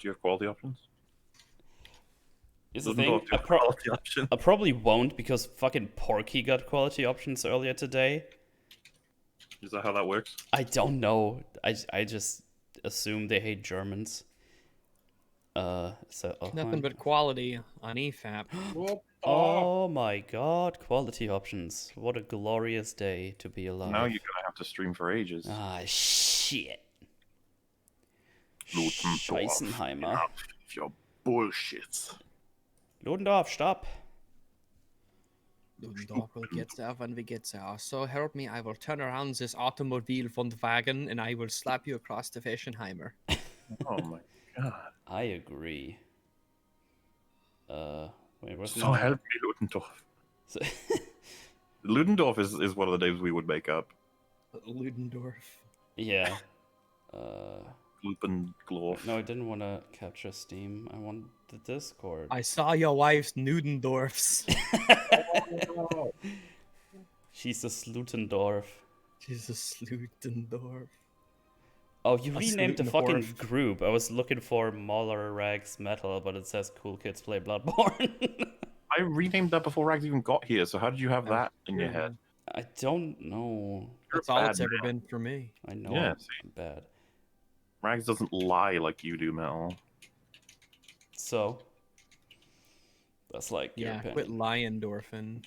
Do you have quality options? Is the Ludendorff, thing. do you have quality options? I probably won't because fucking Porky got quality options earlier today. Is that how that works? I don't know. I just assume they hate Germans. Nothing but quality on EFAP. Oh my god, quality options. What a glorious day to be alive. Now you're gonna have to stream for ages. Ah, shit. Ludendorff, Scheißenheimer. enough of your bullshit. Ludendorff, stop. Ludendorff will get there when we get there. So help me, I will turn around this automobile von the wagon and I will slap you across the Weschenheimer. Oh my god. I agree. Wait, what's So help me, Ludendorff. So Ludendorff is one of the names we would make up. Ludendorff. yeah. Ludendorff. No, I didn't want to capture Steam. I want the Discord. I saw your wife's Nudendorfs. She's a Slutendorf. She's a Slutendorf. Oh, you A renamed the fucking Slutendorf. group. I was looking for Mauler Rags Metal, but it says Cool Kids Play Bloodborne. I renamed that before Rags even got here, so how did you have that in your head? I don't know. You're That's a all bad it's ever man. been for me. I know Yeah, I'm bad. Rags doesn't lie like you do, Metal. So, that's like your Yeah, opinion. quit lying, Dorfin.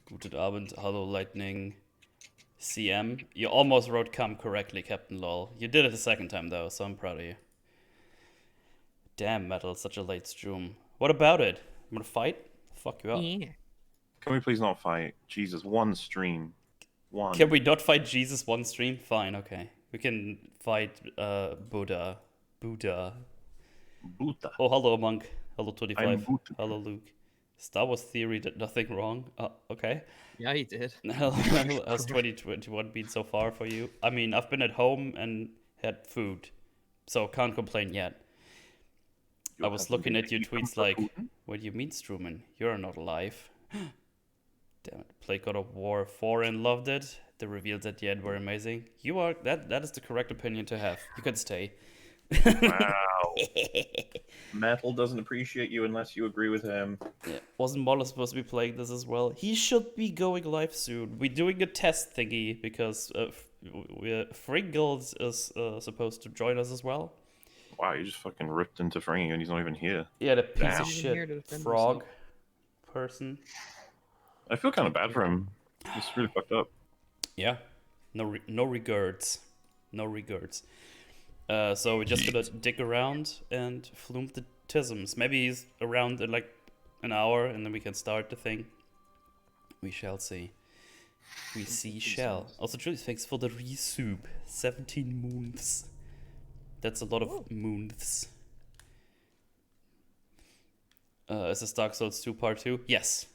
Guten Abend, Hello Lightning, CM. You almost wrote "come" correctly, Captain Lol. You did it the second time though, so I'm proud of you. Damn, Metal, such a late stream. What about it? I'm gonna fight? Fuck you up. Yeah. Can we please not fight? Jesus, one stream. One. Can we not fight Jesus one stream? Fine, okay. We can fight Buddha. Buddha. Oh, hello, Monk. Hello, I'm 25. Buddha. Hello, Luke. Star Wars Theory did nothing wrong. Okay. Yeah, he did. How's 2021 been so far for you? I mean, I've been at home and had food, so can't complain yet. I was looking at your tweets like, what do you mean, Struman? You're not alive. Damn it. Played God of War 4 and loved it. The reveals at the end were amazing. You are that is the correct opinion to have. You can stay. Wow. Metal doesn't appreciate you unless you agree with him. Yeah. Wasn't Moller supposed to be playing this as well? He should be going live soon. We're doing a test thingy because Fringles is supposed to join us as well. Wow, you just fucking ripped into Frankie and he's not even here. Yeah, the piece Damn. of He's here shit to defend frog person. I feel kind of bad for him. He's really fucked up. Yeah, no regrets, no regrets. So we're just gonna dig around and flume the tisms. Maybe he's around in like an hour, and then we can start the thing. We shall see. We shall. Also, truly, thanks for the resub. 17 moons. That's a lot of moons. Is this Dark Souls 2 Part 2? Yes.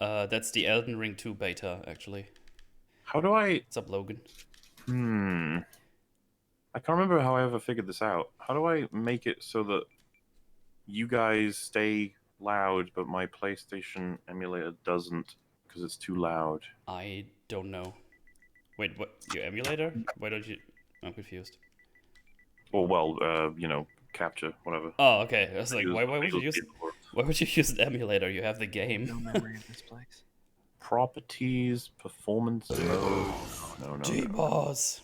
That's the Elden Ring 2 beta, actually. How do I... What's up, Logan? I can't remember how I ever figured this out. How do I make it so that you guys stay loud, but my PlayStation emulator doesn't because it's too loud? I don't know. Wait, what? Your emulator? Why don't you... I'm confused. Or, well, you know, capture, whatever. Oh, okay. I was like, why would you use... Why would you use an emulator? You have the No game. memory of this place. Properties, performance mode. No. G-Boss.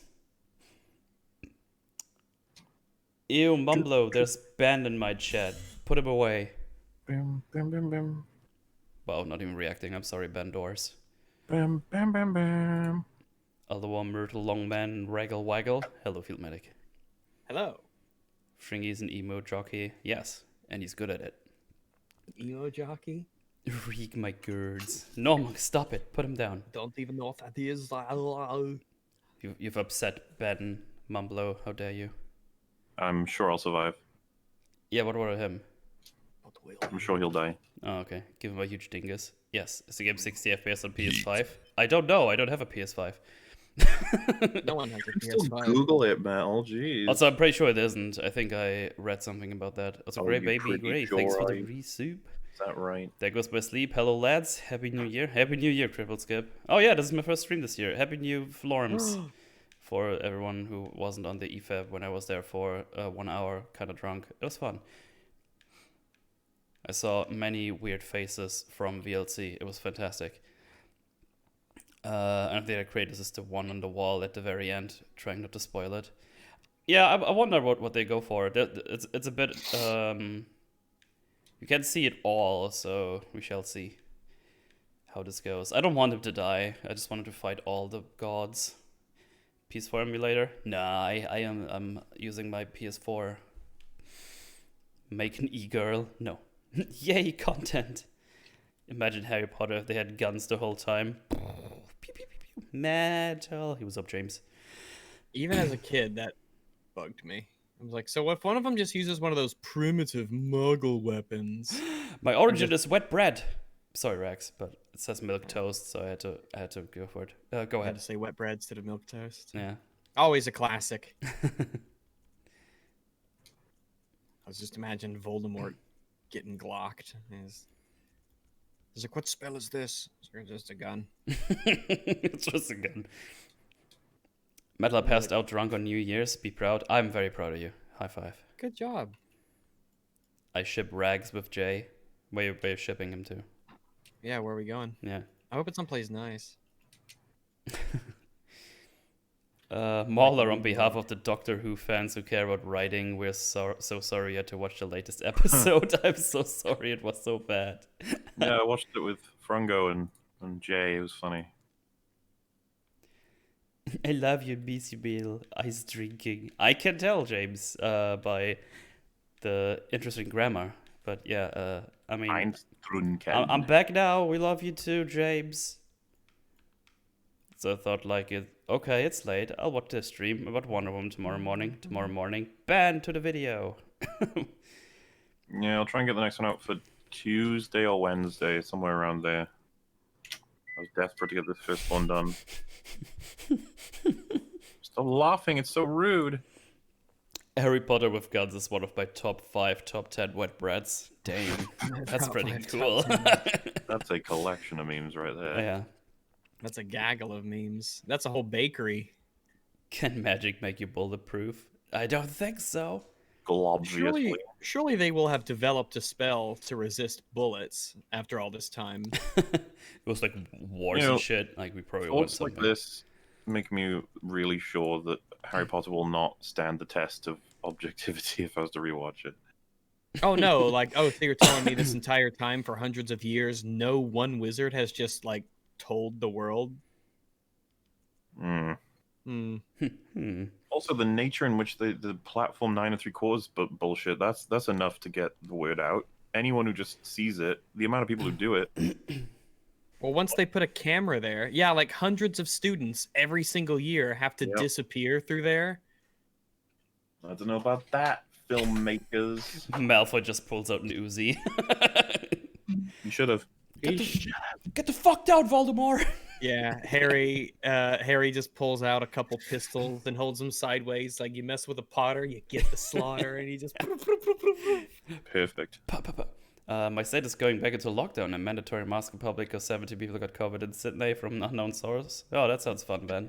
Ew, Mumblo, there's Ben in my chat. Put him away. Bam, bam, bam, bam. Wow, not even reacting. I'm sorry, Ben Doors. Bam, bam, bam, bam. Other one, Myrtle Longman, Raggle Waggle. Hello, Field Medic. Hello. Fringy's an emo jockey. Yes, and he's good at it. Emo jockey? Reek my girds. No, Monk, stop it. Put him down. Don't even know what that is. You've upset Ben, Mumblo. How dare you? I'm sure I'll survive. Yeah, what about him? I'm sure he'll die. Oh, okay. Give him a huge dingus. Yes. Is the game 60 FPS on PS5? I don't know. I don't have a PS5. No one has a Still PS5. Google it, Mel. Jeez. Also, I'm pretty sure it isn't. I think I read something about that. Also, Oh, Grey you Baby pretty Grey, sure thanks for the I- resoup. Is that right? There goes my sleep. Hello, lads. Happy New Year. Happy New Year, Triple Skip. Oh, yeah, this is my first stream this year. Happy New Florms. for everyone who wasn't on the EFAB when I was there for 1 hour, kind of drunk. It was fun. I saw many weird faces from VLC. It was fantastic. And the creators is the one on the wall at the very end, trying not to spoil it. Yeah, I wonder what they go for. It's a bit... you can't see it all, so we shall see how this goes. I don't want him to die. I just want him to fight all the gods. PS4 emulator? Nah, I'm using my PS4. Make an e-girl? No. Yay, content! Imagine Harry Potter if they had guns the whole time. Pew, pew, pew, pew. Metal. He was up, James. Even as a kid, that bugged me. I was like, so if one of them just uses one of those primitive muggle weapons? My origin is wet bread. Sorry, Rex, but it says milk toast, so I had to go for it. Go I had ahead. to say wet bread instead of milk toast. Yeah. Always a classic. I was just imagining Voldemort getting glocked. He's like, what spell is this? It's just a gun. It's just a gun. Metal passed out drunk on New Year's. Be proud. I'm very proud of you. High five. Good job. I ship Rags with Jay. Way of shipping him to. Yeah, where are we going? Yeah. I hope it's someplace nice. Mauler, on behalf of the Doctor Who fans who care about writing, we're so sorry you had to watch the latest episode. I'm so sorry, it was so bad. Yeah, I watched it with Frungo and Jay. It was funny. I love you, BC Bill. Ice drinking. I can tell, James, by the interesting grammar. But yeah, I mean, I'm back now. We love you too, James. So I thought, like, okay, it's late. I'll watch the stream about Wonder Woman tomorrow morning. Ban to the video. Yeah, I'll try and get the next one out for Tuesday or Wednesday, somewhere around there. I was desperate to get this first one done. Stop laughing, it's so rude. Harry Potter with guns is one of my top 5, top 10 wet breads. Damn, that's pretty cool. That's a collection of memes right there. Yeah. That's a gaggle of memes. That's a whole bakery. Can magic make you bulletproof? I don't think so. Obviously. Surely they will have developed a spell to resist bullets after all this time. It was like wars and shit. Like we probably want Thoughts something. like this make me really sure that Harry Potter will not stand the test of objectivity if I was to rewatch it. Oh no, like, so you're telling me this entire time for hundreds of years, no one wizard has just, like, told the world? Also, the nature in which the platform 9 3/4 bullshit, that's enough to get the word out. Anyone who just sees it, the amount of people who do it. Well, once they put a camera there, yeah, like hundreds of students every single year have to disappear through there. I don't know about that, filmmakers. Malfoy just pulls out an Uzi. You should have. Get the fuck down, Voldemort! Yeah, Harry just pulls out a couple pistols and holds them sideways. Like, you mess with a Potter, you get the slaughter, and he just... Perfect. My state is going back into lockdown and mandatory mask in public because 70 people got COVID in Sydney from an unknown source. Oh, that sounds fun, Ben.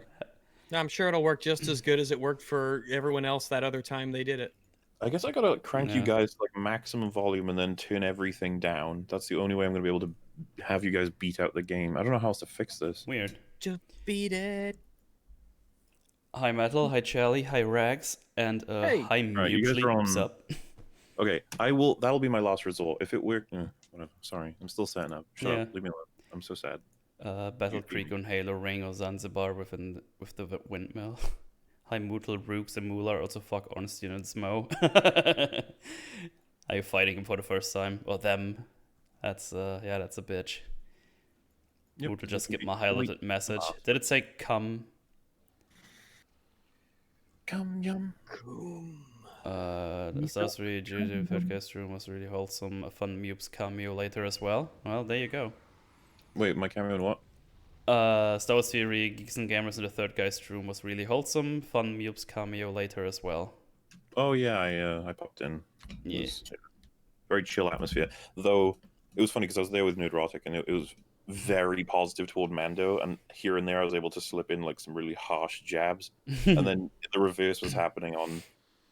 I'm sure it'll work just as good as it worked for everyone else that other time they did it. I guess I gotta crank you guys like maximum volume and then turn everything down. That's the only way I'm gonna be able to have you guys beat out the game. I don't know how else to fix this. Weird. Just beat it. Hi Metal, hi Charlie, hi Rags, and Hey. hi you guys Mutually. are What's on- up? Okay, that'll be my last resort. If it worked, whatever. Sorry, I'm still setting up. Shut up, leave me alone. I'm so sad. Battle Creek on Halo Ring or Zanzibar with the windmill. Hi Mumblo and Roogs and Moolah, also fuck Honesty and Smo. Are you fighting him for the first time? Or them? That's that's a bitch. Yep. Mumblo just get my highlighted message. Did it say come? Come, yum. The Stars 3 GG podcast room was really wholesome. A fun Mubes cameo later as well. Well, there you go. Wait, my camera in what? Star Wars Theory, Geeks and Gamers in the Third Guy's room was really wholesome. Fun Mubes cameo later as well. Oh yeah, I popped in. Yeah. It was a very chill atmosphere. Though it was funny because I was there with Nerdrotic and it was very positive toward Mando, and here and there I was able to slip in like some really harsh jabs. And then the reverse was happening on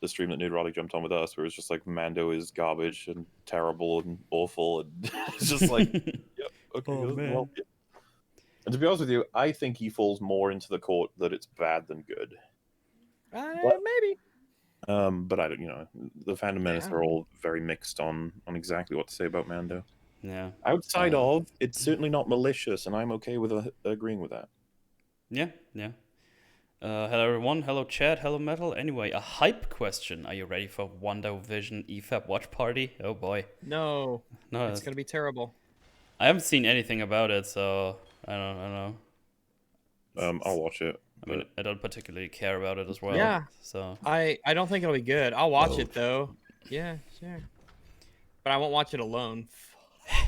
the stream that Neurotic jumped on with us, where it's just like Mando is garbage and terrible and awful, and it's just like, yep, okay, Oh, man. well, yeah. And to be honest with you, I think he falls more into the court that it's bad than good. Maybe. But I don't, the fandom menace are all very mixed on exactly what to say about Mando. Yeah. Outside of, it's certainly not malicious, and I'm okay with agreeing with that. Yeah. Hello everyone, hello chat, hello metal. Anyway, a hype question. Are you ready for WandaVision EFAP watch party? Oh boy. No, No, it's gonna be terrible. I haven't seen anything about it, so I don't know. I'll watch it. I mean, I don't particularly care about it as well. Yeah. So I don't think it'll be good. I'll watch it though. Yeah, sure. But I won't watch it alone.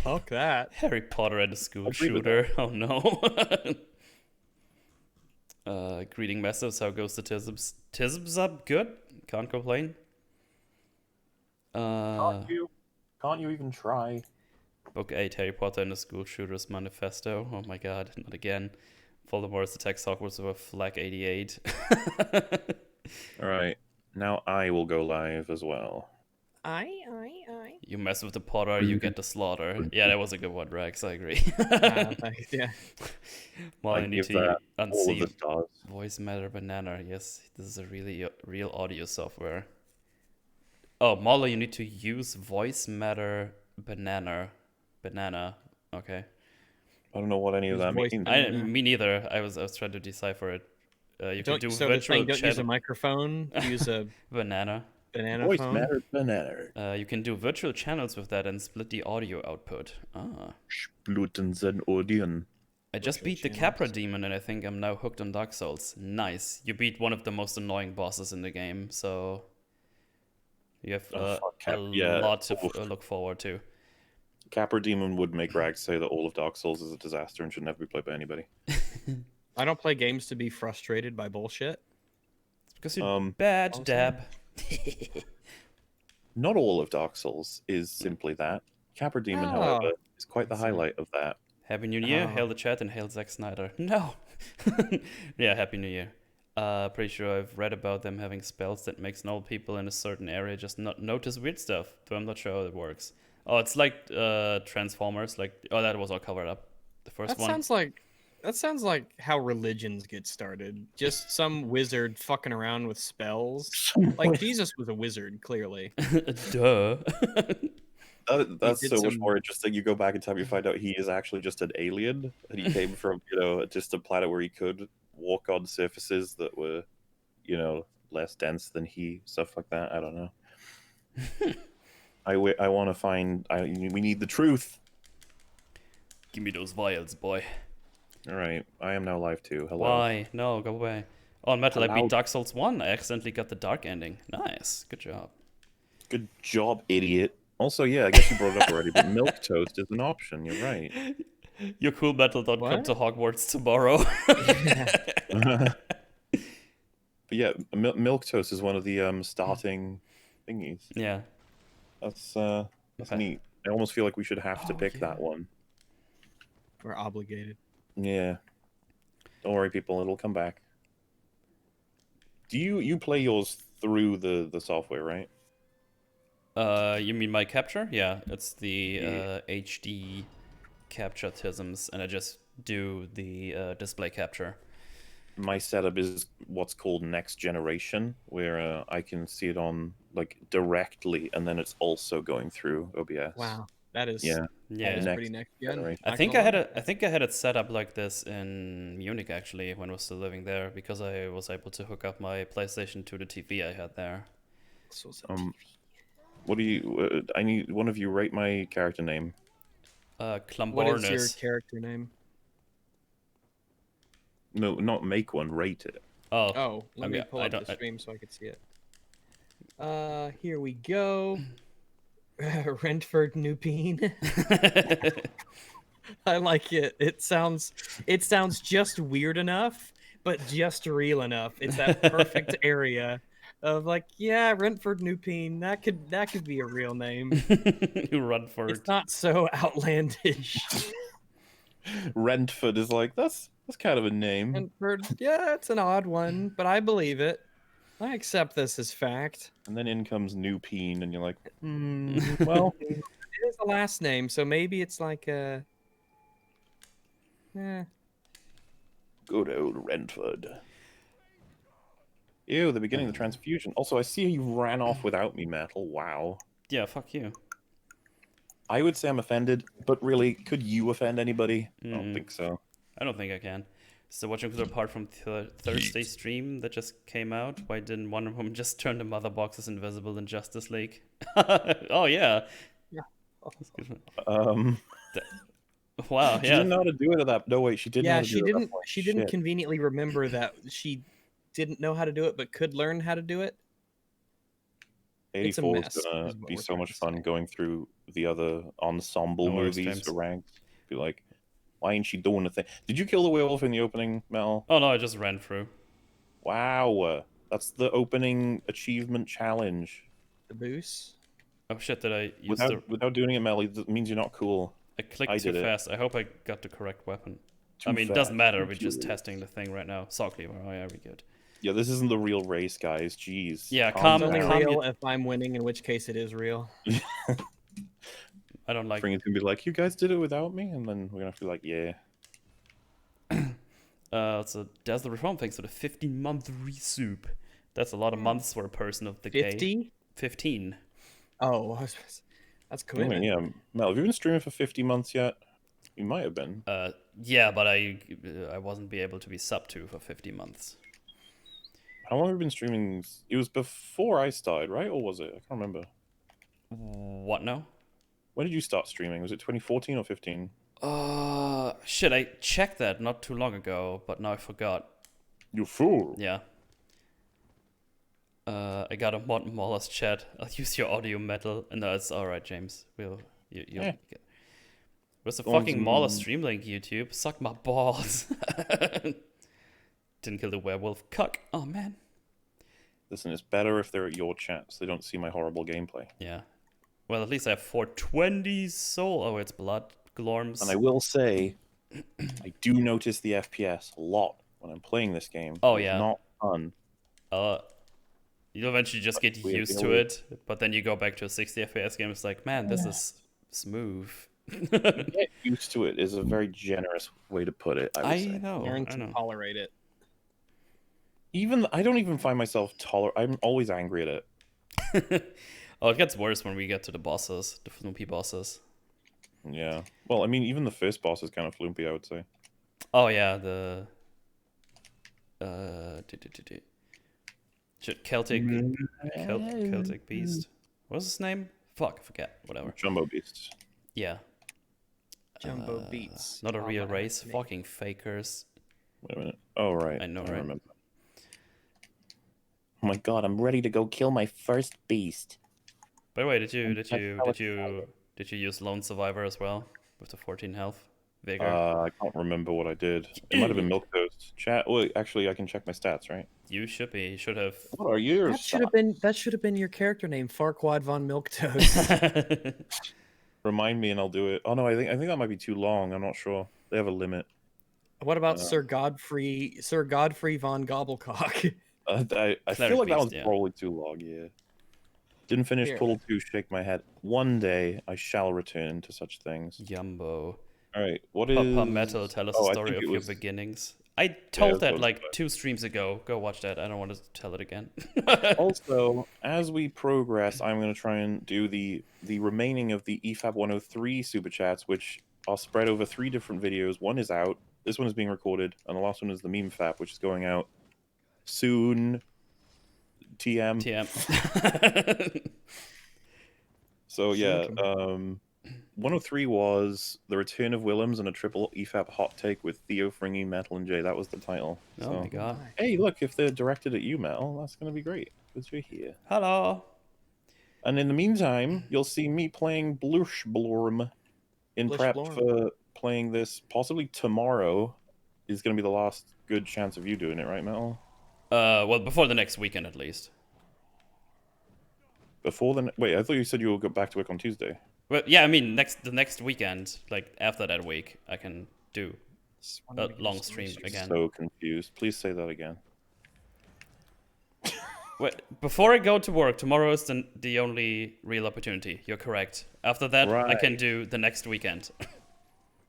Fuck that. Harry Potter and a school agree with shooter. Oh no. Greeting messages. How goes the tisms? Tisms up good. Can't complain. Can't you even try? Book 8, Harry Potter and the School Shooters Manifesto. Oh my god, not again. Voldemort's attacks Hogwarts with a Flag 88. Alright, now I will go live as well. I. You mess with the Potter, you get the slaughter. Yeah, that was a good one, Rex, I agree. Thanks, yeah. Well, I need to all of the unsee stars. Voice Matter Banana. Yes, this is a really real audio software. Oh, Marla, you need to use Voice Matter Banana. Okay. I don't know what any of that Voice means. Me neither. I was trying to decipher it. You can do So virtual don't chat. use a microphone. Use a Banana. banana phone. Matter banana. You can do virtual channels with that and split the audio output. Spluten den Odin. I just beat the Capra Demon and I think I'm now hooked on Dark Souls. Nice. You beat one of the most annoying bosses in the game, so you have a lot to look forward to. Capra Demon would make Rags say that all of Dark Souls is a disaster and should never be played by anybody. I don't play games to be frustrated by bullshit. It's because you're bad, awesome. Dab. Not all of Dark Souls is simply that. Capra Demon, however, is quite the highlight of that. Happy New Year. Hail the chat and hail Zack Snyder. No. Yeah, Happy New Year. Pretty sure I've read about them having spells that makes normal people in a certain area just not notice weird stuff, though I'm not sure how it works. Oh, it's like Transformers. That was all covered up. The first one. That sounds like how religions get started. Just some wizard fucking around with spells. Like Jesus was a wizard, clearly. Duh. That's so much more interesting. You go back in time, you find out he is actually just an alien, and he came from just a planet where he could walk on surfaces that were, less dense than he. Stuff like that. I don't know. I want to find. We need the truth. Give me those vials, boy. All right, I am now live too. Hello. Why? No, go away. Oh, Metal, I beat Dark Souls 1. I accidentally got the dark ending. Nice. Good job. Good job, idiot. Also, yeah, I guess you brought it up already, but milk toast is an option. You're right. Your cool metal don't come to Hogwarts tomorrow. But yeah, milk toast is one of the starting thingies. Yeah. That's neat. I almost feel like we should have to pick that one. We're obligated. Yeah. Don't worry, people. It'll come back. Do you play yours through the software, right? You mean my capture? Yeah, it's the HD capture tisms, and I just do the display capture. My setup is what's called next generation, where I can see it on directly, and then it's also going through OBS. Wow, that is pretty next gen. I think I had it set up like this in Munich actually when I was still living there, because I was able to hook up my PlayStation to the TV I had there. What do you? I need one of you rate my character name. Clumbornus. What is your character name? No, not make one. Rate it. Oh, let me pull up the stream so I can see it. Here we go. Rentford Nupine. I like it. It sounds just weird enough, but just real enough. It's that perfect area of Rentford Nupine. That could be a real name. Rentford. It's not so outlandish. Rentford is like, that's kind of a name. Rentford, yeah, it's an odd one, but I believe it. I accept this as fact. And then in comes New Peen, and you're like, Well, it is a last name, so maybe it's like a. good old Rentford. Ew, the beginning of the transfusion. Also, I see you ran off without me, Metal. Wow. Yeah, fuck you. I would say I'm offended, but really, could you offend anybody? I don't think so. I don't think I can. So watching the part from Thursday stream that just came out, why didn't one of them just turn the mother boxes invisible in Justice League? Oh yeah. Yeah. Wow, She yeah. didn't know how to do it at that. No, wait, she didn't know how to do it at that point. She didn't Shit. conveniently remember that she didn't know how to do it, but could learn how to do it. 84 is mess, gonna is what be we're so trying much to fun say. going through the other ensemble No worries, movies James. for ranks. Be like, why ain't she doing the thing? Did you kill the werewolf in the opening, Mel? Oh no, I just ran through. Wow, that's the opening achievement challenge. The boost. Oh shit, did I use Without doing it, Mel, it means you're not cool. I clicked too fast. I hope I got the correct weapon. I mean, it doesn't matter. We're just testing the thing right now. Saw cleaver. Oh yeah, we good. Yeah, this isn't the real race, guys. Jeez. Yeah, It's only real if I'm winning, in which case it is real. I don't like. Spring is gonna be like, you guys did it without me, and then we're gonna feel like, yeah. So does the reform thanks for the 15-month resoup. That's a lot of months for a person of the 50? 15. Oh, that's commitment. Yeah, Mel, have you been streaming for 50 months yet? You might have been. Yeah, but I wasn't be able to be sub to for 50 months. How long have you been streaming? It was before I started, right? Or was it? I can't remember. What now? When did you start streaming? Was it 2014 or 15? Shit, I checked that not too long ago, but now I forgot. You fool. Yeah. I got a mod in Mauler's chat. I'll use your audio metal. No, it's alright, James. You'll get. Where's the fucking Mauler stream link, YouTube? Suck my balls. Didn't kill the werewolf. Cuck. Oh, man. Listen, it's better if they're at your chat so they don't see my horrible gameplay. Yeah. Well, at least I have 420 soul. Oh, it's blood. Glorms. And I will say, I do notice the FPS a lot when I'm playing this game. Oh, it's yeah. not fun. You'll eventually just get used to it, but then you go back to a 60 FPS game. It's like, man, this is smooth. Get used to it is a very generous way to put it. I know. Learn to tolerate it. I don't even find myself I'm always angry at it. Oh, it gets worse when we get to the bosses, the flumpy bosses. Yeah. Well, I mean, even the first boss is kind of flumpy, I would say. Oh yeah, the Celtic beast. What's his name? Fuck, I forget. Whatever. Jumbo beasts. Yeah. Jumbo beats. Not a real race. Fucking fakers. Wait a minute. Oh right. I know, I right? remember. Oh my god, I'm ready to go kill my first beast. By the way, did you use Lone Survivor as well with the 14 health? Vigor. I can't remember what I did. It might have been Milk Toast. Chat. Well, actually, I can check my stats, right? You should be. You should have. What are yours? That should have been your character name, Farquaad von Milktoast. Remind me, and I'll do it. Oh no, I think that might be too long. I'm not sure. They have a limit. What about Sir Godfrey von Gobblecock? I feel like that one's probably too long. Yeah. Didn't finish Portal 2. Shake my head. One day I shall return to such things. Yumbo. All right. What is Papa Metal? Tell us the story of your beginnings. I told that like 2 streams ago. Go watch that. I don't want to tell it again. Also, as we progress, I'm going to try and do the remaining of the EFAB 103 super chats, which are spread over 3 different videos. One is out. This one is being recorded, and the last one is the meme fap, which is going out soon. TM. So yeah, 103 was The Return of Willems and a triple EFAP hot take with Theo, Fringy, Metal, and Jay. That was the title. Oh my god. Hey, look, if they're directed at you, Metal, that's going to be great, because you're here. Hello. And in the meantime, you'll see me playing Bloodborne in prep for playing this possibly tomorrow. Is going to be the last good chance of you doing it, right, Metal? Well, before the next weekend at least. Before the wait, I thought you said you will go back to work on Tuesday. Well, yeah, I mean the next weekend, like after that week, I can do Just a wanted to get long some stream issues. again. So confused. Please say that again. Wait, before I go to work, tomorrow is the only real opportunity. You're correct. After that, I can Right. do the next weekend.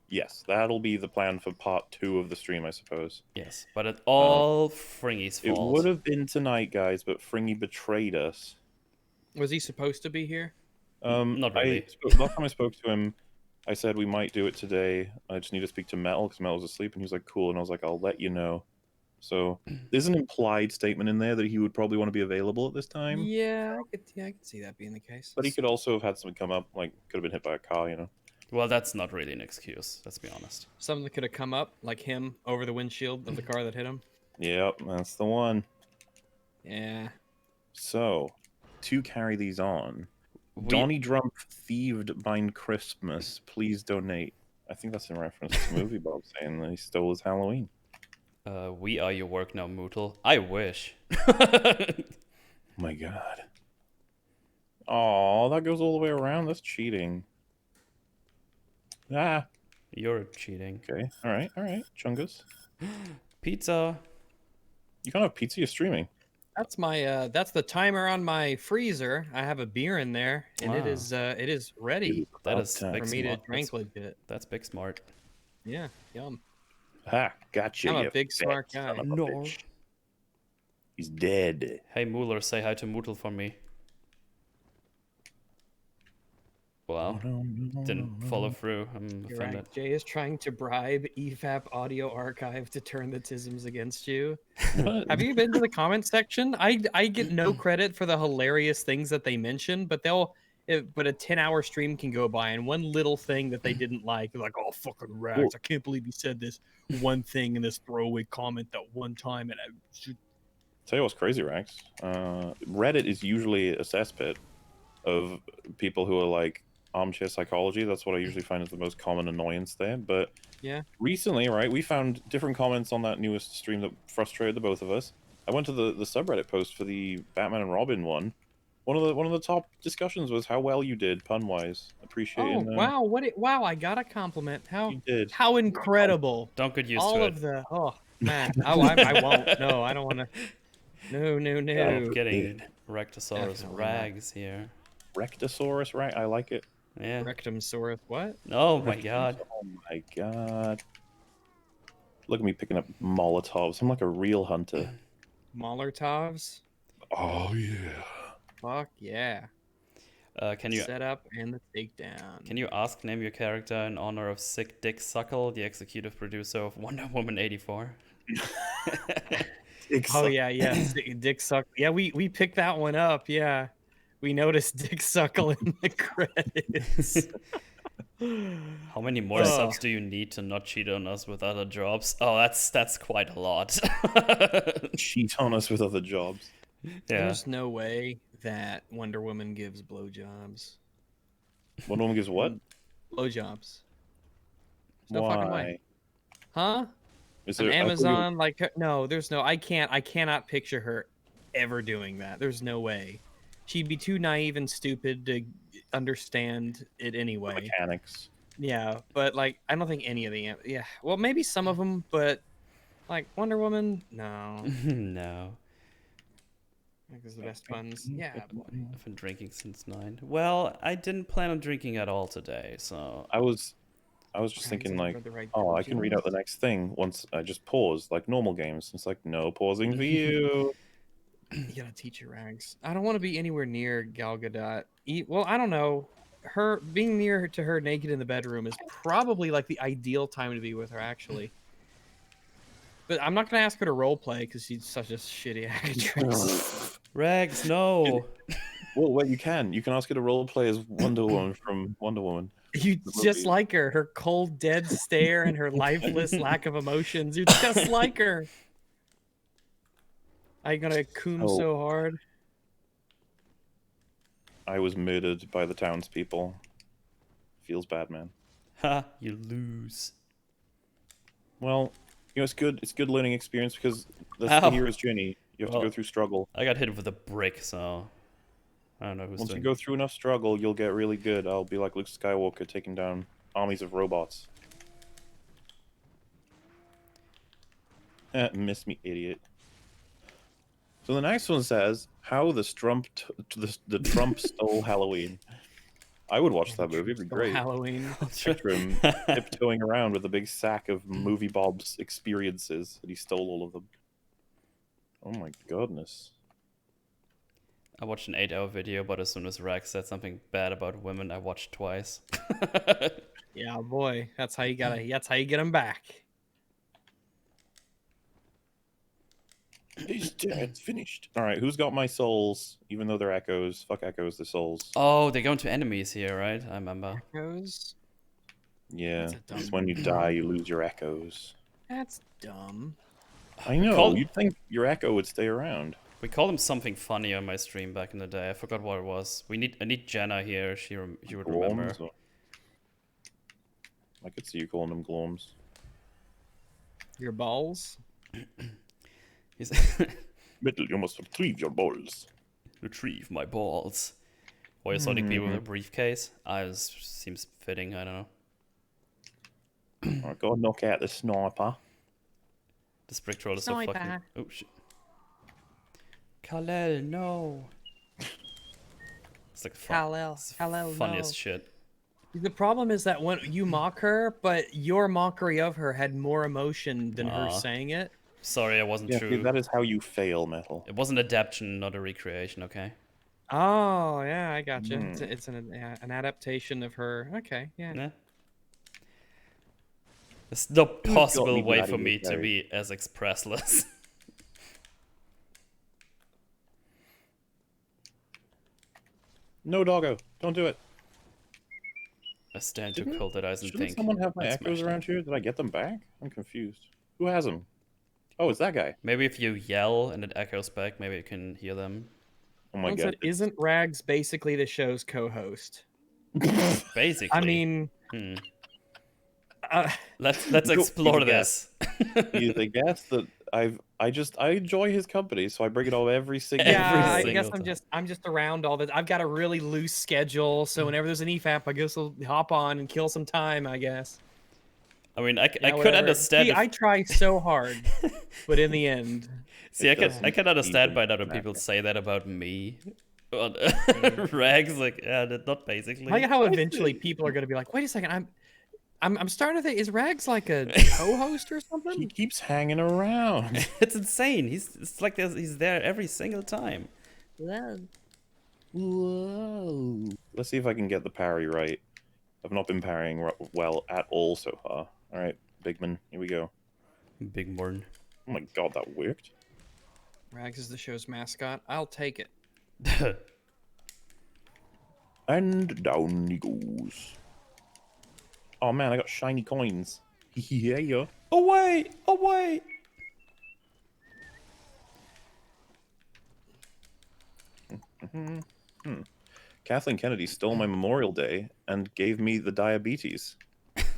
Yes, that'll be the plan for part 2 of the stream, I suppose. Yes, but it's all Fringy's It fault. would have been tonight, guys, but Fringy betrayed us. Was he supposed to be here? Not really. Last time I spoke to him, I said we might do it today. I just need to speak to Metal because Metal was asleep, and he was like, "Cool," and I was like, "I'll let you know." So there's an implied statement in there that he would probably want to be available at this time, Yeah, I could see that being the case. but he could also have had something come up, like could have been hit by a car, you know. Well, that's not really an excuse. Let's be honest. Something that could have come up, like him over the windshield of the car that hit him. Yep, that's the one. Yeah. So, to carry these on, Donnie Drump thieved mine Christmas. Please donate. I think that's in reference to movie Bob saying that he stole his Halloween. We are your work now, Mootle. I wish. Oh my god. Oh, that goes all the way around. That's cheating. Ah. You're cheating. Okay. All right. Chungus. Pizza. You can't have pizza. You're streaming. That's my that's the timer on my freezer. I have a beer in there, and it Wow. is ready That is time. big for me to smart. drink legit. That's big smart. Yeah, yum. Ha! Gotcha. I'm a you big fat smart guy. son of a No. bitch. He's dead. Hey Mueller, say hi to Mootle for me. Wow. Didn't follow through. I'm You're offended. right. Jay is trying to bribe EFAP Audio Archive to turn the tisms against you. What? Have you been to the comment section? I get no credit for the hilarious things that they mention, but but a 10-hour stream can go by and one little thing that they didn't like, they're like, oh fucking Rags, Well- I can't believe you said this one thing in this throwaway comment that one time, and I should. Tell you what's crazy, Rax. Reddit is usually a cesspit of people who are like armchair psychology. That's what I usually find is the most common annoyance there. But Yeah. recently, right, we found different comments on that newest stream that frustrated the both of us. I went to the subreddit post for the Batman and Robin one. One of the top discussions was how well you did pun wise. Appreciating. Oh wow! Wow! I got a compliment. You did. How incredible! Don't get used All to of it. the man. Oh, I won't. No, I don't want to. No. I'm getting Rectosaurus Definitely not. rags here. Rectosaurus, right? I like it. Yeah. Rectumsaurus. What? Oh my god. Oh my god. Look at me picking up Molotovs. I'm like a real hunter. Molotovs. Oh yeah. Fuck yeah! Can you Set up and the takedown. Can you name your character in honor of Sick Dick Suckle, the executive producer of Wonder Woman 84? Oh yeah. Dick Suck. Yeah, we picked that one up. Yeah, we noticed Dick Suckle in the credits. How many more subs do you need to not cheat on us with other jobs? Oh, that's quite a lot. Cheat on us with other jobs. Yeah. There's no way that Wonder Woman gives blowjobs. Wonder Woman gives what? Blowjobs. There's no fucking way. Huh? Is On there, Amazon, no, there's no. I cannot picture her ever doing that. There's no way. She'd be too naive and stupid to understand it anyway. mechanics. Yeah, but like, I don't think any of the. Yeah, well, maybe some of them, but like Wonder Woman, no. No. Like, there's the best puns. Yeah, boy. I've been drinking since 9. Well, I didn't plan on drinking at all today, so I was just thinking like, oh, I can read out the next thing once I just pause, like normal games. It's like no pausing for you. You gotta teach your Rags. I don't want to be anywhere near Gal Gadot. Well, I don't know. Her being near to her naked in the bedroom is probably like the ideal time to be with her, actually. But I'm not gonna ask her to role play because she's such a shitty actress. Rags, no. Well, wait, you can ask her to role play as Wonder Woman from Wonder Woman. You just like her cold, dead stare and her lifeless lack of emotions. You're just like her. I'm gonna coom so hard. I was murdered by the townspeople. Feels bad, man. Ha, you lose. Well, you know, it's good. It's good learning experience because that's Ow. the hero's journey. You have to Well, go through struggle. I got hit with a brick, so I don't know who's Once you doing. go through enough struggle, you'll get really good. I'll be like Luke Skywalker taking down armies of robots. Miss me, idiot. So the next one says, "How the Trump stole Halloween." I would watch that movie. It'd be great. Halloween. Picture him tiptoeing around with a big sack of movie Bob's experiences, and he stole all of them. Oh my goodness. I watched an 8-hour video, but as soon as Rex said something bad about women, I watched twice. Yeah, boy, that's how you get them back. He's dead. It's finished. All right, who's got my souls? Even though they're echoes, fuck echoes. They're souls. Oh, they go into enemies here, right? I remember. Echoes? Yeah, That's a dumb because when you die, you lose your echoes. That's dumb. I know. You'd think your echo would stay around. We called him something funny on my stream back in the day. I forgot what it was. I need Jenna here. She would remember. Glorms, or... I could see you calling them glorms. Your balls? He's Metal, you must retrieve your balls. Retrieve my balls. Or Sonic people with a briefcase. It seems fitting. I don't know. Oh, go knock out the sniper. The brick troll is so fucking. Oh shit. Kal-El, no. It's like Kal-El, funniest shit. The problem is that when you mock her, but your mockery of her had more emotion than her saying it. Sorry, it wasn't true. See, that is how you fail, Metal. It was an adaptation, not a recreation. Okay. Oh yeah, I gotcha. It's an adaptation of her. Okay, yeah. There's no possible way for me to be as expressless. No, doggo, don't do it. I stand to cold that eyes and Shouldn't think. someone have my echoes around here? Did I get them back? I'm confused. Who has them? Oh, it's that guy. Maybe if you yell and it echoes back, maybe you can hear them. Oh my god! Isn't Rags basically the show's co-host? Basically. I mean, let's explore this. He's a guest that I enjoy his company, so I bring it on every single. Yeah, I guess I'm just around all this. I've got a really loose schedule, so whenever there's an EFAP, I guess I'll hop on and kill some time. I guess. I mean, I could understand. See, I try so hard, but in the end. See, I can understand by now when people say that about me. Rags, like, yeah, not basically. Like how eventually people are going to be like, wait a second, I'm starting to think, is Rags like a co-host or something? He keeps hanging around. It's insane. It's like he's there every single time. Whoa. Let's see if I can get the parry right. I've not been parrying well at all so far. All right, Bigman, here we go. Big Morn. Oh my god, that worked. Rags is the show's mascot. I'll take it. And down he goes. Oh man, I got shiny coins. Yeah. Away! Away! Kathleen Kennedy stole my Memorial Day and gave me the diabetes.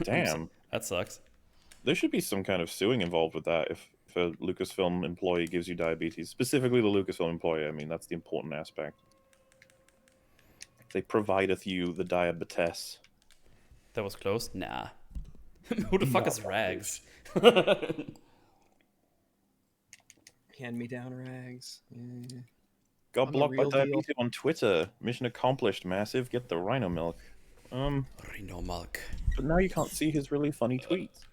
Damn. That sucks. There should be some kind of suing involved with that if a Lucasfilm employee gives you diabetes. Specifically the Lucasfilm employee, I mean, that's the important aspect. They provideth you the diabetes. That was close? Nah. Who the fuck is Rags? Hand me down, Rags. Yeah. Got blocked by diabetes on Twitter. Mission accomplished, massive. Get the rhino milk. Rhino milk. But now you can't see his really funny tweets.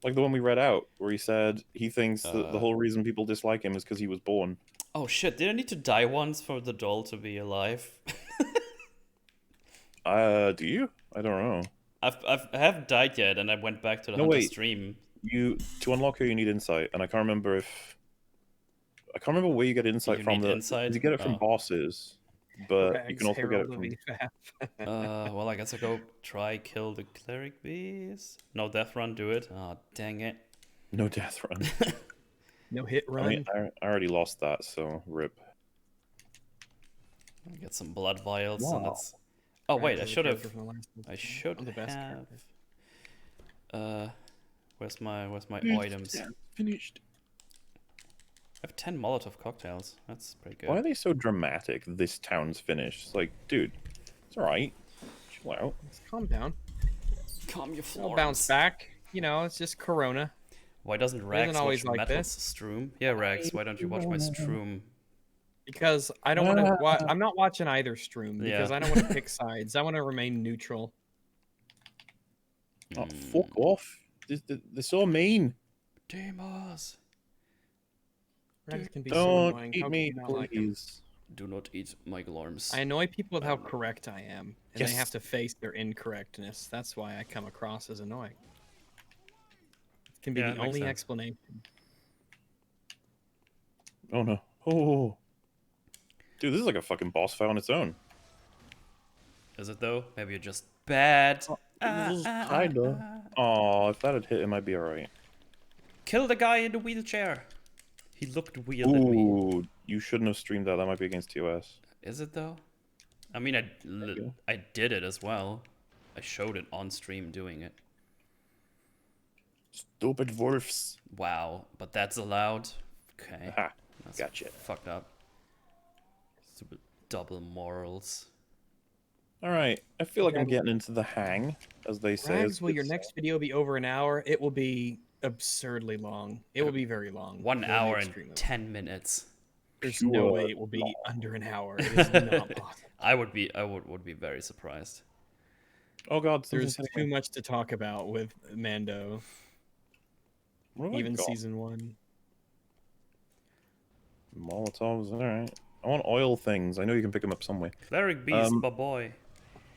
Like the one we read out, where he said he thinks that the whole reason people dislike him is because he was born. Oh shit, did I need to die once for the doll to be alive? Do you? I don't know. I haven't died yet, and I went back to the Hunter stream. To unlock her, you need insight, and I can't remember where you get insight from. Insight? You get it from bosses, but you can also get it from. Well, I guess I go try kill the cleric bees. No death run, do it. Oh, dang it. No death run. No hit run. I mean, I already lost that, so rip. Get some blood vials, wow. and that's. Oh wait, I should have. Where's my items? Yeah, finished. I have 10 Molotov cocktails. That's pretty good. Why are they so dramatic? This town's finished. It's like, dude, it's alright. Chill out. Calm down. Calm your floor. I'll bounce back. You know, it's just Corona. Why doesn't It Rags isn't always watch like Metal's this. stream? Yeah, Rags, why don't you watch my stream? Because I don't want to watch. I'm not watching either stream because Yeah. I don't want to pick sides. I want to remain neutral. Oh, fuck off. They're so mean. Demos. Rags can be so Don't annoying. eat How me, can you not like him? please. Do not eat my alarms. I annoy people with how correct I am, and they have Yes. to face their incorrectness. That's why I come across as annoying. It can be Yeah, the that makes only sense. explanation. Oh no. Oh. Dude, this is like a fucking boss fight on its own. Is it though? Maybe you're just bad. Kinda. Oh, if that had hit, it might be alright. Kill the guy in the wheelchair. He looked weird at me. Ooh, you shouldn't have streamed that. That might be against TOS. Is it though? I mean, I did it as well. I showed it on stream doing it. Stupid wolves. Wow, but that's allowed? Okay. Aha, That's gotcha. fucked up. Stupid double morals. Alright, I feel like I'm getting into the hang, as they say. Rags, will your next video be over an hour? It will be absurdly long. It will be very long. 1 It will be hour and extremely long. 10 minutes. There's no way it will be under an hour. It is not possible. I would be very surprised. Oh god, There's too much to talk about with Mando. Even season 1. Molotovs, alright. I want oil things. I know you can pick them up somewhere. Cleric Beast, my boy.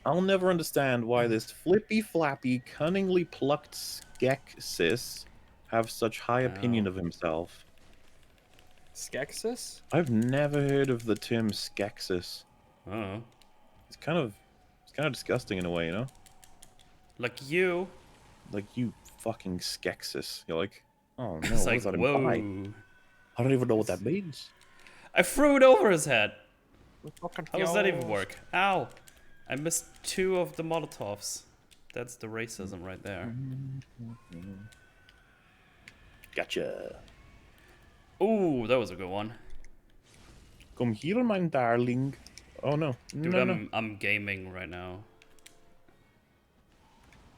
I'll never understand why this flippy-flappy, cunningly plucked Skeksis have such high opinion of himself. Skeksis? I've never heard of the term Skeksis. Oh. It's kind of disgusting in a way, you know? Like you. Like, you fucking Skeksis. You're like, oh no, It's what like, does that whoa. imply? I don't even know what that means. I threw it over his head. How does that even Yo. work? Ow. I missed 2 of the Molotovs. That's the racism right there. Gotcha. Ooh, that was a good one. Come here, my darling. Oh no. Dude, no. I'm gaming right now.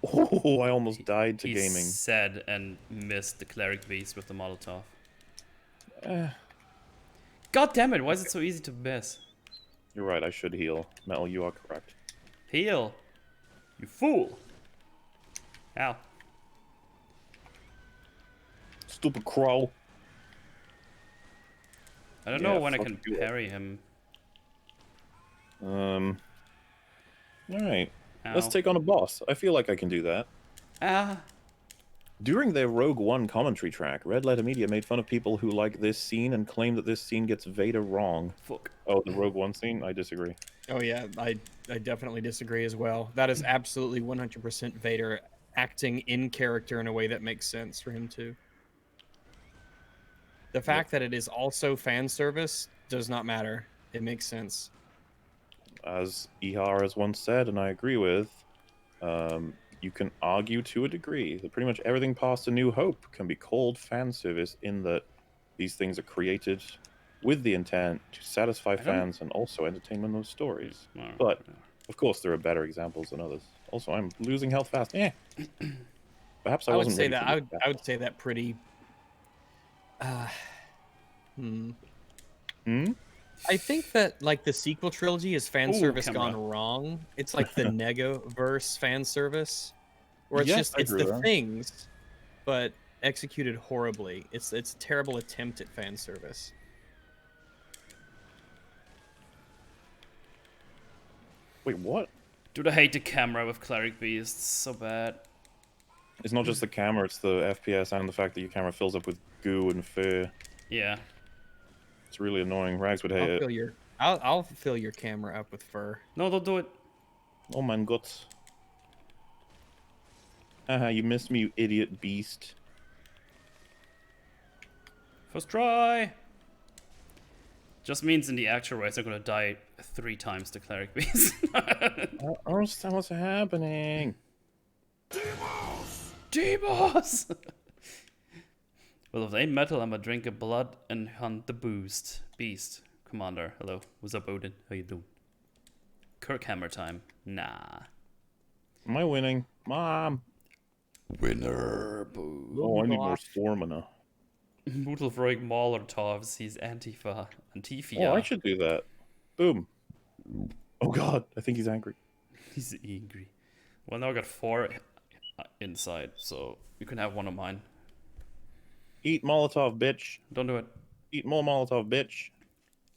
Oh, I almost died to He gaming. said and missed the Cleric Beast with the Molotov. God damn it, why is it so easy to miss? You're right, I should heal. Metal, you are correct. Heal. You fool. Ow. Stupid crow. I don't Yeah, know when I fuck can you. parry him. Alright. Ow. Let's take on a boss. I feel like I can do that. Ah. During their Rogue One commentary track, Red Letter Media made fun of people who like this scene and claimed that this scene gets Vader wrong. Fuck. Oh, the Rogue One scene? I disagree. Oh yeah, I definitely disagree as well. That is absolutely 100% Vader acting in character in a way that makes sense for him to. The fact that it is also fan service does not matter. It makes sense. As Ihar has once said, and I agree with, you can argue to a degree that pretty much everything past A New Hope can be called fan service in that these things are created with the intent to satisfy fans and also entertainment of stories. No, But, no. of course, there are better examples than others. Also, I'm losing health fast. Perhaps I I would wasn't say ready that for I this would I would say that pretty. I think that like the sequel trilogy is fan Ooh, service camera. gone wrong. It's like the Negaverse fan service, where it's Yes, just I it's agree the with that. things, but executed horribly. It's a terrible attempt at fan service. Wait, what? Dude, I hate the camera with Cleric Beast. It's so bad. It's not just the camera, it's the FPS and the fact that your camera fills up with goo and fur. Yeah. It's really annoying. Rags would hate it. I'll fill your camera up with fur. No, don't do it. Oh my guts. Haha, you missed me, you idiot beast. First try. Just means in the actual race I'm gonna die 3 times to Cleric Beast. I don't understand what's happening. D-Boss! Well, if they ain't metal, I'ma drink a blood and hunt the beast. Commander, hello. What's up, Odin? How you doing? Kirkhammer time. Nah. Am I winning? Mom! Winner. Boo. Oh, I need more stamina. Moodle throwing Molotovs. He's Antifa. Oh, I should do that. Boom. Oh god, I think he's angry. He's angry. Well, now I got 4 inside, so you can have one of mine. Eat Molotov, bitch. Don't do it. Eat more Molotov, bitch.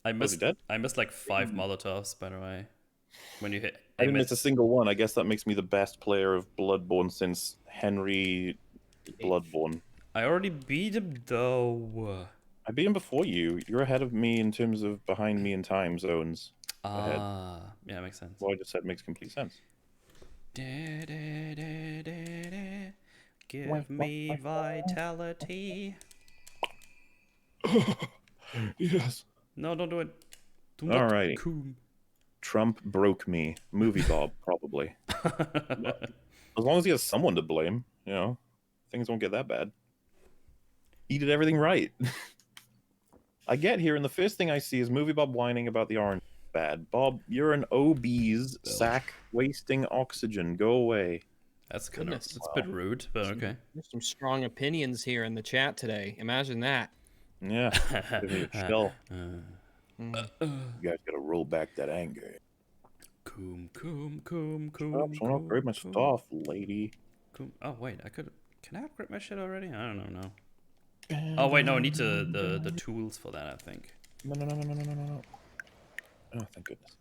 I Was he missed. dead? I missed like 5 Molotovs, by the way. When you hit. I didn't miss a single one. I guess that makes me the best player of Bloodborne since Henry Bloodborne. I already beat him though. I beat him before you. You're ahead of me in terms of behind me in time zones. Ah, yeah, makes sense. What I just said makes complete sense. Give me vitality. Yes. No, don't do it. Do All not right. coom. Trump broke me. Movie Bob, probably. As long as he has someone to blame, you know, things won't get that bad. He did everything right. I get here, and the first thing I see is Movie Bob whining about the orange. Bad. Bob, you're an obese sack wasting oxygen. Go away. That's kind of it's a bit rude, but okay. There's some strong opinions here in the chat today. Imagine that. Yeah. Chill. You guys gotta roll back that anger. Coom. I'll upgrade my stuff, lady. Coom. Oh wait, can I upgrade my shit already? I don't know. Oh wait, no, I need the tools for that, I think. No. Oh, thank goodness.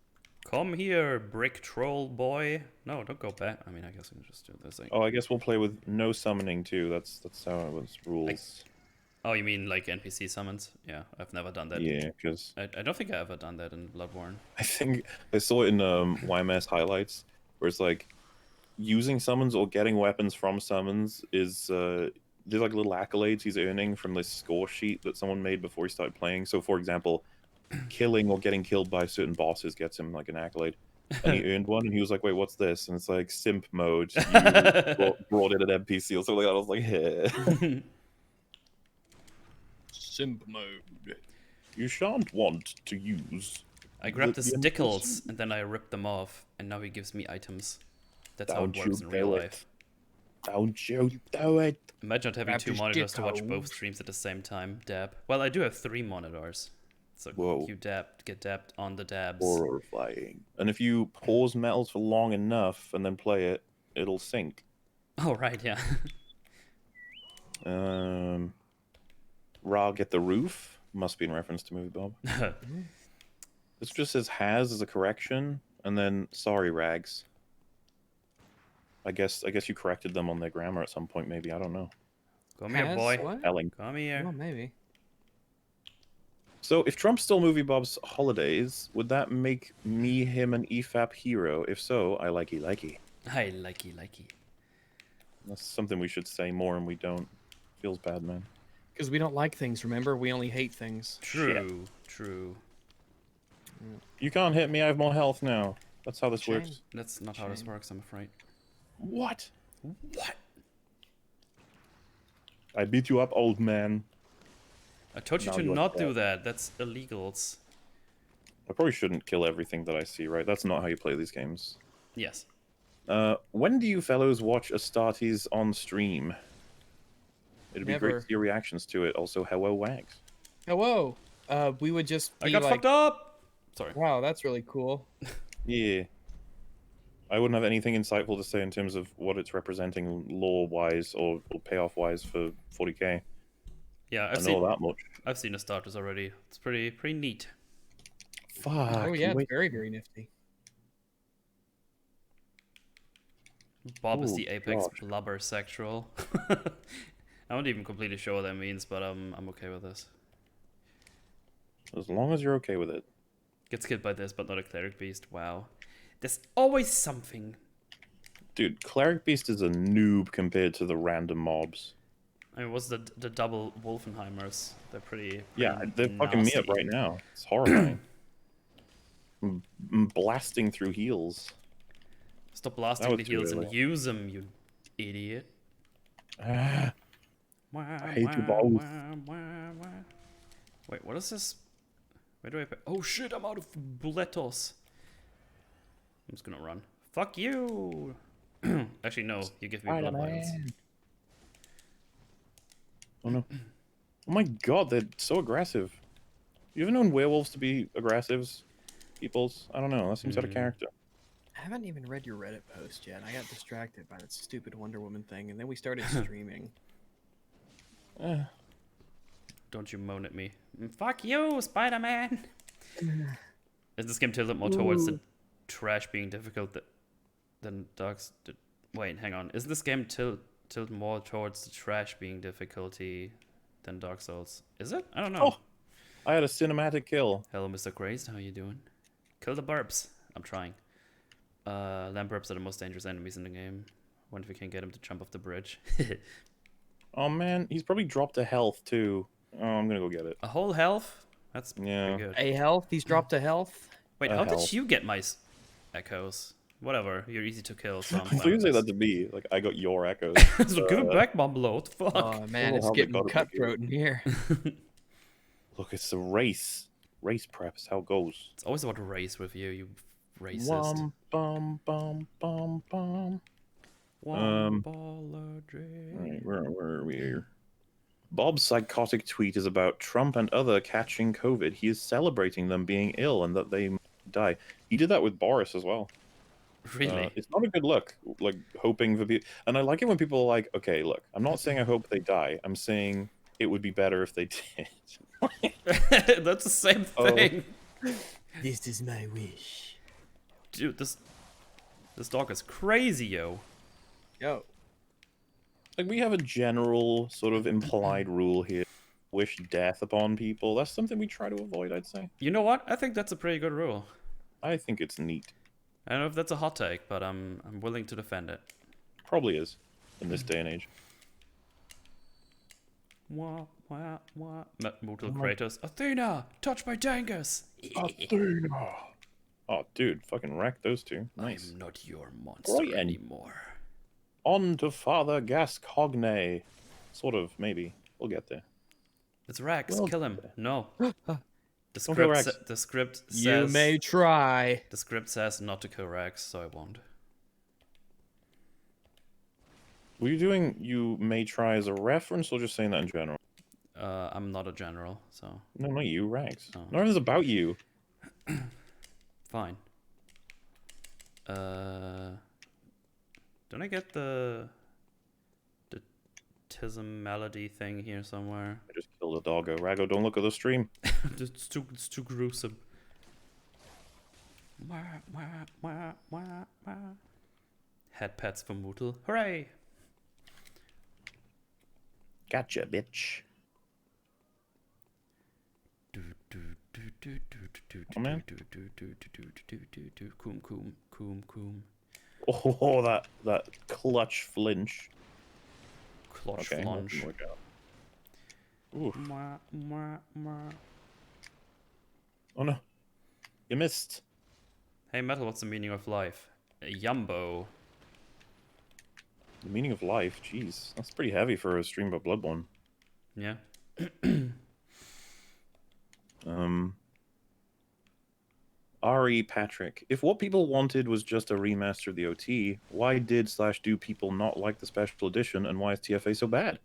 Come here, brick troll boy. No, don't go back. I mean, I guess I can just do this thing. Oh, I guess we'll play with no summoning too. That's how it was rules. Oh, you mean like NPC summons? Yeah, I've never done that. Yeah, because I don't think I ever done that in Bloodborne. I think I saw it in YMS highlights where it's like using summons or getting weapons from summons is there's like little accolades he's earning from this score sheet that someone made before he started playing. So, for example, killing or getting killed by certain bosses gets him like an accolade, and he earned one. And he was like, "Wait, what's this?" And it's like simp mode. You brought in an NPC or something like that. I was like, "Yeah." Simp mode. You shan't want to use. I grabbed the stickles and then I ripped them off, and now he gives me items. That's how it works in real life. Don't you do it. Imagine having 2 monitors to watch both streams at the same time. Dab. Well, I do have 3 monitors. So you get dabbed on the dabs. Horrifying. And if you pause metals for long enough and then play it, it'll sync. Oh, right, yeah. Ra get the roof. Must be in reference to Movie Bob. This just says has as a correction, and then sorry, Rags. I guess you corrected them on their grammar at some point, maybe. I don't know. Come here, boy. What? Elling. Come here. Well, maybe. So if Trump stole Movie Bob's holidays, would that make me, him, an EFAP hero? If so, I likey. I likey. That's something we should say more, and we don't. Feels bad, man. Because we don't like things, remember? We only hate things. True. You can't hit me, I have more health now. That's how this works. That's not how this works, I'm afraid. What? I beat you up, old man. I told you to not do that. That's illegals. I probably shouldn't kill everything that I see, right? That's not how you play these games. Yes. When do you fellows watch Astartes on stream? It'd be great to see your reactions to it. Also, hello, Wags. Hello. We would just be I got fucked up! Sorry. Wow, that's really cool. Yeah. I wouldn't have anything insightful to say in terms of what it's representing lore-wise or payoff-wise for 40k. Yeah, I know that much. I've seen Astartes already. It's pretty neat. Fuck. Oh yeah, it's very, very nifty. Bob is the apex blubber sexual. I won't even completely sure what that means, but I'm okay with this. As long as you're okay with it. Gets killed by this, but not a cleric beast. Wow. There's always something. Dude, cleric beast is a noob compared to the random mobs. I mean, what's the double Wolfenheimers? They're pretty yeah, they're fucking me up right now. It's horrifying. I'm blasting through heals. Stop blasting the heals and use them, you idiot. I hate you both. Wait, what is this? Where do I put? Oh shit, I'm out of buletos. I'm just gonna run. Fuck you! Actually, no, you give me blood vials. Oh no. Oh my god, they're so aggressive. You ever known werewolves to be aggressives? Peoples? I don't know. That seems out of character. I haven't even read your Reddit post yet. I got distracted by that stupid Wonder Woman thing, and then we started streaming. Don't you moan at me. Fuck you, Spider-Man! Is this game tilted more towards the trash being difficult than Dogs? Wait, hang on. Is this game tilt more towards the trash being difficulty than Dark Souls? Is it? I don't know. Oh, I had a cinematic kill. Hello, Mr. Crazed. How you doing? Kill the burps. I'm trying. Land burps are the most dangerous enemies in the game. Wonder if we can get him to jump off the bridge. Oh man, he's probably dropped a health too. Oh, I'm gonna go get it. A whole health? That's Yeah. pretty good. A health? He's dropped a health? Wait, A how health. did you get my echoes? Whatever, you're easy to kill, so I'm I fine thought you with say this. that to me. Like, I got your echoes. So give it back, Mumblo. What the fuck? Oh man, Oh, it's how they getting got it back cutthroat in here. Look, it's a race. Race prep is how it goes. It's always about race with you, you racist. Wum, bum, bum, bum, bum. Wombology. Right, where are we here? Bob's psychotic tweet is about Trump and other catching COVID. He is celebrating them being ill and that they die. He did that with Boris as well. Really? It's not a good look, like hoping for people. And I like it when people are like, okay, look, I'm not saying I hope they die. I'm saying it would be better if they did. That's the same thing. This is my wish. Dude, this dog is crazy, yo. Yo. Like, we have a general sort of implied rule here. Wish death upon people. That's something we try to avoid, I'd say. You know what? I think that's a pretty good rule. I think it's neat. I don't know if that's a hot take, but I'm willing to defend it. Probably is, in this day and age. Wah, wah, wah. Mortal Kratos. Athena! Touch my Dangus! Athena! Oh, dude, fucking wreck those two. Nice. I'm not your monster Right, and- anymore. On to Father Gascogne. Sort of, maybe. We'll get there. It's Rex. Well, Kill him. No. The Don't kill script, Rex. the script says... You may try. The script says not to kill Rex, so I won't. Were you doing you may try as a reference or just saying that in general? I'm not a general, so... No, not you, Rex. Oh. None of this is about you. Fine. Don't I get the Tism melody thing here somewhere? I just killed a doggo. Rago, don't look at the stream. It's too gruesome. Wah, wah, wah, wah, wah. Head pets for Mootle. Hooray! Gotcha, bitch. Oh, man. Coom, coom, coom, coom. Oh, that clutch flinch. Clutch Okay, flunge. nothing worked out. Oof. Mwah, mwah, mwah. Oh no. You missed. Hey Metal, what's the meaning of life? A Yumbo. The meaning of life, jeez. That's pretty heavy for a stream about Bloodborne. Yeah. R.E. Patrick. If what people wanted was just a remaster of the OT, why did/do people not like the special edition, and why is TFA so bad?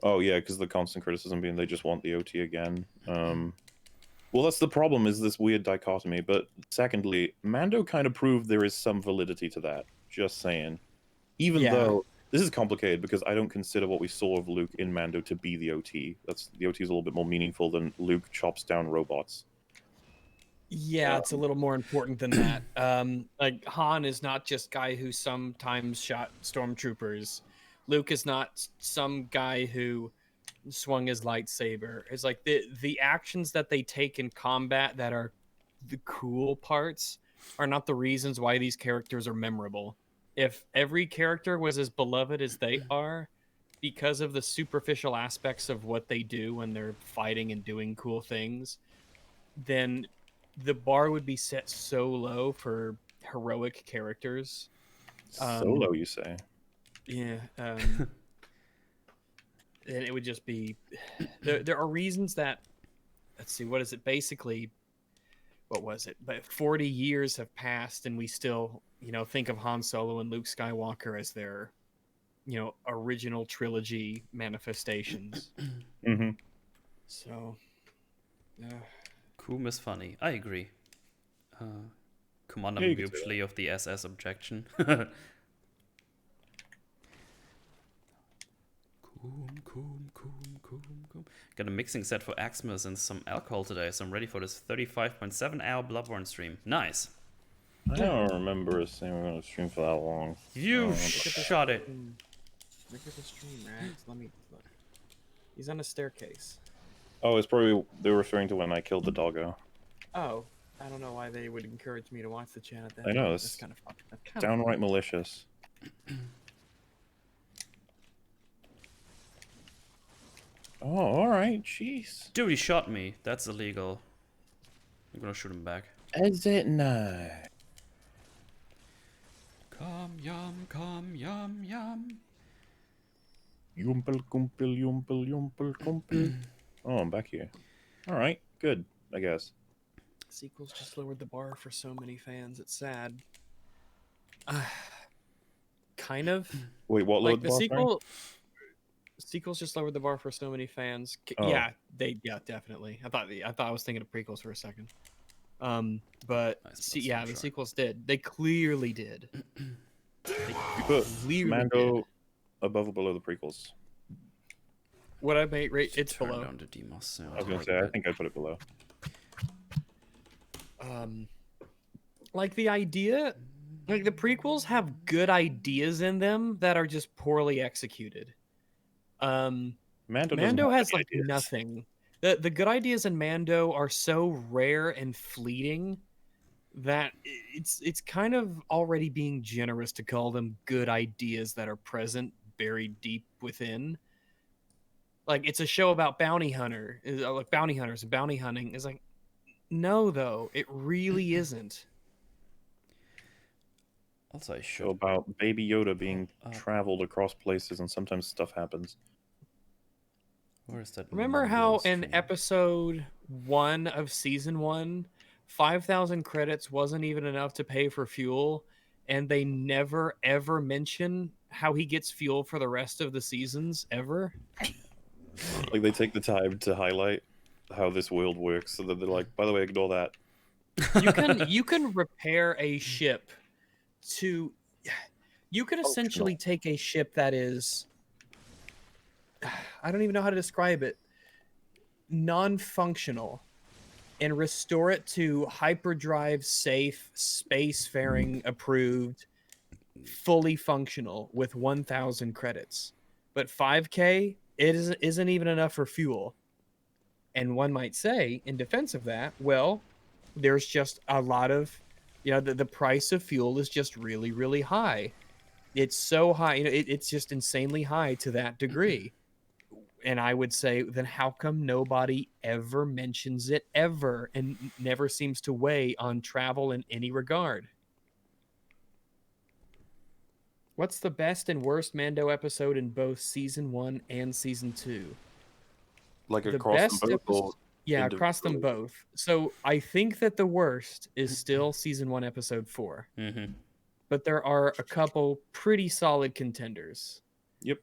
Oh yeah, because the constant criticism being they just want the OT again. Well, that's the problem, is this weird dichotomy. But secondly, Mando kind of proved there is some validity to that. Just saying. Even though this is complicated because I don't consider what we saw of Luke in Mando to be the OT. The OT is a little bit more meaningful than Luke chops down robots. Yeah, it's a little more important than that. Like Han is not just guy who sometimes shot stormtroopers. Luke is not some guy who swung his lightsaber. It's like the actions that they take in combat that are the cool parts are not the reasons why these characters are memorable. If every character was as beloved as they are because of the superficial aspects of what they do when they're fighting and doing cool things, then the bar would be set so low for heroic characters. Solo, you say? Yeah. And it would just be... There are reasons that... Let's see, what is it? Basically, what was it? But 40 years have passed and we still, think of Han Solo and Luke Skywalker as their original trilogy manifestations. Mm-hmm. So, Coom is funny. I agree. Commander Yeah, you could say Mutually of the SS objection. Coom. Got a mixing set for Xmas and some alcohol today, so I'm ready for this 35.7-hour Bloodborne stream. Nice. I don't remember saying we were going to stream for that long. You shot it. Look at the stream, Rags. Let me look. He's on a staircase. Oh, it's probably they were referring to when I killed the doggo. Oh, I don't know why they would encourage me to watch the chat at that. I know, That's it's kind of fun. downright malicious. Oh, alright, jeez. Dude, he shot me. That's illegal. I'm gonna shoot him back. Is it not? Come, yum. Yumpel, kumpel, yumpel, yumpel, kumpel. Oh, I'm back here. Alright, good, I guess. Sequels just lowered the bar for so many fans. It's sad. Kind of. Wait, what Like load the bar, sequel. Sequels just lowered the bar for so many fans. Oh. Yeah, definitely. I thought I was thinking of prequels for a second. But the sequels did. They clearly did. You put Mando above or below the prequels? What I made rate it's Turn below. down the demos sound. I was gonna say I think I put it below. Like the idea, like the prequels have good ideas in them that are just poorly executed. Mando has like ideas. nothing. The good ideas in Mando are so rare and fleeting that it's kind of already being generous to call them good ideas that are present buried deep within. Like it's a show about bounty hunters and bounty hunting. Is like, no, though it really isn't. Also, I should. So about Baby Yoda being traveled across places and sometimes stuff happens. Where is that? Remember how in episode 1 of season 1, 5,000 credits wasn't even enough to pay for fuel, and they never ever mention how he gets fuel for the rest of the seasons ever? Like they take the time to highlight how this world works, so that they're like, by the way, ignore that. You can repair a ship to. You could essentially take a ship that is. I don't even know how to describe it. Non-functional, and restore it to hyperdrive safe, spacefaring approved, fully functional with 1,000 credits. But 5K, it isn't even enough for fuel. And one might say, in defense of that, well, there's just a lot of, the price of fuel is just really, really high. It's so high, it's just insanely high to that degree. And I would say, then how come nobody ever mentions it ever and never seems to weigh on travel in any regard? What's the best and worst Mando episode in both season 1 and season 2? Like across them both? Yeah, across them both. So I think that the worst is still season 1, episode 4. Mm-hmm. But there are a couple pretty solid contenders. Yep.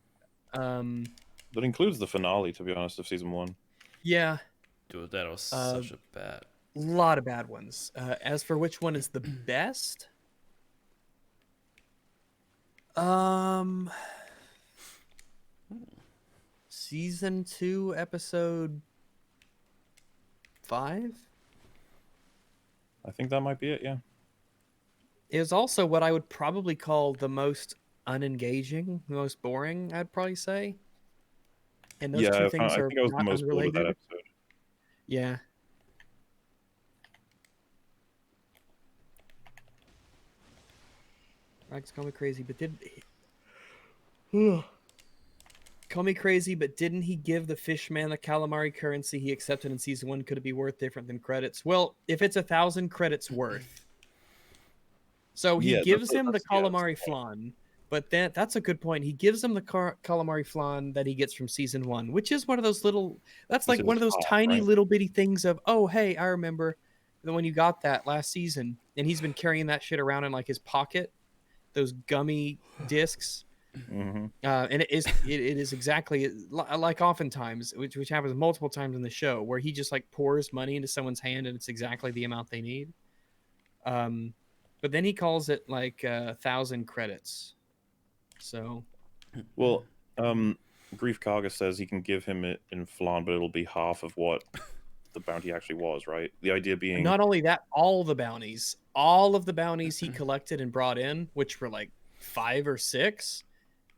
That includes the finale, to be honest, of season 1. Yeah. Dude, that was such a bad. Lot of bad ones. As for which one is the best? Season 2, episode 5? I think that might be it, yeah. It was also what I would probably call the most unengaging, the most boring, I'd probably say. And those two things are not unrelated. That episode. Yeah. Rags call me crazy, but call me crazy, but didn't he give the fishman the calamari currency he accepted in season 1? Could it be worth different than credits? Well, if it's 1,000 credits worth. So he gives him the calamari flan. But that's a good point. He gives him the calamari flan that he gets from season 1, which is one of those little. That's like one of those tiny little bitty things of, oh, hey, I remember when you got that last season, and he's been carrying that shit around in like his pocket, those gummy discs. And it is exactly like oftentimes, which happens multiple times in the show, where he just like pours money into someone's hand and it's exactly the amount they need. But then he calls it like 1,000 credits. So, well, Grief Karga says he can give him it in flan, but it'll be half of what the bounty actually was, right? The idea being, not only that, all of the bounties he collected and brought in, which were like 5 or 6,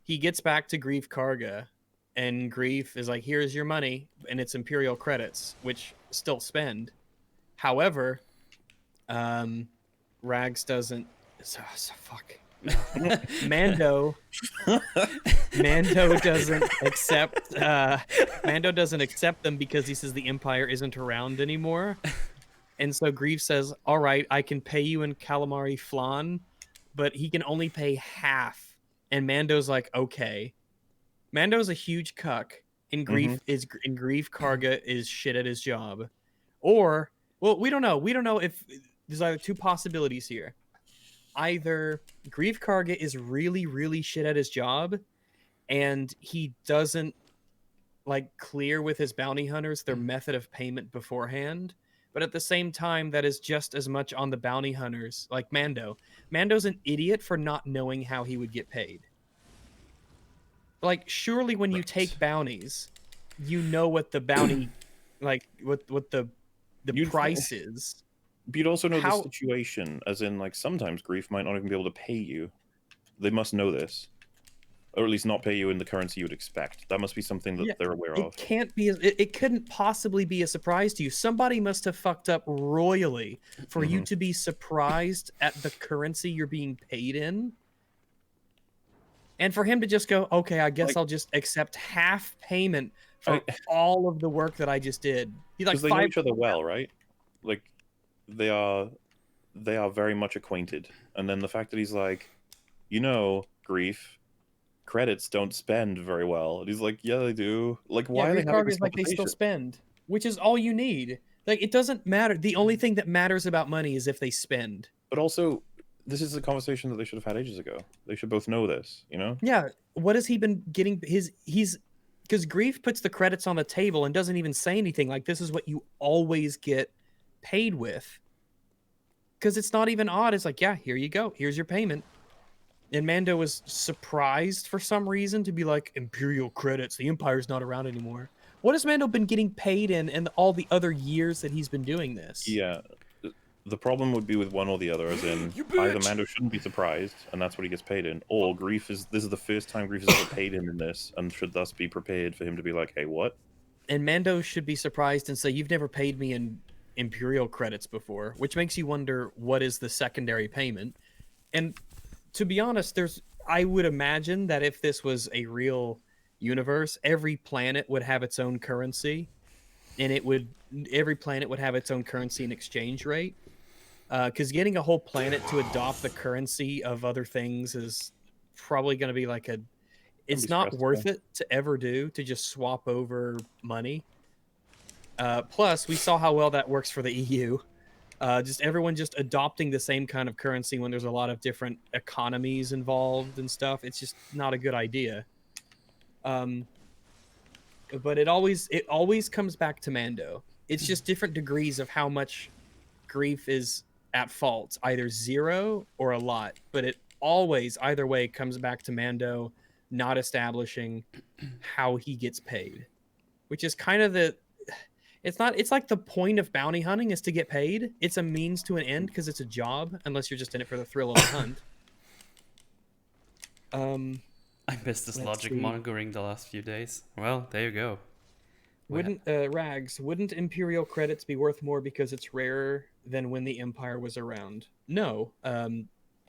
he gets back to Grief Karga, and Grief is like, "Here's your money," and it's Imperial credits, which still spend. However, Rags doesn't. Fuck. Mando doesn't accept Mando doesn't accept them because he says the Empire isn't around anymore. And so Grief says, "All right, I can pay you in calamari flan, but he can only pay half." And Mando's like, "Okay." Mando's a huge cuck, and Grief Karga is shit at his job. Or, well, we don't know. We don't know if there's either two possibilities here. Either Grief Karga is really, really shit at his job, and he doesn't like clear with his bounty hunters their method of payment beforehand, but at the same time, that is just as much on the bounty hunters, like Mando. Mando's an idiot for not knowing how he would get paid. Like, surely when you take bounties, you know what the bounty, like what the price is. But you'd also know the situation, as in, like, sometimes Grief might not even be able to pay you. They must know this. Or at least not pay you in the currency you would expect. That must be something that they're aware of. It can't be. It couldn't possibly be a surprise to you. Somebody must have fucked up royally for you to be surprised at the currency you're being paid in. And for him to just go, "Okay, I guess I'll just accept half payment for all of the work that I just did." Because they know each other well, right? Like, they are very much acquainted. And then the fact that he's like, Grief, credits don't spend very well. And he's like, "Yeah, they do." Like, why are they having this like they still spend, which is all you need. Like, it doesn't matter. The only thing that matters about money is if they spend. But also, this is a conversation that they should have had ages ago. They should both know this, Yeah. What has he been getting? Because Grief puts the credits on the table and doesn't even say anything. Like, this is what you always get paid with. Because it's not even odd. It's like, yeah, here you go. Here's your payment. And Mando was surprised for some reason to be like, "Imperial credits. The Empire's not around anymore." What has Mando been getting paid in all the other years that he's been doing this? Yeah. The problem would be with one or the other, as in either Mando shouldn't be surprised, and that's what he gets paid in, or this is the first time Grief has ever paid him in this, and should thus be prepared for him to be like, "Hey, what?" And Mando should be surprised and say, "You've never paid me in Imperial credits before," which makes you wonder, what is the secondary payment? And to be honest, I would imagine that if this was a real universe, every planet would have its own currency, and every planet would have its own currency and exchange rate. Because getting a whole planet to adopt the currency of other things is probably going to be like it's not worth it to ever do, to just swap over money. Plus, we saw how well that works for the EU. Just everyone just adopting the same kind of currency when there's a lot of different economies involved and stuff. It's just not a good idea. But it always comes back to Mando. It's just different degrees of how much Grief is at fault, either 0 or a lot. But it always, either way, comes back to Mando not establishing how he gets paid, which is kind of it's like the point of bounty hunting is to get paid. It's a means to an end because it's a job, unless you're just in it for the thrill of the hunt. I missed this logic monitoring the last few days. Well, there you go. Wouldn't Imperial credits be worth more because it's rarer than when the Empire was around? No.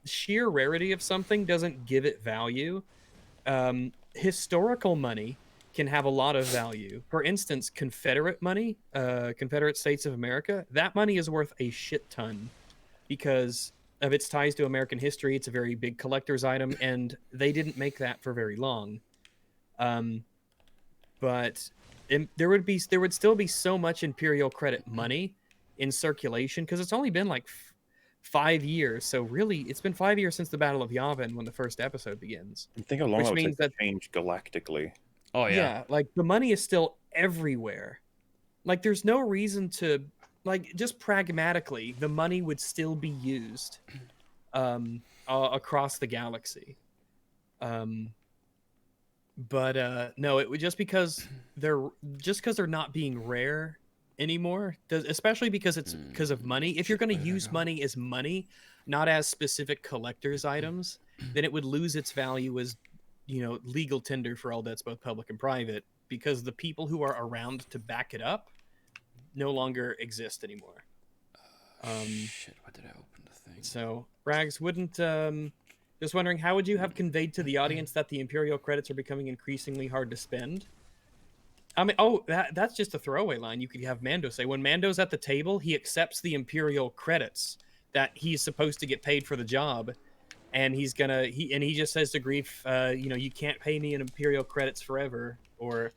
Sheer rarity of something doesn't give it value. Historical money can have a lot of value. For instance, Confederate money, Confederate States of America, that money is worth a shit ton because of its ties to American history. It's a very big collector's item, and they didn't make that for very long. But there would still be so much Imperial credit money in circulation because it's only been like 5 years. So really, it's been 5 years since the Battle of Yavin when the first episode begins. And think how long Which that would means take to that change galactically. Oh yeah. yeah, like the money is still everywhere. Like there's no reason to like just pragmatically, the money would still be used across the galaxy. But no, it would just because they're not being rare anymore, especially because it's because of money. If you're going to use money as money, not as specific collector's items, then it would lose its value as, legal tender for all debts, both public and private, because the people who are around to back it up no longer exist anymore. Shit, why did I open the thing? So, Rags, just wondering, how would you have conveyed to the audience that the Imperial credits are becoming increasingly hard to spend? I mean, that's just a throwaway line. You could have Mando say, when Mando's at the table, he accepts the Imperial credits that he's supposed to get paid for the job, and he just says to Grief, you can't pay me in Imperial credits forever, or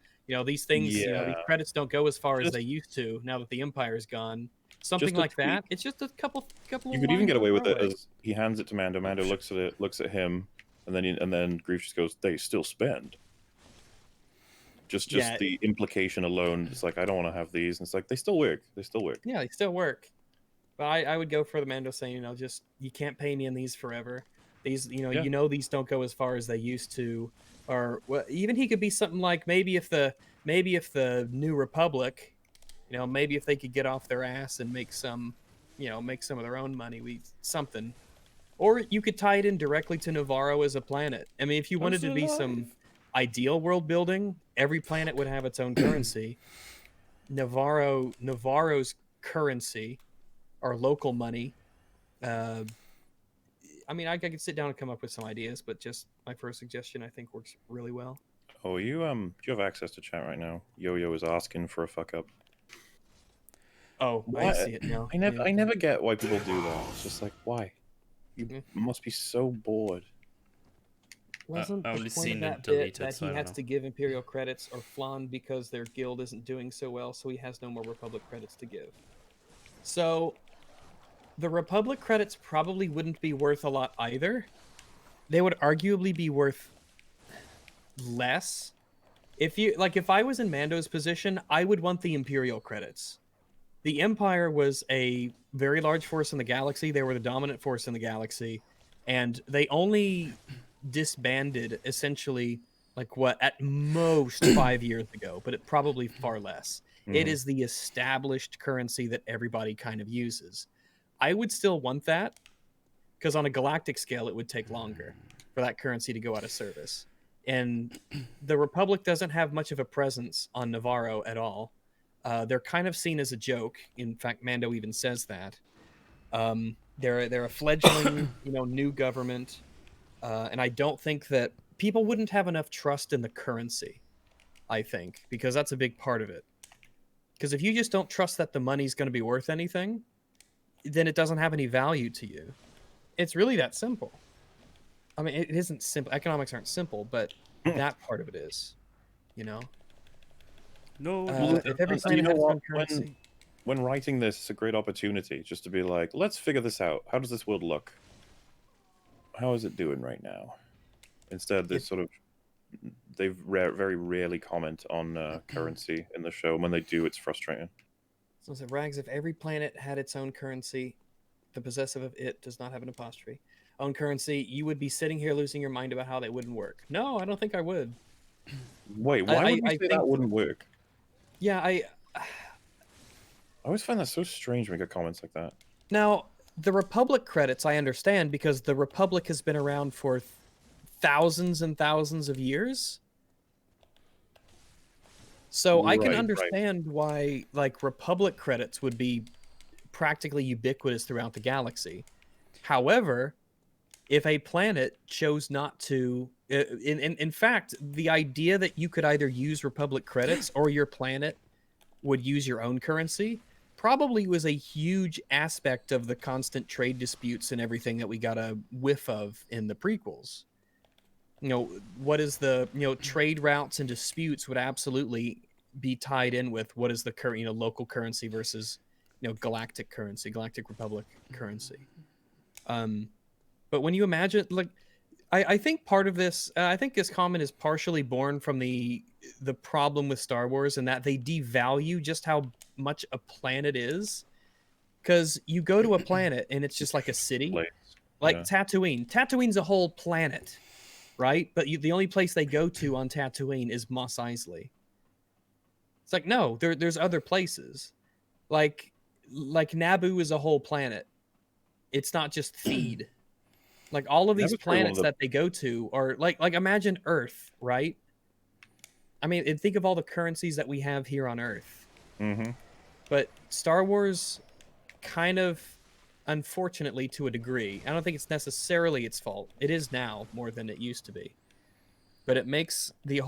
these things, these credits don't go as far as they used to now that the Empire's gone. Something like that. It's just a couple. You could even get away with it as he hands it to Mando. Mando looks at it, looks at him, and then Grief just goes, "They still spend." Just the implication alone, it's like, I don't want to have these. And it's like, they still work. They still work. Yeah, they still work. But I would go for the Mando saying, just you can't pay me in these forever. These, these don't go as far as they used to. Or even he could be something like maybe if the New Republic, maybe if they could get off their ass and make some of their own money, something. Or you could tie it in directly to Navarro as a planet. I mean, if you wanted to be some ideal world building, every planet would have its own currency. Navarro's currency, or local money. I mean, I could sit down and come up with some ideas, but just my first suggestion, I think, works really well. Oh, do you have access to chat right now? Yo-Yo is asking for a fuck up. Oh, I see it now. I never get why people do that. It's just like, why? You must be so bored. Wasn't the point of that bit that he has to give Imperial credits or flan because their guild isn't doing so well, so he has no more Republic credits to give? So, the Republic credits probably wouldn't be worth a lot either. They would arguably be worth less. If I was in Mando's position, I would want the Imperial credits. The Empire was a very large force in the galaxy. They were the dominant force in the galaxy, and they only disbanded essentially at most 5 years ago, but it probably far less. It is the established currency that everybody kind of uses. I would still want that, because on a galactic scale it would take longer for that currency to go out of service, and the Republic doesn't have much of a presence on Navarro at all. They're kind of seen as a joke. In fact, Mando even says that. They're a fledgling new government. And I don't think that people wouldn't have enough trust in the currency, I think, because that's a big part of it. Because if you just don't trust that the money's going to be worth anything, then it doesn't have any value to you. It's really that simple. I mean, it isn't simple. Economics aren't simple, but that part of it is, No. If every planet has its own currency. When writing this, it's a great opportunity just to be like, let's figure this out. How does this world look? How is it doing right now? Instead, they very rarely comment on currency in the show. And when they do, it's frustrating. So Rags, if every planet had its own currency, the possessive of it does not have an apostrophe, own currency, you would be sitting here losing your mind about how they wouldn't work. No, I don't think I would. Wait, why would you say that wouldn't work? Yeah, I always find that so strange when we get comments like that. Now, the Republic credits, I understand, because the Republic has been around for thousands and thousands of years. So I can understand why, Republic credits would be practically ubiquitous throughout the galaxy. However, if a planet chose not to... In fact, the idea that you could either use Republic credits or your planet would use your own currency probably was a huge aspect of the constant trade disputes and everything that we got a whiff of in the prequels. What is the, trade routes and disputes would absolutely be tied in with what is the local currency versus, galactic currency, Galactic Republic currency. But when you imagine, like, I think part of this, I think this comment is partially born from the problem with Star Wars, and that they devalue just how much a planet is. Because you go to a planet and it's just like a city, Place. like Yeah. Tatooine. Tatooine's a whole planet, right? But the only place they go to on Tatooine is Mos Eisley. It's like, no, there's other places. Like Naboo is a whole planet. It's not just Theed. Like all of these Naboo's probably one of planets the that they go to are like imagine Earth, right? I mean, and think of all the currencies that we have here on Earth. Mm-hmm. But Star Wars kind of, unfortunately to a degree, I don't think it's necessarily its fault. It is now more than it used to be. But it makes the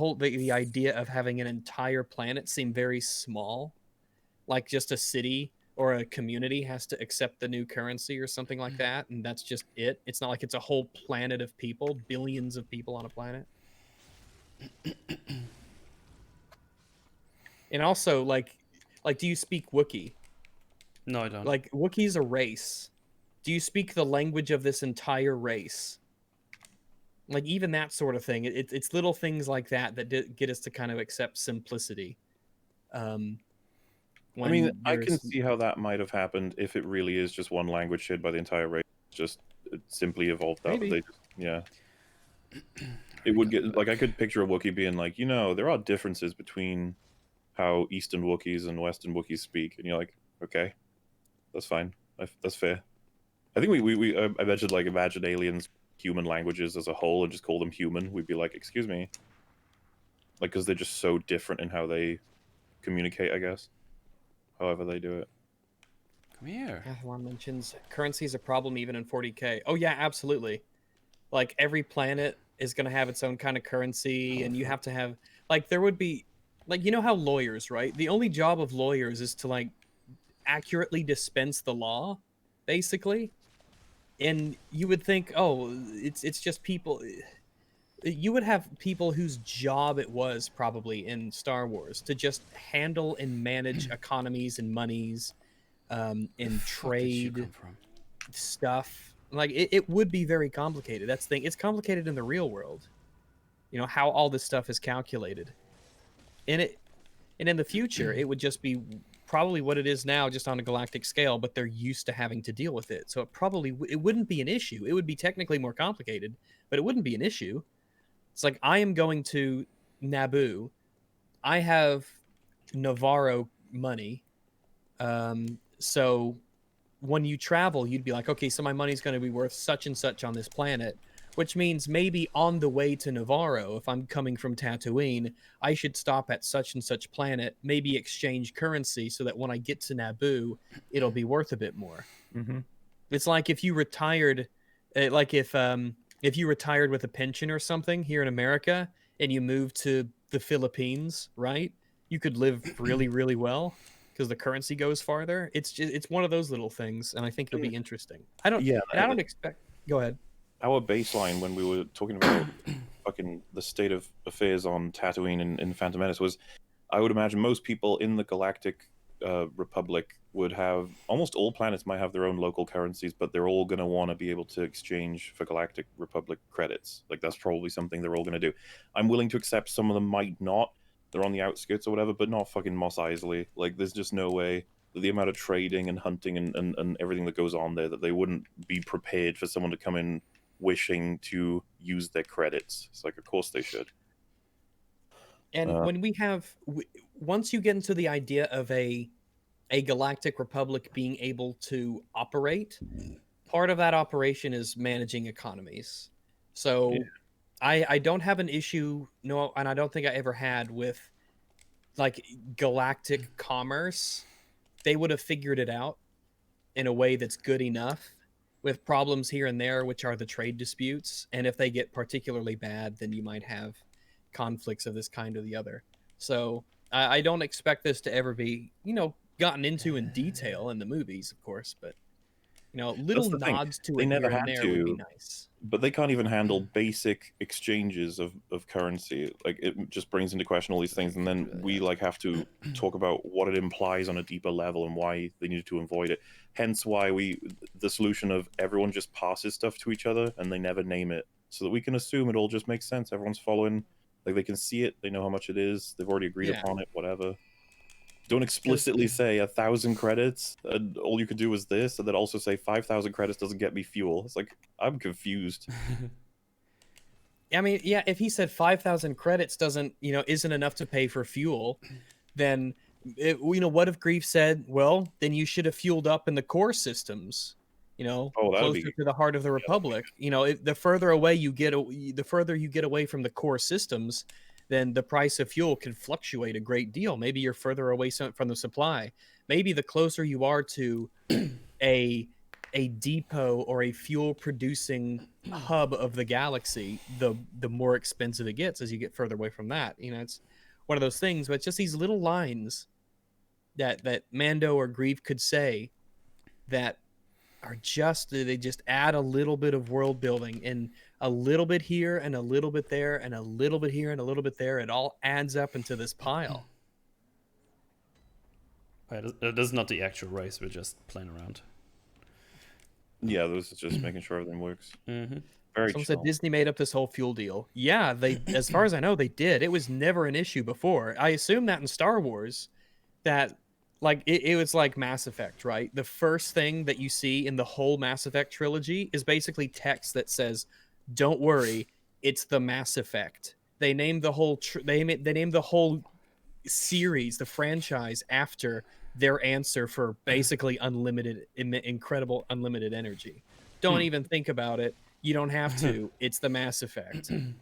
idea of having an entire planet seem very small, like just a city or a community has to accept the new currency or something like that, and that's just it. It's not like it's a whole planet of people, billions of people on a planet. And also, like do you speak Wookiee? No, I don't. Like, Wookiee's a race. Do you speak the language of this entire race? Like, even that sort of thing. It's little things like that that get us to kind of accept simplicity. I mean, When I can there's see how that might have happened if it really is just one language shared by the entire race. Just it simply evolved out. maybe. Yeah. It would get like I could picture a Wookiee being like, there are differences between how Eastern Wookiees and Western Wookiees speak, and you're like, okay, that's fine, that's fair. I think we imagine aliens human languages as a whole and just call them human. We'd be like, excuse me, like because they're just so different in how they communicate, I guess. However they do it. Come here. Athlon mentions currency is a problem even in 40K. Oh yeah, absolutely. Like every planet is going to have its own kind of currency, and you have to have like there would be like how lawyers, right? The only job of lawyers is to like accurately dispense the law, basically. And you would think, oh, it's just people. You would have people whose job it was probably in Star Wars to just handle and manage economies and monies, and Fuck did you trade come from? stuff. Like it would be very complicated. That's the thing. It's complicated in the real world. How all this stuff is calculated. And in the future, it would just be probably what it is now, just on a galactic scale, but they're used to having to deal with it. So it wouldn't be an issue. It would be technically more complicated, but it wouldn't be an issue. It's like I am going to Naboo. I have Navarro money. So when you travel, you'd be like, okay, so my money's going to be worth such and such on this planet, which means maybe on the way to Navarro, if I'm coming from Tatooine, I should stop at such and such planet, maybe exchange currency so that when I get to Naboo, it'll be worth a bit more. Mm-hmm. It's like if you retired, if you retired with a pension or something here in America and you moved to the Philippines, right? You could live really, really well because the currency goes farther. It's one of those little things, and I think it'll be interesting. I don't expect. Go ahead. Our baseline when we were talking about fucking the state of affairs on Tatooine in Phantom Menace was, I would imagine most people in the Galactic Republic would have, almost all planets might have their own local currencies, but they're all going to want to be able to exchange for Galactic Republic credits. Like that's probably something they're all going to do. I'm willing to accept some of them might not. They're on the outskirts or whatever, but not fucking Mos Eisley. Like there's just no way that the amount of trading and hunting and everything that goes on there that they wouldn't be prepared for someone to come in wishing to use their credits. It's like, of course they should. And when once you get into the idea of a galactic republic being able to operate, part of that operation is managing economies. So Yeah. I don't have an issue, no, and I don't think I ever had with like galactic commerce. They would have figured it out in a way that's good enough, with problems here and there, which are the trade disputes. And if they get particularly bad, then you might have conflicts of this kind or the other. So I don't expect this to ever be, gotten into in detail in the movies, of course, but Little the thing. nods to They it never here and had there would be to, nice. but they can't even handle basic exchanges of currency. Like, it just brings into question all these things, and then we like have to talk about what it implies on a deeper level and why they needed to avoid it. Hence why the solution of everyone just passes stuff to each other and they never name it, so that we can assume it all just makes sense. Everyone's following, like, they can see it, they know how much it is, they've already agreed Yeah. upon it, whatever. Don't explicitly say 1,000 credits and all you could do is this, and then also say 5,000 credits doesn't get me fuel. It's like, I'm confused. I mean, yeah, if he said 5,000 credits isn't enough to pay for fuel, then what if Grief said, well, then you should have fueled up in the core systems, Oh, that would closer be, to the heart of the Republic. The further away you get, the further you get away from the core systems, then the price of fuel can fluctuate a great deal. Maybe you're further away from the supply. Maybe the closer you are to a depot or a fuel producing hub of the galaxy, the more expensive it gets as you get further away from that. It's one of those things, but it's just these little lines that Mando or Grief could say that are they just add a little bit of world building, and a little bit here and a little bit there and a little bit here and a little bit there. It all adds up into this pile. It is not the actual race. We're just playing around. yeah, this is just making sure everything works. Mm-hmm. Very Someone chill. said Disney made up this whole fuel deal. Yeah, they, as far as I know, they did. It was never an issue before. I assume that in Star Wars, that like it was like Mass Effect, right? The first thing that you see in the whole Mass Effect trilogy is basically text that says, "Don't worry, it's the Mass Effect." They named the whole they named the whole series, the franchise, after their answer for basically unlimited, incredible unlimited energy. Don't even think about it. You don't have to. It's the Mass Effect. And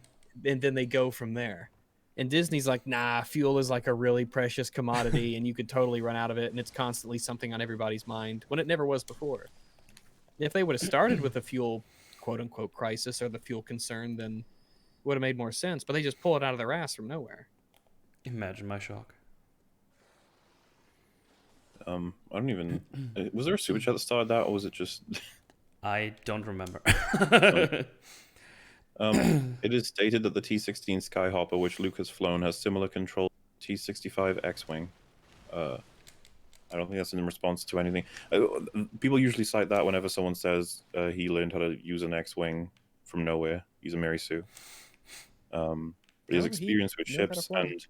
then they go from there. And Disney's like, nah, fuel is like a really precious commodity and you could totally run out of it. And it's constantly something on everybody's mind when it never was before. If they would have started with the fuel, quote unquote, crisis or the fuel concern, then it would have made more sense. But they just pull it out of their ass from nowhere. Imagine my shock. I don't even. Was there a super chat that started that, or was it just? I don't remember. It is stated that the T-16 Skyhopper, which Luke has flown, has similar control to T-65 X-wing. I don't think that's in response to anything. People usually cite that whenever someone says he learned how to use an X-wing from nowhere. He's a Mary Sue. His experience with ships, and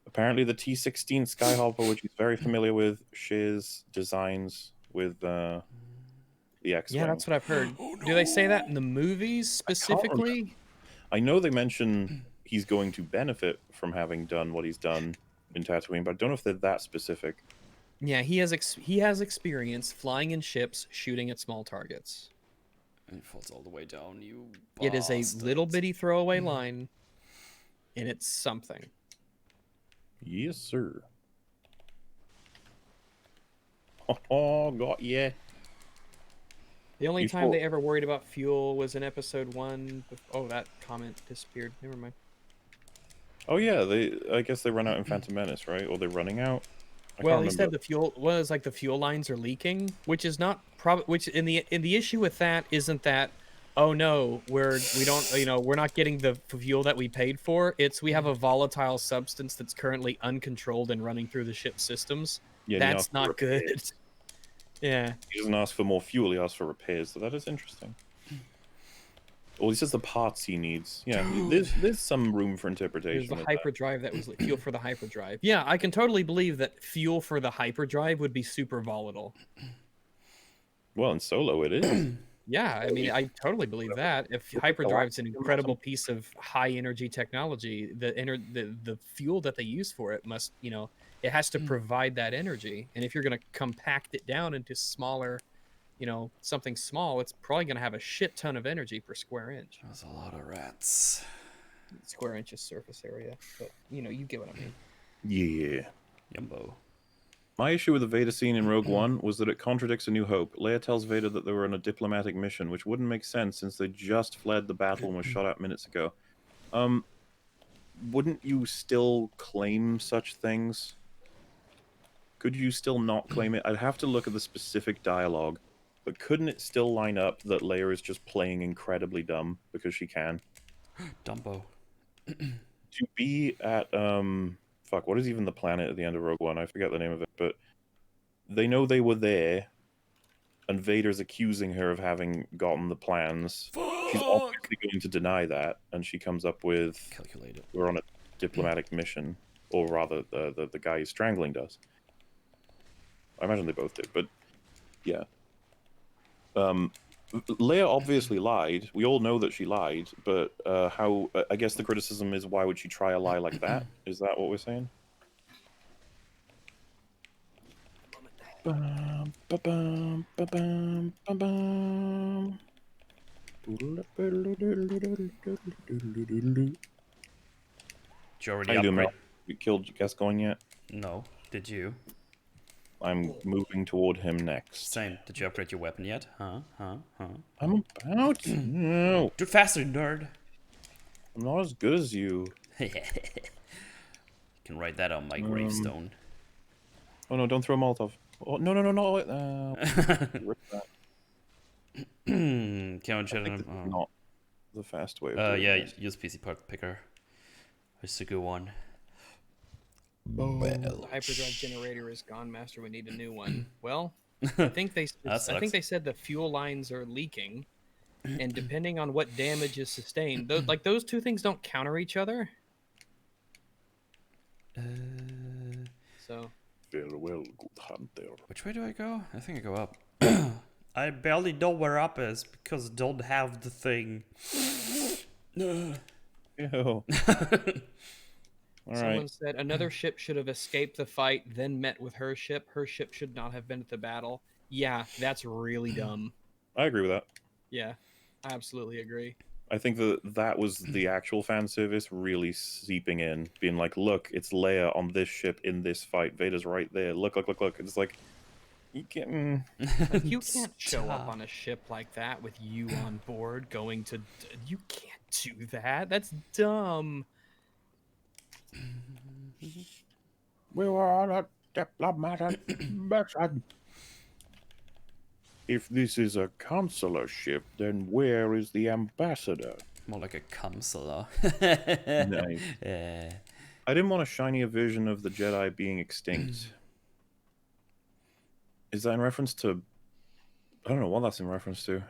apparently the T-16 Skyhopper, which he's very familiar with, shares designs with the X-wing. Yeah, that's what I've heard. Do they say that in the movies specifically? I know they mention he's going to benefit from having done what he's done in Tatooine, but I don't know if they're that specific. Yeah, he has experience flying in ships, shooting at small targets. And it falls all the way down, you It is a bastard. little bitty throwaway line, and it's something. Yes, sir. Oh, got yeah. The only time they ever worried about fuel was in episode 1. Oh, that comment disappeared. Never mind. Oh yeah, I guess they run out in Phantom Menace, right? Or they're running out. Well, he said the fuel was like the fuel lines are leaking, which is not which in the issue with that isn't that, oh no, we're not getting the fuel that we paid for. It's we have a volatile substance that's currently uncontrolled and running through the ship systems. Yeah, that's not good. Yeah. He doesn't ask for more fuel, he asks for repairs, so that is interesting. Well, he says the parts he needs. Yeah, there's some room for interpretation. There's the hyperdrive that was fuel for the hyperdrive. Yeah, I can totally believe that fuel for the hyperdrive would be super volatile. Well, in Solo it is. Yeah, I mean, I totally believe that. If hyperdrive's an incredible piece of high energy technology, the fuel that they use for it must, it has to provide that energy. And if you're going to compact it down into smaller, something small, it's probably going to have a shit ton of energy per square inch. That's a lot of rats. Square inches surface area, but you get what I mean. Yeah. Yumbo. My issue with the Vader scene in Rogue One was that it contradicts A New Hope. Leia tells Vader that they were on a diplomatic mission, which wouldn't make sense since they just fled the battle and were shot at minutes ago. Wouldn't you still claim such things? Could you still not claim it? I'd have to look at the specific dialogue, but couldn't it still line up that Leia is just playing incredibly dumb because she can? Dumbo. To be at fuck, what is even the planet at the end of Rogue One? I forget the name of it, but they know they were there, and Vader's accusing her of having gotten the plans. She's obviously going to deny that, and she comes up with, Calculated. we're on a diplomatic mission, or rather, the guy who's strangling does. I imagine they both did, but yeah. Leia obviously lied. We all know that she lied, but how? I guess the criticism is, why would she try a lie like that? Is that what we're saying? Ba-bum, ba-bum, ba-bum, ba-bum. Did you already How you doing, upgrade? Mel? You killed Gascoigne yet? No. Did you? I'm moving toward him next. Same. Did you upgrade your weapon yet? Huh? I'm about to. No, Do it faster, nerd. I'm not as good as you. You can write that on my gravestone. Oh no, don't throw a Molotov. Oh, no. Rip that. Can I I think this is not the fast way of doing yeah, this. use PC part picker. It's a good one. The hyperdrive generator is gone, Master. We need a new one. Well, I think they said the fuel lines are leaking, and depending on what damage is sustained, those two things don't counter each other. So. Farewell, good hunter. Which way do I go? I think I go up. I barely know where up is because I don't have the thing. Ew. Someone said another ship should have escaped the fight, then met with her ship. Her ship should not have been at the battle. Yeah, that's really dumb. I agree with that. Yeah, I absolutely agree. I think that was the actual fan service really seeping in, being like, look, it's Leia on this ship in this fight. Vader's right there. Look. It's like, you can't... Like, you can't show up on a ship like that with you on board going to... You can't do that. That's dumb. We were on a diplomatic mission. If this is a consular ship, then where is the ambassador? More like a counselor. Nice. Yeah. I didn't want a shinier version of the Jedi being extinct. Is that in reference to... I don't know what that's in reference to.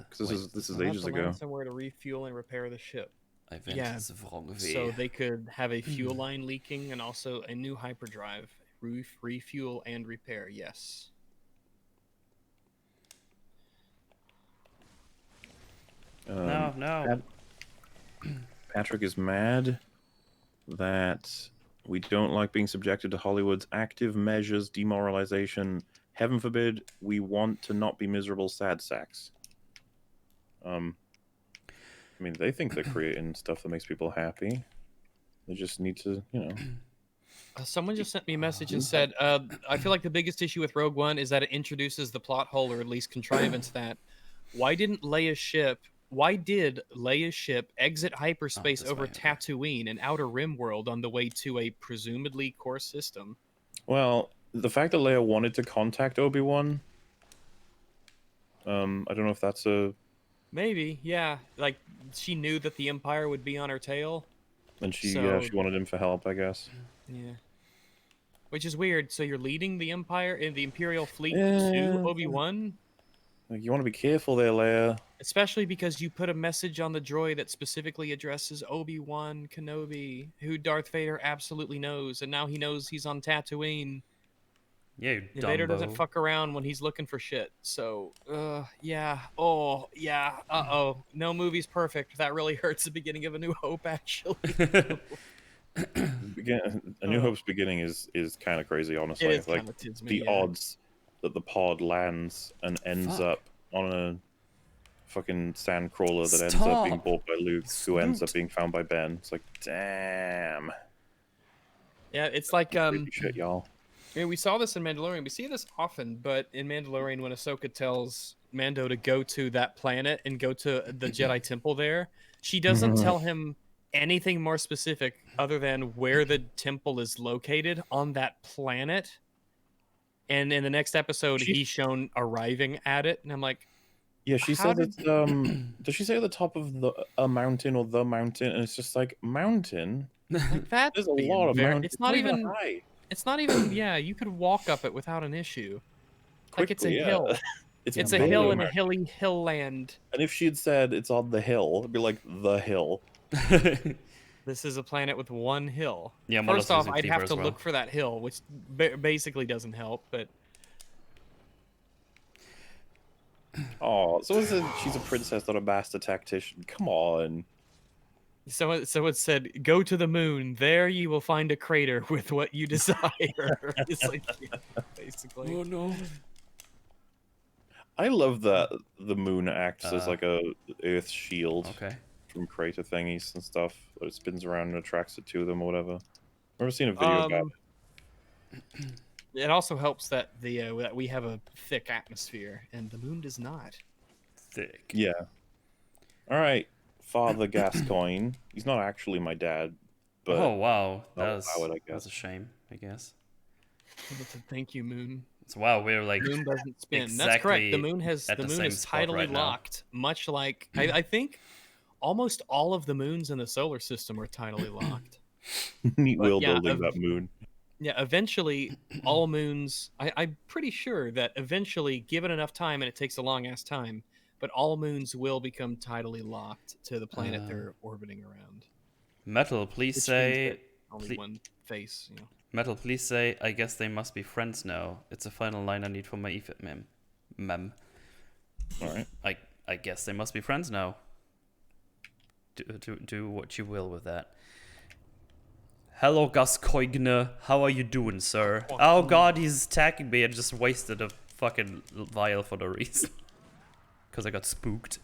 Because this is ages ago. Somewhere to refuel and repair the ship. I went the wrong way. So they could have a fuel line leaking and also a new hyperdrive. Refuel and repair, yes. No. Patrick is mad that we don't like being subjected to Hollywood's active measures, demoralization. Heaven forbid, we want to not be miserable sad sacks. I mean, they think they're creating stuff that makes people happy. They just need to, you know. Someone just sent me a message and said, I feel like the biggest issue with Rogue One is that it introduces the plot hole, or at least contrivance that why did Leia's ship exit hyperspace over Tatooine, an outer rim world, on the way to a presumably core system? Well, the fact that Leia wanted to contact Obi-Wan, I don't know if that's a... Maybe, yeah. Like, she knew that the Empire would be on her tail. And she wanted him for help, I guess. Yeah. Which is weird. So you're leading the Empire in the Imperial fleet to Obi-Wan? Like, you want to be careful there, Leia. Especially because you put a message on the droid that specifically addresses Obi-Wan Kenobi, who Darth Vader absolutely knows, and now he knows he's on Tatooine. Yeah, you dumbo. Vader doesn't fuck around when he's looking for shit. So, yeah. Oh, yeah. Uh-oh. No movie's perfect. That really hurts the beginning of A New Hope, actually. A New Hope's beginning is kind of crazy, honestly. It is like, the odds that the pod lands and ends up on a fucking sand crawler that ends up being bought by Luke, who ends up being found by Ben. It's like, damn. Yeah, it's like shit, y'all. I mean, we saw this in Mandalorian. We see this often, but in Mandalorian, when Ahsoka tells Mando to go to that planet and go to the Jedi Temple there, she doesn't tell him anything more specific other than where the temple is located on that planet. And in the next episode, he's shown arriving at it, and I'm like, yeah, she how says it's does she say at the top of a mountain or the mountain? And it's just like mountain. like that's There's a lot of mountains. It's not even high. It's not even. Yeah, you could walk up it without an issue. Like it's a Quickly, yeah. hill. It's It's a hill in a hilly hill land. And if she had said it's on the hill, it'd be like the hill. This is a planet with one hill. Yeah, first off, I'd have to well. look for that hill, which basically doesn't help. But oh, so is it? She's a princess, not a master tactician. Come on. so it said, "Go to the moon. There you will find a crater with what you desire." It's like, yeah, basically. Oh no. I love that the moon acts as like a Earth shield from crater thingies and stuff. It spins around and attracts it to them or whatever. I've never seen a video about it. It also helps that that we have a thick atmosphere, and the moon does not. Thick. Yeah. All right, Father Gascoigne. He's not actually my dad, but oh wow, that's a shame, I guess. Thank you, moon. So wow, we're like moon doesn't spin. Exactly That's correct. The moon is tidally right locked, much like I think almost all of the moons in the solar system are tidally locked. Neat wheel building that moon. Yeah, eventually all moons. I'm pretty sure that eventually, given enough time, and it takes a long ass time, but all moons will become tidally locked to the planet they're orbiting around. Metal, please say only one face. You know. Metal, please say, I guess they must be friends now. It's a final line I need for my EFIT mem. Alright. I guess they must be friends now. Do what you will with that. Hello, Gascoigne. How are you doing, sir? Oh god, he's attacking me. I just wasted a fucking vial for no reason. Because I got spooked.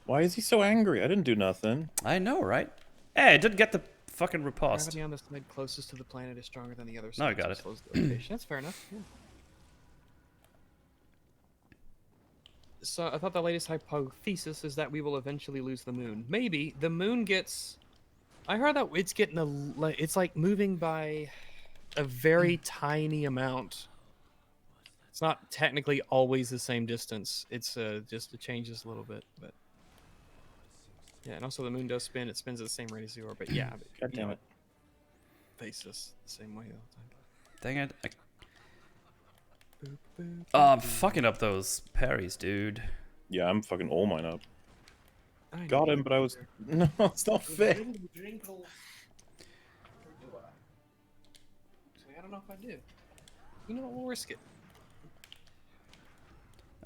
Why is he so angry? I didn't do nothing. I know, right? Hey, I did get the fucking riposte. Gravity on the side closest to the planet is stronger than the other side. No, I got it. That's fair enough. Yeah. So I thought the latest hypothesis is that we will eventually lose the moon. Maybe the moon gets. I heard that it's getting it's like moving by a very tiny amount. It's not technically always the same distance. It's just it changes a little bit, but. Yeah, and also the moon does spin. It spins at the same rate as the orb, but yeah. God damn it. Faces the same way all the time. Dang it. Oh, I'm fucking up those parries, dude. Yeah, I'm fucking all mine up. Got him, but I was... No, it's not fair. I don't know if I do. You know what? We'll risk it.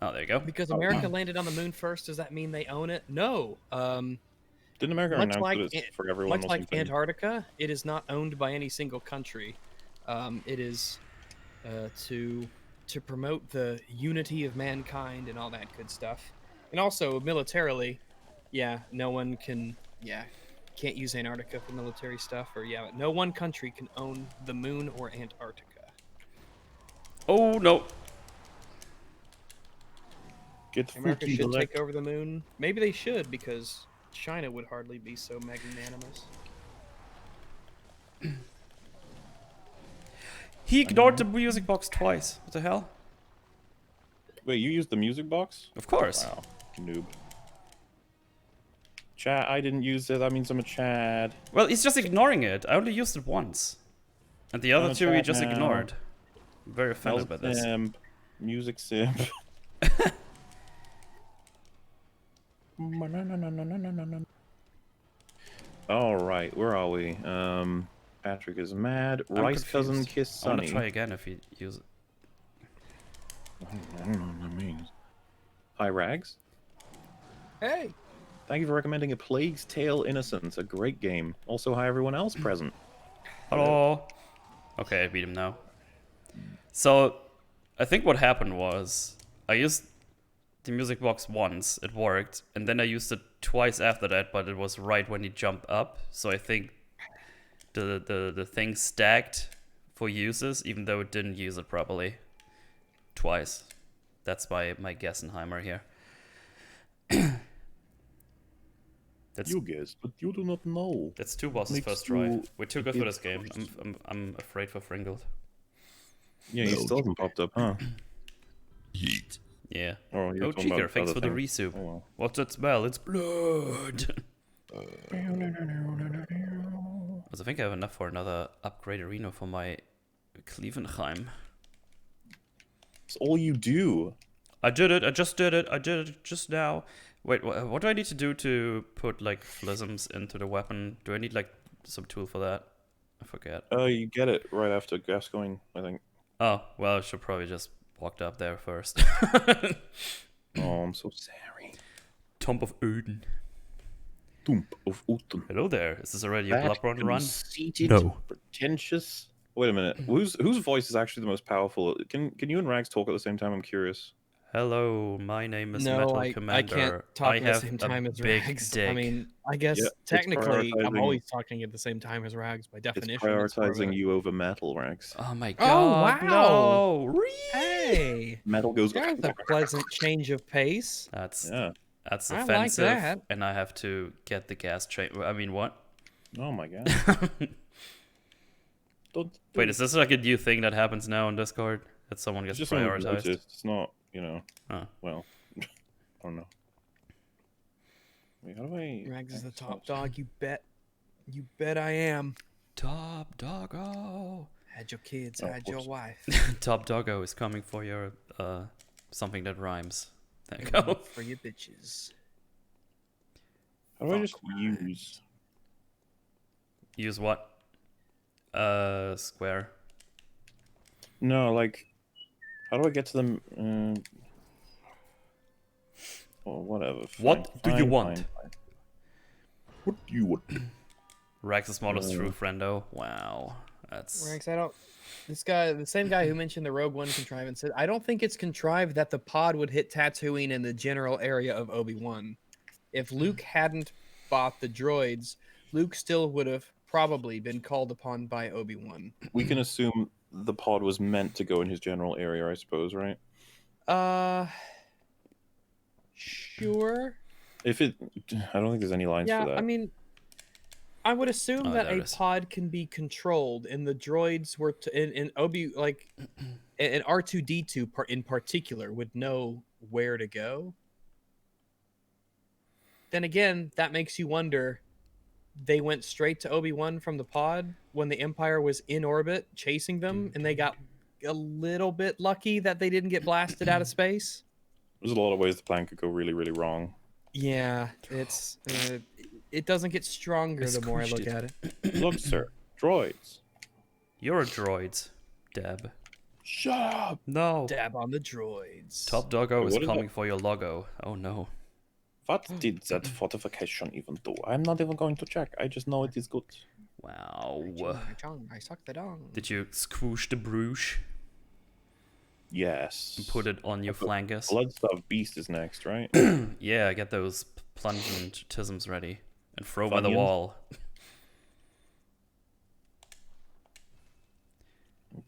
Oh, there you go. Because America landed on the moon first, does that mean they own it? No. Didn't America announce that it's for everyone? Much like Antarctica, it is not owned by any single country. It is to promote the unity of mankind and all that good stuff. And also militarily, yeah, no one can, can't use Antarctica for military stuff, or no one country can own the moon or Antarctica. Oh no. America should take over the moon. Maybe they should, because China would hardly be so magnanimous. He ignored the music box twice. What the hell? Wait, you used the music box? Of course. Wow, noob. Chad, I didn't use it. That means I'm a Chad. Well, he's just ignoring it. I only used it once. And the other two he just ignored. I'm very offended by this. Simp. Music simp. Alright, where are we? Patrick is mad. Rice cousin kiss Sunny. I'm gonna try again if you use it. I don't know what that means. Hi, Rags. Hey! Thank you for recommending A Plague's Tale Innocence, a great game. Also, hi everyone else present. Hello. Okay, I beat him now. So, I think what happened was, I used the music box once, it worked, and then I used it twice after that, but it was right when he jumped up. So I think the thing stacked for uses, even though it didn't use it properly. Twice. That's my Gessenheimer here. That's, you guess, but you do not know. That's two bosses first try. We're too good for this game. I'm afraid for Fringald. Yeah, he still hasn't popped up, huh? Yeet. Yeah. Oh, you're Oh, talking Cheeker, about thanks other for the things. resoup. Oh, well. What's that smell? It's blood. I think I have enough for another upgrade arena for my Clevenheim. It's all you do. I did it. I just did it. I did it just now. Wait, what do I need to do to put like phlisms into the weapon? Do I need like some tool for that? I forget. You get it right after Gascoigne, I think. Oh, well, I should probably just walk up there first. Oh, I'm so sorry. Tomb of Odin. Tomb of Uten. Hello there. Is this already a Bloodborne run? Conceited, No. pretentious. Wait a minute. Whose voice is actually the most powerful? Can you and Rags talk at the same time? I'm curious. Hello, my name is No, Metal I Commander. can't talk at the have same a time as big Rags. dick. I mean, I guess Yeah, it's technically I'm prioritizing- always talking at the same time as Rags by It's definition. prioritizing you over metal, Rags. Oh my Oh, god, wow. no! Hey, Metal goes. there's a pleasant change of pace. That's Yeah. that's I like offensive, that. and I have to get the gas train. I mean, what? Oh my god. Don't, Wait, is this like a new thing that happens now on Discord? That someone it's gets just something I've prioritized? noticed. It's not, Oh. well, I don't know. Wait, how do I? Rags is the access- top dog. You bet. You bet I am. Top doggo. Had your kids. Oh, of Had your course. wife. Top doggo is coming for your something that rhymes. There you and go. for your bitches. How do I Fuck just use? Use what? Square. No, like, how do I get to them? Or whatever. What do you want? fine. What do you want? Rags' smallest true friendo. Wow, that's Rags, I don't. This guy, the same guy who mentioned the Rogue One contrivance, said, I don't think it's contrived that the pod would hit Tatooine in the general area of Obi-Wan. If Luke hadn't bought the droids, Luke still would have probably been called upon by Obi-Wan. We can assume the pod was meant to go in his general area, I suppose, right? Sure. If it, I don't think there's any lines Yeah, for that. I mean, I would assume Oh, that there a it is. pod can be controlled, and the droids were in Obi like, and R2D2 in particular would know where to go. Then again, that makes you wonder. They went straight to Obi-Wan from the pod when the Empire was in orbit chasing them, and they got a little bit lucky that they didn't get blasted out of space. There's a lot of ways the plan could go really, really wrong. Yeah, it's it doesn't get stronger the more I look at it. Look, sir, droids. You're a droid, Deb. Shut up. No. Dab on the droids. Top doggo Wait, is what is coming that? for your logo. Oh no. What did that fortification even do? I'm not even going to check. I just know it is good. Wow. I suck the dong. Did you squoosh the bruise Yes. and put it on your flangus? Bloodstaff Beast is next, right? Yeah, get those plungent tisms ready and throw by the Funyuns? wall.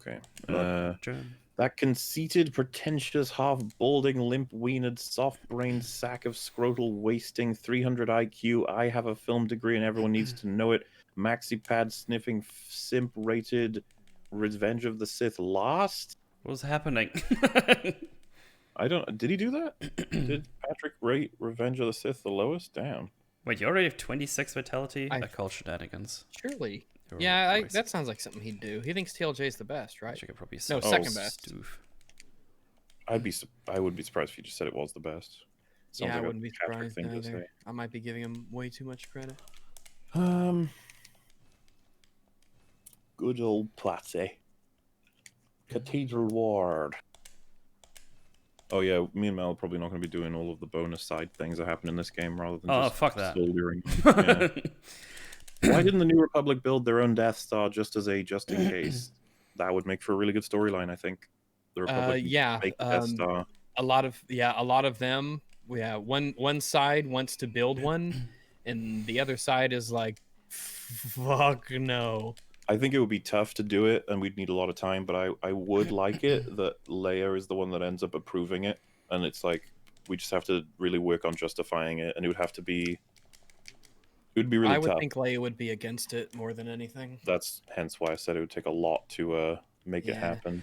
Okay. Bludgeon. That conceited, pretentious, half-balding, limp-weaned, soft-brained sack of scrotal wasting 300 IQ. I have a film degree and everyone needs to know it. Maxi-pad sniffing, simp-rated, Revenge of the Sith last? What's happening? I don't... Did he do that? Did Patrick rate Revenge of the Sith the lowest? Damn. Wait, you already have 26 vitality? I I- call shenanigans. Surely. You're Yeah, right. that sounds like something he'd do. He thinks TLJ's the best, right? I could probably No, say second best. stoof. I would be surprised if you just said it was the best. Sounds Yeah, I like a wouldn't be Patrick surprised thing to either. say. I might be giving him way too much credit. Good old Platty. Cathedral Ward. Oh yeah, me and Mel are probably not going to be doing all of the bonus side things that happen in this game, rather than Oh, just fuck that. soldiering. Yeah. Why didn't the New Republic build their own Death Star just in case? That would make for a really good storyline, I think. The Republic Yeah, make the Death Star. a lot of them. Yeah, one side wants to build one, and the other side is like, fuck no. I think it would be tough to do it, and we'd need a lot of time. But I would like it that Leia is the one that ends up approving it, and it's like we just have to really work on justifying it, and it would have to be. It would be really I would tough. think Leia would be against it more than anything. That's hence why I said it would take a lot to make it Yeah. happen.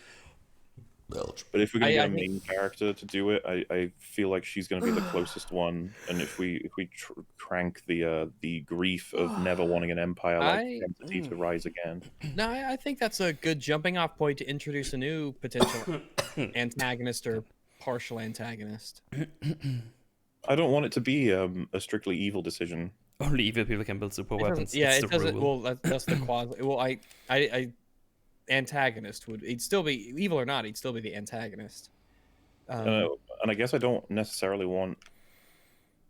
Belch. But if we're gonna I get a think- main character to do it, I feel like she's gonna be the closest one. And if we crank the grief of never wanting an empire like entity to rise again. No, I think that's a good jumping off point to introduce a new potential antagonist or partial antagonist. I don't want it to be a strictly evil decision. Only evil people can build super weapons. Yeah, it's it the doesn't. rule. Well, that's the quasi. Well, I antagonist would. He'd still be evil or not. He'd still be the antagonist. And I guess I don't necessarily want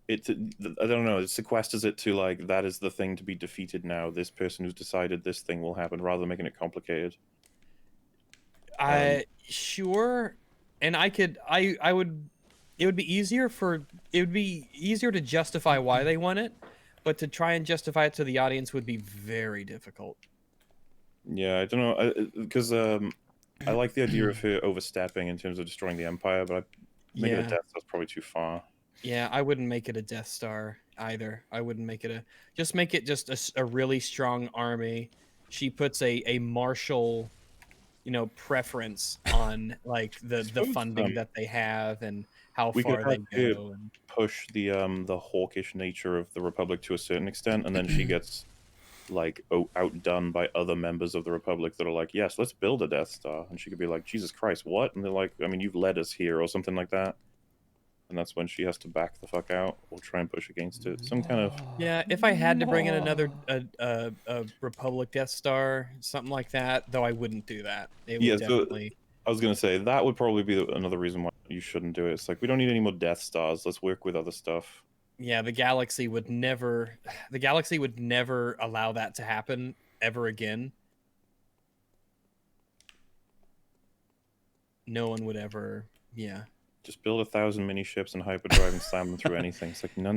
it to. I don't know. It sequesters it to like that is the thing to be defeated now. This person who's decided this thing will happen, rather than making it complicated. Sure, and I would. It would be easier to justify why they want it, but to try and justify it to the audience would be very difficult. Yeah, I don't know, because I like the idea of her overstepping in terms of destroying the Empire, but making it a Death Star's probably too far. Yeah, I wouldn't make it a Death Star either. I wouldn't make it just make it just a really strong army. She puts a martial, preference on like the funding that they have and how far they go. And push the hawkish nature of the Republic to a certain extent, and then she gets like outdone by other members of the Republic that are like, yes, let's build a Death Star, and she could be like, Jesus Christ, what? And they're like, I mean, you've led us here, or something like that. And that's when she has to back the fuck out or try and push against it. Some kind of yeah, if I had to bring in another a Republic Death Star, something like that, though I wouldn't do that. It would definitely. I was gonna say that would probably be another reason why you shouldn't do it. It's like we don't need any more Death Stars. Let's work with other stuff. Yeah, the galaxy would never allow that to happen ever again. No one would ever, Just build 1,000 mini ships and hyperdrive and slam them through anything. It's like no.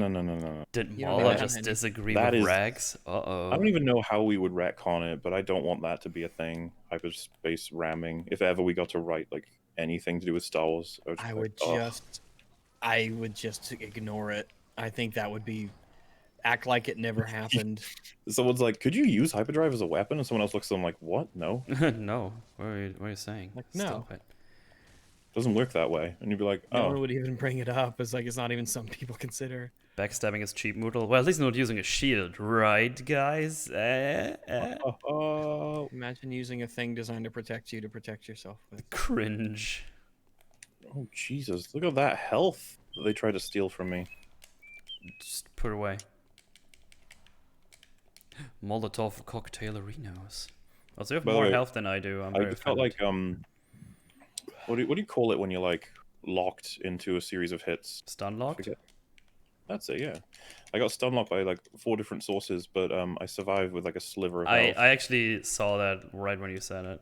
Did You don't Mala have just any. disagree That with is- Rags? Uh-oh. I don't even know how we would retcon it, but I don't want that to be a thing. Hyperspace ramming. If ever we got to write like anything to do with Star Wars, I would just ignore it. I think that would be act like it never happened. Someone's like, "Could you use hyperdrive as a weapon?" And someone else looks at them like, "What? No, No. What are you saying? Like, no. Stop it. doesn't work that way." And you'd be like, No "Oh, one would even bring it up. It's like it's not even something people consider. Backstabbing is cheap moodle. Well, at least not using a shield, right, guys? oh, Imagine using a thing designed to protect you to protect yourself with. Cringe. oh, Jesus! Look at that health that they tried to steal from me." Just put away. Molotov cocktailerinos. Also, you have By the more way, health than I do. I'm I very just felt offended. like what do you call it when you're like locked into a series of hits? Stun locked? Forget. That's it, yeah. I got stun locked by like 4 different sources, but I survived with like a sliver of health. I actually saw that right when you said it.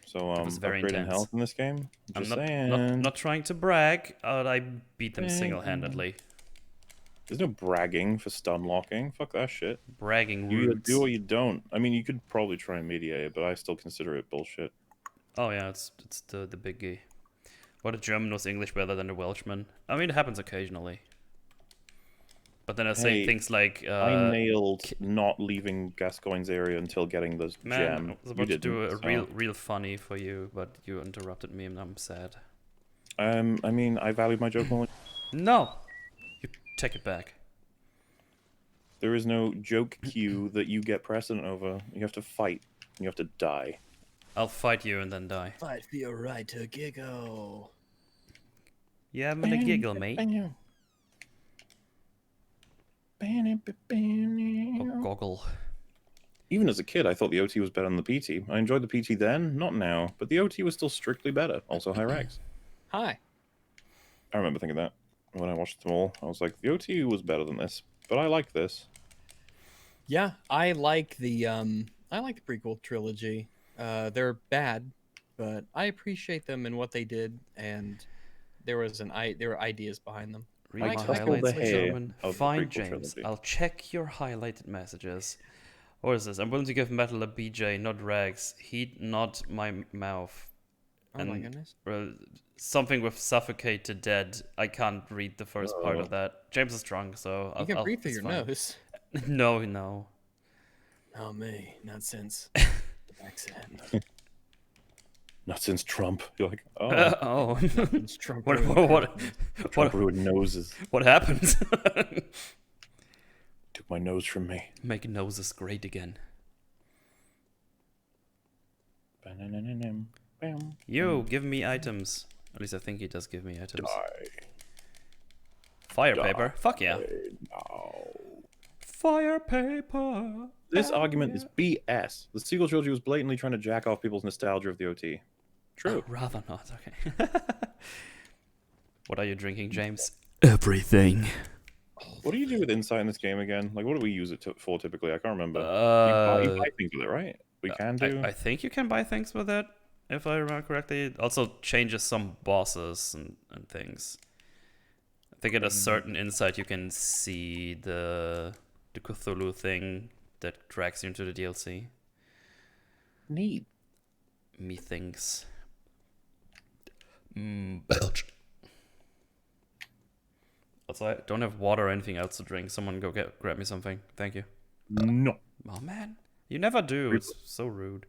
So was very upgrading intense. health in this game. I'm Just not, saying. not trying to brag, but I beat them single-handedly. There's no bragging for stun locking. Fuck that shit. Bragging You either roots. do or you don't. I mean, you could probably try and mediate it, but I still consider it bullshit. Oh yeah, it's the biggie. What a German knows English better than a Welshman. I mean, it happens occasionally. But then I say Hey, things like, I nailed not leaving Gascoigne's area until getting this man, gem. I was You about to do a didn't, so. real funny for you, but you interrupted me and I'm sad. I mean, I valued my joke moment. No! You take it back. There is no joke queue that you get precedent over. You have to fight. You have to die. I'll fight you and then die. Fight for your right to giggle. Yeah, I'm gonna giggle, mate. Oh, goggle. Even as a kid, I thought the OT was better than the PT. I enjoyed the PT then, not now. But the OT was still strictly better. Also high ranks. Hi. I remember thinking that when I watched them all. I was like, the OT was better than this, but I like this. Yeah, I like the prequel trilogy. They're bad, but I appreciate them and what they did, and there were ideas behind them. Read I my tickled highlights, the hair gentlemen. of the Fine, prequel James. trilogy. I'll check your highlighted messages. What is this? I'm willing to give Metal a BJ, not Rags. Heat not my mouth. Oh my And- goodness. Something with suffocate to dead. I can't read the first part of that. James is drunk, so You can breathe through it's your fine. nose. No. Oh me, nonsense. Accent. Not since Trump. You're like, oh, Oh. It's Trump What, ruined what, everything. Trump what, ruined noses. what happened? Took my nose from me. Make noses great again. Yo, give me items. At least I think he does give me items. Die. Fire Die. paper. Fuck yeah. No. Fire paper. This argument is BS. The sequel trilogy was blatantly trying to jack off people's nostalgia of the OT. True. Rather not. Okay. What are you drinking, James? Everything. What do you do with insight in this game again? Like, what do we use it for typically? I can't remember. You buy things with it, right? We can do. I think you can buy things with it, if I remember correctly. It also changes some bosses and things. I think at a certain insight you can see the Cthulhu thing that drags you into the DLC. Neat. Methinks. Belch. Also, I don't have water or anything else to drink. Someone go grab me something. Thank you. No. Oh man, you never do. It's so rude.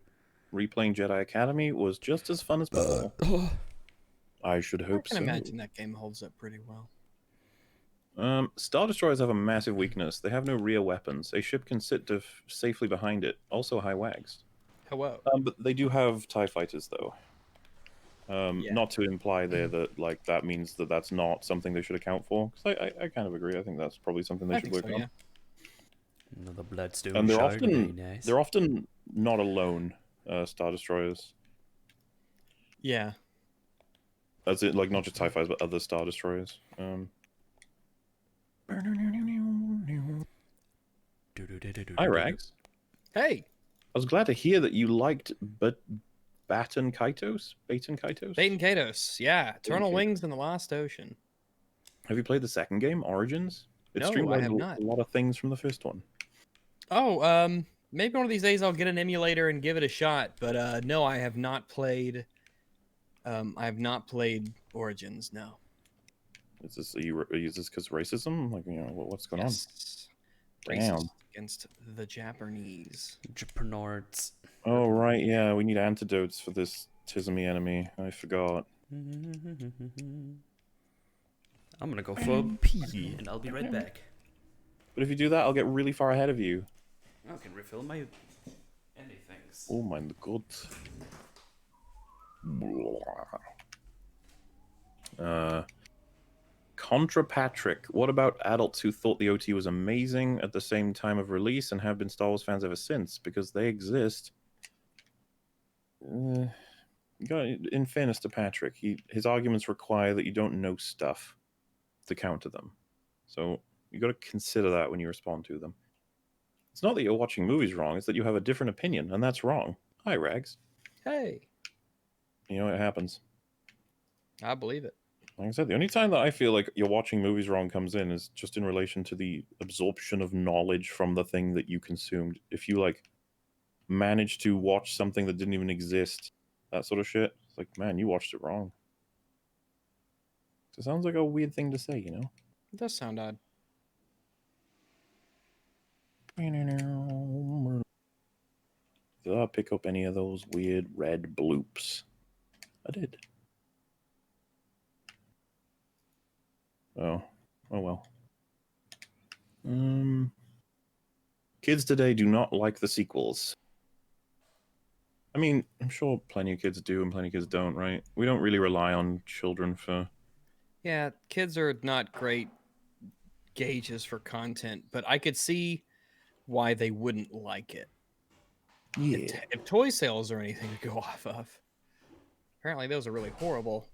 Replaying Jedi Academy was just as fun as before. I should I hope can so. imagine that game holds up pretty well. Star Destroyers have a massive weakness. They have no rear weapons. A ship can sit safely behind it. Also high wags. Hello. But they do have TIE fighters, though. Yeah. Not to imply there that like that means that that's not something they should account for. Because I kind of agree. I think that's probably something they should work on. Yeah. Another Bloodstone. And they're shard, very often nice. they're often not alone. Star Destroyers. Yeah. That's it. Like not just TIE fighters, but other Star Destroyers. Hi, Rags. Hey, I was glad to hear that you liked Baton Kaitos? Baton Katos. Yeah. Eternal Katos. Wings in the Lost Ocean. Have you played the second game, Origins? It No, I streamlined have not. a lot of things from the first one. Oh, maybe one of these days I'll get an emulator and give it a shot. But no, I have not played. I have not played Origins. No. Is this because racism? Like, you know, what's going on? Racist Damn. against the Japanese. Japanards. Oh right, yeah. We need antidotes for this tismy enemy. I forgot. I'm gonna go for a pee, and I'll be right back. But if you do that, I'll get really far ahead of you. I can refill my anythings. Oh my god. Contra Patrick. What about adults who thought the OT was amazing at the same time of release and have been Star Wars fans ever since? Because they exist. In fairness to Patrick, his arguments require that you don't know stuff to counter them. So you got to consider that when you respond to them. It's not that you're watching movies wrong, it's that you have a different opinion, and that's wrong. Hi, Rags. Hey, You know, it happens. I believe it. Like I said, the only time that I feel like you're watching movies wrong comes in is just in relation to the absorption of knowledge from the thing that you consumed. If you, like, manage to watch something that didn't even exist, that sort of shit, it's like, man, you watched it wrong. It sounds like a weird thing to say, you know? It does sound odd. Did I pick up any of those weird red bloops? I did. Oh well. Kids today do not like the sequels. I mean, I'm sure plenty of kids do and plenty of kids don't, right? We don't really rely on children for... Yeah, kids are not great gauges for content, but I could see why they wouldn't like it. Yeah. If toy sales are anything to go off of. Apparently those are really horrible.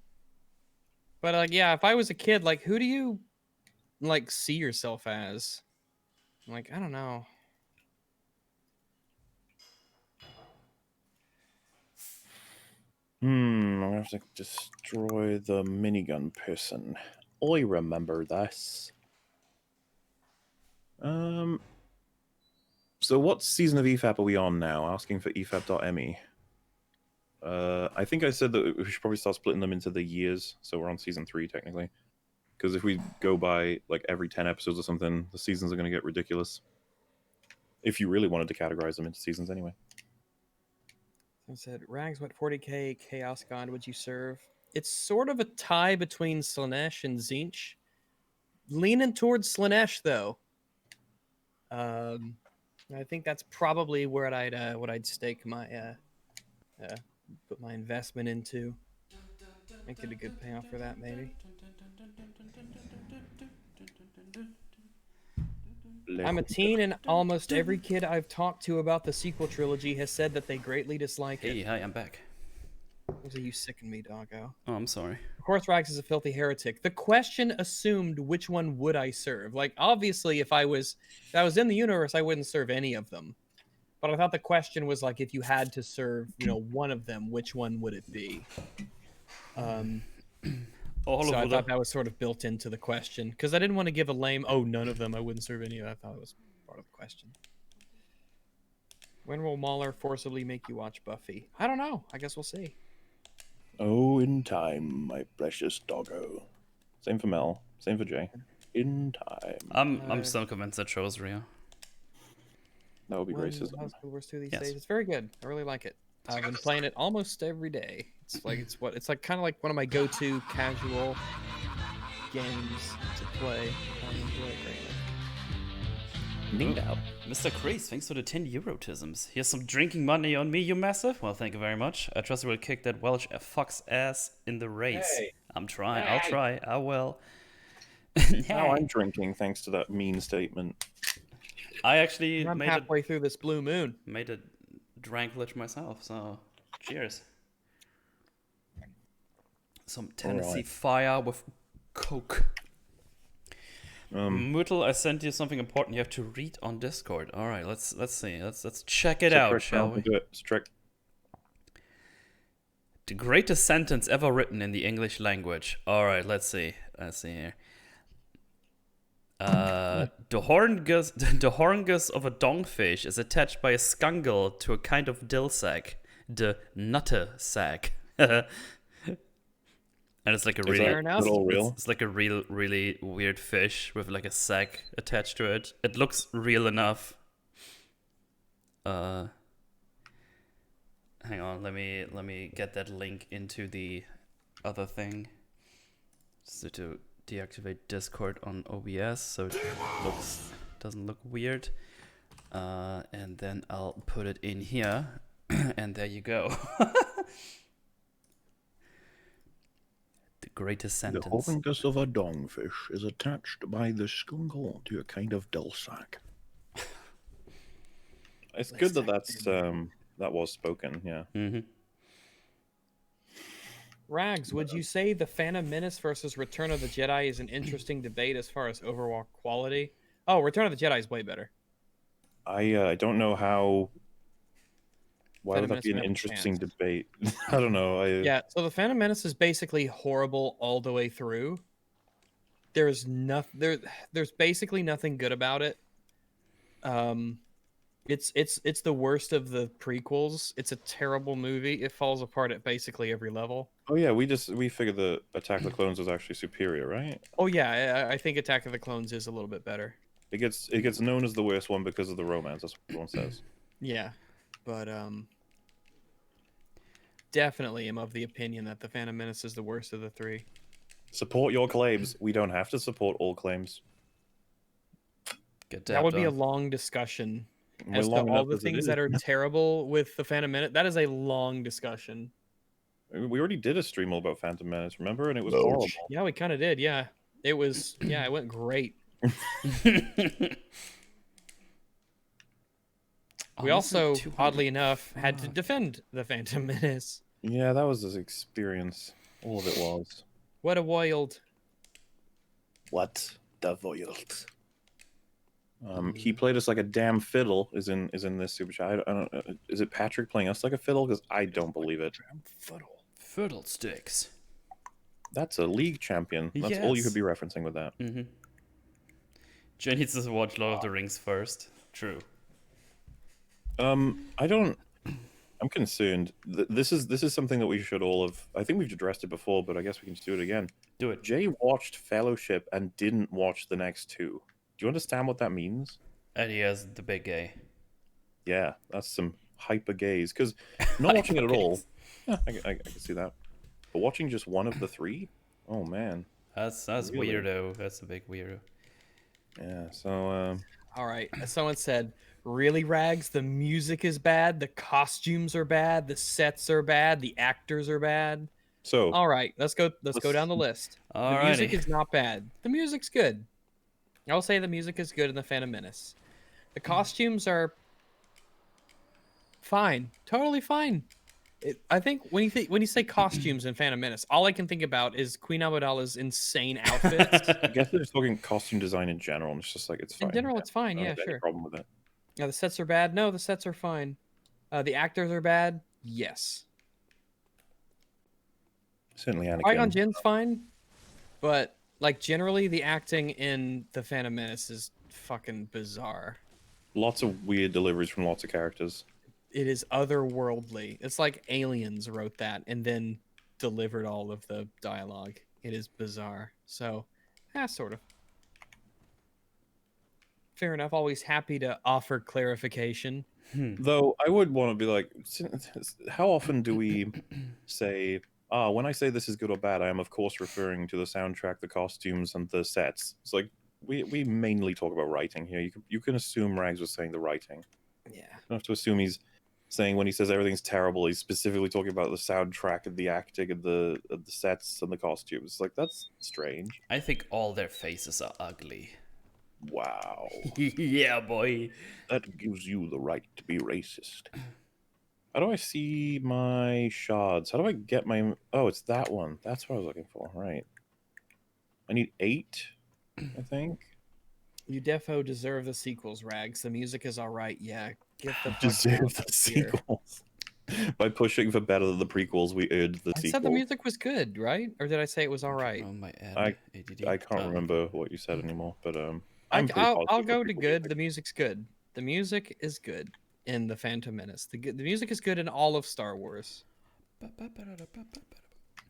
But like, yeah, if I was a kid, like, who do you like see yourself as? Like, I don't know. I'm gonna have to destroy the minigun person. I remember this. So what season of EFAP are we on now? Asking for EFAP.me. I think I said that we should probably start splitting them into the years, so we're on season 3 technically. Because if we go by like every 10 episodes or something, the seasons are going to get ridiculous. If you really wanted to categorize them into seasons anyway. I said, Rags, what 40k Chaos God would you serve? It's sort of a tie between Slaanesh and Tzeentch. Leaning towards Slaanesh, though. I think that's probably where I'd stake my put my investment into. Might get a good payoff for that, maybe. I'm a teen, and almost every kid I've talked to about the sequel trilogy has said that they greatly dislike it. Hey, hi, I'm back. So you sicken me, doggo. Oh, I'm sorry. Of course, Rags is a filthy heretic. The question assumed which one would I serve. Like, obviously, if I was in the universe, I wouldn't serve any of them. But I thought the question was like, if you had to serve, one of them, which one would it be? So I thought that was sort of built into the question because I didn't want to give a lame, none of them, I wouldn't serve any of that. I thought it was part of the question. When will Mauler forcibly make you watch Buffy? I don't know. I guess we'll see. Oh, in time, my precious doggo. Same for Mel. Same for Jay. In time. I'm still convinced that show's real. That would be racism. How's Guild Wars 2 these Yes. days? It's very good. I really like it. I've been playing it almost every day. It's like kind of like one of my go-to casual games to play. I enjoy it greatly. Neat out. Mr. Kreese, thanks for the 10 Eurotisms. Here's some drinking money on me, you massive. Well, thank you very much. I trust you will kick that Welsh fox ass in the race. Hey. I'm trying. I'll try. I will. Now I'm drinking thanks to that mean statement. I actually I'm halfway through this blue moon. Made a drank myself, so cheers. Some Tennessee Fire with Coke. Myrtle, I sent you something important you have to read on Discord. All right, let's see. Let's check it out, shall we? Do it. Strict. The greatest sentence ever written in the English language. All right, let's see. Let's see here. The horngus of a dongfish is attached by a scungle to a kind of dill sack. The nutter sack. And it's like a it's like a really weird fish with like a sack attached to it. It looks real enough. Hang on, let me get that link into the other thing. So to deactivate Discord on OBS so it doesn't look weird. And then I'll put it in here. And there you go. The greatest sentence. The horngus of a dongfish is attached by the scungle to a kind of dull sack. It's good that that was spoken, yeah. Mm-hmm. Rags, would you say the Phantom Menace versus Return of the Jedi is an interesting debate as far as overall quality? Oh, Return of the Jedi is way better. I don't know how. Why Phantom would that be an Menace interesting debate? I don't know. Yeah, so the Phantom Menace is basically horrible all the way through. There's basically nothing good about it. It's the worst of the prequels. It's a terrible movie. It falls apart at basically every level. Oh yeah, we figured the Attack of the Clones was actually superior, right? Oh yeah, I think Attack of the Clones is a little bit better. It gets known as the worst one because of the romance. That's what everyone says. Yeah, but definitely am of the opinion that the Phantom Menace is the worst of the three. Support your claims. We don't have to support all claims. That would be a long discussion as to all the things that are terrible with the Phantom Menace. That is a long discussion. We already did a stream all about Phantom Menace, remember? And it was horrible. Yeah, we kind of did. Yeah, it was. Yeah, it went great. We also, oddly enough, had to defend the Phantom Menace. Yeah, that was his experience. All of it was. What a wild. What the wild. He played us like a damn fiddle. Is in this super chat. I don't. Is it Patrick playing us like a fiddle? Because I don't believe it. Damn fiddle. Fiddlesticks. That's a league champion. That's all you could be referencing with that. Mm-hmm. Jay needs to watch Lord of the Rings first. True. I don't. I'm concerned. This is something that we should all have. I think we've addressed it before, but I guess we can just do it again. Do it. Jay watched Fellowship and didn't watch the next two. Do you understand what that means? And he has the big gay. Yeah, that's some hyper gaze because not watching it at all. Yeah, I can see that. But watching just one of the three, oh man, That's Really? weirdo. That's a big weirdo. yeah. So All right. As someone said, really, Rags? The music is bad. The costumes are bad. The sets are bad. The actors are bad. so All right. Let's go down the list. The music Alrighty. is not bad. The music's good. I'll say the music is good in the Phantom Menace. The costumes are fine. Totally fine. I think when you say costumes in Phantom Menace, all I can think about is Queen Amidala's insane outfits. I guess they're just talking costume design in general, and it's just like it's fine. In general, it's fine. I don't Yeah, have any sure. problem with it. Now the sets are bad. No, the sets are fine. The actors are bad. Yes. Certainly, Anakin. Qui-Gon Jinn's fine, but like generally, the acting in the Phantom Menace is fucking bizarre. Lots of weird deliveries from lots of characters. It is otherworldly. It's like aliens wrote that and then delivered all of the dialogue. It is bizarre. So, sort of. Fair enough. Always happy to offer clarification. Though I would want to be like, how often do we say, when I say this is good or bad, I am of course referring to the soundtrack, the costumes, and the sets. It's like we mainly talk about writing here. You can assume Rags was saying the writing. Yeah. You don't have to assume he's saying when he says everything's terrible, he's specifically talking about the soundtrack and the acting and the sets and the costumes. Like that's strange. I think all their faces are ugly. Wow, Yeah, boy. that gives you the right to be racist. How do I see my shards? How do I get my? Oh, it's that one. That's what I was looking for. Right. I need 8, I think. You defo deserve the sequels, Rags. The music is all right. Yeah. Get the fuck Deserve out the of here. sequels. By pushing for better than the prequels, we earned the I sequel. said the music was good, right? Or did I say it was all right? Oh, my ADD. I can't remember what you said anymore, but I'll positive go the to prequels good. were The music's good. The music is good in the Phantom Menace. The music is good in all of Star Wars.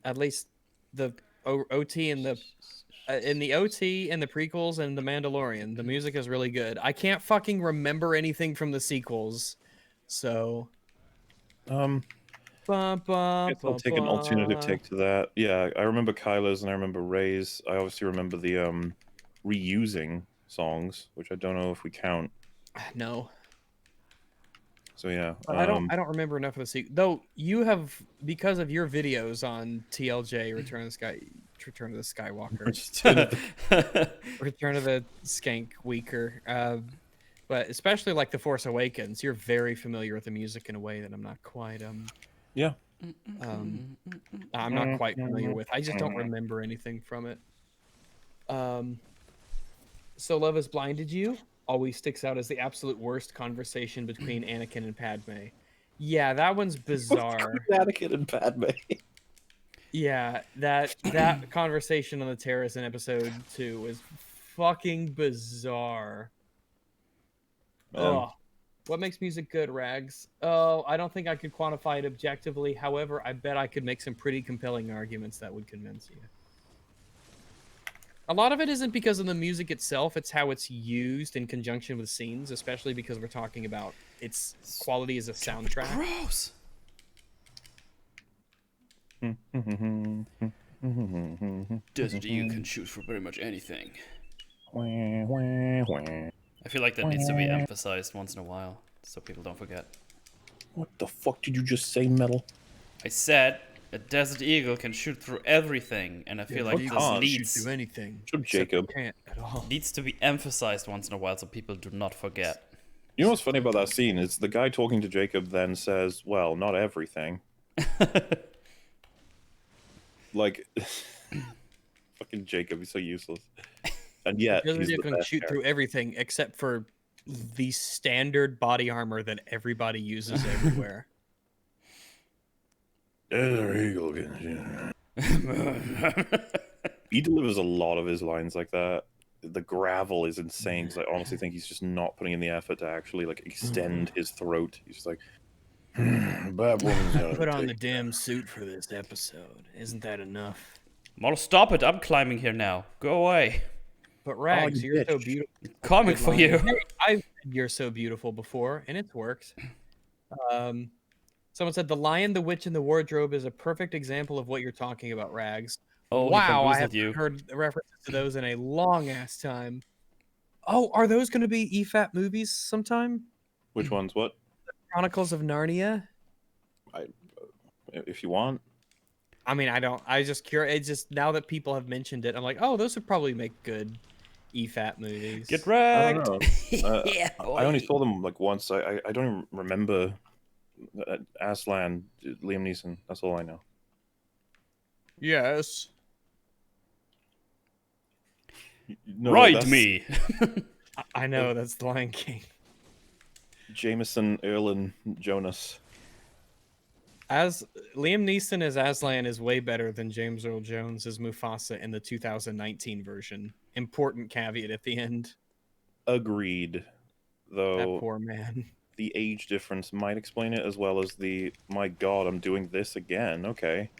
At least the OT and the in the OT and the prequels and the Mandalorian, the music is really good. I can't fucking remember anything from the sequels, so. I guess I'll take an alternative take to that. Yeah, I remember Kylo's and I remember Rey's. I obviously remember the reusing songs, which I don't know if we count. No. So yeah, I don't remember enough of the sequel. Though you have, because of your videos on TLJ, Return of the Skywalker, Return of the Skank Weaker, but especially like The Force Awakens, you're very familiar with the music in a way that I'm not quite yeah. I'm not quite familiar with. I just don't remember anything from it. So Love Has Blinded You always sticks out as the absolute worst conversation between Anakin and Padme. Yeah, that one's bizarre. Anakin and Padme. Yeah, that conversation on the terrace in episode 2 was fucking bizarre. Oh, what makes music good, Rags? Oh, I don't think I could quantify it objectively. However, I bet I could make some pretty compelling arguments that would convince you. A lot of it isn't because of the music itself, it's how it's used in conjunction with scenes, especially because we're talking about its quality as a soundtrack. Gross. Desert Eagle can shoot for pretty much anything. I feel like that needs to be emphasized once in a while, so people don't forget. What the fuck did you just say, Metal? I said a Desert Eagle can shoot through everything, and I feel like this needs anything. Should Jacob. Can't at all. needs to be emphasized once in a while so people do not forget. You know what's funny about that scene is the guy talking to Jacob then says, "Well, not everything." Like, fucking Jacob, he's so useless. And yet, he's You the can best shoot through everything except for the standard body armor that everybody uses everywhere. Desert Eagle can shoot. He delivers a lot of his lines like that. The gravel is insane because I honestly think he's just not putting in the effort to actually like extend his throat. He's just like, bad woman's gotta Put on take the damn suit for this episode. Isn't that enough? Model, stop it! I'm climbing here now. Go away. But Rags, you you're so bitch. beautiful. Coming for you. Hey, I've said you're so beautiful before, and it's worked. Someone said The Lion, the Witch, and the Wardrobe is a perfect example of what you're talking about, Rags. Oh, he Wow, I bamboozled haven't you. heard references to those in a long ass time. Oh, are those going to be EFAP movies sometime? Which one's what? Chronicles of Narnia? If you want. I mean, I don't. I just curious. It's just now that people have mentioned it, I'm like, oh, those would probably make good EFAP movies. Get I wrecked. don't know. Yeah, I only boy. saw them like once. I don't even remember Aslan, Liam Neeson. That's all I know. Yes. No, Ride that's me. I know that's the Lion King. Jameson, Erlin, Jonas. As Liam Neeson as Aslan is way better than James Earl Jones as Mufasa in the 2019 version. Important caveat at the end. Agreed. That Though poor man. the age difference might explain it, as well as the my God, I'm doing this again. Okay.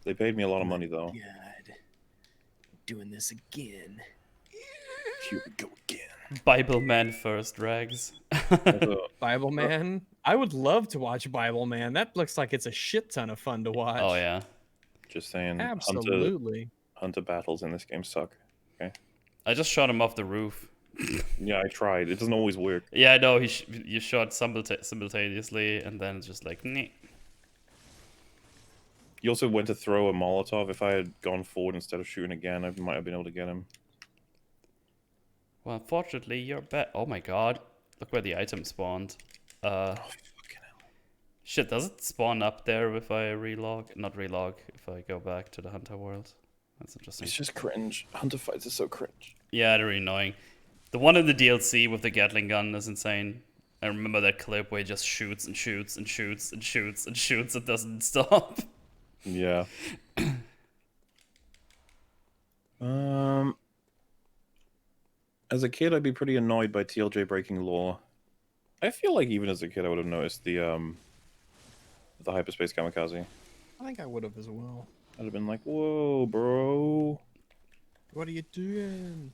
They paid me a lot of money though. God, doing this again. Here we go again. Bible man first, Rags. Bible Man. I would love to watch Bible Man. That looks like it's a shit ton of fun to watch. Oh yeah. Just saying. Absolutely. Hunter battles in this game suck. Okay. I just shot him off the roof. Yeah, I tried. It doesn't always work. Yeah, I know. You shot simultaneously, and then it's just like, Neh. He also went to throw a Molotov. If I had gone forward instead of shooting again, I might have been able to get him. Well, unfortunately, you're back. Oh my god. Look where the item spawned. Oh, fucking hell. Shit, does it spawn up there if I relog? Not relog, if I go back to the Hunter world. That's interesting. It's just cringe. Hunter fights are so cringe. Yeah, they're really annoying. The one in the DLC with the Gatling gun is insane. I remember that clip where he just shoots and shoots and shoots and shoots and shoots and doesn't stop. Yeah. As a kid, I'd be pretty annoyed by TLJ breaking law. I feel like even as a kid, I would have noticed the hyperspace kamikaze. I think I would have as well. I'd have been like, "Whoa, bro!" What are you doing?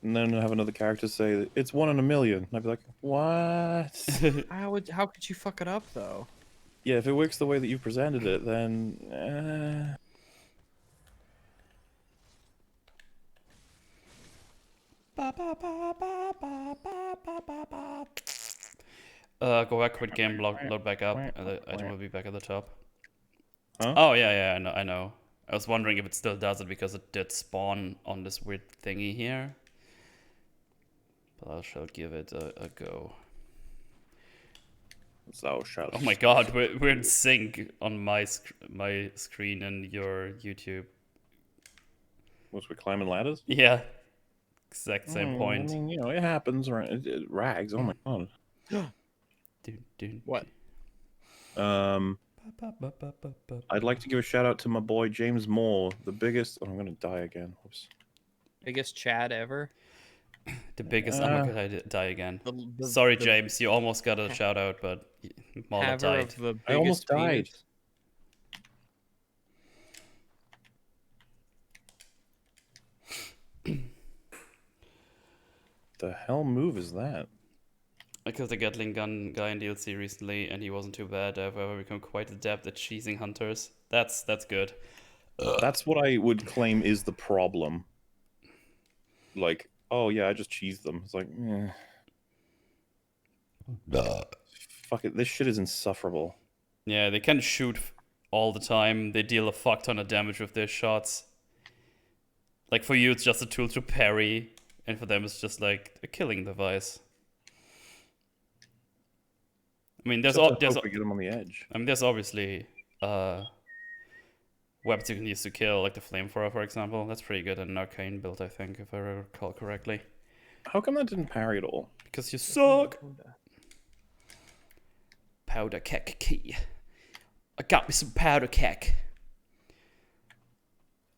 And then have another character say, "It's 1 in a million." And I'd be like, "What?" How could you fuck it up though? Yeah, if it works the way that you presented it, then Go back, quit game, load back up. The item will be back at the top. Huh? Oh yeah, I know. I was wondering if it still does it because it did spawn on this weird thingy here. But I shall give it a go. Thou shalt. Oh my god, we're in sync on my screen and your YouTube. Was we climbing ladders? Yeah, exact same point. I mean, you know, it happens. Right? Rags. Oh my god. What? I'd like to give a shout out to my boy James Moore, the biggest. Oh, I'm gonna die again. Whoops. Biggest Chad ever. The biggest. I'm not gonna die again. The Sorry, James. You almost got a shout out, but Mala haver died. of the biggest I almost died. penis. The hell move is that? I killed the Gatling gun guy in DLC recently, and he wasn't too bad. I've become quite adept at cheesing hunters. That's good. That's what I would claim is the problem. Like, oh yeah, I just cheesed them. It's like, fuck it, this shit is insufferable. Yeah, they can shoot all the time. They deal a fuck ton of damage with their shots. Like for you, it's just a tool to parry, and for them, it's just like a killing device. I mean, there's we get them on the edge. I mean, there's obviously weapons you can use to kill, like the flamethrower, for example. That's pretty good in an arcane build, I think, if I recall correctly. How come that didn't parry at all? Because you suck. Powder keg key. I got me some powder keg.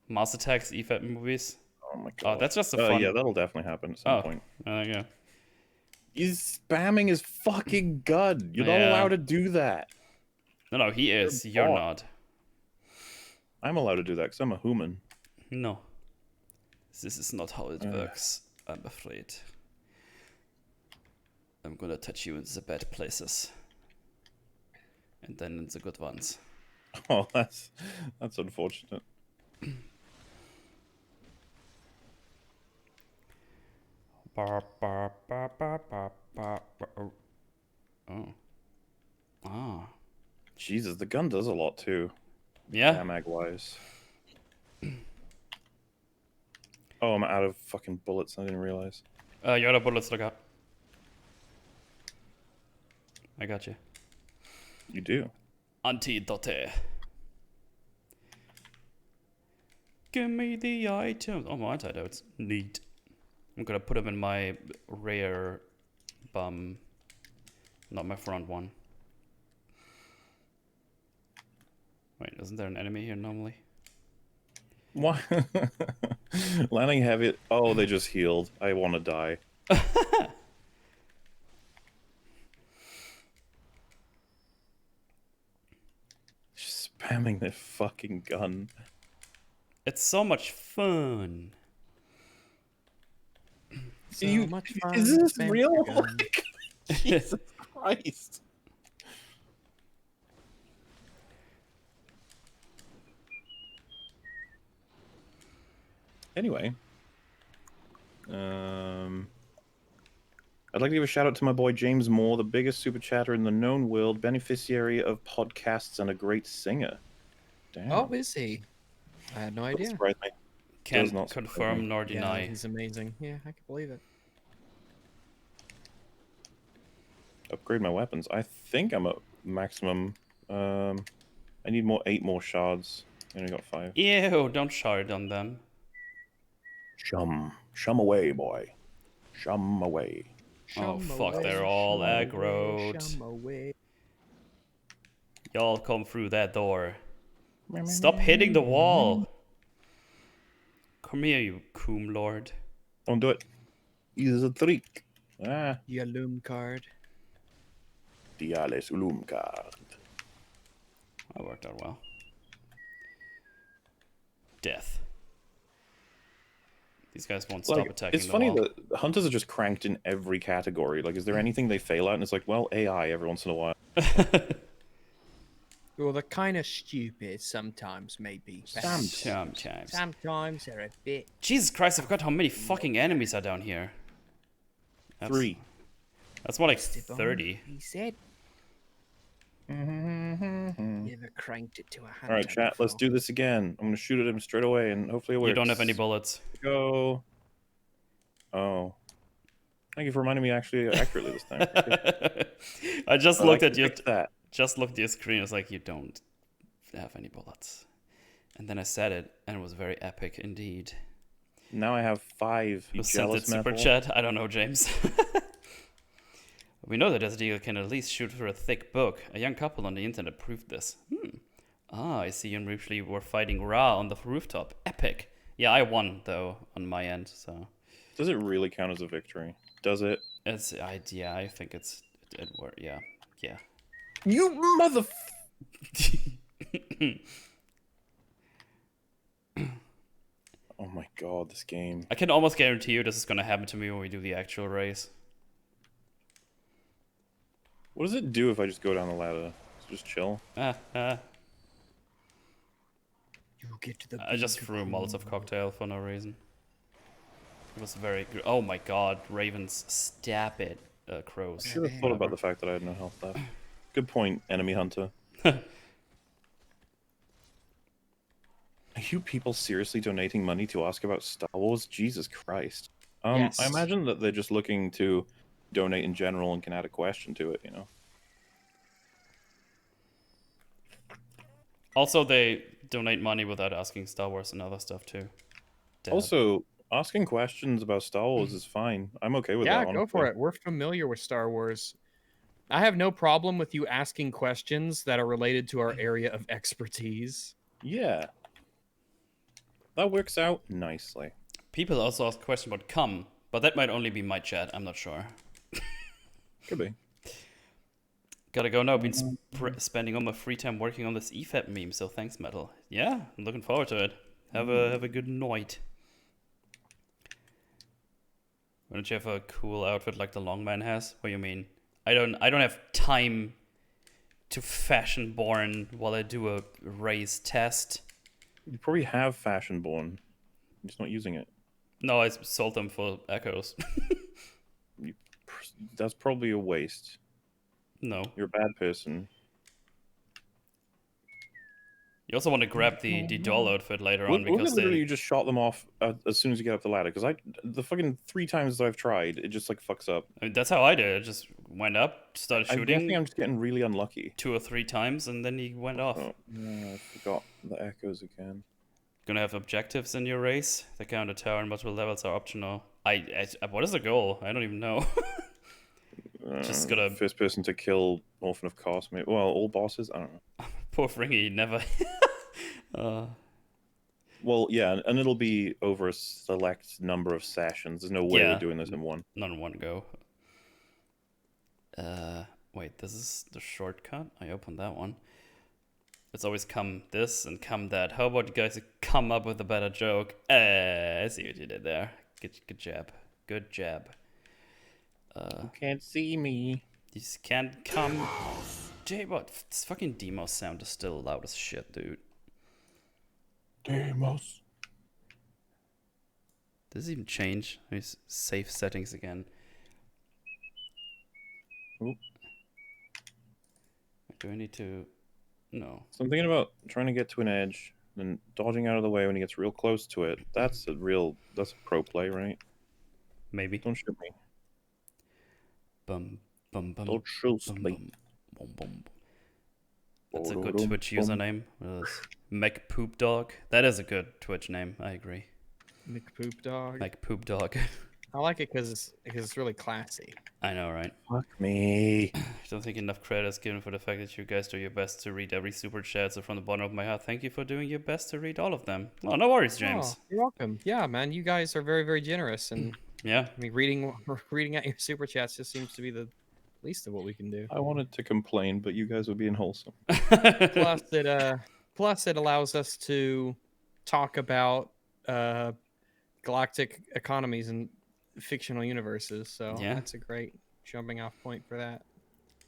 Mass attacks, EFAP movies. Oh my god. Oh, that's just a fun. Yeah, that'll definitely happen at some point. There you go. He's spamming his fucking gun. You're not allowed to do that. No, he is. You're not. I'm allowed to do that because I'm a human. No. This is not how it works, I'm afraid. I'm gonna touch you in the bad places. and then it's the good ones. Oh, that's unfortunate. Oh. Ah. Jesus, the gun does a lot too. Yeah. Damag wise. Oh, I'm out of fucking bullets. I didn't realize. You're out of bullets, look up. I got you. You do. Antidote. Give me the items. Oh, my antidotes. Neat. I'm gonna put them in my rear bum. Not my front one. Wait, isn't there an enemy here normally? Why? Landing heavy. Oh, they just healed. I want to die. Just spamming their fucking gun. It's so much fun. So much fun. Is this spam real? your gun. Jesus Christ. Anyway, I'd like to give a shout out to my boy James Moore, the biggest super chatter in the known world, beneficiary of podcasts and a great singer. Damn. Oh, is he? I had no Doesn't idea. surprise me. Can't not surprise confirm me. nor Yeah, deny. he's amazing. Yeah, I can believe it. Upgrade my weapons. I think I'm at maximum. I need 8 more shards. I only got 5. Ew, don't shard on them. Shum away, boy. Shum away. Oh, Shum fuck, away, they're all shum away, aggroed. shum away. Y'all come through that door. Stop hitting the wall. Come here, you coom lord. Don't do it. He's a trick. Ah. Your loom card. Diales ulumcard. That worked out well. Death. These guys won't stop attacking it's the funny wall. that hunters are just cranked in every category. Like, is there anything they fail at? And it's like, well, AI every once in a while. Well, they're kind of stupid sometimes, maybe. Sometimes. Sometimes they're a bit. Jesus Christ, I forgot how many fucking enemies are down here. 3. That's more like Stipon, 30. He said. Mm-hmm. Never cranked it to 100. All right, chat. Let's do this again. I'm gonna shoot at him straight away, and hopefully it works. You don't have any bullets. Go. Oh. Thank you for reminding me actually accurately this time. I just I'd looked like at to your fix that. just looked at your screen. It's like you don't have any bullets. And then I said it, and it was very epic indeed. Now I have 5. You Who sent it jealous super metal? chat? I don't know, James. We know that Desert Eagle can at least shoot through a thick book. A young couple on the internet proved this. Ah, I see you and Ripley were fighting Ra on the rooftop. Epic. Yeah, I won, though, on my end, so... Does it really count as a victory? Does it? Yeah, I think it worked, yeah. Yeah. You mother... Oh my god, this game. I can almost guarantee you this is gonna happen to me when we do the actual race. What does it do if I just go down the ladder? Just chill? You get to the. I just threw a Molotov cocktail for no reason. It was very good. Oh my god, ravens, stab it, crows. I should have thought about the fact that I had no health left. Good point, enemy hunter. Are you people seriously donating money to ask about Star Wars? Jesus Christ. Yes. I imagine that they're just looking to donate in general and can add a question to it, you know? Also, they donate money without asking Star Wars and other stuff too. Damn. Also, asking questions about Star Wars is fine. I'm okay with that. Yeah, go for it. We're familiar with Star Wars. I have no problem with you asking questions that are related to our area of expertise. Yeah. That works out nicely. People also ask a question about cum, but that might only be my chat. I'm not sure. Could be. Gotta go now. Been spending all my free time working on this EFAP meme, so thanks, Metal. Yeah, I'm looking forward to it. Have a good night. Why don't you have a cool outfit like the long man has? What do you mean? I don't have time to Fashionborn while I do a race test. You probably have Fashionborn. You're just not using it. No, I sold them for echoes. That's probably a waste. No. You're a bad person. You also want to grab the doll outfit later on because literally you just shot them off as soon as you get up the ladder. Because the fucking 3 times that I've tried, it just like fucks up. I mean, that's how I did it. I just went up, started I'm shooting. guessing I'm just getting really unlucky. 2 or 3 times, and then he went off. Oh, no, I forgot the echoes again. Gonna have objectives in your race. The counter tower and multiple levels are optional. What is the goal? I don't even know. Just gotta... First person to kill Orphan of Kos. Maybe. Well, all bosses? I don't know. Poor Fringy, never... Well, yeah, and it'll be over a select number of sessions. There's no way we're doing this in one. Not in one go. Wait, this is the shortcut? I opened that one. It's always come this and come that. How about you guys come up with a better joke? I see what you did there. Good job. Good job. You can't see me. You just can't come... J-Bot, this fucking Demos sound is still loud as shit, dude. Demos. Does it even change? These save settings again. Oop. Do I need to... No. So I'm thinking about trying to get to an edge, then dodging out of the way when he gets real close to it. That's a pro play, right? Maybe. Don't shoot me. Bum, bum, bum. Don't shoot Bum, me. bum, bum, bum. That's a good Twitch username. McPoopDog. That is a good Twitch name. I agree. McPoopDog. McPoopDog. I like it because it's really classy. I know, right? Fuck me. I don't think enough credit is given for the fact that you guys do your best to read every super chat. So from the bottom of my heart, thank you for doing your best to read all of them. Oh, no worries, James. Oh, you're welcome. Yeah, man, you guys are very, very generous, and Yeah. I mean, reading out your super chats just seems to be the least of what we can do. I wanted to complain, but you guys were being wholesome. Plus it allows us to talk about galactic economies and fictional universes. So Yeah. that's a great jumping off point for that.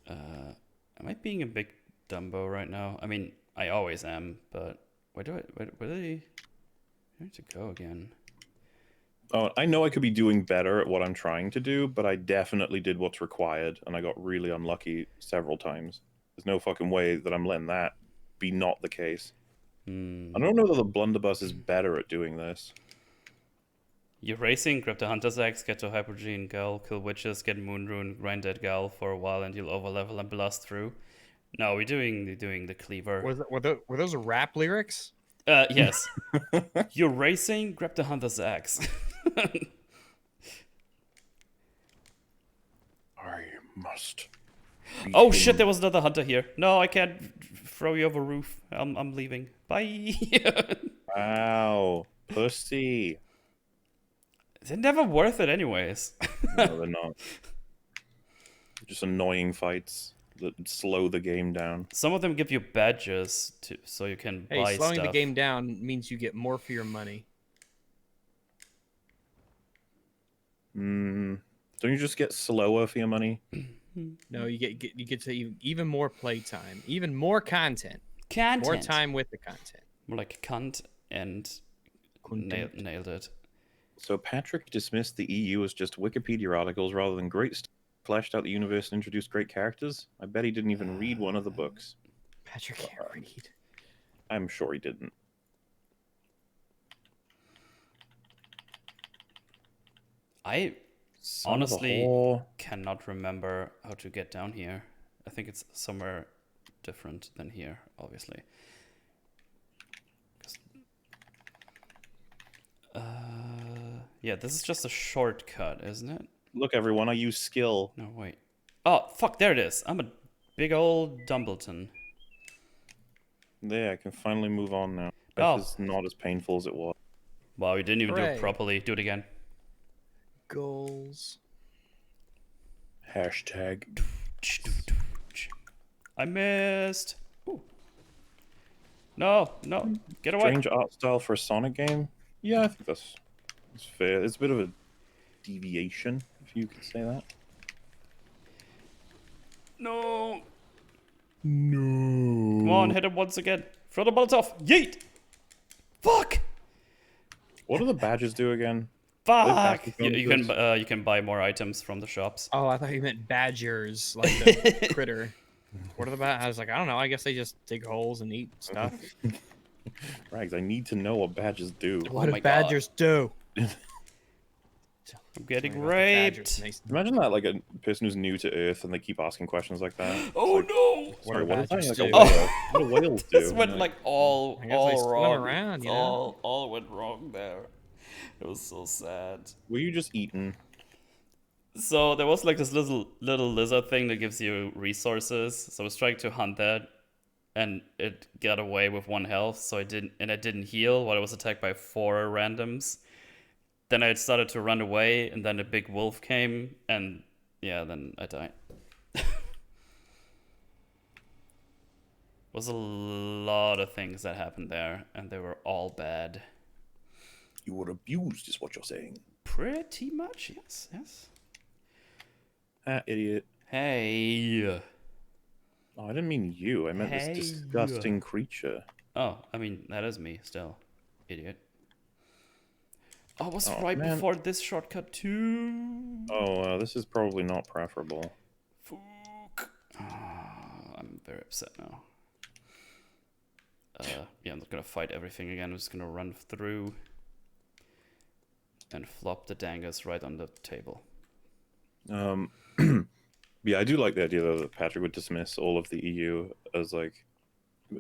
Am I being a big Dumbo right now? I mean, I always am, but where do I need to go again? Oh, I know I could be doing better at what I'm trying to do, but I definitely did what's required, and I got really unlucky several times. There's no fucking way that I'm letting that be not the case. I don't know that the blunderbuss is better at doing this. You're racing, grab the Hunter's Axe, get to Hypergene Gal, kill witches, get Moonrune, grind that Gal for a while, and you'll overlevel and blast through. No, we're doing the cleaver. Were those rap lyrics? Yes. You're racing, grab the Hunter's Axe. I must. Oh shit, there was another hunter here. No, I can't throw you over roof. I'm leaving. Bye. Wow. Pussy. They're never worth it anyways. No, they're not. Just annoying fights that slow the game down. Some of them give you badges so you can buy Slowing stuff. the game down means you get more for your money. Don't you just get slower for your money? No, you get to even more playtime, even more content, more time with the content. More like cunt and nailed it. So Patrick dismissed the EU as just Wikipedia articles rather than fleshed out the universe and introduced great characters. I bet he didn't even read one of the books. Patrick can't read. I'm sure he didn't. I Son of a honestly whore. cannot remember how to get down here. I think it's somewhere different than here, obviously. Yeah, this is just a shortcut, isn't it? Look, everyone, I use skill. No, wait. Oh, fuck, there it is. I'm a big old Dumbleton. There, I can finally move on now. Oh. This is not as painful as it was. Wow, we didn't even do Hooray. it properly. Do it again. Goals. Hashtag. I missed. Ooh. No, get away. Strange art style for a Sonic game? Yeah, I think that's fair. It's a bit of a deviation, if you could say that. No. No. Come on, hit him once again. Throw the Molotov. Yeet! Fuck! What do the badges do again? Fuck! They You can buy more items from the shops. Oh, I thought you meant badgers, like the critter. What are the I was like, I don't know. I guess they just dig holes and eat stuff. Rags, I need to know what badges do. What my do badgers do? I'm getting Tell me about the badgers, raped. Mason. Imagine that, like, a person who's new to Earth and they keep asking questions like that. It's Oh like, no! What sorry, do what is that? badgers Like do? a whale. What do whales do? This went like all I guess they swim wrong. around, you know? All went wrong there. It was so sad. Were you just eating? So there was like this little lizard thing that gives you resources. So I was trying to hunt that, and it got away with 1 health. So I didn't heal while I was attacked by 4 randoms. Then I started to run away, and then a big wolf came, and yeah, then I died. Was a lot of things that happened there, and they were all bad. You were abused, is what you're saying. Pretty much, yes. Ah, idiot. Hey. Oh, I didn't mean you. I meant Hey. this disgusting creature. Oh, I mean, that is me still. Idiot. Oh, it was Oh, right man. before this shortcut too. Oh, this is probably not preferable. Fuck. I'm very upset now. Yeah, I'm not gonna fight everything again. I'm just gonna run through and flop the dangers right on the table. Yeah, I do like the idea though that Patrick would dismiss all of the EU as like,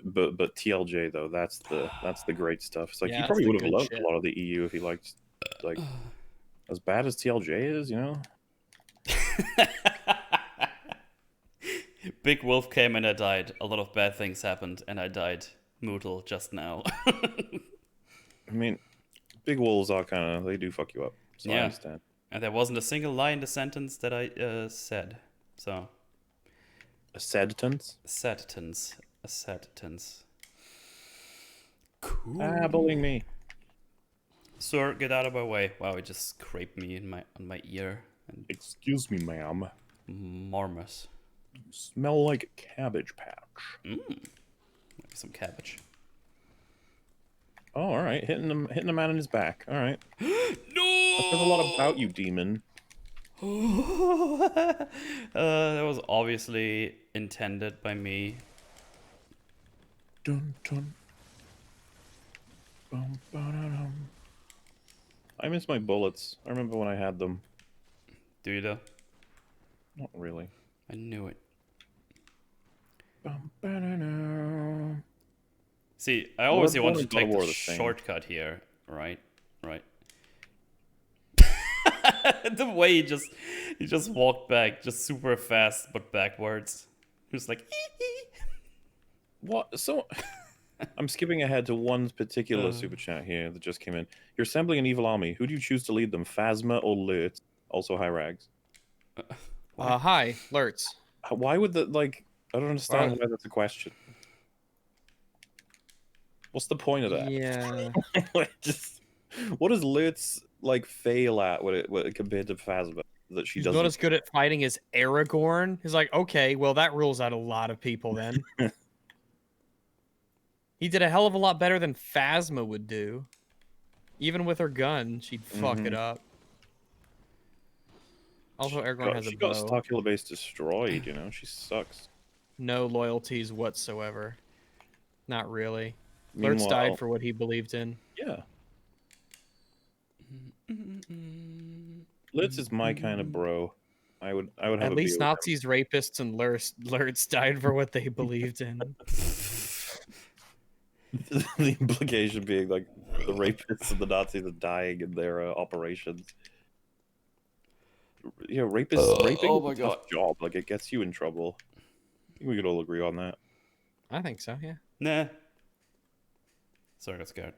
but TLJ though, that's the great stuff. It's like Yeah, he that's probably the would have good loved shit. a lot of the EU if he liked, like, as bad as TLJ is, you know. Big wolf came and I died. A lot of bad things happened and I died. Moodle just now. I mean, big wolves are kind of, they do fuck you up. So I Yeah. understand. And there wasn't a single lie in the sentence that I said. So, A sedentance? a sentence. Cool. Ah, bullying me. Sir, get out of my way. Wow, it just scraped me on my ear and Excuse me, ma'am. marmot. You smell like cabbage patch. Maybe some cabbage. Oh, all right. Hitting a man in his back. All right. No! That says a lot about you, demon. That was obviously intended by me. Dun dun. Bum, ba-da-dum. I miss my bullets. I remember when I had them. Do you though? Not really. I knew it. Bum, ba-da-dum. See, I always Bloodborne wanted and to take God of War the are the same. shortcut here, right? The way he just walked back, just super fast but backwards. He was like, What? So, I'm skipping ahead to one particular super chat here that just came in. You're assembling an evil army. Who do you choose to lead them? Phasma or Lurtz? Also, hi, Rags. Hi, Lurtz. Why would the, like, I don't understand why that's a question. What's the point of that? Yeah. Just, what does Lurtz, like, fail at when it compared to Phasma? That she He's doesn't. not as good at fighting as Aragorn. He's like, okay, well, that rules out a lot of people then. He did a hell of a lot better than Phasma would do. Even with her gun, she'd fuck it up. Also, Aragorn has a She got bow. Starkiller Base destroyed, you know? She sucks. No loyalties whatsoever. Not really. Lurtz Meanwhile- died for what he believed in. Yeah. Lurtz is my kind of bro. I would have At a least beer with Nazis, rapists, and Lurtz died for what they believed in. him. The implication being like the rapists and the Nazis are dying in their operations. Yeah, raping oh my is a tough job. Like, it gets you in trouble. I think we could all agree on that. I think so, yeah. nah. Sorry, I got scared.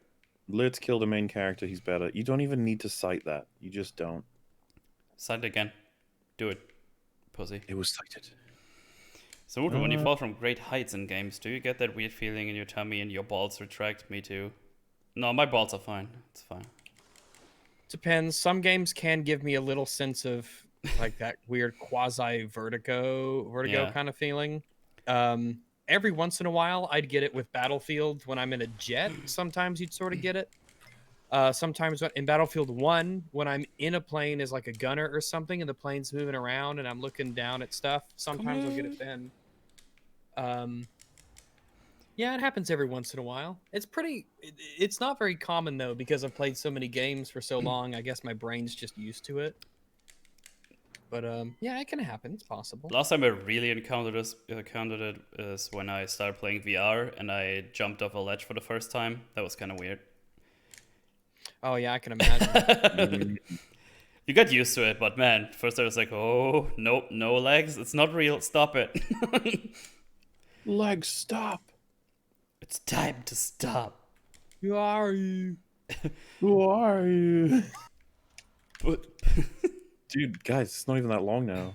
Lurtz killed a main character. He's better. You don't even need to cite that. You just don't. Cite again. Do it, pussy. It was cited. So, Udo, when you fall from great heights in games, do you get that weird feeling in your tummy and your balls retract? Me too. No, my balls are fine. It's fine. Depends. Some games can give me a little sense of like that weird quasi vertigo Yeah. kind of feeling. every once in a while, I'd get it with Battlefield when I'm in a jet. Sometimes you'd sort of get it. Sometimes in Battlefield 1, when I'm in a plane as like a gunner or something, and the plane's moving around and I'm looking down at stuff, sometimes I'll get it then. Yeah, it happens every once in a while. It's not very common though, because I've played so many games for so long. I guess my brain's just used to it. But yeah, it can happen. It's possible. Last time I really encountered it is when I started playing VR and I jumped off a ledge for the first time. That was kind of weird. Oh yeah, I can imagine. You got used to it, but man, first I was like, oh, nope, no legs. It's not real. Stop it. Legs, stop. It's time to stop. Who are you? Who are you? Dude, guys, it's not even that long now.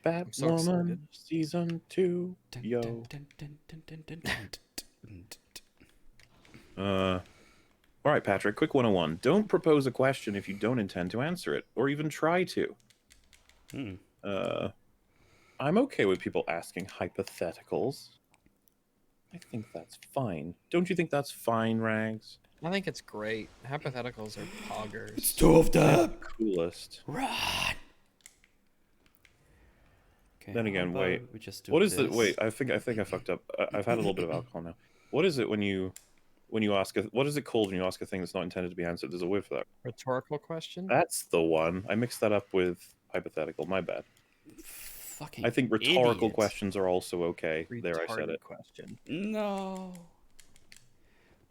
Batwoman season 2. Yo. All right, Patrick, quick 101. Don't propose a question if you don't intend to answer it, or even try to. I'm okay with people asking hypotheticals. I think that's fine. Don't you think that's fine, Rags? I think it's great. Hypotheticals are poggers. It's two of them. Coolest. Run. Okay, Then again, wait. We just do what is this. the wait? I think I fucked up. I've had a little bit of alcohol now. What is it when you ask what is it called when you ask a thing that's not intended to be answered? There's a word for that. Rhetorical question? That's the one. I mixed that up with hypothetical. My bad. Fucking I think rhetorical idiot. questions are also okay. There, I said it. Question. No.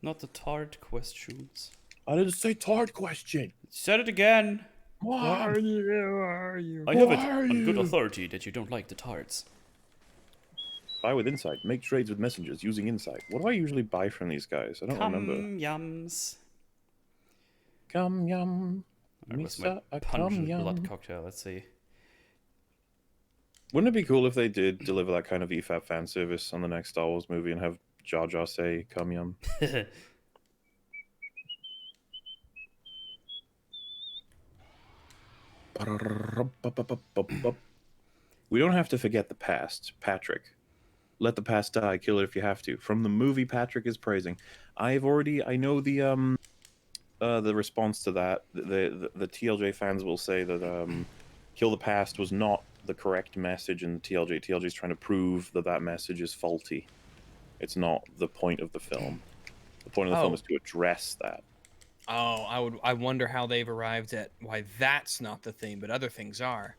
Not the tart questions. I didn't say tart question. Said it again. Why are you? I have it on good authority that you don't like the tarts. Buy with insight. Make trades with messengers using insight. What do I usually buy from these guys? I don't remember. Yums. Come yum. That was my pungent blood cocktail. Let's see. Wouldn't it be cool if they did deliver that kind of EFAP fan service on the next Star Wars movie and have Jar Jar say, come yum? We don't have to forget the past, Patrick. Let the past die, kill it if you have to. From the movie Patrick is praising. I know the response to that. The TLJ fans will say that kill the past was not the correct message in the TLJ. TLJ is trying to prove that message is faulty. It's not the point of the film. The point of the film is to address that. Oh, I wonder how they've arrived at why that's not the theme, but other things are.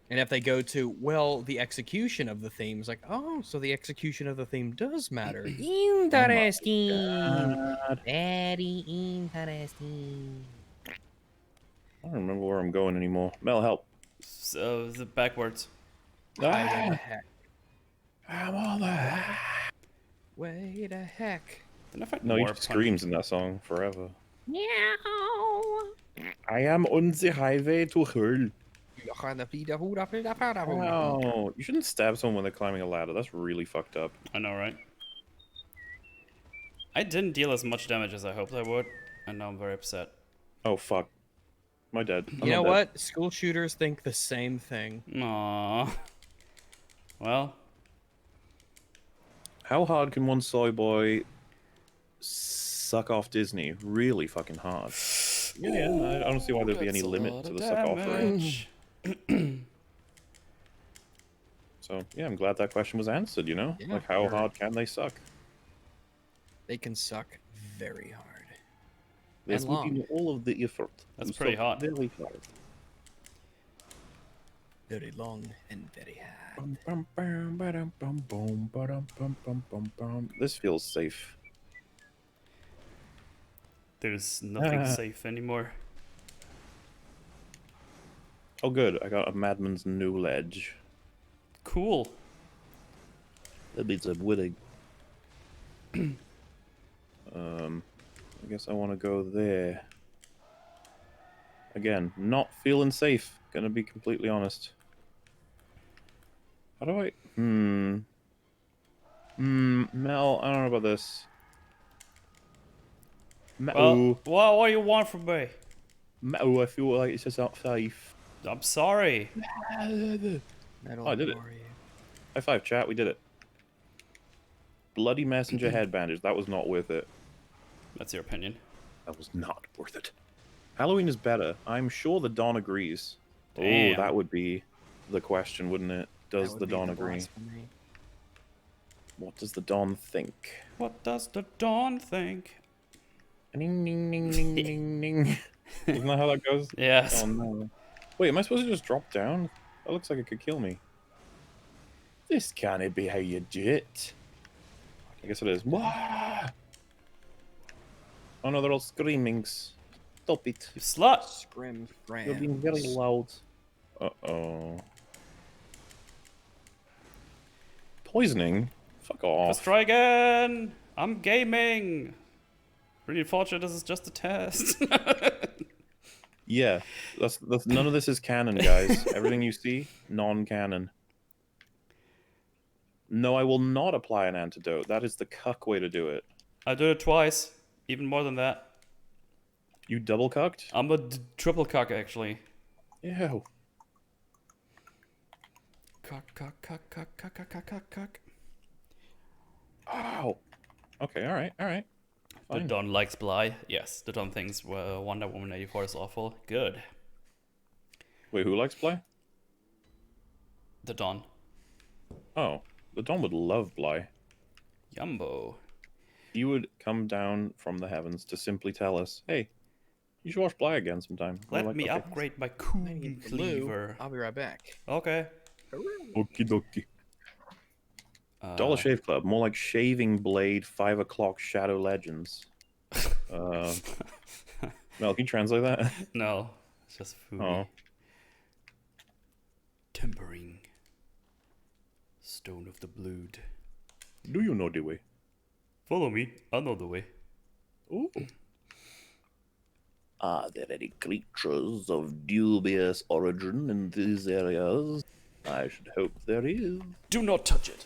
And if they go to, well, the execution of the theme is like, oh, so the execution of the theme does matter. Interesting. Oh very interesting. I don't remember where I'm going anymore. Mel, help. So the backwards. Way the heck. I'm on the heck. Way the heck. No, he screams in that song forever. Meow. I am on the highway to hell. Oh, you shouldn't stab someone when they're climbing a ladder. That's really fucked up. I know, right? I didn't deal as much damage as I hoped I would, and now I'm very upset. Oh, fuck. My dad. You know what? School shooters think the same thing. Aww. Well. How hard can one soy boy suck off Disney? Really fucking hard. Yeah, I don't see why there'd be any limit to the suck off range. So, yeah, I'm glad that question was answered, you know? Yeah, like, how hard can they suck? They can suck very hard. There's within all of the effort. That's pretty hot. Very hard. Very long and very hard. This feels safe. There's nothing safe anymore. Oh, good. I got a Madman's new ledge. Cool. That means I'm winning. I guess I want to go there. Again, not feeling safe. Gonna be completely honest. How do I... Mel, I don't know about this. Well, what do you want from me? I feel like it's just not safe. I'm sorry. I did it. High five, chat. We did it. Bloody messenger head bandage. That was not worth it. That's your opinion. That was not worth it. Halloween is better. I'm sure the Don agrees. Oh, Damn. that would be the question, wouldn't it? Does That the would be Don the agree? blasphemy. What does the Don think? What does the Dawn think? Ding, ding, ding, ding, ding, ding. Isn't that how that goes? Yes. Oh, no. Wait, am I supposed to just drop down? That looks like it could kill me. This can't be how you do it. I guess it is. Wah! Oh no, they're all screamings. Stop it. You slut. Scrim You're being very friends. loud. Uh-oh. Poisoning? Fuck Let's off. try again. I'm gaming. Really unfortunate. This is just a test. Yeah, that's none of this is canon, guys. Everything you see, non-canon. No, I will not apply an antidote. That is the cuck way to do it. I did it twice. Even more than that. You double cucked? I'm a triple cock actually. Ew. Cock, cock, cock, cock, cock, cock, cock, cock, cock. Ow. Okay, alright. The Fine. Don likes Bly. Yes, the Don thinks Wonder Woman 84 is awful. Good. Wait, who likes Bly? The Don. Oh, the Don would love Bly. Yumbo. He would come down from the heavens to simply tell us, hey, you should watch Bly again sometime. We're Let like, me okay. upgrade my cool I need blue. cleaver. I'll be right back. Okay. Okie dokie. Dollar Shave Club, more like Shaving Blade 5 o'clock Shadow Legends. Mel, can you translate that? No, it's just food. Oh. Tempering. Stone of the Blood. Do you know the way? Follow me. I know the way. Ooh. Are there any creatures of dubious origin in these areas? I should hope there is. Do not touch it.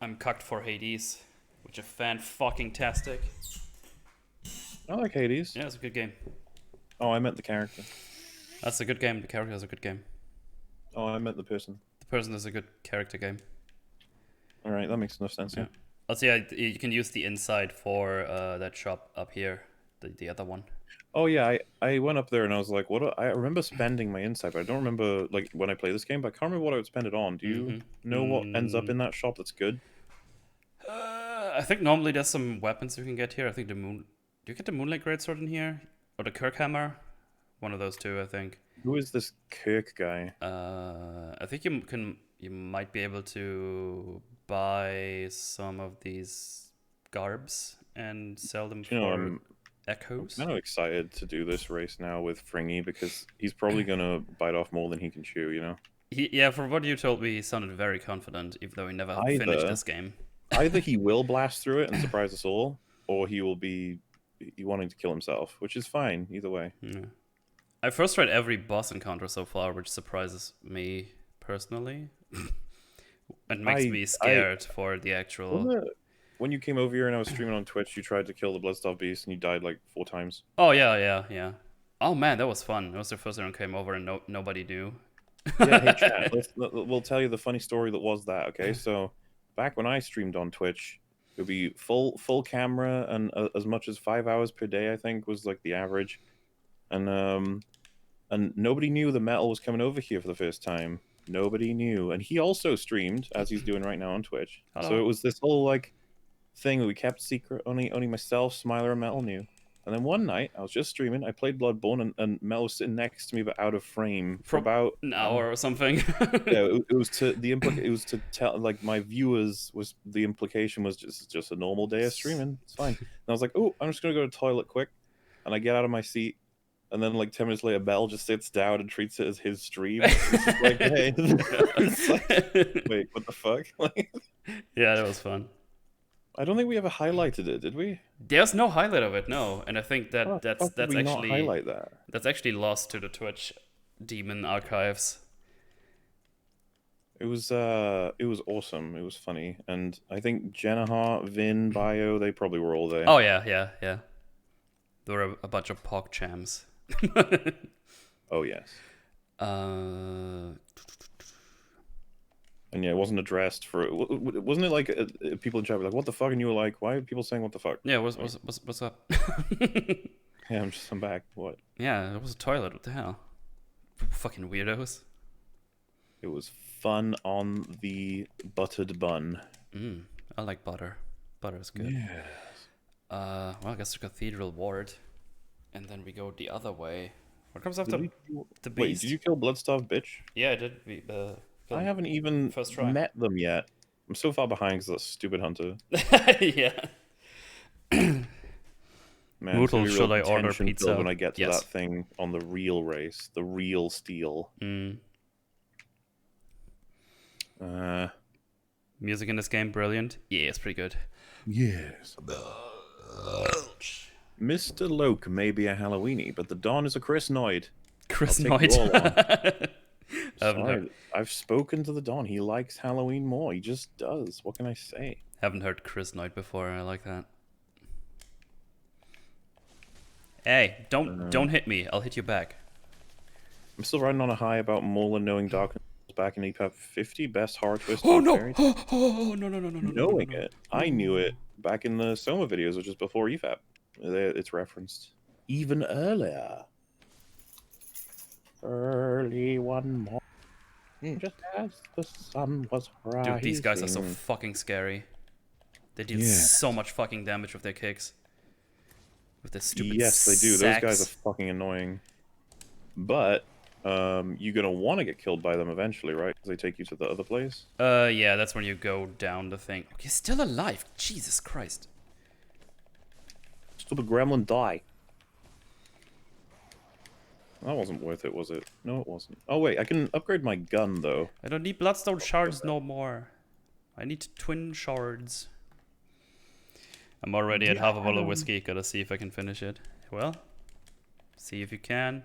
I'm cucked for Hades, which is fan-fucking-tastic. I like Hades. Yeah, it's a good game. Oh, I meant the character. That's a good game. The character is a good game. Oh, I meant the person. The person is a good character game. Alright, that makes enough sense. Yeah. Also, yeah, you can use the inside for that shop up here, the other one. Oh yeah, I went up there and I was like, I remember spending my insight, but I don't remember like when I play this game, but I can't remember what I would spend it on. Do you know what ends up in that shop that's good? I think normally there's some weapons you can get here. I think do you get the Moonlight Greatsword in here? Or the Kirkhammer? One of those two, I think. Who is this Kirk guy? I think you might be able to buy some of these garbs and sell them You know, for I'm echoes. kind of excited to do this race now with Fringy because he's probably gonna bite off more than he can chew, you know? Yeah, from what you told me, he sounded very confident, even though he never finished this game. Either he will blast through it and surprise us all, or he will be wanting to kill himself, which is fine, either way. Yeah. I first tried every boss encounter so far, which surprises me personally. It makes me scared for the actual... When you came over here and I was streaming on Twitch, you tried to kill the Bloodstaff Beast and you died like 4 times. Oh, yeah. Oh, man, that was fun. It was the first time I came over and nobody knew. Yeah, hey, chat. We'll tell you the funny story that was that, okay? So, back when I streamed on Twitch, it would be full camera and as much as 5 hours per day, I think, was like the average. And nobody knew the metal was coming over here for the first time. Nobody knew. And he also streamed, as he's doing right now on Twitch. Hello. So it was this whole, like, thing that we kept secret. Only myself, Smiler, and Metal knew. And then one night, I was just streaming. I played Bloodborne, and Metal was sitting next to me, but out of frame for about an hour or something. Yeah, it was to tell like my viewers was the implication was just a normal day of streaming. It's fine. And I was like, oh, I'm just gonna go to the toilet quick, and I get out of my seat. And then, like 10 minutes later, Bell just sits down and treats it as his stream. It's just like, hey, it's like, wait, what the fuck? Like, yeah, that was fun. I don't think we ever highlighted it, did we? There's no highlight of it, no. And I think that's we actually not highlight that. That's actually lost to the Twitch demon archives. It was awesome. It was funny, and I think Jenahar, Vin, Bio, they probably were all there. Oh yeah. There were a bunch of pog chams. Oh yes. And yeah, it wasn't addressed for. Wasn't it like people in chat were like, "What the fuck?" And you were like, "Why are people saying what the fuck?" Yeah, Like, what's up? yeah, I'm back. What? Yeah, it was a toilet. What the hell? Fucking weirdos. It was fun on the buttered bun. I like butter. Butter is good. Yes. Well, I guess the cathedral ward, and then we go the other way. What comes after the beast? Wait, did you kill Bloodstaff, bitch? Yeah, I did. I haven't even first try. met them yet. I'm so far behind because that stupid hunter. Yeah. Man, Moodle, it's should gonna I be real order tension pizza? filled when I get to Yes. that thing on the real race, the real steel. Music in this game, brilliant. Yeah, it's pretty good. Yes. Mr. Loke may be a Halloweenie, but the Dawn is a Chris Noid. Chris I'll take you all on. Noid. Sorry, I've spoken to the Dawn. He likes Halloween more. He just does. What can I say? Haven't heard Chris Noid before. I like that. Hey, don't hit me. I'll hit you back. I'm still riding on a high about Mola knowing Darkness back in EPAP 50. Best horror twist. Oh no! Fairies. Oh no no no no no! Knowing it, I knew it back in the Soma videos, which is before EFAP. It's referenced even earlier. Early one morning, just as the sun was rising. Dude, these guys are so fucking scary. They deal so much fucking damage with their kicks. With their stupid Yes, they do. sacks. Those guys are fucking annoying. But you're gonna want to get killed by them eventually, right? Because they take you to the other place. Yeah, that's when you go down the thing. Okay, still alive. Jesus Christ. Stupid gremlin, die. That wasn't worth it, was it? No, it wasn't. Oh wait, I can upgrade my gun though. I don't need bloodstone shards no more. I need twin shards. I'm already at half a bottle of whiskey. Gotta see if I can finish it. Well, see if you can.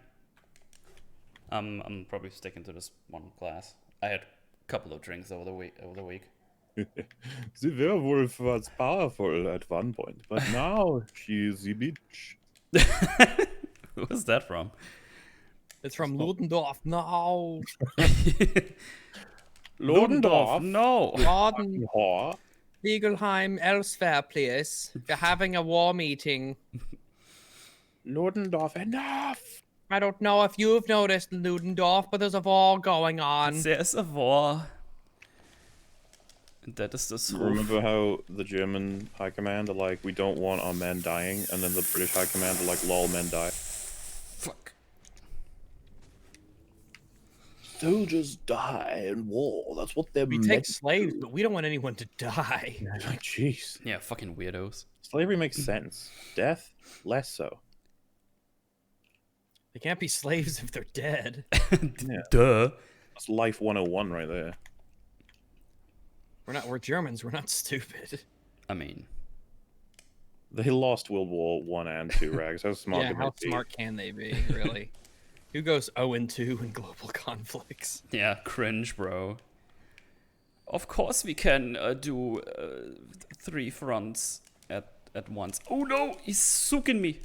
I'm probably sticking to this one class. I had a couple of drinks over the week. The werewolf was powerful at one point, but now she is the bitch. Who was that from? It's from Ludendorff. No. Ludendorff, no. Gordon, Whore. Spiegelheim, elsewhere, please. We're having a war meeting. Ludendorff, enough! I don't know if you've noticed, Ludendorff, but there's a war going on. There's a war. And that is the Remember how the German High Command are like, we don't want our men dying, and then the British High Command are like, lol, men die. Fuck. Soldiers die in war. That's what they're We meant take to slaves, do. but we don't want anyone to die. Like, jeez. Yeah, fucking weirdos. Slavery makes sense. Death, less so. They can't be slaves if they're dead. Yeah. Duh. That's life 101 right there. We're Germans. We're not stupid. I mean, They lost World War 1 and 2, Rags. How smart Yeah, can how they be? smart can they be, really? Who goes 0-2 in global conflicts? yeah, cringe, bro. Of course we can do 3 fronts at once. Oh no, he's sucking me.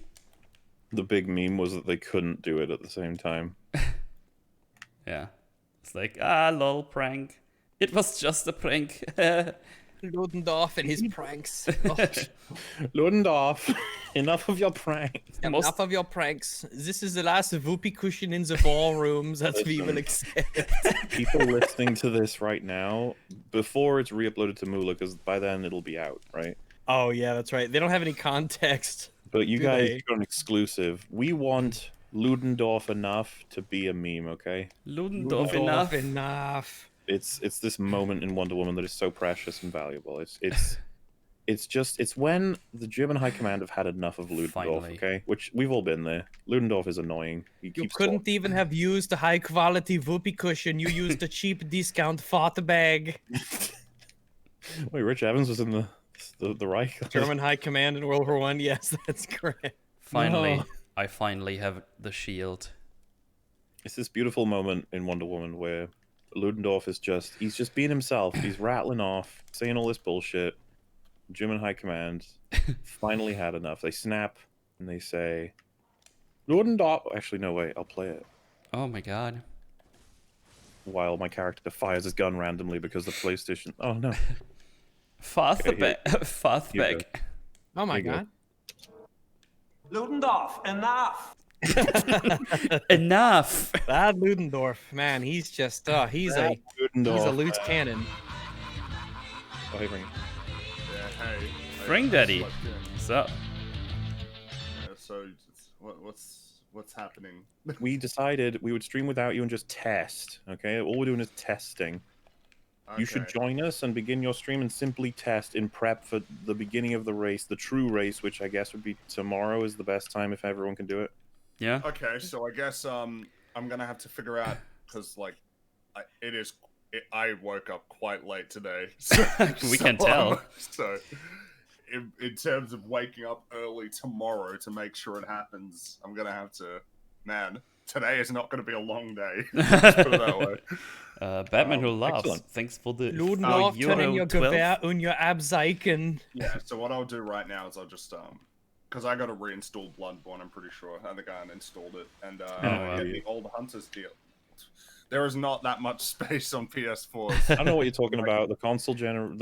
The big meme was that they couldn't do it at the same time. Yeah. It's like, lol, prank. It was just a prank. Ludendorff and his pranks. Oh, Ludendorff, enough of your pranks. enough of your pranks. This is the last whoopee cushion in the ballrooms that we will accept. People listening to this right now, before it's re-uploaded to Moolah, because by then it'll be out, right? Oh, yeah, that's right. They don't have any context. But you Do guys they? got an exclusive. We want Ludendorff enough to be a meme, okay? Ludendorff enough. Enough. It's this moment in Wonder Woman that is so precious and valuable. It's when the German High Command have had enough of Ludendorff, Finally. okay? Which we've all been there. Ludendorff is annoying. He You keeps couldn't even have used the high quality whoopee cushion. You used the cheap discount fart bag. Wait, Rich Evans was in the Reich. German High Command in World War One. Yes, that's correct. Finally, No. I finally have the shield. It's this beautiful moment in Wonder Woman where Ludendorff is he's just being himself. He's rattling off, saying all this bullshit. German High Command finally had enough. They snap and they say, Ludendorff. Actually, no, wait, I'll play it. Oh my god. while my character fires his gun randomly because the PlayStation. Oh no! Fastback. Here you Fastback. Oh my There you god. Ludendorff, enough! Enough. That Ludendorff, man, he's just he's a loose cannon. Oh, hey, Ring. Yeah, hey. Ring Daddy. What's up? Yeah, so what's happening? We decided we would stream without you and just test. Okay, all we're doing is testing. You should Okay. join us and begin your stream and simply test in prep for the beginning of the race, the true race, which I guess would be tomorrow is the best time if everyone can do it. Yeah. Okay, so I guess I'm gonna have to figure out because like I woke up quite late today. So, We can tell. So in terms of waking up early tomorrow to make sure it happens, I'm gonna have to. Man, today is not gonna be a long day. Let's put it that way. Batman Who Laughs. Excellent. Thanks for the Ludendorff, turn in your Euro 12. Gewehr und your Abzeichen. Yeah, so what I'll do right now is I'll just because I got to reinstall Bloodborne. I'm pretty sure I think I uninstalled it and wow. get the old Hunters deal. There is not that much space on PS4s. I don't know what you're talking about. The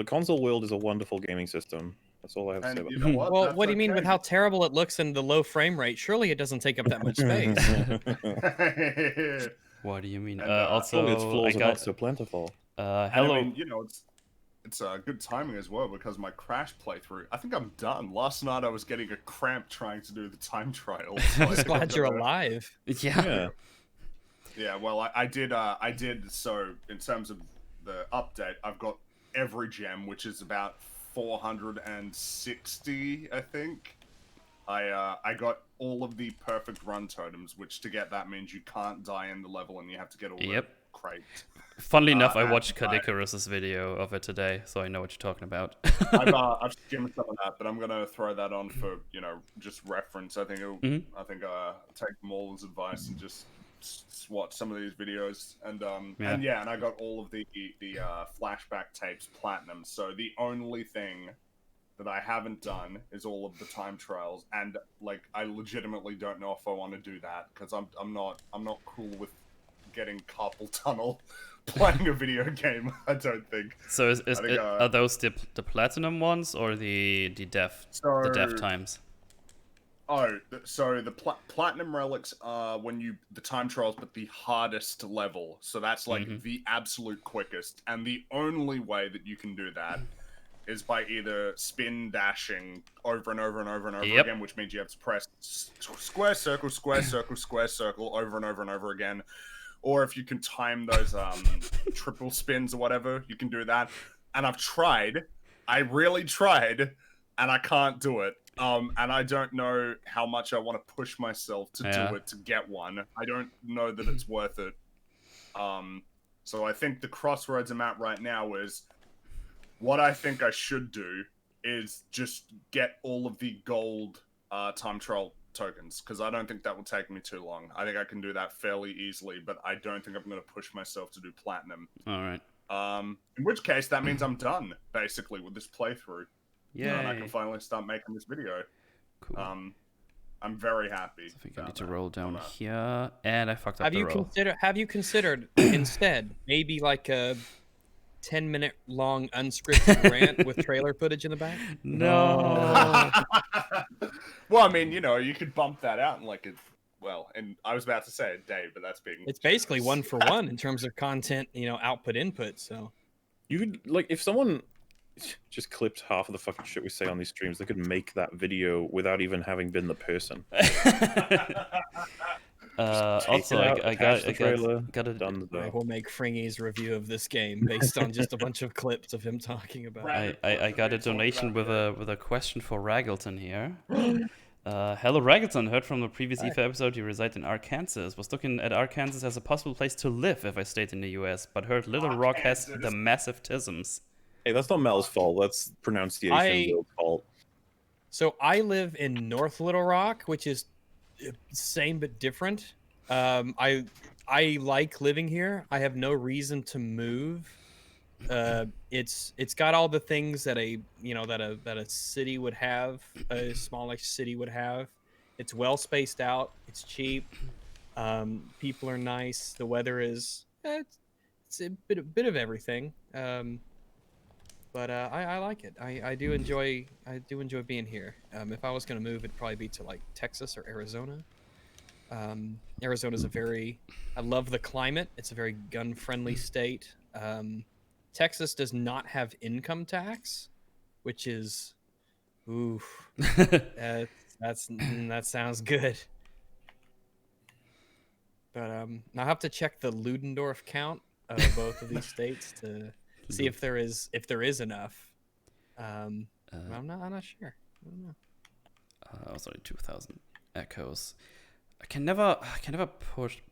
console world is a wonderful gaming system. That's all I have to say And about you know what? Well, That's what do you mean with okay. how terrible it looks and the low frame rate? Surely it doesn't take up that much space. that. What do you mean? And, Also, its flaws I are not got so plentiful. And hello. I mean, you know, it's good timing as well because my Crash playthrough. I think I'm done. Last night I was getting a cramp trying to do the time trial. I'm just glad you're alive. Yeah. Yeah. Yeah, well, I did. So in terms of the update, I've got every gem, which is about 460, I think. I got all of the perfect run totems, which to get that means you can't die in the level and you have to get all Yep. the crates. Funnily enough, I and watched I- Kadikarus's video of it today, so I know what you're talking about. I've skimmed some of that, but I'm gonna throw that on for just reference. I think Mhm. take Maul's advice and just watch some of these videos and Yeah. and I got all of the flashback tapes platinum. So the only thing that I haven't done is all of the time trials, and like I legitimately don't know if I want to do that because I'm not cool with getting carpal tunnel playing a video game. I don't think. So I think, are those the platinum ones or the death times? Oh, so the platinum relics are the time trials, but the hardest level. So that's like the absolute quickest, and the only way that you can do that is by either spin dashing over and over and over and over Yep. again, which means you have to press square circle, square circle, square circle over and over and over again. Or if you can time those triple spins or whatever, you can do that. And I've tried. I really tried, and I can't do it. And I don't know how much I want to push myself to do it to get one. I don't know that it's worth it. So I think the crossroads I'm at right now is what I think I should do is just get all of the gold time trial tokens, because I don't think that will take me too long. I think I can do that fairly easily, but I don't think I'm going to push myself to do platinum. All right. In which case, that means I'm done, basically, with this playthrough. Yeah. And I can finally start making this video. Cool. I'm very happy. I think I about need to that. roll down I'm, here, and I fucked up Have the you roll. considered instead maybe like a 10-minute long unscripted rant with trailer footage in the back? No. Well, I mean, you could bump that out in like and I was about to say a day, but that's being. It's basically generous. 1 for 1 in terms of content, output input. So You could, like, if someone just clipped half of the fucking shit we say on these streams, they could make that video without even having been the person. Also, I got a done. I will make Fringy's review of this game based on just a bunch of clips of him talking about it. I got a donation with a question for Raggleton here. Hello Raggleton, heard from the previous EFA episode you reside in Arkansas. Was looking at Arkansas as a possible place to live if I stayed in the US, but heard Little Rock has the massive tisms. Hey, that's not Mel's fault. That's pronunciation fault. So I live in North Little Rock, which is same but different. I like living here. I have no reason to move. It's got all the things that a city would have, a smallish city would have. It's well spaced out. It's cheap. People are nice. The weather is it's a bit of everything. But I like it. I do enjoy being here. If I was gonna move, it'd probably be to like Texas or Arizona. Arizona's I love the climate. It's a very gun-friendly state. Texas does not have income tax, which is, oof, that sounds good. But I'll have to check the Ludendorff count of both of these states to see if there is enough. I'm not sure. I don't know. I was only 2,000 echoes. I can never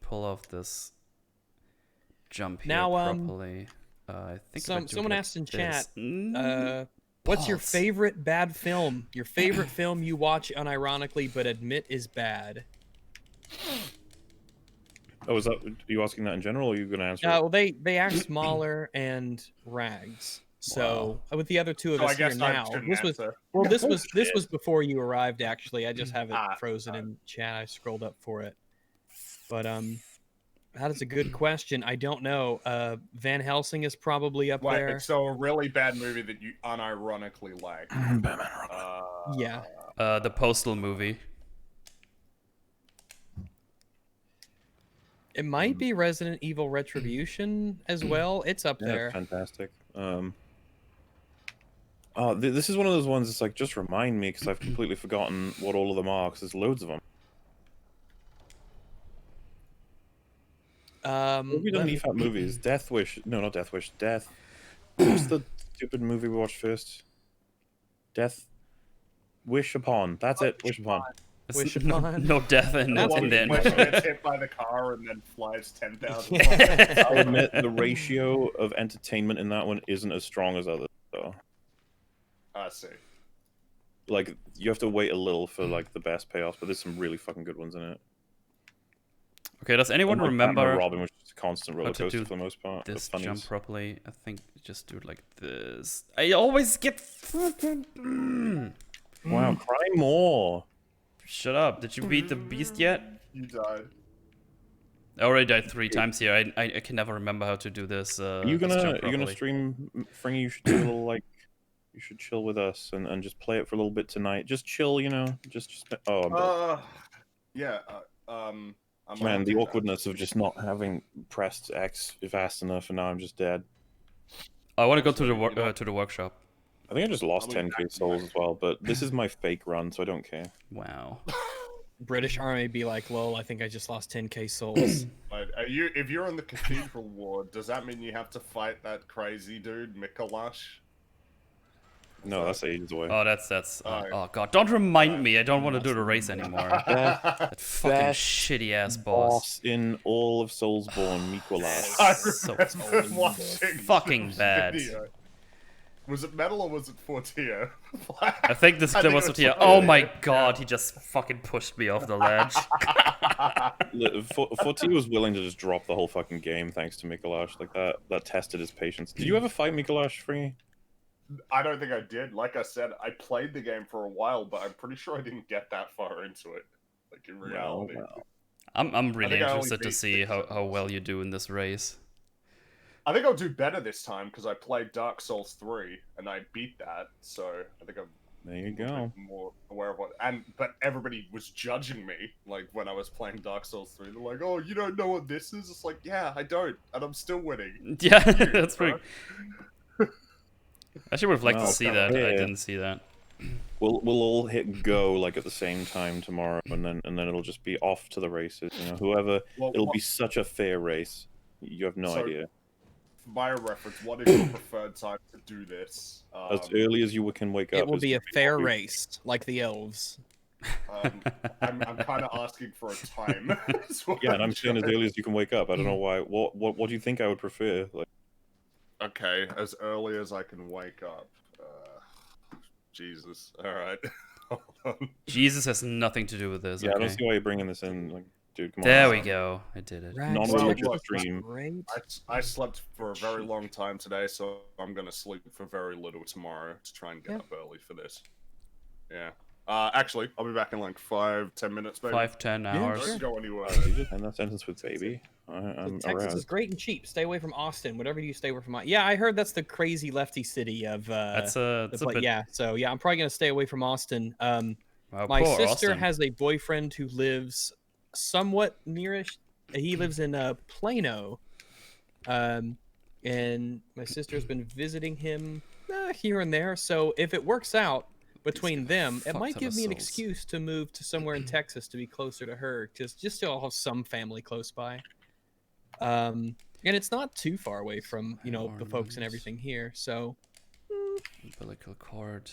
pull off this jump here properly. I think someone asked in chat, what's your favorite bad film? Your favorite film you watch unironically but admit is bad? Oh, are you asking that in general, or are you going to answer? Well, they asked Mahler and Rags. So with the other two of us here now, this was before you arrived. Actually, I just have it frozen in chat. I scrolled up for it, but that is a good question. I don't know. Van Helsing is probably up there. So a really bad movie that you unironically like. Yeah. The Postal movie. It might be Resident Evil Retribution as well. It's up there. Fantastic. This is one of those ones that's like, just remind me, because I've completely forgotten what all of them are, because there's loads of them. What have we done EFAP movies? Death Wish. No, not Death Wish. Death. What's the stupid movie we watched first? Death. Wish Upon. That's it. Wish Upon. Wish Upon. No death and nothing then. Gets hit by the car and then flies 10,000. I'll admit the ratio of entertainment in that one isn't as strong as others, though. I see. Like, you have to wait a little for like the best payoffs, but there's some really fucking good ones in it. Okay, does anyone remember Robin, which is a constant roller coaster for the most part? This jump properly. I think just do it like this. I always get fucking. Wow, cry more. Shut up! Did you beat the beast yet? You died. I already died 3 times here. I can never remember how to do this. Are you gonna stream, Fringy? You should do a little like. You should chill with us and just play it for a little bit tonight. Just chill, you know. Just oh. I'm dead. Yeah. Man, the awkwardness of just not having pressed X fast enough, and now I'm just dead. I want to go to the workshop. I think I just lost 10k souls as well, but this is my fake run, so I don't care. Wow. British Army be like, lol, I think I just lost 10k souls. If you're in the Cathedral Ward, does that mean you have to fight that crazy dude, Mikolash? No, that's ages away. Oh, that's. Oh god! Don't remind me. I don't want to do the race anymore. That fucking shitty ass boss in all of Soulsborne, Mikolash. I remember watching fucking bad. Video. Was it metal or was it Fortier? I think this clip was Fortier. Oh my god! He just fucking pushed me off the ledge. Fortier was willing to just drop the whole fucking game thanks to Mikolash. Like that tested his patience. Did you ever fight Mikolash, Free? I don't think I did. Like I said, I played the game for a while, but I'm pretty sure I didn't get that far into it. Like in reality. Well. I'm really interested to see how well you do in this race. I think I'll do better this time because I played Dark Souls 3 and I beat that, so I think I'm there you go. More aware of what but everybody was judging me like when I was playing Dark Souls 3. They're like, "Oh, you don't know what this is?" It's like, "Yeah, I don't, and I'm still winning." Yeah, that's right. I actually would have liked to see that. I didn't see that. We'll all hit go like at the same time tomorrow, and then it'll just be off to the races. You know, whoever. It'll be such a fair race. You have no idea. For my reference, what is your preferred time to do this? As early as you can wake up. It will be a fair race, like the elves. I'm kind of asking for a time. Yeah, and I'm saying as early as you can wake up. I don't know why. What do you think I would prefer? Like. Okay, as early as I can wake up. Jesus. All right. Hold on. Jesus has nothing to do with this. Yeah, okay. I don't see why you're bringing this in. Like, dude, come on. There we go. I did it. Non-religious stream. I slept for a very long time today, so I'm gonna sleep for very little tomorrow to try and get up early for this. Yeah. Actually, I'll be back in like 5-10 minutes, maybe. 5-10 hours. Don't go anywhere. And that sentence with baby. I'm Texas around. is great and cheap. Stay away from Austin. Whatever you stay away from. Yeah, I heard that's the crazy lefty city of. That's a bit. Yeah, so yeah, I'm probably gonna stay away from Austin. Wow, My poor sister Austin. has a boyfriend who lives somewhat nearish. He lives in Plano, and my sister's been visiting him here and there. So if it works out between them, it might give me an excuse to move to somewhere in Texas to be closer to her, just to have some family close by. And it's not too far away from the folks and everything here. So umbilical cord.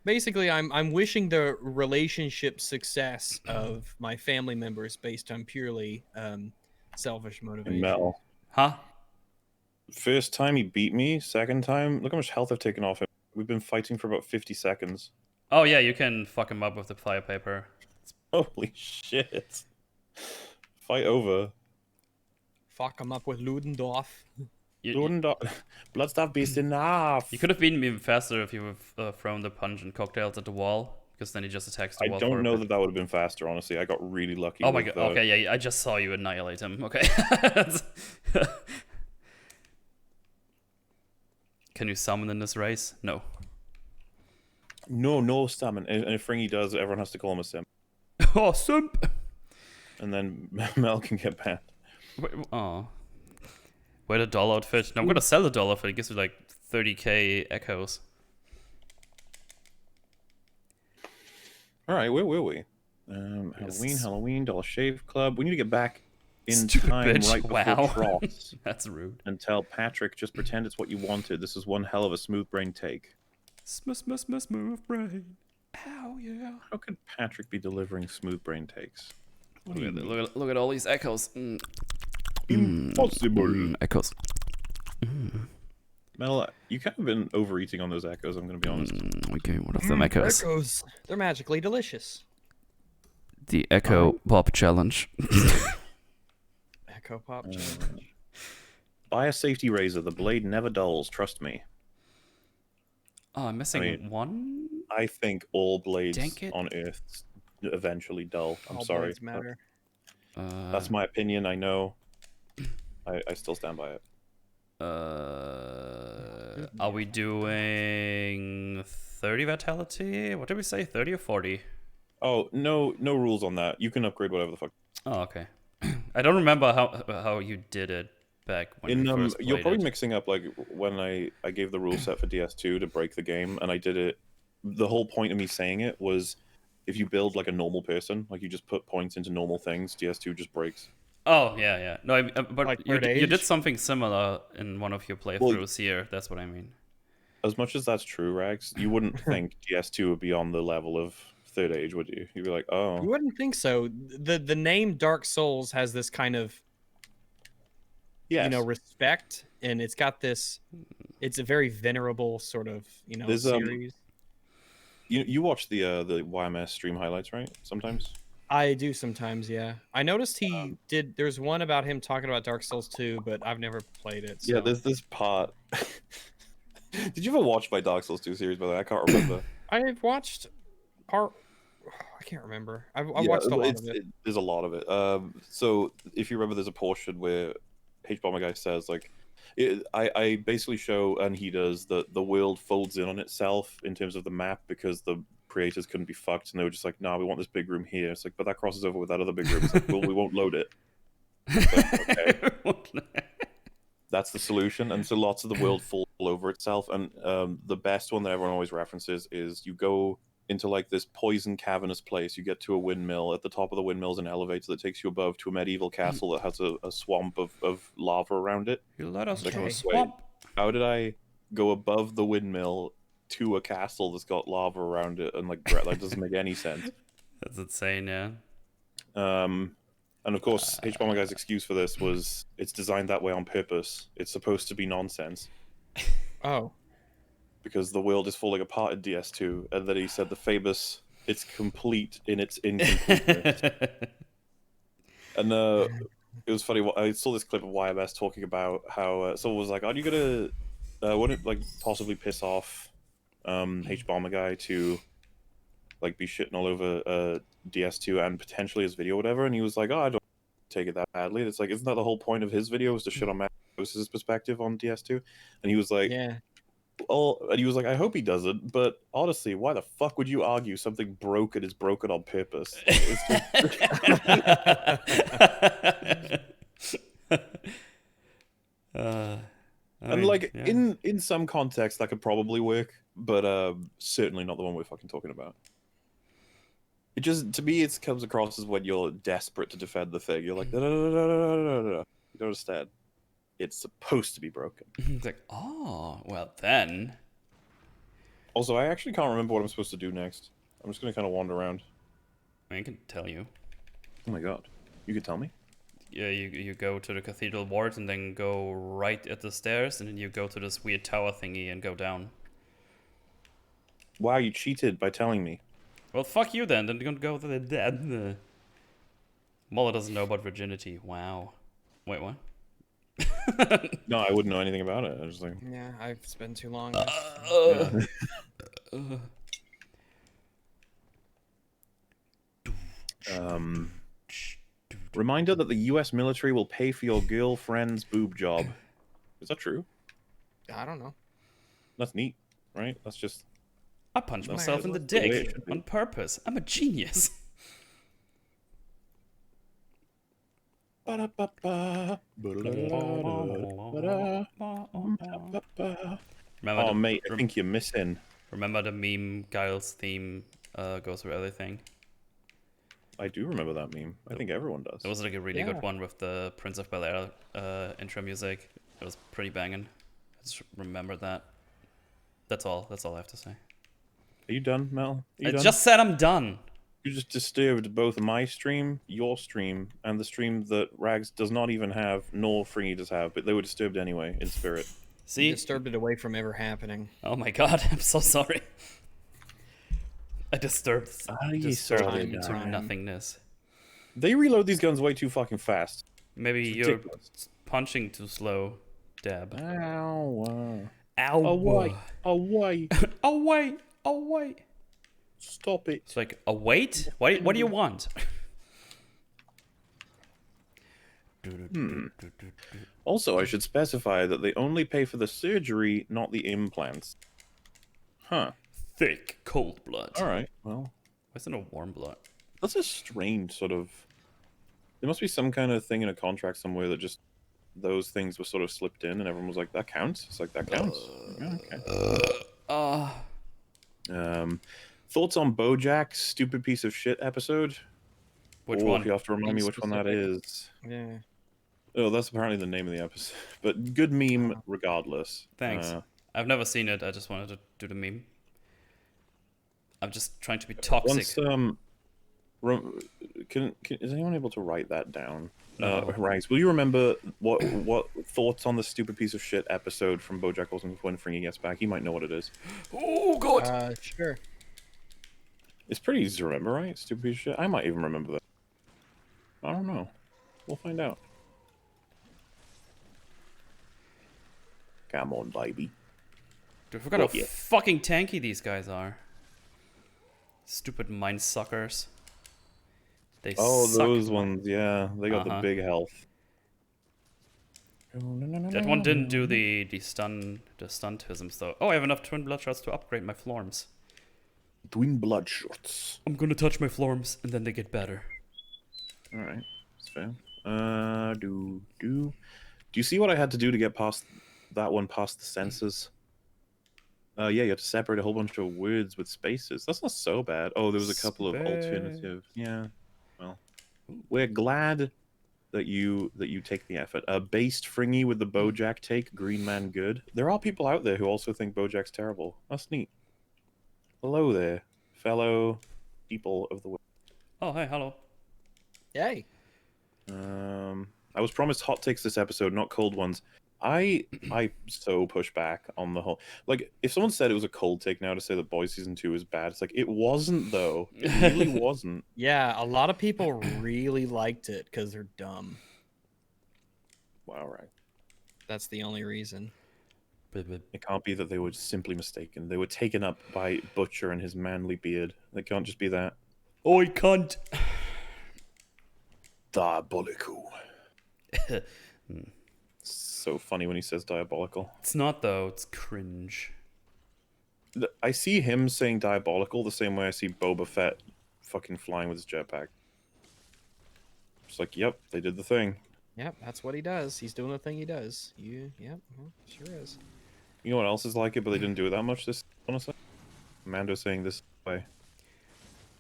basically, I'm wishing the relationship success of my family members based on purely selfish motivation. Mel. Huh? First time he beat me. Second time, look how much health I've taken off him. We've been fighting for about 50 seconds. Oh yeah, you can fuck him up with the fire paper. Holy shit! Fight over. Fuck him up with Ludendorff. Bloodstaff beast enough. You could have beaten me even faster if you would have thrown the pungent cocktails at the wall, because then he just attacks the wall. I don't know that would have been faster, honestly. I got really lucky. Oh my god, okay, yeah, I just saw you annihilate him, okay. Can you summon in this race? No. No summon. And if Fringy does, everyone has to call him a simp. Oh, simp! And then Mel can get banned. Oh. Wait, a doll outfit? No, I'm gonna sell the doll outfit. It gives me like 30k echoes. Alright, where were we? Halloween, Dollar Shave Club. We need to get back in time right before Trots. That's rude. And tell Patrick, just pretend it's what you wanted. This is one hell of a smooth brain take. Smooth brain. Ow, yeah. How could Patrick be delivering smooth brain takes? Look at all these echoes. Impossible. Echoes. Mel, you kind of been overeating on those echoes, I'm going to be honest. Okay, what of them echoes? Echoes. They're magically delicious. The Echo Pop Challenge. Echo Pop Challenge. Buy a safety razor. The blade never dulls. Trust me. Oh, I'm missing one? I think all blades Dang it. on Earth eventually dull. I'm All sorry. blades matter. That's my opinion, I know. I still stand by it. Are we doing 30 vitality? What did we say? 30 or 40? Oh, no rules on that. You can upgrade whatever the fuck. Oh, okay. I don't remember how you did it back when we first played you're probably it. mixing up like when I gave the rule set for DS2 to break the game, and I did it. The whole point of me saying it was, if you build like a normal person, like you just put points into normal things, DS2 just breaks. Oh, yeah. No, but Like you Third did Age? something similar in one of your playthroughs here. That's what I mean. As much as that's true, Rags, you wouldn't think DS2 would be on the level of Third Age, would you? You'd be like, oh. You wouldn't think so. The name Dark Souls has this kind of Yes. respect, and it's got this. It's a very venerable sort of There's, series. You watch the YMS stream highlights, right? Sometimes. I do sometimes, yeah. I noticed he did. There's one about him talking about Dark Souls 2, but I've never played it. So. Yeah, there's this part. Did you ever watch my Dark Souls 2 series? By the way, I can't remember. I've watched part. I can't remember. I watched a lot of it. There's a lot of it. So if you remember, there's a portion where H Bomber Guy says like, I basically show, and he does, the world folds in on itself in terms of the map because the creators couldn't be fucked, and they were just like, nah, we want this big room here. It's like, but that crosses over with that other big room. It's like, well, we won't load it. Like, okay. That's the solution. And so lots of the world fall over itself. And the best one that everyone always references is you go into like this poison cavernous place. You get to a windmill. At the top of the windmill is an elevator that takes you above to a medieval castle that has a swamp of lava around it. You let us Like, to a wait, swamp. how did I go above the windmill to a castle that's got lava around it? And like that doesn't make any sense. That's insane, yeah. And of course, H Bomber Guy's excuse for this was it's designed that way on purpose. It's supposed to be nonsense. Oh. Because the world is falling apart in DS2, and then he said the famous, it's complete in its incompleteness. And it was funny, I saw this clip of YMS talking about how someone was like, are you gonna, wouldn't it like possibly piss off H Bomber Guy to like be shitting all over DS2 and potentially his video or whatever? And he was like, oh, I don't. take it that badly. It's like, isn't that the whole point of his video, was to shit on Matt Moses' perspective on DS2? And he was like, Yeah. oh, and he was like, I hope he doesn't, but honestly, why the fuck would you argue something broken is broken on purpose? Like, I mean, like, yeah. in some context that could probably work, but certainly not the one we're fucking talking about. It just, to me, it comes across as when you're desperate to defend the thing. You're like, no, no, no, no, no, no, no, no. You don't understand. It's supposed to be broken. It's like, oh, well then. Also, I actually can't remember what I'm supposed to do next. I'm just gonna kind of wander around. I can tell you. Oh my god. You could tell me? Yeah, you go to the cathedral ward and then go right at the stairs, and then you go to this weird tower thingy and go down. Wow, you cheated by telling me. Well, fuck you then. Then you're gonna go to the dead. Mullah doesn't know about virginity. Wow. Wait, what? No, I wouldn't know anything about it. I was like, Yeah, I've spent too long. Reminder that the U.S. military will pay for your girlfriend's boob job. Is that true? I don't know. That's neat, right? That's just. I punched myself in the that's the way it dick should be. on purpose. I'm a genius. Ba-da-ba-ba. Ba-da-da-da-da-da-da. Remember Oh, the, mate, I think you're missing. remember the meme Giles theme goes through everything? I do remember that meme. I think everyone does. It was like a really Yeah. good one with the Prince of Bel-Air intro music. It was pretty banging. I just remember that. That's all I have to say. Are you done, Mel? Are you I done? just said I'm done. You just disturbed both my stream, your stream, and the stream that Rags does not even have, nor Fringy does have, but they were disturbed anyway, in spirit. See? Disturbed it away from ever happening. Oh my god, I'm so sorry. I disturbed you sorry, into darling? nothingness. They reload these guns way too fucking fast. Maybe It's you're ridiculous. punching too slow, Dab. Ow. Ow. Away. Away. Away. Away. Stop it. It's like, wait? What do you want? Also, I should specify that they only pay for the surgery, not the implants. Huh. Thick, cold blood. Alright, well. Why isn't it warm blood? That's a strange sort of... There must be some kind of thing in a contract somewhere that just... Those things were sort of slipped in, and everyone was like, that counts? It's like, that counts? Yeah, okay. Thoughts on BoJack's stupid piece of shit episode? Which Or one? if you have to remind me which one that is. Yeah. Oh, that's apparently the name of the episode. But good meme regardless. Thanks. I've never seen it. I just wanted to do the meme. I'm just trying to be toxic. Once, is anyone able to write that down? No. Rags, will you remember what thoughts on the stupid piece of shit episode from BoJack Horseman when Fringy gets back? He might know what it is. Oh god. Sure. It's pretty easy to remember, right? Stupid piece of shit. I might even remember that. I don't know. We'll find out. Come on, baby. Dude, I forgot how fucking tanky these guys are. Stupid mind suckers. They Oh, suck. those ones, yeah. They got the Uh-huh. big health. That one didn't do the stuntisms though. Oh, I have enough twin bloodshots to upgrade my florms. Twin bloodshots. I'm gonna touch my florms and then they get better. Alright, that's fair. Do you see what I had to do to get past that one past the sensors? Yeah, you have to separate a whole bunch of words with spaces. That's not so bad. Oh, there was a couple of alternative. Yeah. Well, we're glad that you take the effort. Based Fringy with the BoJack take, Green Man good. There are people out there who also think BoJack's terrible. That's neat. Hello there, fellow people of the world. Oh, hey, hello. Yay. I was promised hot takes this episode, not cold ones. I so push back on the whole. Like, if someone said it was a cold take now to say that Boys Season 2 is bad, it's like, it wasn't, though. It really wasn't. Yeah, a lot of people really liked it because they're dumb. Wow, right. That's the only reason. It can't be that they were simply mistaken. They were taken up by Butcher and his manly beard. They can't just be that. Oh, I can't. Diabolical. So funny when he says diabolical. It's not though. It's cringe. I see him saying diabolical the same way I see Boba Fett fucking flying with his jetpack. It's like, yep, they did the thing. Yep, that's what he does. He's doing the thing he does. Yep, well, sure is. You know what else is like it, but they didn't do it that much this, honestly? Mando saying this way.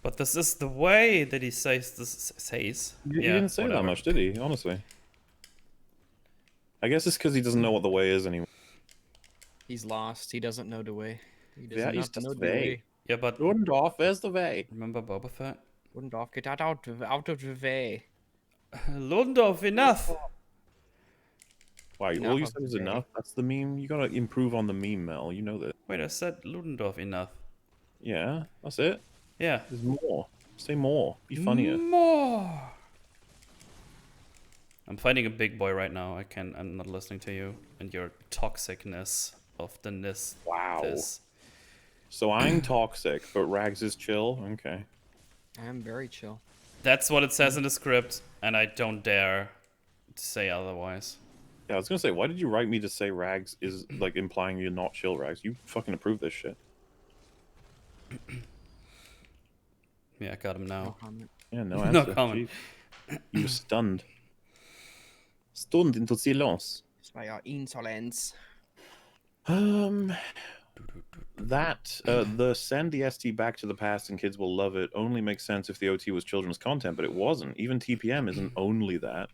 But this is the way that he says this. He didn't say that much, did he? Honestly. I guess it's because he doesn't know what the way is anymore. He's lost. He doesn't know the way. He does Yeah, not he's just know the vague. Yeah, but Rundorf, where's the way? remember Boba Fett? Wouldn't get out of the way. Ludendorff, enough! Why, Enough all you of said is the way. enough? That's the meme? You gotta improve on the meme, Mel. You know that. Wait, I said Ludendorff, enough. Yeah, that's it. Yeah. There's more. Say more. Be funnier. More! I'm fighting a big boy right now. I'm not listening to you and your toxicness of the ness. Wow. This. So I'm toxic, but Rags is chill? Okay. I am very chill. That's what it says in the script, and I don't dare to say otherwise. Yeah, I was gonna say, why did you write me to say Rags is, like, implying you're not chill, Rags? You fucking approve this shit. Yeah, I got him No now. comment. Yeah, no No answer. comment. Jeez. You were stunned. Stunned into silence. It's by your insolence. The send the ST back to the past and kids will love it only makes sense if the OT was children's content, but it wasn't. Even TPM isn't only that.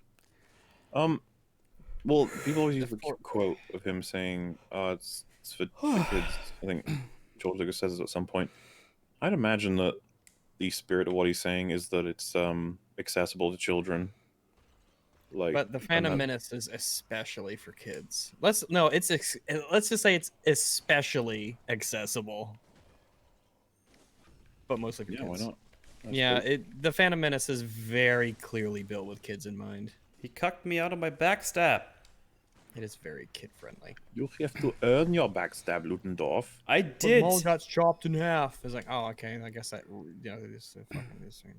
Well, people always use the quote of him saying, it's for kids. I think George Lucas says it at some point. I'd imagine that the spirit of what he's saying is that it's accessible to children. Like, But the Phantom Menace is especially for kids. Let's just say it's especially accessible. But mostly for yeah, kids. why not? That's Yeah, cool. the Phantom Menace is very clearly built with kids in mind. He cucked me out of my backstab. It is very kid friendly. You have to earn your backstab, Ludendorff. I But did. Maul got chopped in half. It's like, oh, okay. I guess that, yeah, it is fucking this thing.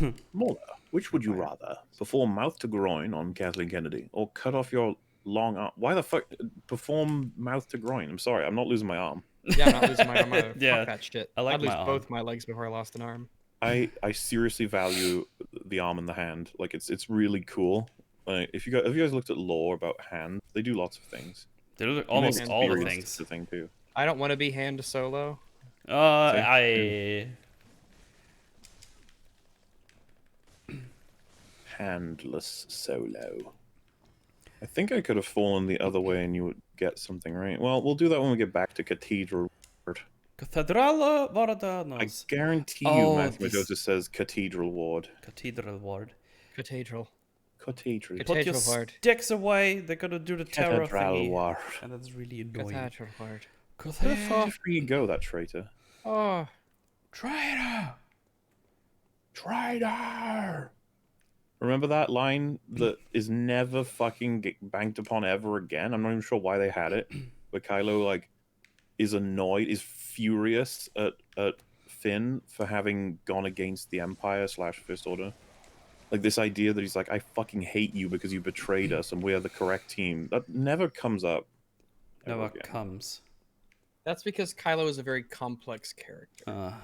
Yeah. Mola, which would you rather? Perform mouth to groin on Kathleen Kennedy, or cut off your long arm? Why the fuck perform mouth to groin? I'm sorry, I'm not losing my arm. Yeah, I'm not losing my arm either. Yeah, Fuck that shit. I like I'd lose my arm. both my legs before I lost an arm. I seriously value the arm and the hand. Like it's really cool. Like if you guys looked at lore about hands, they do lots of things. They do almost And all the Experience things. is the thing too. I don't want to be hand solo. Handless solo. I think I could have fallen the other way and you would get something right. Well, we'll do that when we get back to Cathedral. Cathedrale I Vardanos. guarantee you, Oh, Mathemagosa says Cathedral Ward. Cathedral Ward. Cathedral. Cathedral. Put your Cathedral Ward. sticks away. They're gonna do the terror Cathedral thingy. Ward. And that's really annoying. Cathedral Ward. Where the fuck did he go, that traitor? Oh, Traitor! Traitor! Remember that line that is never fucking banked upon ever again? I'm not even sure why they had it. But Kylo, like, is annoyed, is furious at Finn for having gone against the Empire / First Order. Like, this idea that he's like, I fucking hate you because you betrayed us and we are the correct team. That never comes up. ever Never again. comes. that's because Kylo is a very complex character.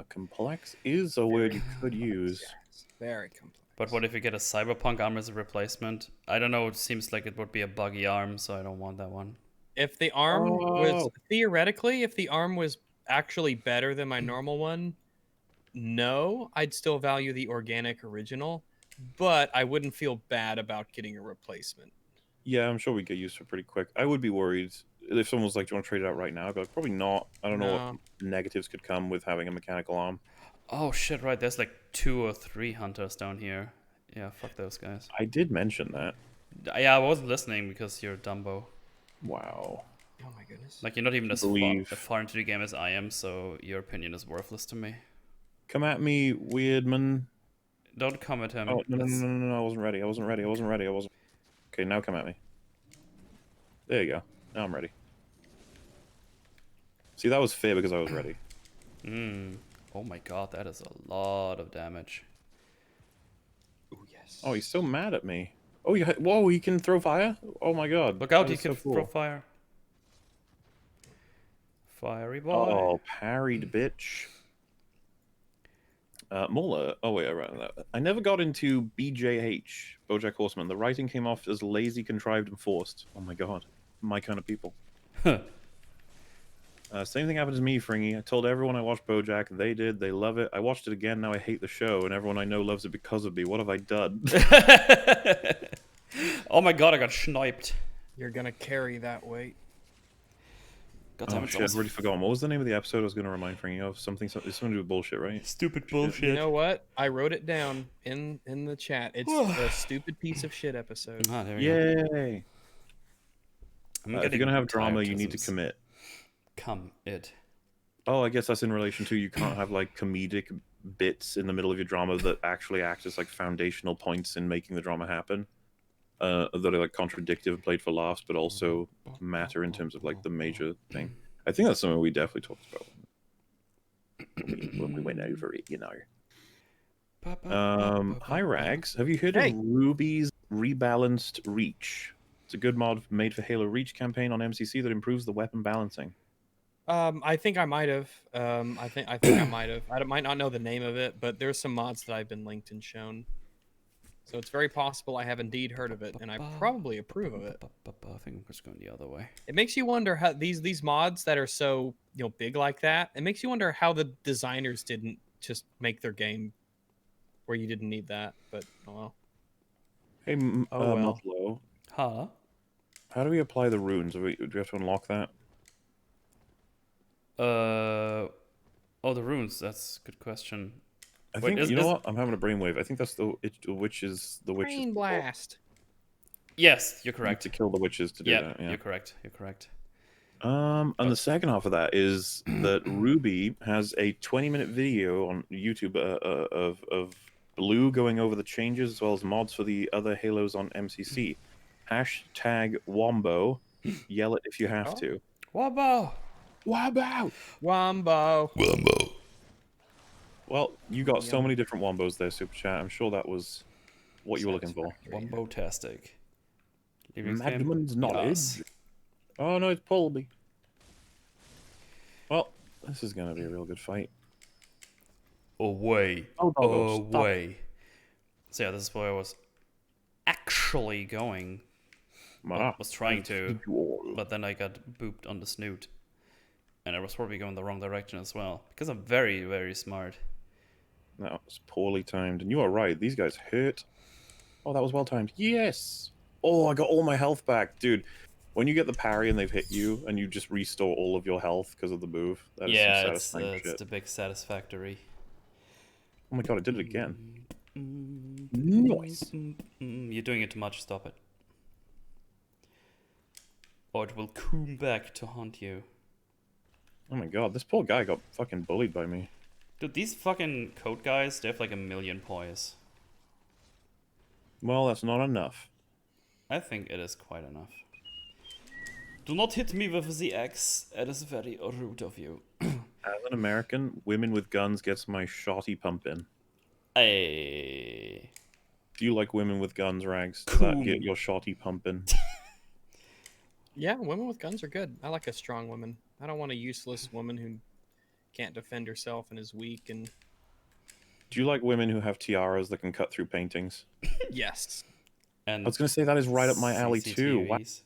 Complex is a word you could use. Very complex. But what if you get a cyberpunk arm as a replacement? I don't know, it seems like it would be a buggy arm, so I don't want that one. If the arm was Oh. theoretically, if the arm was actually better than my normal one, no, I'd still value the organic original, but I wouldn't feel bad about getting a replacement. Yeah, I'm sure we get used to it pretty quick. I would be worried if someone was like, do you want to trade it out right now? I'd be like, probably not. I don't know what No. negatives could come with having a mechanical arm. Oh shit, right, there's like 2 or 3 hunters down here. Yeah, fuck those guys. I did mention that. Yeah, I wasn't listening because you're Dumbo. Wow. Oh my goodness. Like, you're not even as Believe. far into the game as I am, so your opinion is worthless to me. Come at me, Weirdman. Don't come at him. Oh, no, That's- no, I wasn't ready. I wasn't ready. Okay, now come at me. There you go. Now I'm ready. See, that was fair because I was ready. Oh my god, that is a lot of damage. Oh yes. Oh, he's so mad at me. Oh, whoa, he can throw fire? Oh my god. Look out, that he is can so cool. throw fire. Fiery boy. Oh, parried bitch. Muller. Oh wait, around that. I never got into BJH, BoJack Horseman. The writing came off as lazy, contrived, and forced. Oh my god, my kind of people. Same thing happened to me, Fringy. I told everyone I watched BoJack. They did. They love it. I watched it again. Now I hate the show, and everyone I know loves it because of me. What have I done? Oh my god, I got sniped. You're gonna carry that weight. God damn Oh it, shit, I've already forgotten. What was the name of the episode I was going to remind Fringy of? It's something to do with bullshit, right? Stupid bullshit. You know what? I wrote it down in the chat. It's a stupid piece of shit episode. Ah, there we go. Yay! I'm If you're getting going to have drama, you need to tired-tisms. commit. Come it. Oh, I guess that's in relation to you can't have like comedic bits in the middle of your drama that actually act as like foundational points in making the drama happen. That are like contradictive and played for laughs, but also matter in terms of like the major thing. I think that's something we definitely talked about when we went over it, you know. Hi Rags, have you heard Hey. of Ruby's Rebalanced Reach? It's a good mod made for Halo Reach campaign on MCC that improves the weapon balancing. I think I might have. I think I might have. I might not know the name of it, but there's some mods that I've been linked and shown. So it's very possible I have indeed heard of it, and I probably approve of it. I think I'm just going the other way. It makes you wonder how these mods that are so big like that. It makes you wonder how the designers didn't just make their game where you didn't need that. But oh well. Hey, Oh, well. Mumblo, Huh? how do we apply the runes? Do we have to unlock that? Oh, the runes. That's a good question. I Wait, think you know what? I'm having a brainwave. I think that's the witches. The witches. Brain blast. Yes, you're You need correct. to kill the witches to do Yeah, that. Yeah. you're correct. You're correct. And the second half of that is that Ruby has a 20-minute video on YouTube of Blue going over the changes as well as mods for the other Halos on MCC. Hashtag Wombo. Yell it if you have to. Wabo. Wombo. Wombo. Well, you got so many different Wombos there, Super Chat. I'm sure that was what you were looking for. Wombo-tastic. Madman's knowledge. Yes. Oh no, it's Polby. Well, this is gonna be a real good fight. Away. Oh, doggo, stop. Away. So yeah, this is where I was actually going. Ma. Was trying to, but then I got booped on the snoot. And I was probably going the wrong direction as well. Because I'm very, very smart. That was poorly timed. And you are right, these guys hurt. Oh, that was well timed. Yes! Oh, I got all my health back. Dude, when you get the parry and they've hit you, and you just restore all of your health because of the move, that is some satisfying it's shit. the big satisfactory. Oh my god, I did it again. Nice. You're doing it too much, stop it. Or it will come back to haunt you. Oh my god, this poor guy got fucking bullied by me. Dude, these fucking code guys, they have like 1,000,000 poise. Well, that's not enough. I think it is quite enough. Do not hit me with the axe. It is very rude of you. As an American, women with guns gets my shotty pumping. Hey. Do you like women with guns, Rags? Does that get your shotty pumping? Yeah, women with guns are good. I like a strong woman. I don't want a useless woman who can't defend herself and is weak and... Do you like women who have tiaras that can cut through paintings? Yes. And I was going to say that is right up my alley too. Wow. CCTVs.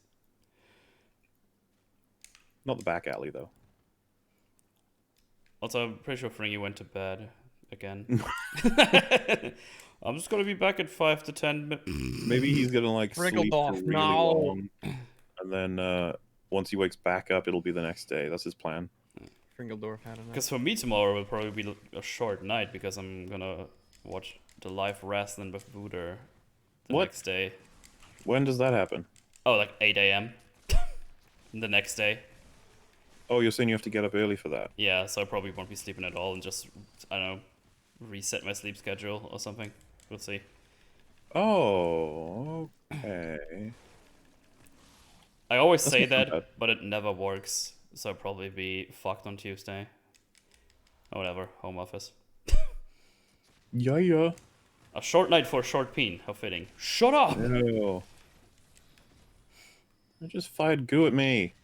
Not the back alley though. Also, I'm pretty sure Fringy went to bed again. I'm just gonna be back in 5 to 10 minutes. Maybe he's gonna like Wriggled sleep off. for really No. long, and then once he wakes back up, it'll be the next day. That's his plan. Fringledorf had enough. Because for me tomorrow will probably be a short night because I'm gonna watch the live wrestling with Booter the What? next day. When does that happen? Oh, like 8 a.m. the next day. Oh, you're saying you have to get up early for that? Yeah, so I probably won't be sleeping at all and just, I don't know, reset my sleep schedule or something. We'll see. Oh, okay. I always say not too that, bad. but it never works. So I'll probably be fucked on Tuesday. Or whatever, home office. Yeah. A short night for a short peen. How fitting. Shut up! No. I just fired goo at me.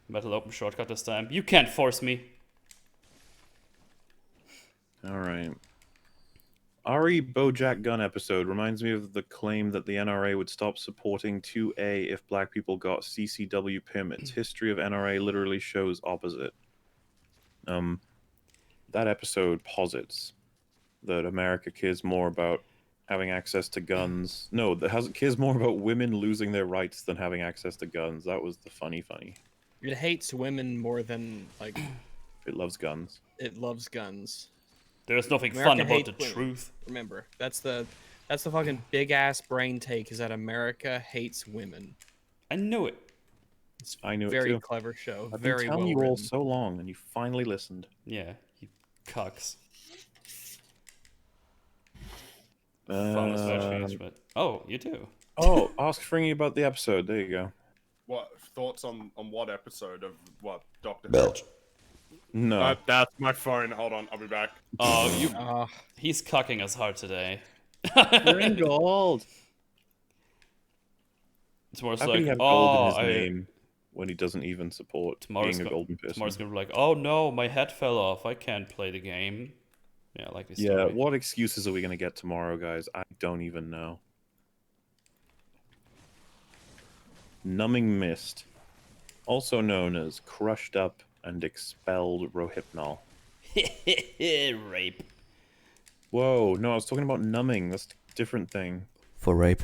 Metal open shortcut this time. You can't force me. Alright. Ari Bojack Gun episode reminds me of the claim that the NRA would stop supporting 2A if black people got CCW permits. History of NRA literally shows opposite. That episode posits that America cares more about having access to guns. No, that cares more about women losing their rights than having access to guns. That was the funny. It hates women more than like It loves guns. it loves guns. There's nothing America fun about hates the women. truth. Remember, that's the fucking big ass brain take is that America hates women. I knew it. It's I knew it very too. clever show. I've Very been telling well you all written. so long, and you finally listened. Yeah, you cucks. Uh, But oh, you do. oh, ask Fringy about the episode. There you go. What thoughts on what episode of what Doctor? Belch. No. That's my phone. Hold on, I'll be back. Oh, you. Uh, He's cucking us hard today. Gold. Tomorrow's How can like, he have gold in oh, his name when he doesn't even support being a golden person? Tomorrow's gonna be like, oh no, my head fell off. I can't play the game. Yeah, I like this. Yeah, story. what excuses are we gonna get tomorrow, guys? I don't even know. Numbing mist, also known as crushed up and expelled rohypnol. Rape. Whoa, no, I was talking about numbing. That's a different thing. For rape.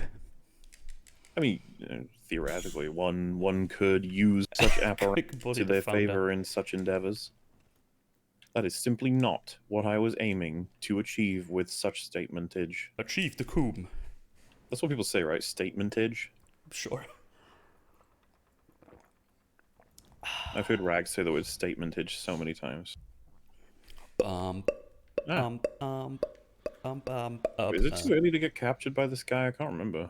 I mean, theoretically, one could use such apparatus to their favor in such endeavors. That is simply not what I was aiming to achieve with such statementage. Achieve the coom. That's what people say, right? Statementage. Sure. I've heard Rag say the word statementage so many times. Bump. Ah. Is it too early to get captured by this guy? I can't remember.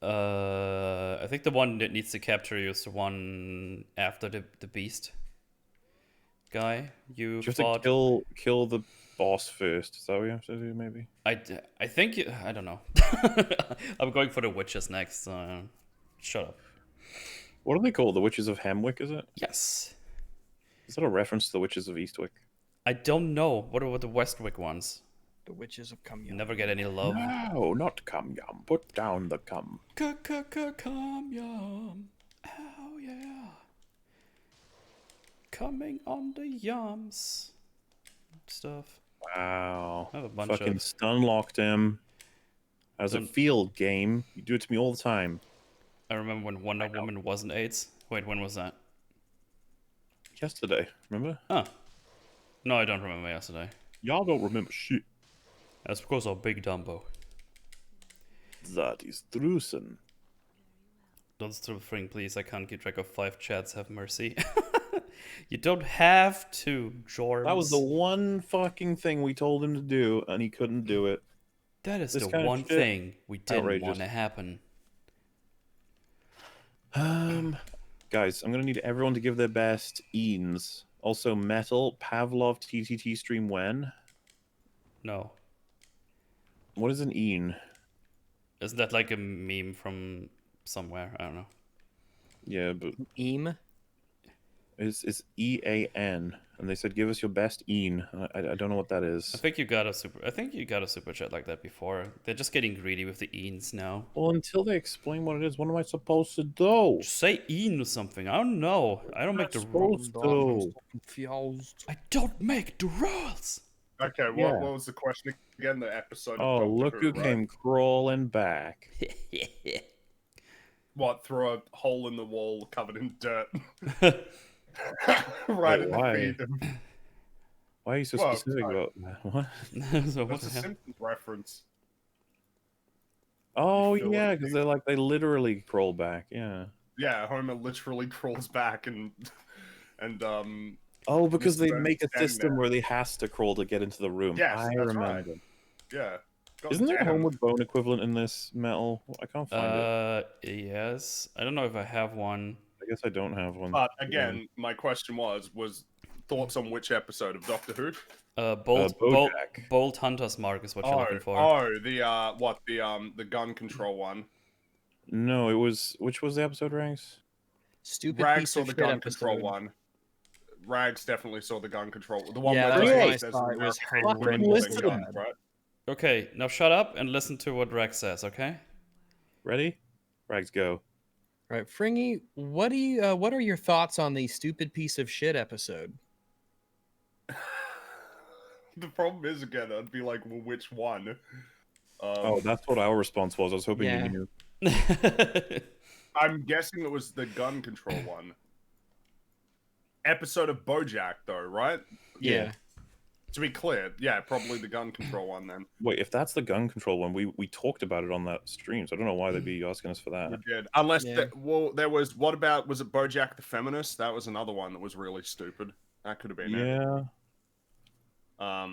I think the one that needs to capture you is the one after the beast guy. You Do you fought. have to kill the boss first? Is that what you have to do, maybe? I think you, I don't know. I'm going for the witches next. So shut up. What are they called? The Witches of Hemwick, is it? Yes. Is that a reference to the Witches of Eastwick? I don't know. What are the Westwick ones? the witches of Cum You Yum. never get any love. No, not cum yum. Put down the cum. Cum yum. Oh yeah. Coming on the yums. Stuff. Wow. I have a bunch Fucking of. stun locked him. How's it feel, game? You do it to me all the time. I remember when Wonder Woman wasn't AIDS. Wait, when was that? Yesterday, remember? Oh. No, I don't remember yesterday. Y'all don't remember shit. That's because of Big Dumbo. That is truthsome. Don't still thing, please. I can't keep track of 5 chats. Have mercy. You don't have to, Jorms. That was the one fucking thing we told him to do, and he couldn't do it. That is this the kind of one shit. thing we didn't Outrageous. want to happen. Guys, I'm gonna need everyone to give their best Eans. Also, Metal, Pavlov, TTT stream when? No. What is an Ean? Isn't that like a meme from somewhere? I don't know. Yeah, but Eam. it's EAN, and they said give us your best Ean. I don't know what that is. I think you got a super chat like that before. They're just getting greedy with the eens now. Well, until they explain what it is, what am I supposed to do? Just say een or something. I don't know. I don't make the rules. Supposed to. Confused. I don't make the rules. Okay, Yeah. what was the question again? The episode. Of Oh, Doctor look who right? came crawling back. What? Through a hole in the wall covered in dirt. Right at why? the feet. Of... Why are you so Well, specific sorry. about that? What? So what That's the a hell? Simpsons reference. Oh, feel yeah, it. because they literally crawl back. Yeah. Yeah, Homer literally crawls back and Oh, because they Mr. make a Standing system there. where he has to crawl to get into the room. Yes, I that's remember. right. yeah. God Isn't there a damn. Homeward Bone equivalent in this metal? I can't find it. Yes. I don't know if I have one. I guess I don't have one. But again, my question was thoughts on which episode of Doctor Who? Bojack. Bolt Hunter's Mark is what you're looking for. The gun control one. No, it was which was the episode, Ranks? Stupid Rags piece saw of the shit gun episode. control one. Rags definitely saw the gun control. The one Yeah, where that's Rags what I says thought. It was American horrendous. thing guns, right? Okay, now shut up and listen to what Rex says, okay? Ready? Rags, go. Right, Fringy, what are your thoughts on the stupid piece of shit episode? The problem is, again, I'd be like, well, which one? Oh, that's what our response was. I was hoping Yeah. you knew. I'm guessing it was the gun control one. Episode of Bojack, though, right? Yeah. To be clear, yeah, probably the gun control one then. Wait, if that's the gun control one, we talked about it on that stream, so I don't know why they'd be asking us for that. We did. Unless, Yeah. there was, what about, was it Bojack the Feminist? That was another one that was really stupid. That could have been it. Yeah.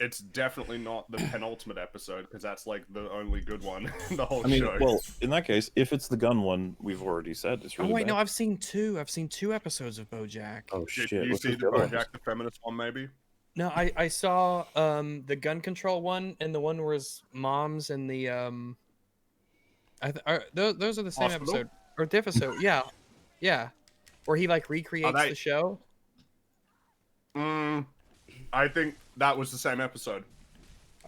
It's definitely not the penultimate episode, because that's like the only good one in the whole I mean, show. well, in that case, if it's the gun one, we've already said it's Oh really wait, bad. no, I've seen two episodes of BoJack. Oh Did shit! you what's see this the other one? Bojack the Feminist one, maybe? No, I saw the gun control one and the one where his mom's and the those are the same Hospital? episode or the episode, yeah, where he like recreates they- the show. I think that was the same episode.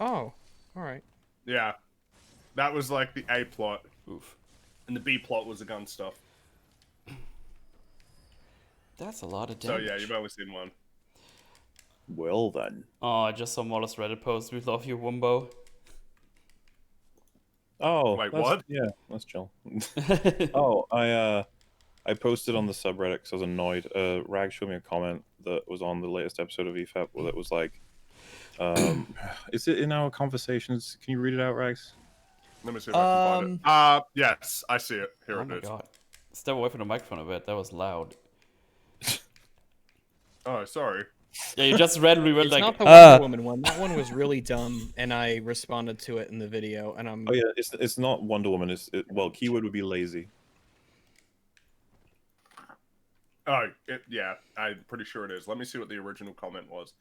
Oh, all right. Yeah. That was like the A plot, Oof. and the B plot was the gun stuff. That's a lot of So damage. yeah, you've only seen one. Well then. Oh, I just saw Molly's Reddit post. We love you, Wumbo. Oh, Wait, that's- what? Yeah, that's chill. Oh, I posted on the subreddit because I was annoyed. Rag showed me a comment that was on the latest episode of EFAP where it was like, is it in our conversations? Can you read it out, Rags? Let me see if I can find it. Yes, I see it. Here Oh it my is. god. Step away from the microphone a bit. That was loud. Oh, sorry. Yeah, you just randomly went It's like, not the Wonder Woman one. That one was really dumb, and I responded to it in the video. And I'm Oh yeah, it's not Wonder Woman. Well, keyword would be lazy. Oh, yeah, I'm pretty sure it is. Let me see what the original comment was.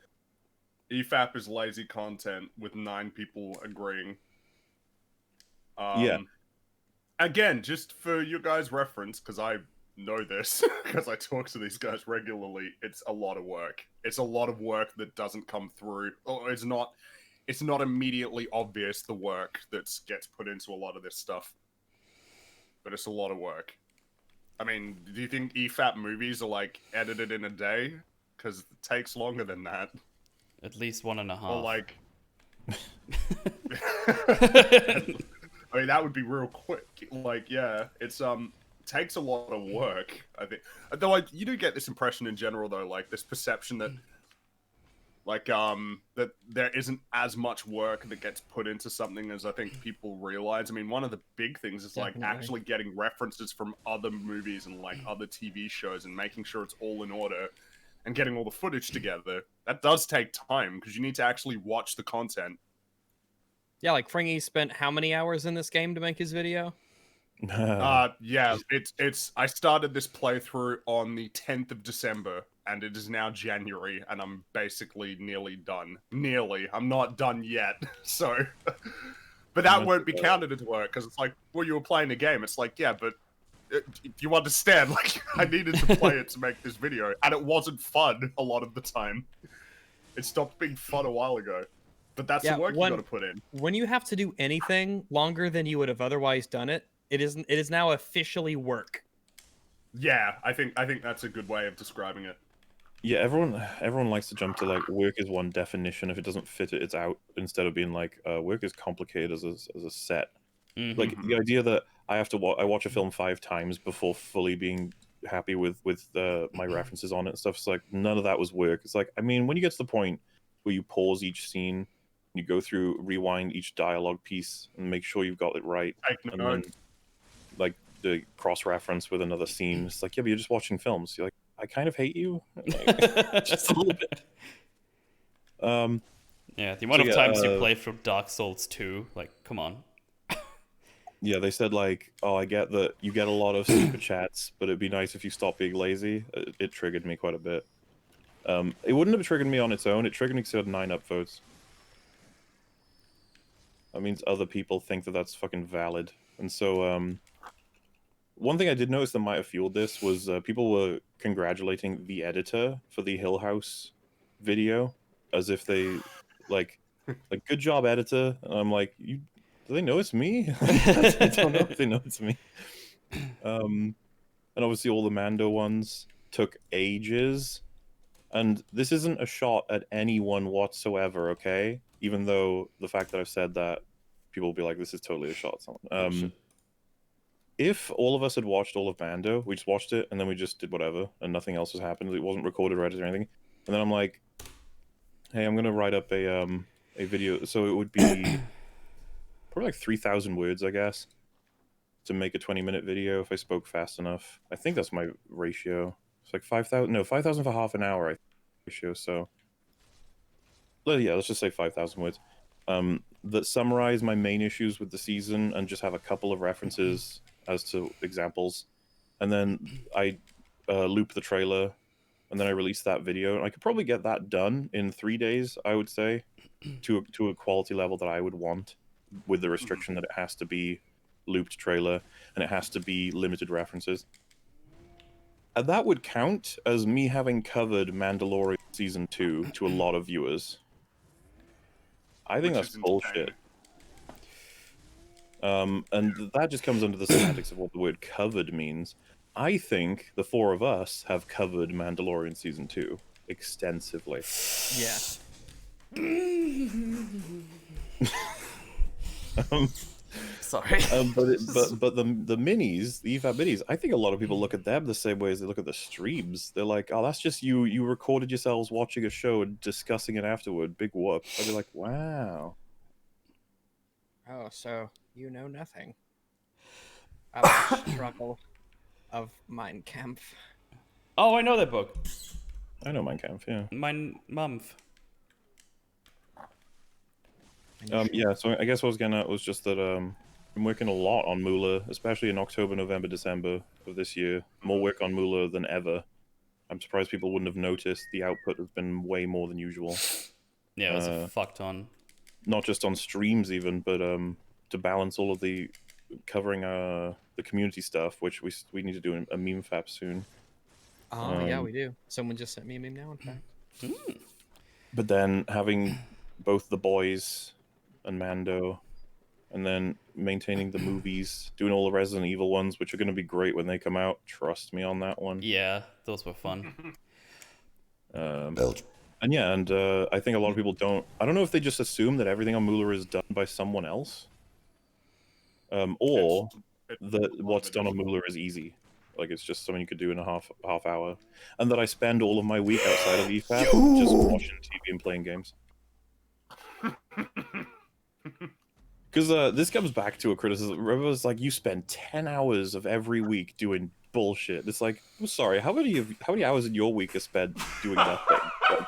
EFAP is lazy content with 9 people agreeing. Yeah. Again, just for you guys' reference, because I know this, because I talk to these guys regularly, it's a lot of work. It's a lot of work that doesn't come through. Or it's not immediately obvious, the work that gets put into a lot of this stuff. But it's a lot of work. I mean, do you think EFAP movies are, like, edited in a day? Because it takes longer than that. at least 1.5. Or, like... I mean, that would be real quick. Like, yeah, it's, takes a lot of work, I think. Though, you do get this impression in general, though, like, this perception that, like, that there isn't as much work that gets put into something as I think people realize. I mean, one of the big things is, like, Definitely. actually getting references from other movies and, like, other TV shows and making sure it's all in order and getting all the footage together. That does take time, because you need to actually watch the content. yeah, like Fringy spent how many hours in this game to make his video? Yeah, it's. I started this playthrough on the 10th of December, and it is now January, and I'm basically nearly done. Nearly. I'm not done yet, so... But that won't be counted as work, because it's like, well, you were playing a game. It's like, yeah, but if you understand, like, I needed to play it to make this video, and it wasn't fun a lot of the time. It stopped being fun a while ago. But that's Yeah, the work you gotta put in. When you have to do anything longer than you would have otherwise done it, it is now officially work. Yeah, I think that's a good way of describing it. Yeah, everyone likes to jump to like work is one definition. If it doesn't fit it, it's out. Instead of being like work is complicated as a set. Mhm. Like the idea that I have to I watch a film 5 times before fully being happy with my references on it and stuff. It's like none of that was work. It's like, I mean, when you get to the point where you pause each scene, you go through, rewind each dialogue piece, and make sure you've got it right, Take and note. then like the cross reference with another scene. It's like, yeah, but you're just watching films. You're like, I kind of hate you, like, just a little bit. Yeah, the amount So, of yeah, times you play through Dark Souls 2, like, come on. Yeah, they said like, oh, I get that you get a lot of super chats, but it'd be nice if you stop being lazy. It triggered me quite a bit. It wouldn't have triggered me on its own. It triggered me because it had 9 upvotes. That means other people think that that's fucking valid. And so, one thing I did notice that might have fueled this was people were congratulating the editor for the Hill House video, as if they, like good job, editor. And I'm like, do they know it's me? I don't know if they know it's me. And obviously all the Mando ones took ages. And this isn't a shot at anyone whatsoever, okay? Even though the fact that I've said that, people will be like, this is totally a shot at someone. If all of us had watched all of Mando, we just watched it, and then we just did whatever, and nothing else has happened, it wasn't recorded or edited or anything, and then I'm like, hey, I'm gonna write up a video, so it would be probably like 3,000 words, I guess, to make a 20-minute video if I spoke fast enough. I think that's my ratio. It's like 5,000 for half an hour, I think, ratio, so... Well, yeah, let's just say 5,000 words. That summarize my main issues with the season and just have a couple of references as to examples. And then I loop the trailer, and then I release that video. And I could probably get that done in 3 days, I would say, to a quality level that I would want, with the restriction that it has to be looped trailer, and it has to be limited references. And that would count as me having covered Mandalorian Season 2 to a lot of viewers. I think that's bullshit. And that just comes under the semantics of what the word covered means. I think the 4 of us have covered Mandalorian Season 2 extensively. Yeah. Sorry. But the minis, the EFAP minis, I think a lot of people look at them the same way as they look at the streams. They're like, oh, that's just you recorded yourselves watching a show and discussing it afterward. Big whoop. I'd be like, wow. Oh, so you know nothing about the struggle of Mein Kampf. Oh, I know that book. I know Mein Kampf, yeah. Mein Mampf. Yeah, so I guess what I was getting at was just that I'm working a lot on Moolah, especially in October, November, December of this year. More work on Moolah than ever. I'm surprised people wouldn't have noticed. The output has been way more than usual. Yeah, it was a fuck ton. Not just on streams even, but to balance all of the covering the community stuff, which we need to do a meme fap soon. Oh, yeah, we do. Someone just sent me a meme now, in fact. But then having both the boys and Mando, and then maintaining the movies, doing all the Resident Evil ones, which are going to be great when they come out. Trust me on that one. Yeah, those were fun. And yeah, and I think a lot of people don't... I don't know if they just assume that everything on Moolah is done by someone else, or that what's done on Moolah is easy. Like, it's just something you could do in a half hour. And that I spend all of my week outside of EFAP just watching TV and playing games. Because this comes back to a criticism. Everyone's like, you spend 10 hours of every week doing bullshit. It's like, I'm sorry, how many hours in your week are spent doing nothing? Like,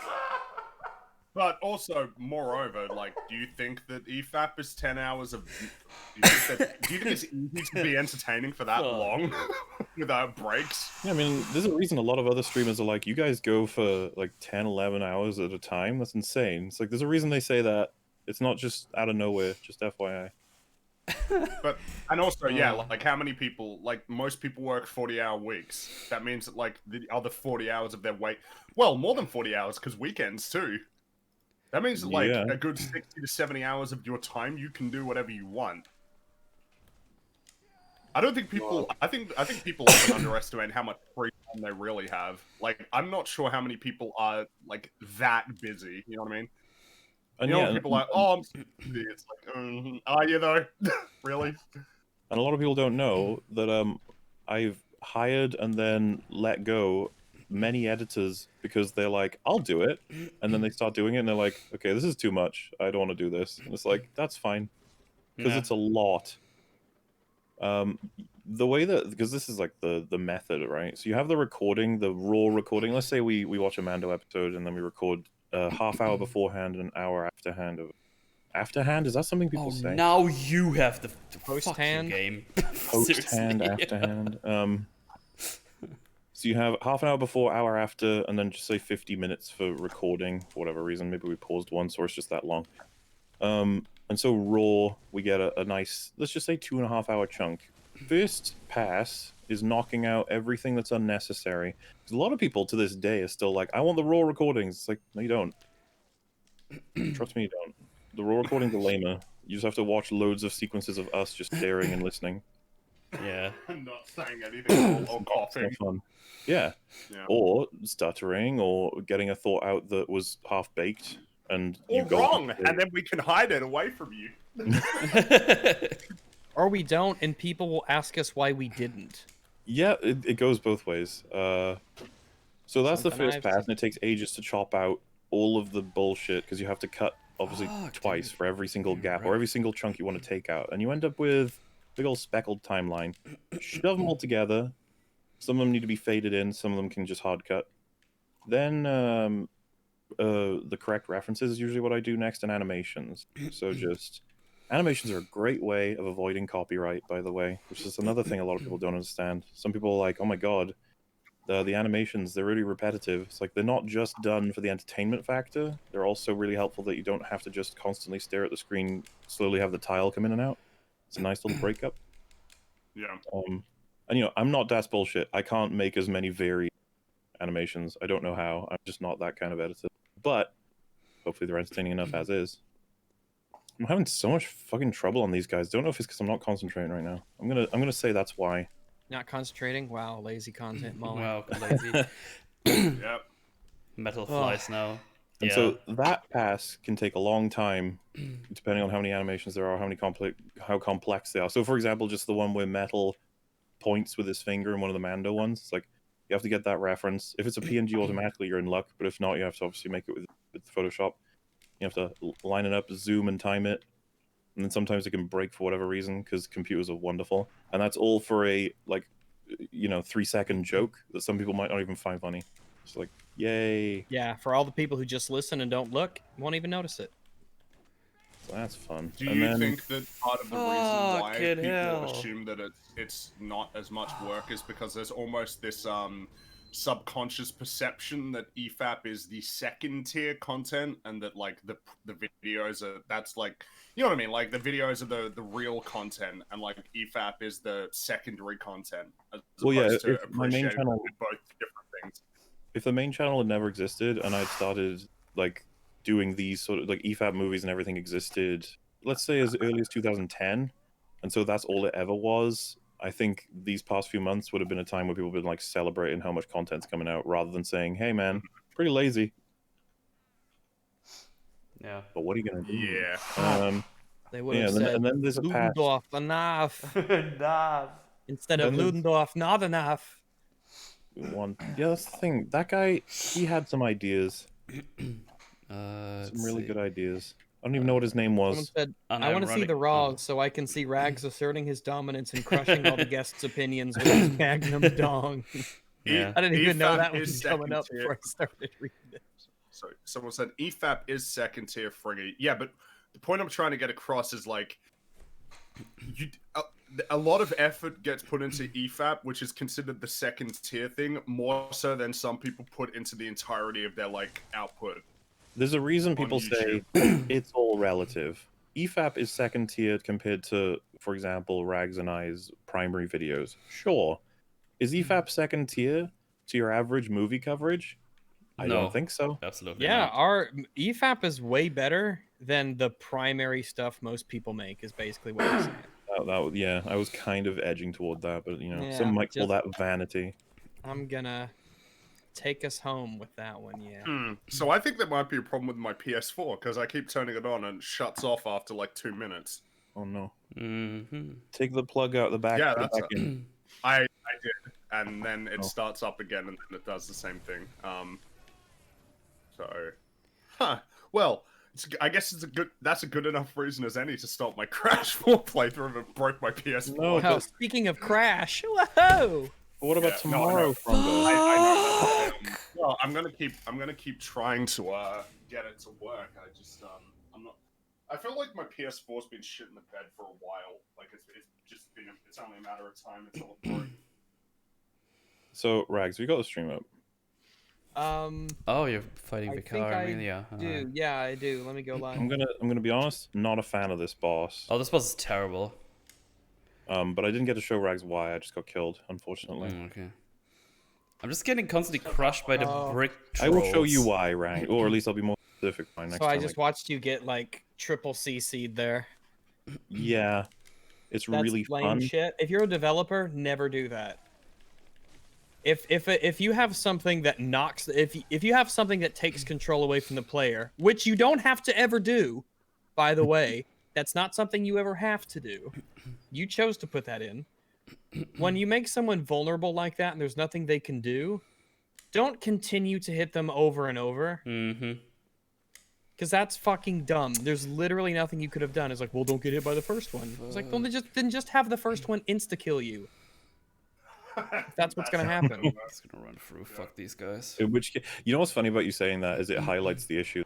but also, moreover, like, do you think that EFAP is 10 hours of... Do you think it's easy to be entertaining for that long without breaks? Yeah, I mean, there's a reason a lot of other streamers are like, you guys go for like 10, 11 hours at a time. That's insane. It's like, there's a reason they say that. It's not just out of nowhere, just FYI. But, and also, yeah, like, how many people, like, most people work 40-hour weeks. That means that, like, the other 40 hours of their week... Well, more than 40 hours, because weekends, too. That means that, like, a good 60 to 70 hours of your time, you can do whatever you want. I don't think people... I think people often underestimate how much free time they really have. Like, I'm not sure how many people are, like, that busy, you know what I mean? And you know, people are like, oh, I'm so busy. It's like, are you though? Really? And a lot of people don't know that I've hired and then let go many editors because they're like, I'll do it. And then they start doing it and they're like, okay, this is too much. I don't want to do this. And it's like, that's fine. Because it's a lot. The way that, because this is like the method, right? So you have the recording, the raw recording. Let's say we watch a Mando episode and then we record a half hour beforehand and an hour afterhand of Afterhand, is that something people Oh, say? now you have the Post fuck you, hand? game. Post hand, Seriously. after hand. So you have half an hour before, hour after, and then just say 50 minutes for recording for whatever reason. Maybe we paused once, or it's just that long. And so raw, we get a nice, let's just say 2.5 hour chunk. First pass is knocking out everything that's unnecessary. Because a lot of people to this day are still like, I want the raw recordings. It's like, no, you don't. Trust me, you don't. The raw recordings are lamer. You just have to watch loads of sequences of us just staring and listening. Yeah. I'm not saying anything or It's coughing. not fun. Yeah. Yeah. Or stuttering, or getting a thought out that was half baked, and you Or go wrong, and then we can hide it away from you. Or we don't, and people will ask us why we didn't. Yeah, it goes both ways. So that's the Something first I've pass, seen. and it takes ages to chop out all of the bullshit because you have to cut obviously Fuck, twice dude. for every single You're gap right. or every single chunk you want to take out, and you end up with a big old speckled timeline. Shove them all together. Some of them need to be faded in. Some of them can just hard cut. Then the correct references is usually what I do next, and animations. So just animations are a great way of avoiding copyright, by the way, which is another thing a lot of people don't understand. Some people are like, oh my god, the animations, they're really repetitive. It's like they're not just done for the entertainment factor, they're also really helpful that you don't have to just constantly stare at the screen, slowly have the tile come in and out. It's a nice little breakup. Yeah. And I'm not Das bullshit. I can't make as many varied animations. I don't know how. I'm just not that kind of editor. But hopefully they're entertaining enough as is. I'm having so much fucking trouble on these guys. Don't know if it's because I'm not concentrating right now. I'm gonna say that's why. Not concentrating? Wow, lazy content, Molly. Wow, lazy. Yep. Metal flies now. And Yeah. so that pass can take a long time, depending on how many animations there are, how complex they are. So, for example, just the one where Metal points with his finger in one of the Mando ones. It's like you have to get that reference. If it's a PNG, automatically you're in luck. But if not, you have to obviously make it with Photoshop. You have to line it up, zoom, and time it. And then sometimes it can break for whatever reason because computers are wonderful. And that's all for a 3-second joke that some people might not even find funny. It's like, yay. Yeah, for all the people who just listen and don't look, won't even notice it. So that's fun. Do And you then, think that part of the reason why Fucking people hell. assume that it's not as much work is because there's almost this subconscious perception that EFAP is the second tier content, and that like the videos are, that's like, you know what I mean, like the videos are the real content, and like EFAP is the secondary content, as opposed to if my main appreciating channel, both different things. if the main channel had never existed and I'd started like doing these sort of like EFAP movies and everything existed, let's say as early as 2010, and so that's all it ever was, I think these past few months would have been a time where people have been like celebrating how much content's coming out rather than saying, hey man, pretty lazy. Yeah. But what are you gonna do? Yeah. They would Yeah, have said, and then there's a patch. Ludendorff, enough. Nah. Instead of Then there's- Ludendorff, not enough. Yeah, that's the thing. That guy, he had some ideas. Some Some really good ideas. I don't even know what his name Someone was. said, I want to see the Raws so I can see Rags asserting his dominance and crushing all the guests' opinions with his magnum dong. Yeah. I didn't even know EFAP that is was coming up second tier. before I started reading it. So someone said EFAP is second tier friggy. Yeah, but the point I'm trying to get across is like, a lot of effort gets put into EFAP, which is considered the second tier thing, more so than some people put into the entirety of their like output. There's a reason people say it's all relative. EFAP is second tier compared to, for example, Rags and I's primary videos. Sure. Is EFAP second tier to your average movie coverage? I No. don't think so. Absolutely Yeah, not. our EFAP is way better than the primary stuff most people make, is basically what I'm saying. Yeah, I was kind of edging toward that, but Yeah, some might call just- that vanity. I'm gonna take us home with that one, yeah. So I think there might be a problem with my PS4 because I keep turning it on and it shuts off after like 2 minutes. Oh no. Mm-hmm. Take the plug out the back. Yeah, put it that's back in. I did, and then it Oh. starts up again, and then it does the same thing. Well, I guess that's a good enough reason as any to stop my Crash 4 playthrough if it broke my PS4. No, Oh, but- speaking of Crash, whoa! But what about Yeah, no, I tomorrow, know. Frongo? I know. Well, I'm gonna keep trying to get it to work. I just I'm not. I feel like my PS4's been shit in the bed for a while. Like it's just been it's only a matter of time until it broke. So Rags, we got the stream up. Oh, you're fighting I Vicar think I Amelia. do. Yeah, I do. Let me go live. I'm gonna be honest, not a fan of this boss. Oh, this boss is terrible. But I didn't get to show Rags why. I just got killed, unfortunately. Okay. I'm just getting constantly crushed by the brick I trolls. will show you why, Rang, or at least I'll be more specific by next So I time. just watched you get like triple CC'd there. Yeah, it's That's really lame fun. shit. If you're a developer, never do that. If you have something that knocks, if you have something that takes control away from the player, which you don't have to ever do, by the way, that's not something you ever have to do. You chose to put that in. When you make someone vulnerable like that and there's nothing they can do, don't continue to hit them over and over. Mm-hmm. Because that's fucking dumb. There's literally nothing you could have done. It's like, well, don't get hit by the first one. It's like, well, then just have the first one insta-kill you. If that's what's going to happen. It's gonna run through. Fuck these guys. In which, you know what's funny about you saying that is it highlights the issue.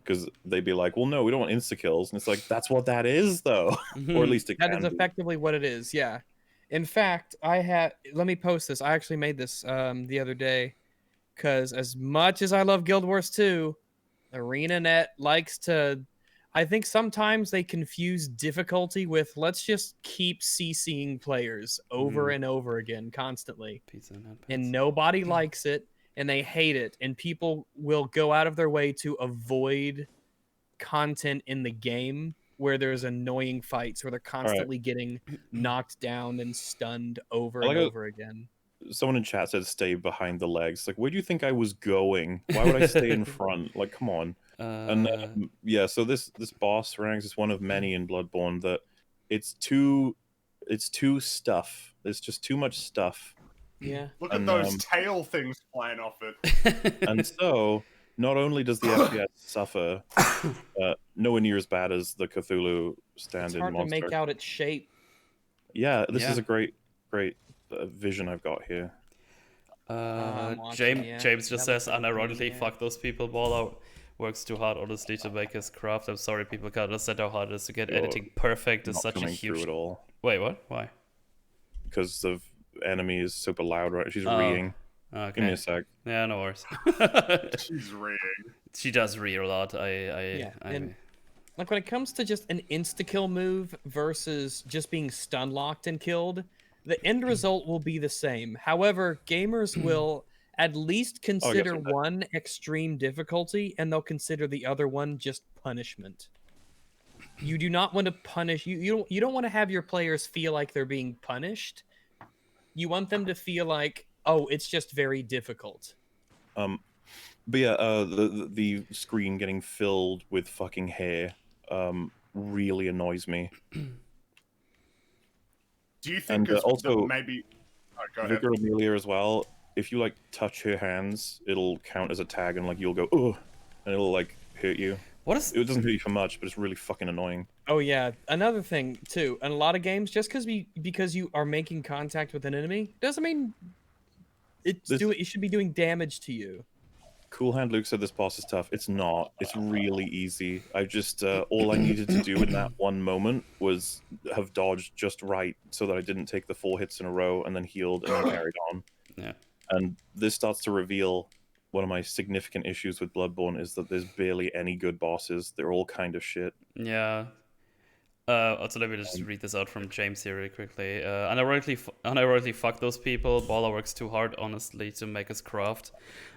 Because they'd be like, well, no, we don't want insta-kills. And it's like, that's what that is, though. Or at least it That can is be. effectively what it is, yeah. In fact, let me post this. I actually made this the other day. Because as much as I love Guild Wars 2, ArenaNet likes to... I think sometimes they confuse difficulty with let's just keep CCing players over and over again, constantly. Pizza and And nobody likes it, and they hate it, and people will go out of their way to avoid content in the game where there's annoying fights where they're constantly getting knocked down and stunned over and over again. Someone in chat said stay behind the legs. Like, where do you think I was going? Why would I stay in front? Like, come on. And yeah, so this boss ranks is one of many in Bloodborne that it's too stuff. There's just too much stuff. Yeah. Look at those tail things flying off it. And so, not only does the FPS suffer, nowhere near as bad as the Cthulhu stand-in monster. It's hard to make out its shape. Yeah, this is a great vision I've got here. James just says, unironically, fuck those people, Baller works too hard, honestly, to make his craft. I'm sorry, people can't understand how hard it is to get editing perfect. It's such a huge... Through it all. Wait, what? Why? Because the enemy is super loud, right? She's reeing. Okay. Give me a sec. Yeah, no worries. She's reeing. She does ree a lot. And like when it comes to just an insta-kill move versus just being stun locked and killed, the end result will be the same. However, gamers will at least consider one extreme difficulty, and they'll consider the other one just punishment. You do not want to punish you don't want to have your players feel like they're being punished. You want them to feel like, oh, it's just very difficult. But yeah, the screen getting filled with fucking hair really annoys me. Do you think also maybe Vicar Amelia as well? If you like touch her hands, it'll count as a tag, and like you'll go oh, and it'll like hurt you. It doesn't hurt you for much, but it's really fucking annoying. Oh yeah, another thing too. In a lot of games, just because you are making contact with an enemy doesn't mean it should be doing damage to you. Cool Hand Luke said this boss is tough. It's not. It's really easy. I just all I needed to do in that one moment was have dodged just right so that I didn't take the 4 hits in a row and then healed and then carried on. Yeah. And this starts to reveal one of my significant issues with Bloodborne is that there's barely any good bosses. They're all kind of shit. Yeah. Also, let me just read this out from James here really quickly. Unironically fuck those people. Baller works too hard, honestly, to make his craft.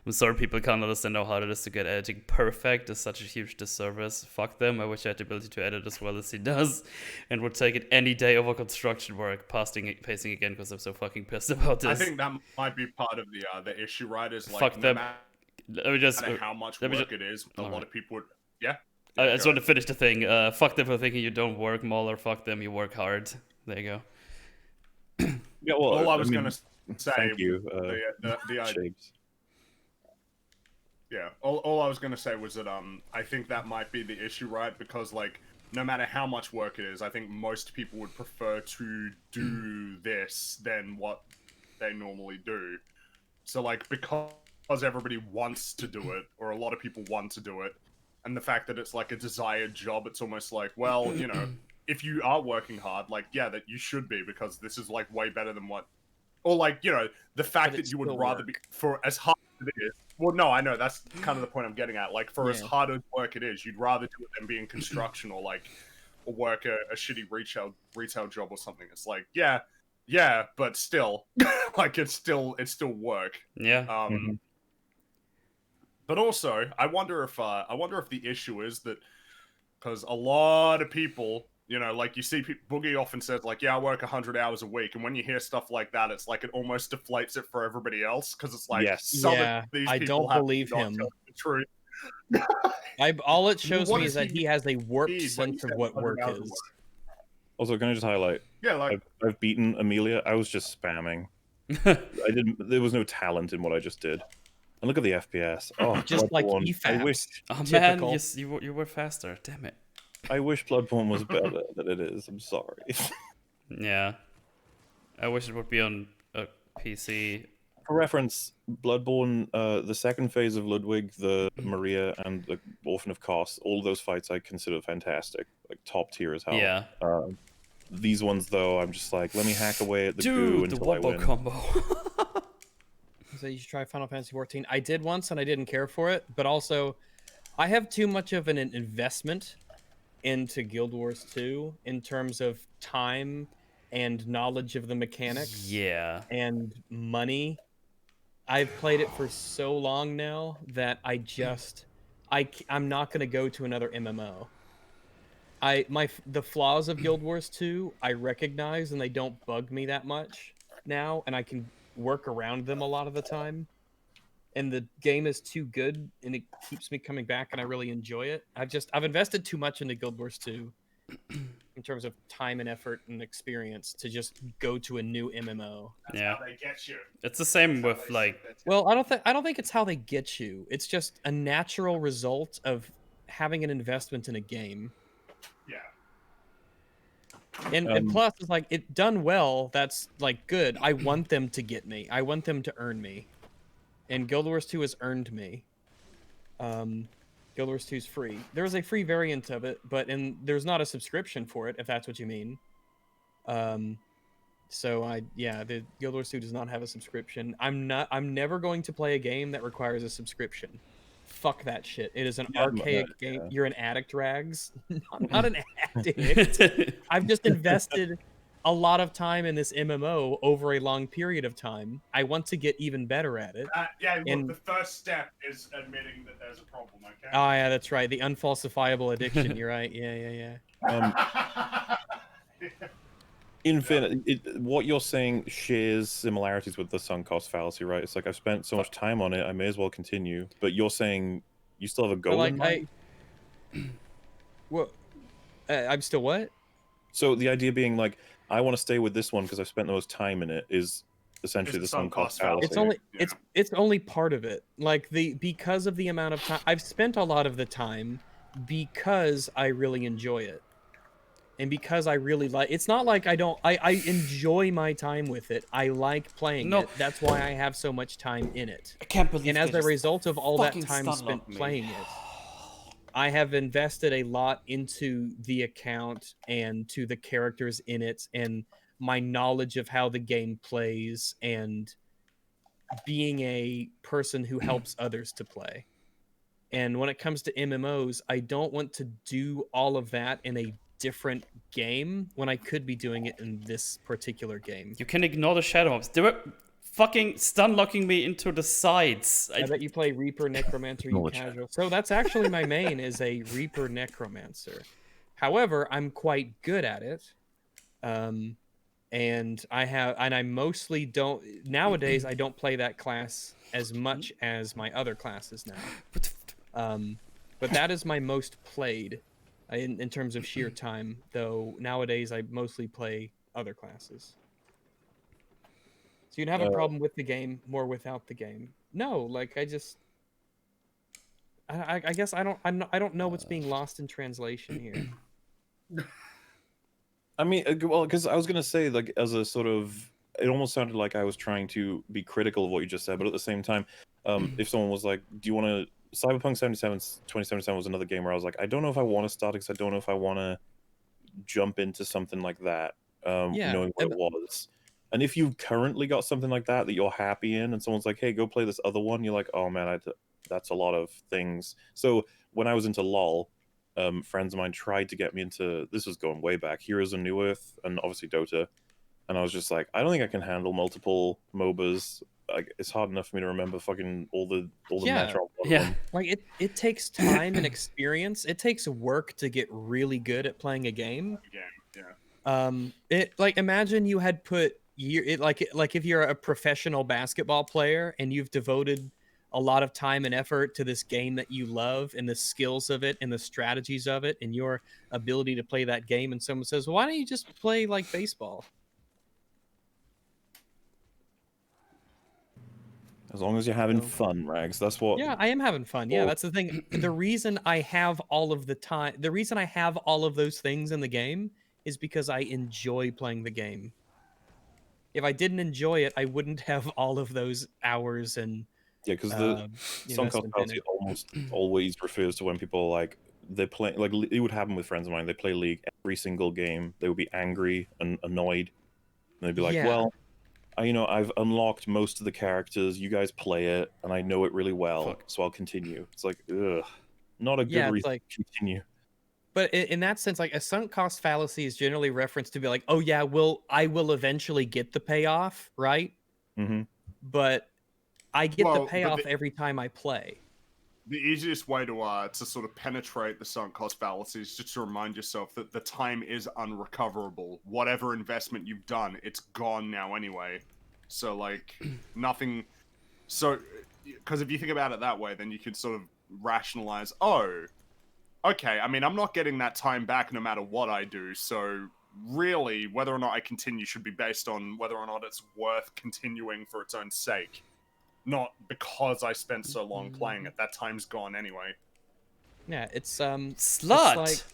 I'm sorry people can't understand how hard it is to get editing perfect. It's such a huge disservice. Fuck them. I wish I had the ability to edit as well as he does, and would take it any day over construction work. Pacing again because I'm so fucking pissed about this. I think that might be part of the issue, right? Is like fuck them. No matter how much work it is, a lot of people would. Yeah. I just want to finish the thing. Fuck them for thinking you don't work, Mauler. Fuck them, you work hard. There you go. Yeah, well, all I was going to say... Thank you, Shapes. Yeah, all I was going to say was that I think that might be the issue, right? Because, like, no matter how much work it is, I think most people would prefer to do this than what they normally do. So, like, because everybody wants to do it, or a lot of people want to do it, and the fact that it's like a desired job. It's almost like, well, you know, if you are working hard, like, yeah, that you should be, because this is like way better than what, or like, you know, the fact that you would rather be, for as hard as it is. Well, no, I know that's kind of the point I'm getting at. Like, for as hard as work it is, you'd rather do it than be in construction or like, or work a shitty retail job or something. It's like, yeah, but still, like, it's still work. Yeah. But also, I wonder if the issue is that, because a lot of people, you know, like, you see Boogie often says, like, yeah, I work 100 hours a week, and when you hear stuff like that, it's like it almost deflates it for everybody else, because it's like, some of these I people don't believe him. The truth. All it shows What me does is that he has a warped need when he sense of says what 100 work hours of is. Also, can I just highlight? Yeah, like, I've beaten Amelia. I was just spamming. There was no talent in what I just did. And look at the FPS. Oh, Just like Bloodborne. EFAPs. Oh Typical. man, you were faster. Damn it. I wish Bloodborne was better than it is. I'm sorry. Yeah. I wish it would be on a PC. For reference, Bloodborne, the second phase of Ludwig, the Maria, and the Orphan of Kos, all those fights I consider fantastic, like top tier as hell. Yeah. These ones, though, I'm just like, let me hack away at the goo Dude, the until I wombo win. combo. So you should try Final Fantasy XIV. I did once and I didn't care for it, but also I have too much of an investment into Guild Wars 2 in terms of time and knowledge of the mechanics. Yeah. And money. I've played it for so long now that I'm not going to go to another MMO. The flaws of Guild Wars 2 I recognize, and they don't bug me that much now, and I can work around them a lot of the time. And the game is too good, and it keeps me coming back, and I really enjoy it. I've invested too much into Guild Wars 2 in terms of time and effort and experience to just go to a new MMO. That's how they get you. It's the same with like. Well, I don't think it's how they get you. It's just a natural result of having an investment in a game. Yeah. And plus, it's like, it done well. That's like good. I want them to get me. I want them to earn me. And Guild Wars 2 has earned me. Guild Wars 2 is free. There's a free variant of it, but there's not a subscription for it, if that's what you mean. The Guild Wars 2 does not have a subscription. I'm never going to play a game that requires a subscription. Fuck that shit. It is an archaic game. Yeah. You're an addict, Rags. I'm not an addict. I've just invested a lot of time in this MMO over a long period of time. I want to get even better at it. The first step is admitting that there's a problem, okay? Oh, yeah, that's right. The unfalsifiable addiction. You're right. Yeah. Infinite. What you're saying shares similarities with the sunk cost fallacy, right? It's like, I've spent so much time on it, I may as well continue. But you're saying you still have a goal in mind? I'm still what? So the idea being, like, I want to stay with this one because I've spent the most time in it, is essentially the sunk cost fallacy. It's only part of it. Like, because of the amount of time I've spent, a lot of the time because I really enjoy it. And because I really like, it's not like I enjoy my time with it. I like playing it. That's why I have so much time in it. I can't believe. And as a result of all that time spent playing it, I have invested a lot into the account and to the characters in it, and my knowledge of how the game plays, and being a person who helps others to play. And when it comes to MMOs, I don't want to do all of that in a different game when I could be doing it in this particular game. You can ignore the shadow mobs. They were fucking stun locking me into the sides. I bet you play Reaper Necromancer, you casual. So that's actually my main, is a Reaper Necromancer. However, I'm quite good at it. And I mostly don't, nowadays I don't play that class as much as my other classes now. But that is my most played in terms of sheer time, though nowadays I mostly play other classes. So you'd have a problem with the game, more without the game. No, like, I guess I don't know what's being lost in translation here. I mean, well, because I was gonna say, like, as a sort of, it almost sounded like I was trying to be critical of what you just said, but at the same time, if someone was like, "Do you want to Cyberpunk 2077 was another game where I was like, I don't know if I want to start because I don't know if I want to jump into something like that, Yeah, knowing what it was. And if you've currently got something like that you're happy in, and someone's like, hey, go play this other one, you're like, oh man, that's a lot of things. So when I was into LoL, friends of mine tried to get me into, this was going way back, Heroes of New Earth, and obviously Dota. And I was just like, I don't think I can handle multiple MOBAs. Like, it's hard enough for me to remember fucking all the Yeah. meta on one of Yeah. them. like it takes time and experience. It takes work to get really good at playing a game. It like, imagine you had put like if you're a professional basketball player and you've devoted a lot of time and effort to this game that you love and the skills of it and the strategies of it and your ability to play that game, and someone says, well, why don't you just play like baseball? As long as you're having fun, Rags. That's what. Yeah, I am having fun. Yeah, that's the thing. The reason I have all of the time, the reason I have all of those things in the game is because I enjoy playing the game. If I didn't enjoy it, I wouldn't have all of those hours and Yeah, because the sunk cost investment in fallacy it. almost always refers to when people like they play, like it would happen with friends of mine. They play League every single game. They would be angry and annoyed, and they'd be like, Yeah. "Well, I've unlocked most of the characters. You guys play it, and I know it really well, Fuck. so I'll continue." It's like, ugh, not a good Yeah, it's reason like, to continue. but in that sense, like a sunk cost fallacy is generally referenced to be like, oh yeah, I will eventually get the payoff, right? Mm-hmm. But I get Well, the but payoff every time I play. The easiest way to sort of penetrate the sunk cost fallacy is just to remind yourself that the time is unrecoverable. Whatever investment you've done, it's gone now anyway. So like nothing. So because if you think about it that way, then you could sort of rationalize. Oh, okay. I mean, I'm not getting that time back no matter what I do. So really, whether or not I continue should be based on whether or not it's worth continuing for its own sake. Not because I spent so long playing it. That time's gone anyway. Yeah, it's Slut. It's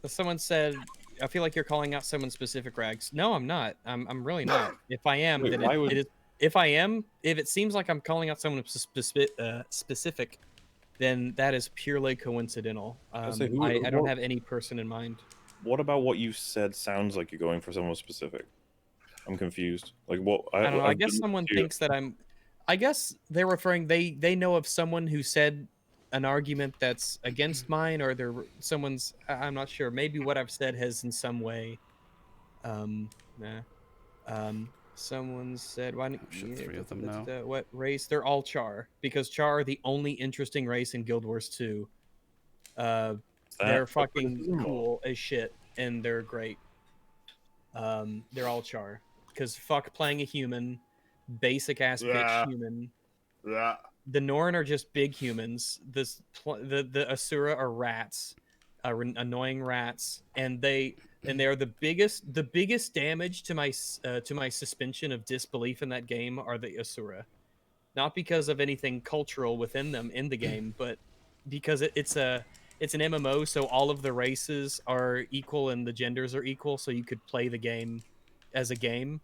like someone said, I feel like you're calling out someone specific, Rags. No, I'm not. I'm really not. If I am, Wait, then why would- it is. If I am, if it seems like I'm calling out someone specific, then that is purely coincidental. say, I don't what- have any person in mind. What about what you said sounds like you're going for someone specific? I'm confused. Like what? I don't know. I I've guess been someone listening to- thinks that I'm. I guess they're referring. They know of someone who said an argument that's against mine, or they're someone's. I'm not sure. Maybe what I've said has in some way. Someone said, "Why don't Shit, 3 of them now. What race? They're all Char because Char are the only interesting race in Guild Wars 2. Is that They're a fucking criticism or- cool as shit, and they're great. They're all Char because fuck playing a human, basic ass bitch human. Yeah. The Norn are just big humans. The Asura are rats, annoying rats, and they're the biggest damage to my suspension of disbelief in that game are the Asura, not because of anything cultural within them in the game, but because it's an MMO, so all of the races are equal and the genders are equal, so you could play the game as a game.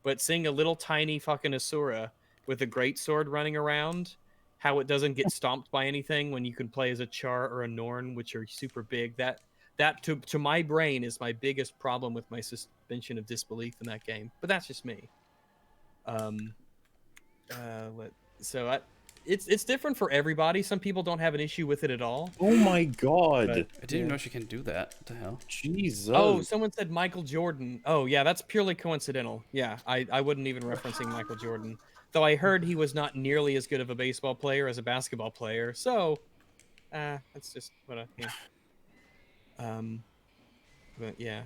But seeing a little tiny fucking Asura with a great sword running around, how it doesn't get stomped by anything when you can play as a Char or a Norn, which are super big, that to my brain is my biggest problem with my suspension of disbelief in that game. But that's just me. It's different for everybody. Some people don't have an issue with it at all. Oh my god! But- I didn't even know she can do that. What the hell? Jesus! Oh, someone said Michael Jordan. Oh, yeah, that's purely coincidental. Yeah, I wouldn't even referencing Michael Jordan. Though I heard he was not nearly as good of a baseball player as a basketball player. So, that's just what yeah. But yeah,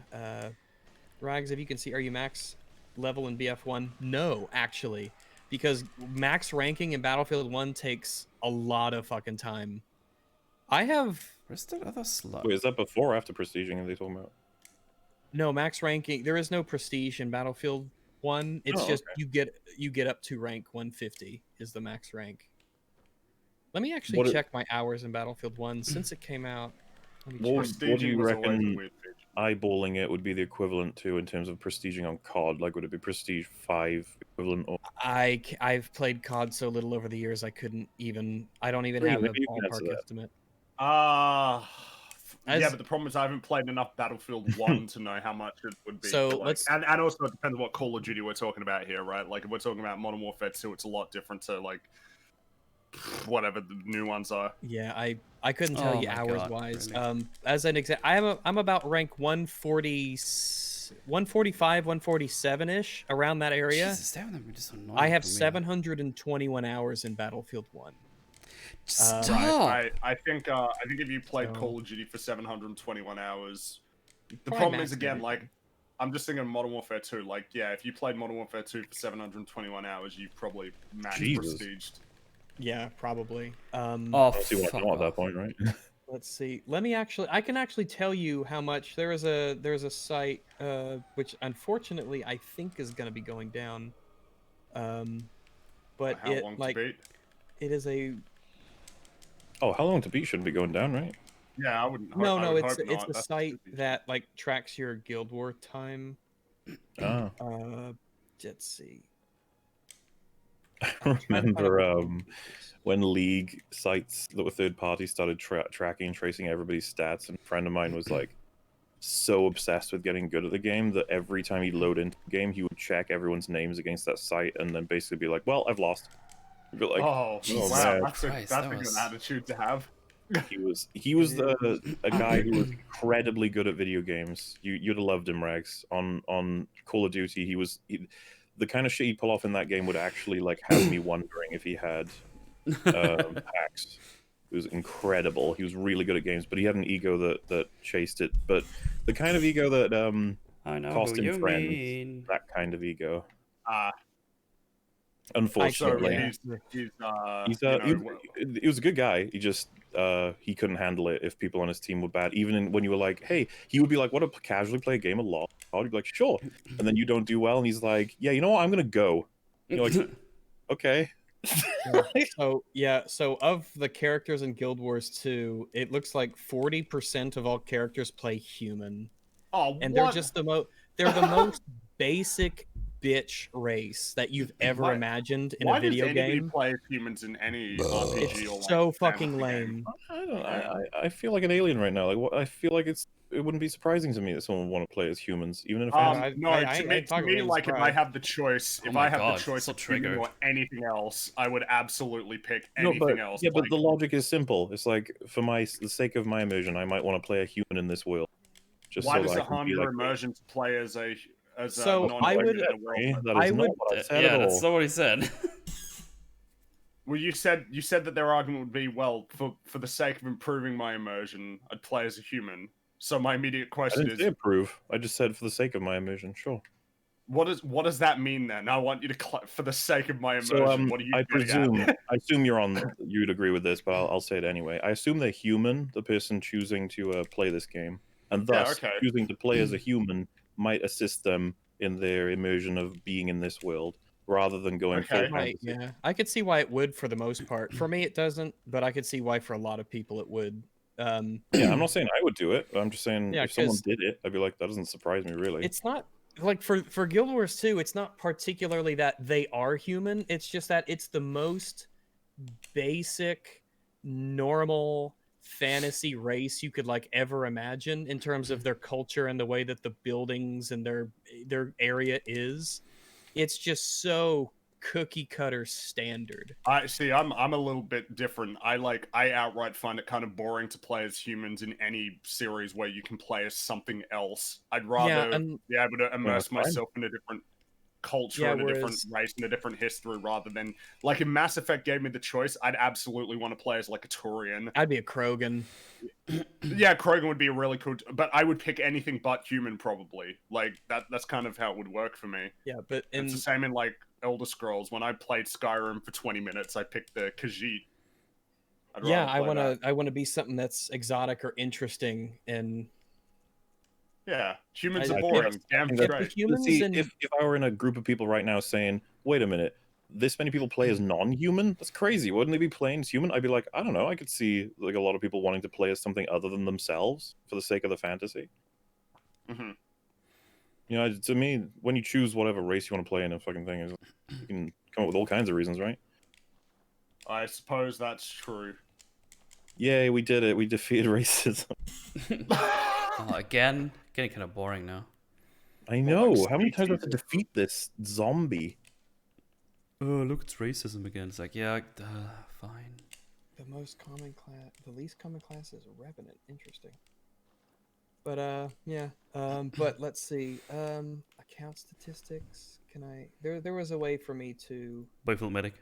Rags, if you can see, are you max level in BF1? No, actually, because max ranking in Battlefield 1 takes a lot of fucking time. I have... Where's that other slut? Wait, is that before or after prestiging? Are they talking about? No, max ranking. There is no prestige in Battlefield 1. It's just okay. you get up to rank 150 is the max rank. Let me actually What check my hours in Battlefield 1 since it came out. What do Prestiging you was always a reckon weird feature. eyeballing it would be the equivalent to in terms of prestiging on COD? Like, would it be Prestige 5 equivalent? Or I've played COD so little over the years, I don't even Three, have a maybe you can answer ballpark that. estimate. Yeah, but the problem is I haven't played enough Battlefield 1 to know how much it would be. So for, like, let's- and also it depends on what Call of Duty we're talking about here, right? Like if we're talking about Modern Warfare 2, it's a lot different to like whatever the new ones are. Yeah, I couldn't tell Oh you my hours God, wise. really? As an example, I'm about rank 140, 145, 147 ish around that area. Jesus, that would be just annoying. I have for me. 721 hours in Battlefield 1. Stop. I think if you played So- Call of Duty for 721 hours, the Probably problem is maxed again everything. like I'm just thinking Modern Warfare 2. Like, yeah, if you played Modern Warfare 2 for 721 hours, you probably max Jesus. prestiged. Yeah, probably. Oh, I don't see what I fuck want at that off. point, right? Let's see. I can actually tell you how much. There's a site which unfortunately I think is going to be going down. But How it long like to beat? it is a Oh, how long to beat shouldn't be going down, right? Yeah, I wouldn't. no, I no. would It's hope not. a That's site stupid. that like tracks your Guild War time. Ah. Let's see. I remember when League sites that were third party started tracking and tracing everybody's stats, and a friend of mine was like so obsessed with getting good at the game that every time he'd load into the game, he would check everyone's names against that site and then basically be like, "Well, I've lost." He'd be like, oh Jesus wow, man. that's Christ, a that good was- attitude to have. he was a guy who was incredibly good at video games. You'd have loved him, Rex. On Call of Duty, the kind of shit he'd pull off in that game would actually like have me wondering if he had hacks. It was incredible. He was really good at games, but he had an ego that chased it. But the kind of ego that I know cost who him you friends, mean. that kind of ego. So Unfortunately, yeah. he was a good guy. He just he couldn't handle it if people on his team were bad. Even when you were like, "Hey," he would be like, "What to casually play a game of LoL?" You'd be like, "Sure," and then you don't do well, and he's like, "Yeah, you know what? I'm gonna go." You're like, "Okay." So of the characters in Guild Wars 2, it looks like 40% of all characters play human, Oh, and what? they're just they're the most basic bitch race that you've ever Why- imagined in Why a video does anybody game. play as humans in any RPG or like, It's so fucking fantasy game? lame. I don't. I feel like an alien right now. Like, I feel like it wouldn't be surprising to me that someone would want to play as humans, even in a fantasy. No, I to me, ain't talking about like if I surprise. have the choice, Oh if my I have God, the choice so of human triggered. or anything else, I would absolutely pick No, anything but else. yeah, but like- the logic is simple. It's like for the sake of my immersion, I might want to play a human in this world. Just why so does that it I can harm be your like, immersion to play as a So, non I would- in the world? That I is not would- what I said Yeah, at that's all. not what he said. Well, you said that their argument would be, well, for the sake of improving my immersion, I'd play as a human. So my immediate I question didn't is, say approve. I just said for the sake of my immersion. Sure. what does that mean then? I want you to for the sake of my immersion. So what are you I getting at? assume you'd agree with this, but I'll say it anyway. I assume the human, the person choosing to play this game, and Yeah, thus okay. choosing to play as a human, might assist them in their immersion of being in this world, rather than going Okay. full Right, fantasy. yeah. I could see why it would for the most part. For me, it doesn't, but I could see why for a lot of people it would. Yeah, I'm not saying I would do it, but I'm just saying Yeah, if someone 'cause did it, I'd be like, that doesn't surprise me really. It's not like for Guild Wars 2, it's not particularly that they are human. It's just that it's the most basic, normal fantasy race you could like ever imagine in terms of their culture and the way that the buildings and their area is. It's just so cookie cutter standard. I see. I'm a little bit different. I outright find it kind of boring to play as humans in any series where you can play as something else. I'd rather and be able to immerse that's fine. myself in a different culture Yeah, and a different whereas- race and a different history rather than like if Mass Effect gave me the choice, I'd absolutely want to play as like a Turian. I'd be a Krogan. Yeah, Krogan would be a really cool, but I would pick anything but human probably. Like that's kind of how it would work for me. Yeah, but It's the same in like Elder Scrolls. When I played Skyrim for 20 minutes, I picked the Khajiit. I'd yeah, rather play I want to be something that's exotic or interesting and that. Yeah, humans I are think boring. Damn if the straight. humans See, and if I were in a group of people right now saying, wait a minute, this many people play as non-human. That's crazy. Wouldn't they be playing as human? I'd be like, I don't know. I could see like a lot of people wanting to play as something other than themselves for the sake of the fantasy. Mm-hmm. You know, to me, when you choose whatever race you want to play in a fucking thing, you can come up with all kinds of reasons, right? I suppose that's true. Yay, we did it. We defeated racism. Oh, again, getting kind of boring now. I know. like How many times do I have to species. defeat this zombie? Oh, look, it's racism again. It's like, yeah, fine. The most common class, the least common class is Revenant. Interesting. But yeah. But let's see. Account statistics. Can I? There was a way for me to Boyfriend medic.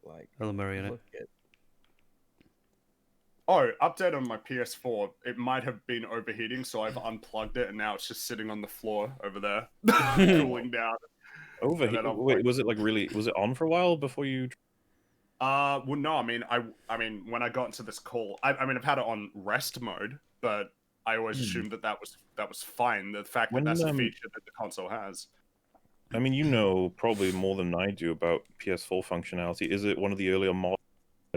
like Hello, Marionette. look at. Oh, update on my PS4. It might have been overheating, so I've unplugged it, and now it's just sitting on the floor over there, cooling down. Overheat. Wait, was it like really? Was it on for a while before you? Well, no. I mean, when I got into this call, I mean, I've had it on rest mode, but I always assumed that was fine. The fact that that's a feature that the console has. I mean, you know probably more than I do about PS4 functionality. Is it one of the earlier models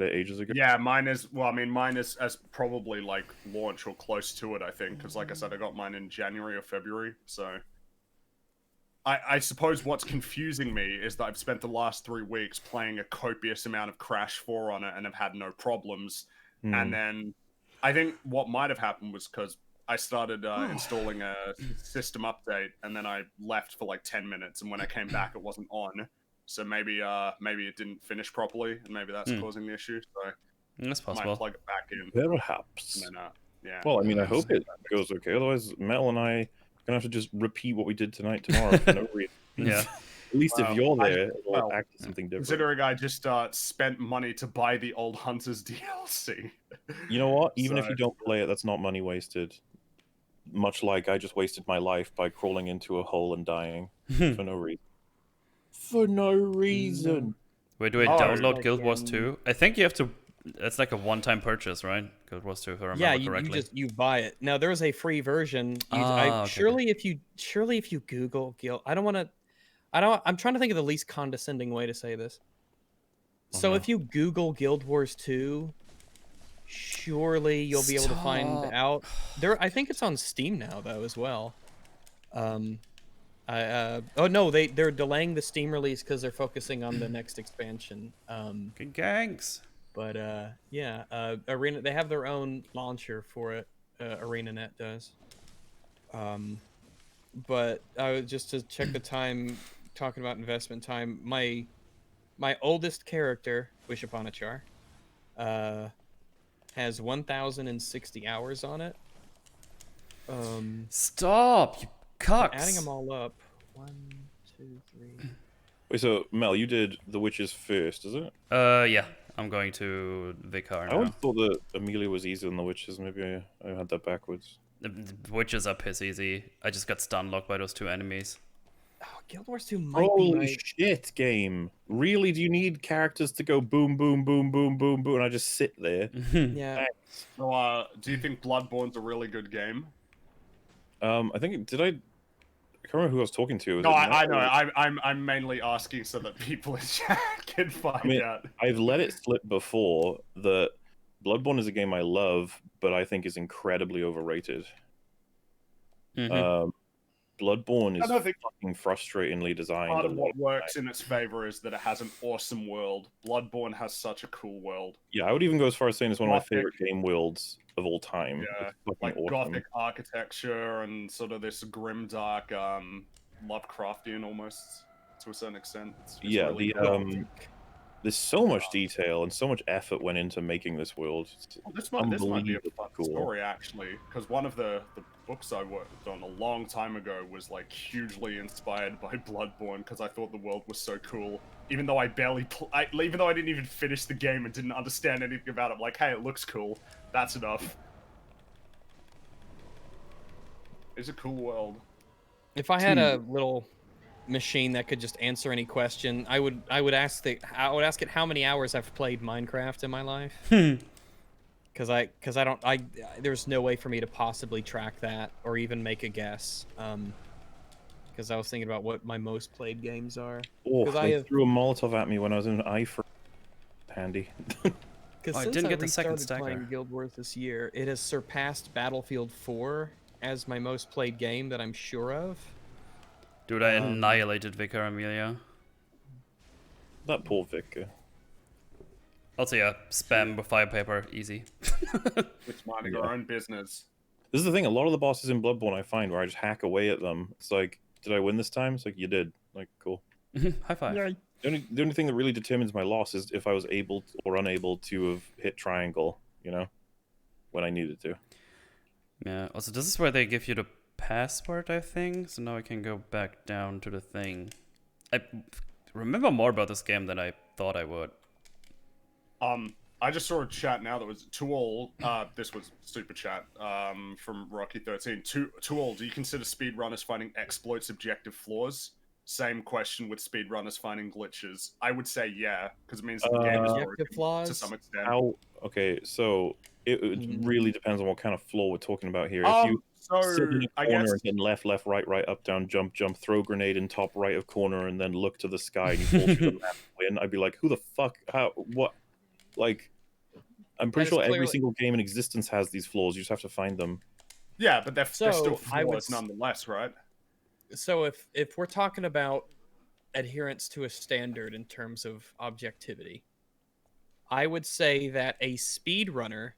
ages ago? Yeah, mine is. Well, I mean, mine is as probably like launch or close to it. I think because, like I said, I got mine in January or February. So, I suppose what's confusing me is that I've spent the last 3 weeks playing a copious amount of Crash 4 on it and have had no problems. And then, I think what might have happened was because I started installing a system update, and then I left for like 10 minutes, and when I came back, it wasn't on. So maybe it didn't finish properly, and maybe that's causing the issue. So That's I might possible. plug it back in. Perhaps. And then, yeah. Well, I mean, I hope it goes okay. Otherwise, Mel and I are gonna have to just repeat what we did tonight tomorrow for no reason. Yeah. At least if you're there, it'll well, act as something different. Considering I just spent money to buy the Old Hunters DLC. You know what? Even if So- you don't play it, that's not money wasted. Much like I just wasted my life by crawling into a hole and dying for no reason. For no reason. Wait, do I Oh, download like, Guild Wars 2? I think you have to. It's like a one-time purchase, right? Guild Wars 2, if I remember Yeah, you correctly. you buy it. Now there is a free version. Okay. Surely if you Google Guild, I'm trying to think of the least condescending way to say this. So no. if you Google Guild Wars 2, surely you'll be able to find Stop. out. I think it's on Steam now though as well. Oh no, they're delaying the Steam release because they're focusing on the next expansion. Good gangs. But yeah, Arena, they have their own launcher for it. ArenaNet does. But just to check the time, talking about investment time, my oldest character, Wishapanachar, has 1,060 hours on it. Stop, you cucks. Adding them all up, 1, 2, 3. Wait, so Mel, you did The Witches first, is it? Yeah. I'm going to Vicar I now. would have thought that Amelia was easier than The Witches. Maybe I had that backwards. The witches are piss easy. I just got stun locked by those 2 enemies. Oh, Guild Wars 2 might be Holy my... shit, game. Really? Do you need characters to go boom, boom, boom, boom, boom, boom, and I just sit there? Yeah. So, do you think Bloodborne's a really good game? I think, I can't remember who I was talking to. Was No, it I Mel? know. I'm mainly asking so that people in chat can find out. I've let it slip before that Bloodborne is a game I love, but I think is incredibly overrated. Bloodborne is I think fucking frustratingly designed. part a of lot what of the works time. in its favor is that it has an awesome world. Bloodborne has such a cool world. Yeah, I would even go as far as saying it's one of my Gothic. favorite game worlds of all time. Yeah, It's fucking like awesome. gothic architecture and sort of this grimdark, Lovecraftian almost to a certain extent. It's Yeah, really the cool. there's so much detail and so much effort went into making this world. It's This might be a unbelievably fun cool. story actually, because one of the books I worked on a long time ago was like hugely inspired by Bloodborne because I thought the world was so cool. Even though I even though I didn't even finish the game and didn't understand anything about it, I'm like, hey, it looks cool. That's enough. It's a cool world. If I had a little machine that could just answer any question, I would ask it how many hours I've played Minecraft in my life. Because there's no way for me to possibly track that or even make a guess. because I was thinking about what my most played games are. Oh, 'Cause they I have- threw a Molotov at me when I was in iFor. Handy. Because Oh, I since didn't I get the second restarted stacker. playing Guild Wars this year, it has surpassed Battlefield 4 as my most played game that I'm sure of. Dude, I annihilated Vicar Amelia. That poor Vicar. Also, yeah, spam with fire paper, easy. It's minding our own business. This is the thing. A lot of the bosses in Bloodborne I find where I just hack away at them. It's like, did I win this time? It's like, you did. Like, cool. High five. Yeah. The only thing that really determines my loss is if I was able or unable to have hit triangle, you know, when I needed to. Yeah, also, this is where they give you the password, I think. So now I can go back down to the thing. I remember more about this game than I thought I would. I just saw a chat now that was to all. This was super chat from Rocky13. To all, do you consider speedrunners finding exploits objective flaws? Same question with speedrunners finding glitches. I would say yeah, because it means that the game is broken Objective flaws? to some extent. Okay, so it really depends on what kind of flaw we're talking about here. If you So sit in a I corner guess and then left, right, up, down, jump, throw grenade in top right of corner, and then look to the sky and you fall through the map and win, I'd be like, who the fuck? How? What? Like, I'm pretty That is sure every clearly- single game in existence has these flaws. You just have to find them. yeah, but they're So, still I would flaws nonetheless, right? So if we're talking about adherence to a standard in terms of objectivity, I would say that a speedrunner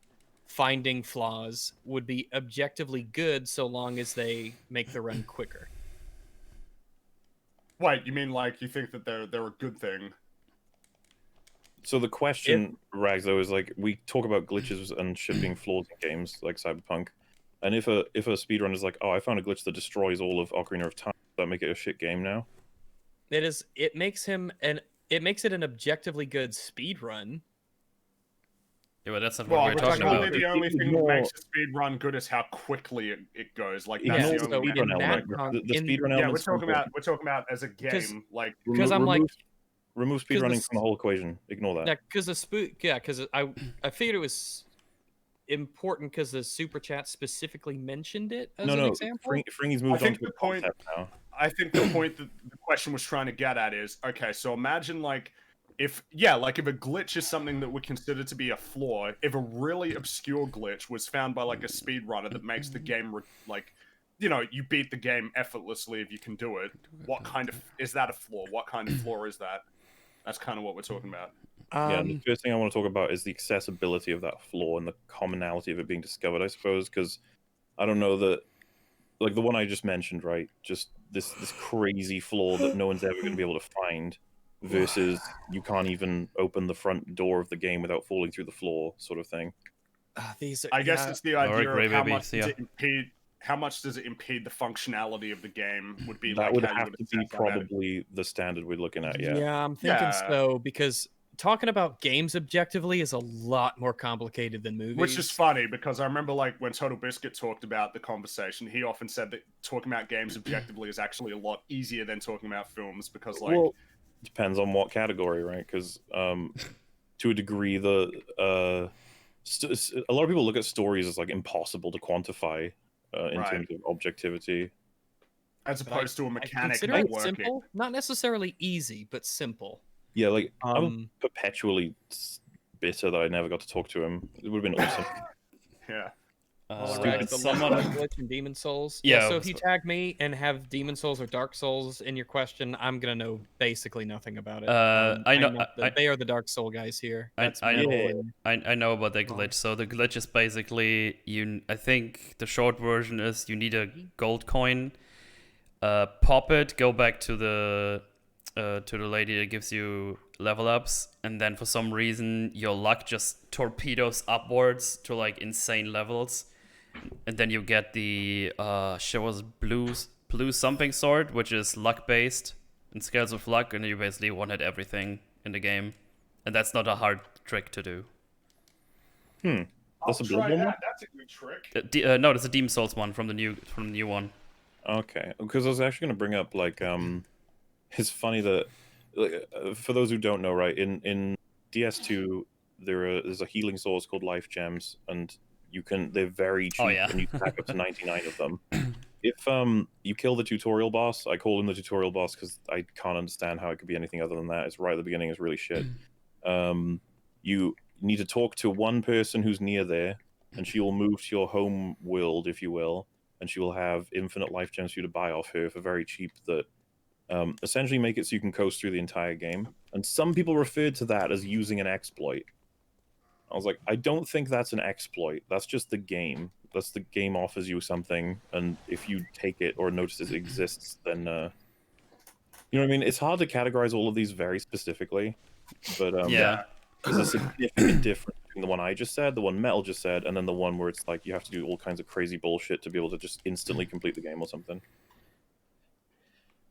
finding flaws would be objectively good so long as they make the run quicker. Wait, you mean like you think that they're a good thing? So the question, Rags, though, is like we talk about glitches and shit being flaws in games like Cyberpunk, and if a speedrunner is like, oh, I found a glitch that destroys all of Ocarina of Time, does that make it a shit game now? It makes it an objectively good speed run. Yeah, but that's not Well, what we're talking really about. the only thing that Ignore- makes a speed run good is how quickly it goes. Like Yeah, that's Yeah, the no, only. so speedrun in element. that The in- speedrun Yeah, element. we're talking about as a Because- game. Like Because I'm like, remove 'cause speedrunning this- from the whole equation. Ignore that. yeah, because I figured it was important because the super chat specifically mentioned it as an example. Fringy's moved on think to the the point- concept now. I think the point that the question was trying to get at is okay. So imagine like if a glitch is something that we consider to be a flaw, if a really obscure glitch was found by like a speedrunner that makes the game you beat the game effortlessly if you can do it. What kind of is that a flaw? What kind of flaw is that? That's kind of what we're talking about. Yeah, and the first thing I want to talk about is the accessibility of that flaw and the commonality of it being discovered, I suppose, because I don't know that, like the one I just mentioned, right? Just this crazy flaw that no one's ever going to be able to find, versus you can't even open the front door of the game without falling through the floor, sort of thing. These are, I guess it's the idea Alright, of how baby, much see does ya. it impede. How much does it impede the functionality of the game? Would be That like would how you have would to be assess that. probably the standard we're looking at. Yeah. I'm thinking Yeah. so because talking about games objectively is a lot more complicated than movies. Which is funny because I remember like when Total Biscuit talked about the conversation, he often said that talking about games objectively is actually a lot easier than talking about films because like Well, depends on what category, right? Because to a degree, a lot of people look at stories as like impossible to quantify in Right. terms of objectivity. as opposed to a I mechanic consider not it working. simple, not necessarily easy, but simple. Yeah, like I'm Um, perpetually bitter that I never got to talk to him. It would have been awesome. Yeah. Someone. glitch in Demon Souls. Yeah, So if you tag me and have Demon Souls or Dark Souls in your question, I'm gonna know basically nothing about it. I know- I'm not they are the Dark Soul guys here. I- That's I my know- opinion. I know about the glitch. So the glitch is basically I think the short version is you need a gold coin, pop it, go back to the lady that gives you level ups, and then for some reason your luck just torpedoes upwards to like insane levels, and then you get the blue something sword, which is luck based and scales with luck, and you basically one hit everything in the game, and that's not a hard trick to do. That's a I'll try Bloodborne one? that. That's a good trick. No, that's a Demon Souls one from the new one. Okay, because I was actually going to bring up like it's funny that like, for those who don't know, right, in DS2 there's a healing source called Life Gems, and they're very cheap, Oh, yeah. and you can pack up to 99 of them. if you kill the tutorial boss, I call him the tutorial boss because I can't understand how it could be anything other than that. It's right at the beginning. It's really shit. You need to talk to one person who's near there, and she will move to your home world, if you will, and she will have infinite life gems for you to buy off her for very cheap. That essentially make it so you can coast through the entire game. And some people referred to that as using an exploit. I was like, I don't think that's an exploit. That's just the game. That's the game offers you something, and if you take it or notice it exists, then you know what I mean. It's hard to categorize all of these very specifically, but Yeah. there's a significant difference between the one I just said, the one Metal just said, and then the one where it's like you have to do all kinds of crazy bullshit to be able to just instantly complete the game or something.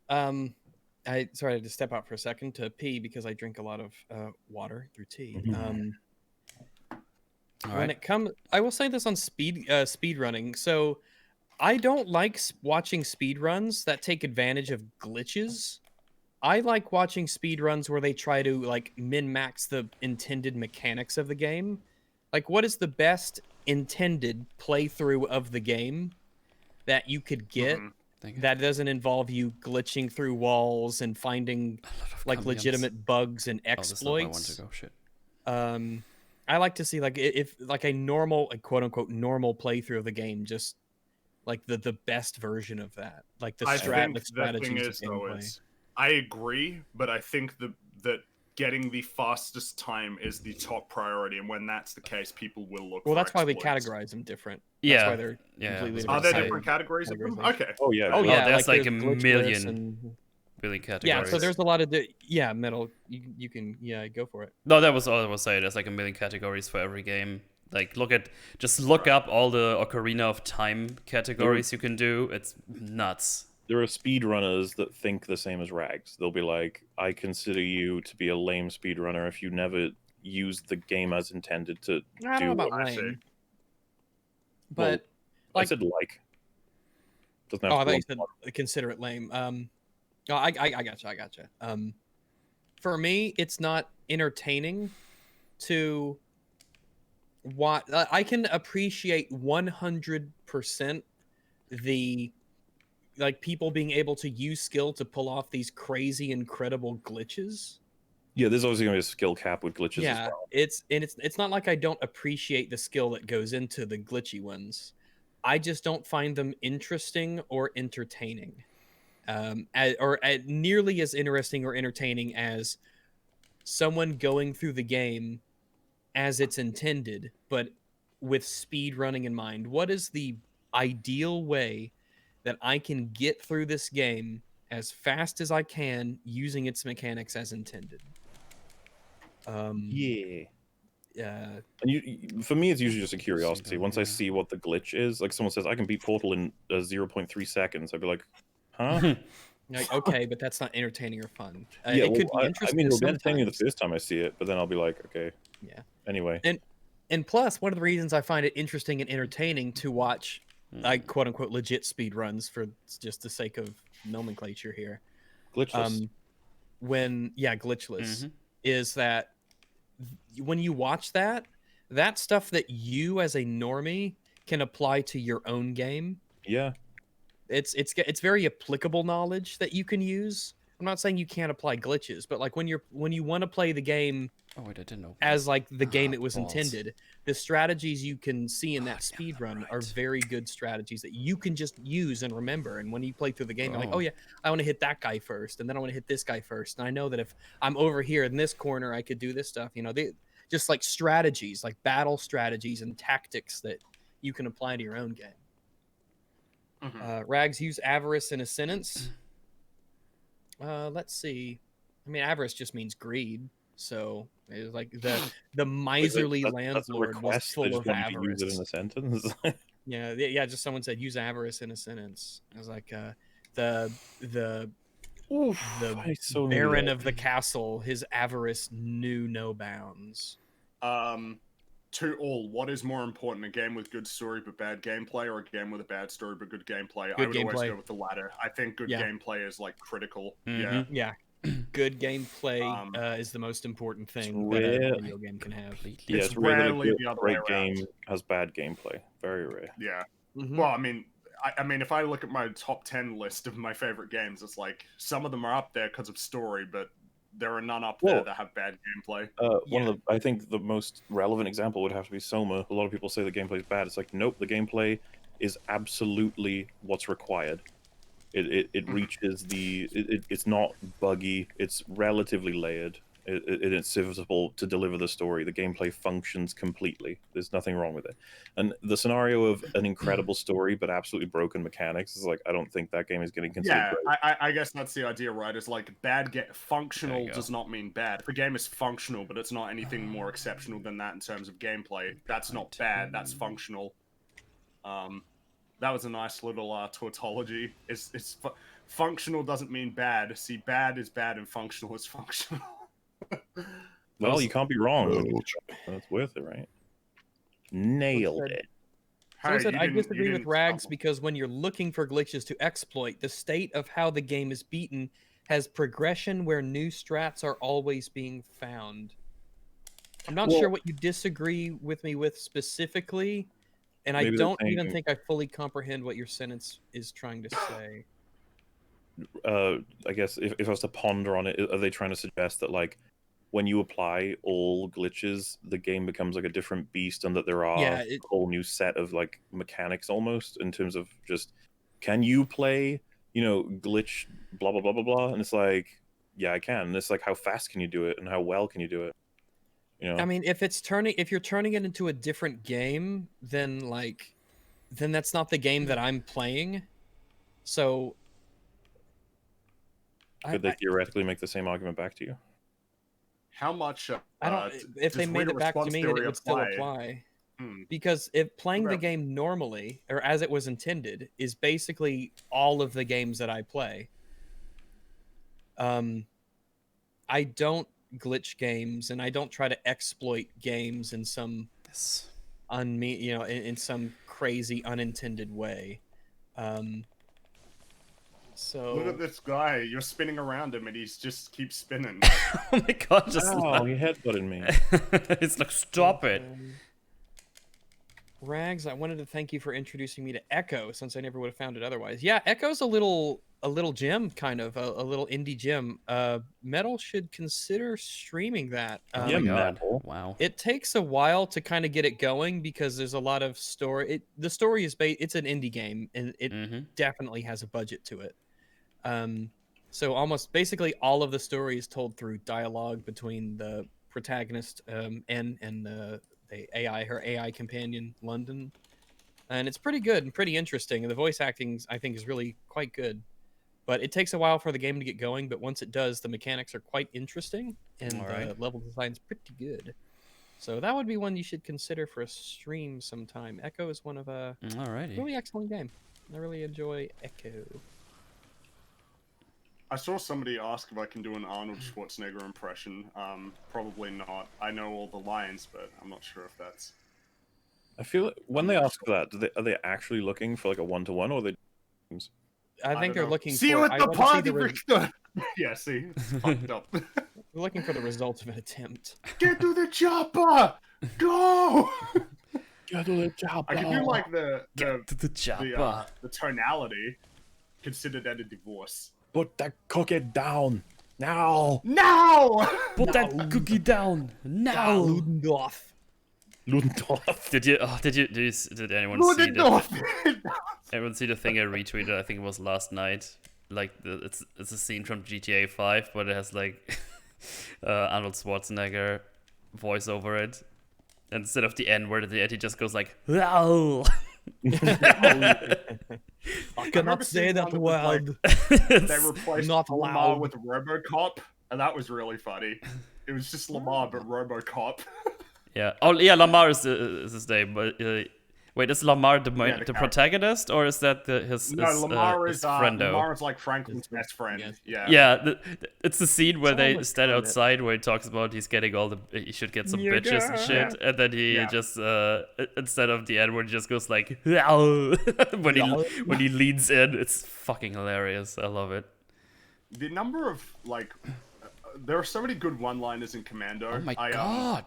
I had to step out for a second to pee because I drink a lot of water through tea. When it comes, I will say this on speed running. So I don't like watching speed runs that take advantage of glitches. I like watching speed runs where they try to like min-max the intended mechanics of the game. Like, what is the best intended playthrough of the game that you could get that doesn't involve you glitching through walls and finding like legitimate bugs and exploits? Oh, this is where I want to go. Shit. I like to see like if like a normal, like, quote unquote normal playthrough of the game, just like the best version of that, like the strategies. The thing is, though, I agree, but I think that getting the fastest time is the top priority, and when that's the case, people will look. Well, that's why exploits. we categorize them different. Yeah, that's why they're completely different. Are there different categories of them? Okay. Oh yeah. Oh yeah. There's like a glitchless million categories. Yeah, so there's a lot of Metal. You can go for it. No, that was all I was saying. There's like a million categories for every game. Like look up all the Ocarina of Time categories you can do. It's nuts. There are speedrunners that think the same as Rags. They'll be like, I consider you to be a lame speedrunner if you never used the game as intended to I don't know about lame. But I said like. Doesn't have I to thought you said consider it lame. No, I gotcha. For me, it's not entertaining to what I can appreciate 100% the like people being able to use skill to pull off these crazy, incredible glitches. Yeah, there's always gonna be a skill cap with glitches. Yeah, as well. it's not like I don't appreciate the skill that goes into the glitchy ones. I just don't find them interesting or entertaining. Nearly as interesting or entertaining as someone going through the game as it's intended, but with speed running in mind. What is the ideal way that I can get through this game as fast as I can using its mechanics as intended? And for me, it's usually just a curiosity. Once I see what the glitch is, like someone says, I can beat Portal in 0.3 seconds, I'd be like, huh? Like, okay, but that's not entertaining or fun. Yeah, it could be interesting. I mean, it'll be entertaining the first time I see it, but then I'll be like, okay. Yeah. Anyway. And plus, one of the reasons I find it interesting and entertaining to watch, like, quote unquote, legit speed runs for just the sake of nomenclature here. Glitchless. Glitchless is that when you watch that stuff that you as a normie can apply to your own game. Yeah. It's very applicable knowledge that you can use. I'm not saying you can't apply glitches, but like when you want to play the game as like the game it was intended, the strategies you can see in that speed run are very good strategies that you can just use and remember. And when you play through the game, you're like, oh yeah, I want to hit that guy first, and then I want to hit this guy first, and I know that if I'm over here in this corner, I could do this stuff. You know, they just like strategies, like battle strategies and tactics that you can apply to your own game. Rags, use avarice in a sentence. Let's see. I mean, avarice just means greed. So it's like the miserly landlord was full of avarice. Use it in a sentence. yeah. Just someone said use avarice in a sentence. I was like, the baron of the castle, his avarice knew no bounds. To all, what is more important, a game with good story but bad gameplay, or a game with a bad story but good gameplay? I would always go with the latter. I think good gameplay is like critical. Yeah. Good gameplay is the most important thing that a video game can have. Yeah, it's rarely the other way around. Game has bad gameplay. Very rare. Yeah. Well, I mean, I mean, if I look at my top 10 list of my favorite games, it's like some of them are up there because of story, but there are none up there that have bad gameplay. One of the, I think the most relevant example would have to be Soma. A lot of people say the gameplay is bad. It's like, nope, the gameplay is absolutely what's required. It reaches it's not buggy. It's relatively layered. It's serviceable to deliver the story. The gameplay functions completely. There's nothing wrong with it. And the scenario of an incredible story but absolutely broken mechanics is like, I don't think that game is getting considered great. I guess that's the idea, right? It's like functional does not mean bad. If a game is functional, but it's not anything more exceptional than that in terms of gameplay, that's not bad. That's functional. That was a nice little tautology. Functional doesn't mean bad. See, bad is bad and functional is functional. Well, you can't be wrong. That's worth it, right? Nailed it. So I said I disagree with Rags because when you're looking for glitches to exploit, the state of how the game is beaten has progression where new strats are always being found. I'm not sure what you disagree with me with specifically, and I don't even think I fully comprehend what your sentence is trying to say. I guess if I was to ponder on it, are they trying to suggest that, like, when you apply all glitches, the game becomes like a different beast, and that there are a whole new set of like mechanics almost in terms of just, can you play, you know, glitch blah blah blah blah blah, and it's like, yeah, I can. And it's like, how fast can you do it, and how well can you do it? You know, I mean, if you're turning it into a different game, then that's not the game that I'm playing. So could they theoretically make the same argument back to you? How much? I don't. If they made it back to me, then it would still apply. Because if playing the game normally, or as it was intended, is basically all of the games that I play. I don't glitch games, and I don't try to exploit games in some in some crazy unintended way. So look at this guy. You're spinning around him, and he's just keeps spinning. Oh my god! Just he headbutted me. It's like, stop it. Rags, I wanted to thank you for introducing me to Echo, since I never would have found it otherwise. Yeah, Echo's a little gem, kind of a little indie gem. Metal should consider streaming that. Yeah, Metal. Wow. It takes a while to kind of get it going because there's a lot of story. The story is it's an indie game, and it definitely has a budget to it. So almost basically all of the story is told through dialogue between the protagonist and the AI, her AI companion, London. And it's pretty good and pretty interesting. And the voice acting, I think, is really quite good. But it takes a while for the game to get going. But once it does, the mechanics are quite interesting. And the level design's pretty good. So that would be one you should consider for a stream sometime. Echo is one of a really excellent game. I really enjoy Echo. I saw somebody ask if I can do an Arnold Schwarzenegger impression. Probably not. I know all the lines, but I'm not sure if that's... I feel like when they ask for that, are they actually looking for like a one-to-one, or are they... I think they're looking see you at the party, Victor! Yeah, see? It's fucked up. They're looking for the results of an attempt. Get to the chopper! Go! Get to the chopper! I can do like the tonality considered at a divorce. Put that cookie down now! Now! Put that cookie down now! Ludendorff. Did anyone see that? Everyone see the thing I retweeted? I think it was last night. Like it's a scene from GTA 5, but it has like Arnold Schwarzenegger voice over it. And instead of the N word at the end, he just goes like, "Wow." I cannot say that word. They replaced Lamar with RoboCop, and that was really funny. It was just Lamar, but RoboCop. Yeah. Oh, yeah. Lamar is his name, but wait, is Lamar the protagonist, or is that his Lamar is friendo? Lamar is like Franklin's best friend. Yeah. Yeah. It's the scene where they stand outside, where he talks about he should get some bitches and shit, and then he just instead of the N word, he just goes like when he leans in. It's fucking hilarious. I love it. The number of there are so many good one-liners in Commando. Oh my god.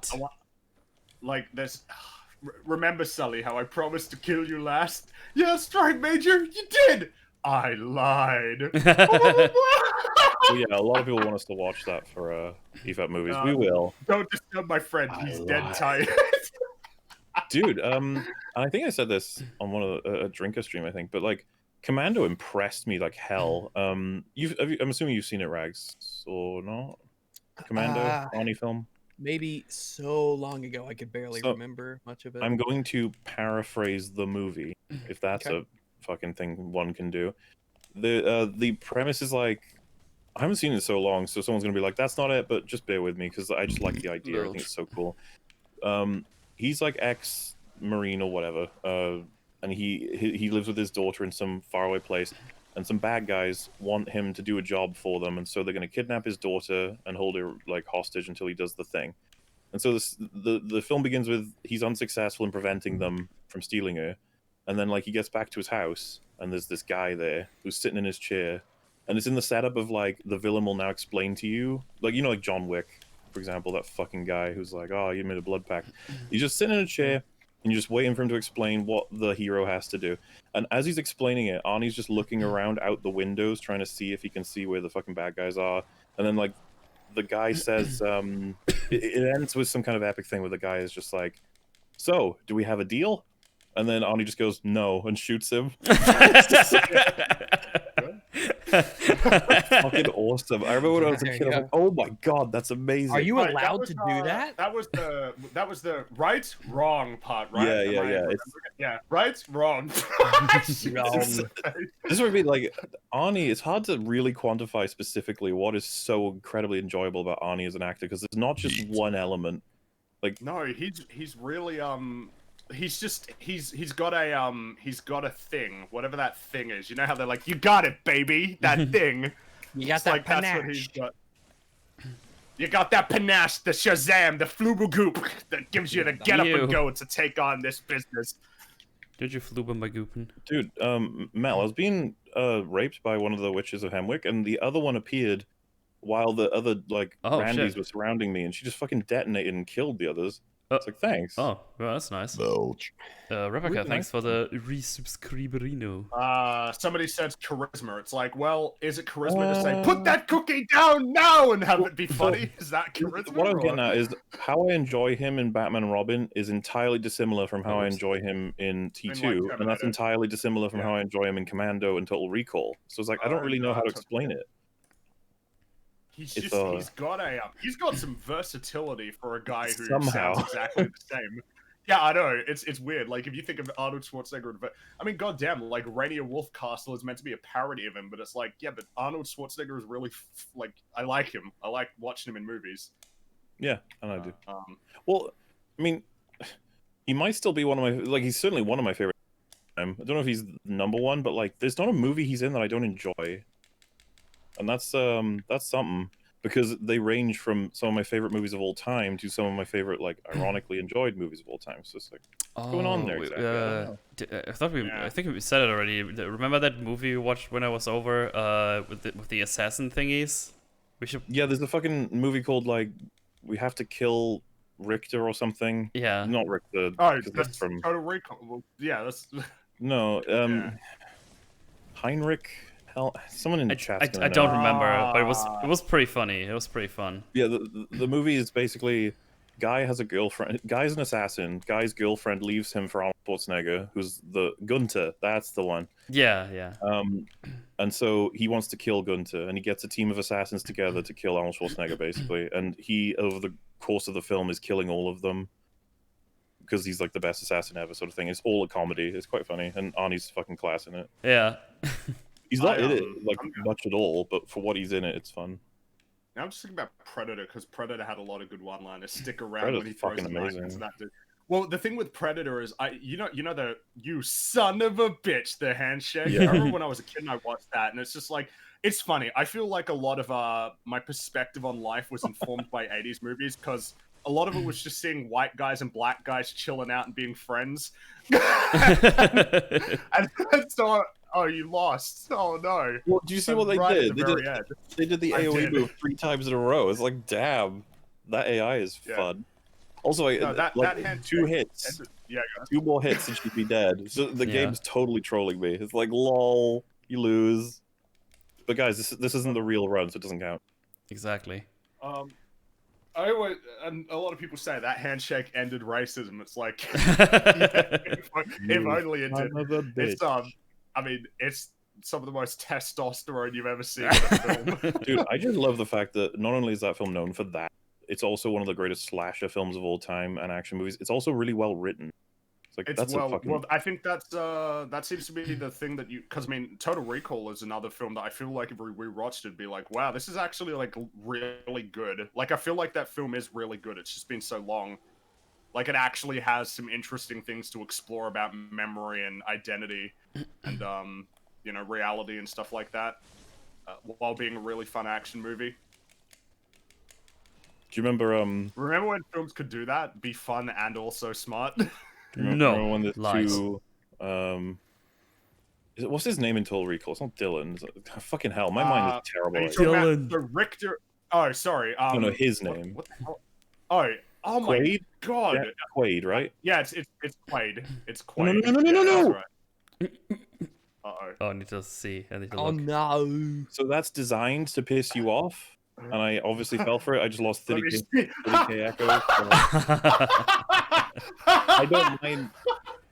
Like there's remember, Sully, how I promised to kill you last? Yeah, that's right, Major. You did. I lied. Well, yeah, a lot of people want us to watch that for EFAP movies. We will. Don't disturb my friend. He's dead tired. Dude, I think I said this on one of a drinker stream, I think, but like Commando impressed me like hell. I'm assuming you've seen it, Rags, or not? Commando, Arnie film. Maybe so long ago I could barely remember much of it. I'm going to paraphrase the movie, if that's Okay. a fucking thing one can do. The premise is like, I haven't seen it in so long, so someone's gonna be like, "That's not it," but just bear with me because I just like the idea. I think it's so cool. He's like ex-marine or whatever, and he lives with his daughter in some faraway place, and some bad guys want him to do a job for them, and so they're gonna kidnap his daughter and hold her like hostage until he does the thing. And so the film begins with he's unsuccessful in preventing them from stealing her, and then like he gets back to his house, and there's this guy there who's sitting in his chair, and it's in the setup of like the villain will now explain to you, like like John Wick, for example, that fucking guy who's like, oh, you made a blood pact. He's just sitting in a chair, and you're just waiting for him to explain what the hero has to do. And as he's explaining it, Arnie's just looking around out the windows, trying to see if he can see where the fucking bad guys are. And then like the guy says, it ends with some kind of epic thing where the guy is just like, so, do we have a deal? And then Arnie just goes, no, and shoots him. Fucking awesome. I remember when I was a kid, I was like, oh my god, that's amazing. Are you Right, allowed to do that? That was the right, wrong part, right? Yeah. Right, wrong. This would be like Arnie. It's hard to really quantify specifically what is so incredibly enjoyable about Arnie as an actor, because it's not just one element. Like, no, he's really he's got a thing, whatever that thing is. You know how they're like, you got it, baby, that thing. You got It's that like panache. that's what he's got. You got that panache, the Shazam, the Flubogoop that gives you the get up and go to take on this business. Did you fluben my goopen? dude, Mel, I was being raped by one of the witches of Hemwick, and the other one appeared while the other like Randys were surrounding me, and she just fucking detonated and killed the others. It's like, thanks. Oh, well, that's nice. Rebecca, Really thanks nice. for the resubscriberino. Somebody says charisma. It's like, well, is it charisma to say, put that cookie down now and have it be funny? Is that charisma? What I'm getting at is how I enjoy him in Batman and Robin is entirely dissimilar from how I enjoy him in T2, and that's entirely dissimilar from how I enjoy him in Commando and Total Recall. So it's like, I don't really know how to explain it. He's got some versatility for a guy who sounds exactly the same. Yeah, I know. It's weird. Like, if you think of Arnold Schwarzenegger, but I mean, goddamn, like Rainier Wolfcastle is meant to be a parody of him, but it's like, yeah, but Arnold Schwarzenegger is really like, I like him. I like watching him in movies. Yeah, and I do. Well, I mean, he might still be one of my he's certainly one of my favorite. I don't know if he's number one, but like, there's not a movie he's in that I don't enjoy. And that's something, because they range from some of my favorite movies of all time to some of my favorite, like, ironically enjoyed movies of all time. So it's like, what's going on there exactly? I think we said it already. Remember that movie we watched when I was over with the assassin thingies? Yeah, there's a fucking movie called like We Have to Kill Richter or something. Yeah. Not Richter. Oh, that's from Total Recall. Well, yeah, that's no. Heinrich. Hell, someone in the chat. I don't remember, but it was pretty funny. It was pretty fun. Yeah, the movie is basically, guy has a girlfriend. Guy's an assassin. Guy's girlfriend leaves him for Arnold Schwarzenegger, who's the Gunther. That's the one. Yeah. And so he wants to kill Gunther, and he gets a team of assassins together to kill Arnold Schwarzenegger, basically. And he, over the course of the film, is killing all of them because he's like the best assassin ever, sort of thing. It's all a comedy. It's quite funny, and Arnie's fucking class in it. Yeah. He's not in it like much at all, but for what he's in it, it's fun. Now I'm just thinking about Predator, because Predator had a lot of good one-liners. Stick around when he throws the knife into that dude. Well, the thing with Predator is, you know the "you son of a bitch" the handshake. Yeah. I remember when I was a kid and I watched that, and it's just like, it's funny. I feel like a lot of my perspective on life was informed by 80s movies, because a lot of it was just seeing white guys and black guys chilling out and being friends. and so. Oh, you lost. Oh, no. Well, do you see what they did? They did the AoE move 3 times in a row. It's like, damn, that AI is fun. Also, No, that like handshake two hits, ended- yeah, go. 2 more hits and she'd be dead. So the Yeah. game's totally trolling me. It's like, lol, you lose. But guys, this isn't the real run, so it doesn't count. Exactly. I always, and a lot of people say that handshake ended racism. It's like, if only it did. It's I mean, it's some of the most testosterone you've ever seen in a film. Dude, I just love the fact that not only is that film known for that, it's also one of the greatest slasher films of all time and action movies. It's also really well written. It's like It's well, I think that's that seems to be the thing that you, because I mean, Total Recall is another film that I feel like if we rewatched it'd be like, wow, this is actually like really good. Like I feel like that film is really good. It's just been so long. Like it actually has some interesting things to explore about memory and identity, and you know, reality and stuff like that, while being a really fun action movie. Do you remember Remember when films could do that, be fun and also smart? remember when the lies. two what's his name in Total Recall? It's not Dylan. It's fucking hell, my mind is terrible. Are you Right talking Dylan. about the Richter? Oh, sorry. now. No, his name. What the hell? Oh my Quaid? god. Yeah, Quaid, right? Yeah, it's Quaid. It's No, Quaid. no, no, no, Yeah, no, that's no. right. Uh-oh. Oh, I need to see. I need to Oh look. no! So that's designed to piss you off, and I obviously fell for it. I just lost Let 30k, me see. 30k echoes. I don't mind.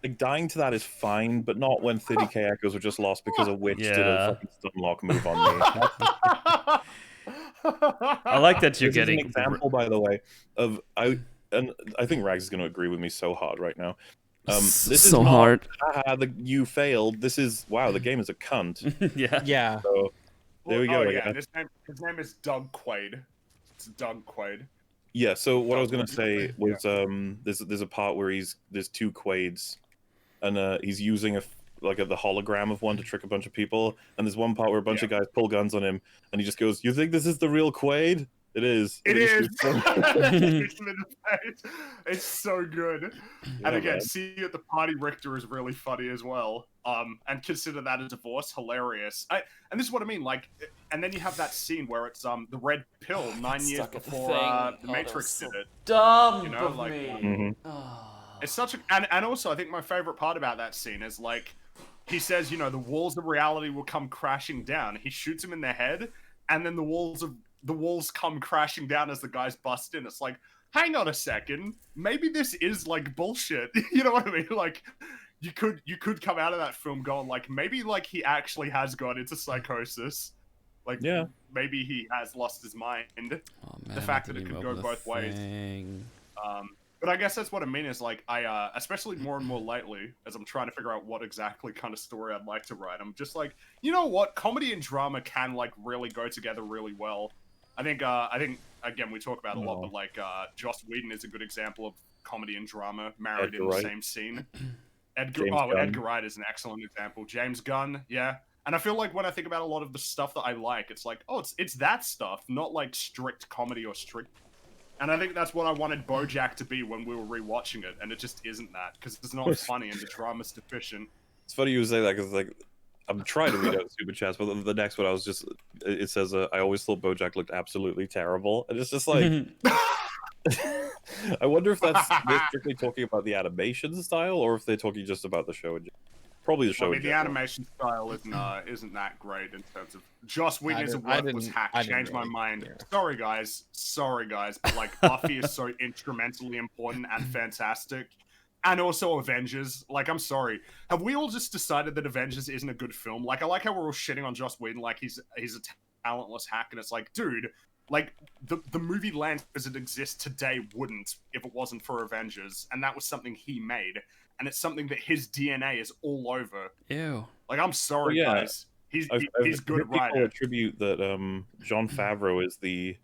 Like, dying to that is fine, but not when 30k echoes were just lost because a witch did Yeah. a fucking stunlock move on me. I like that you're This is an getting. example, by the way, of and I think Rags is going to agree with me so hard right now. This is so not, hard. Haha, you failed. This is wow. The game is a cunt. Yeah. Yeah. So there we go. Oh like, yeah, his name is Doug Quaid. It's Doug Quaid. Yeah. So what I was Doug going to say was there's a part where there's 2 Quaids, and he's using the hologram of one to trick a bunch of people, and there's one part where a bunch of guys pull guns on him, and he just goes, "You think this is the real Quaid? It is. It And he is. shoots them. Shoots him in the face. It's so good. Yeah, And again, man. see you at the party Richter is really funny as well. And consider that a divorce hilarious. And this is what I mean. Like, and then you have that scene where it's the red pill 9 years Stuck at the before thing. the Oh, Matrix that was did it. Dumb You know, of like, me. Mhm. It's such a and also I think my favorite part about that scene is like he says, you know, the walls of reality will come crashing down. He shoots him in the head, and then the walls come crashing down as the guys bust in. It's like, hang on a second, maybe this is like bullshit. You know what I mean? Like you could come out of that film going like maybe like he actually has gone into psychosis. Like Yeah. maybe he has lost his mind. Oh, man, The fact I that it didn't could even go open the both ways. thing. But I guess that's what I mean is like I especially more and more lately as I'm trying to figure out what exactly kind of story I'd like to write. I'm just like, you know what, comedy and drama can like really go together really well. I think again we talk about it a lot, but like Joss Whedon is a good example of comedy and drama married Edgar in the Wright. same scene. Edgar James Gunn. Edgar Wright is an excellent example. James Gunn, yeah. And I feel like when I think about a lot of the stuff that I like, it's like, oh, it's that stuff, not like strict comedy or strict. And I think that's what I wanted BoJack to be when we were rewatching it, and it just isn't that because it's not funny and the drama's deficient. It's funny you say that because like I'm trying to read out super chats, but the next one I was just it says I always thought BoJack looked absolutely terrible, and it's just like I wonder if they're strictly talking about the animation style or if they're talking just about the show. Probably the show. I mean, in the general. animation style isn't that great in terms of Joss Whedon is a I worthless didn't- hack. I didn't Changed my really mind. care. Sorry guys, but like Buffy is so instrumentally important and fantastic. And also Avengers. Like, I'm sorry. Have we all just decided that Avengers isn't a good film? Like, I like how we're all shitting on Joss Whedon like he's a talentless hack, and it's like, dude, like the movie land as it exists today wouldn't if it wasn't for Avengers, and that was something he made. And it's something that his DNA is all over. Ew. Like, I'm sorry, yeah. guys. He's I've good heard people writer. attribute that Jon Favreau is the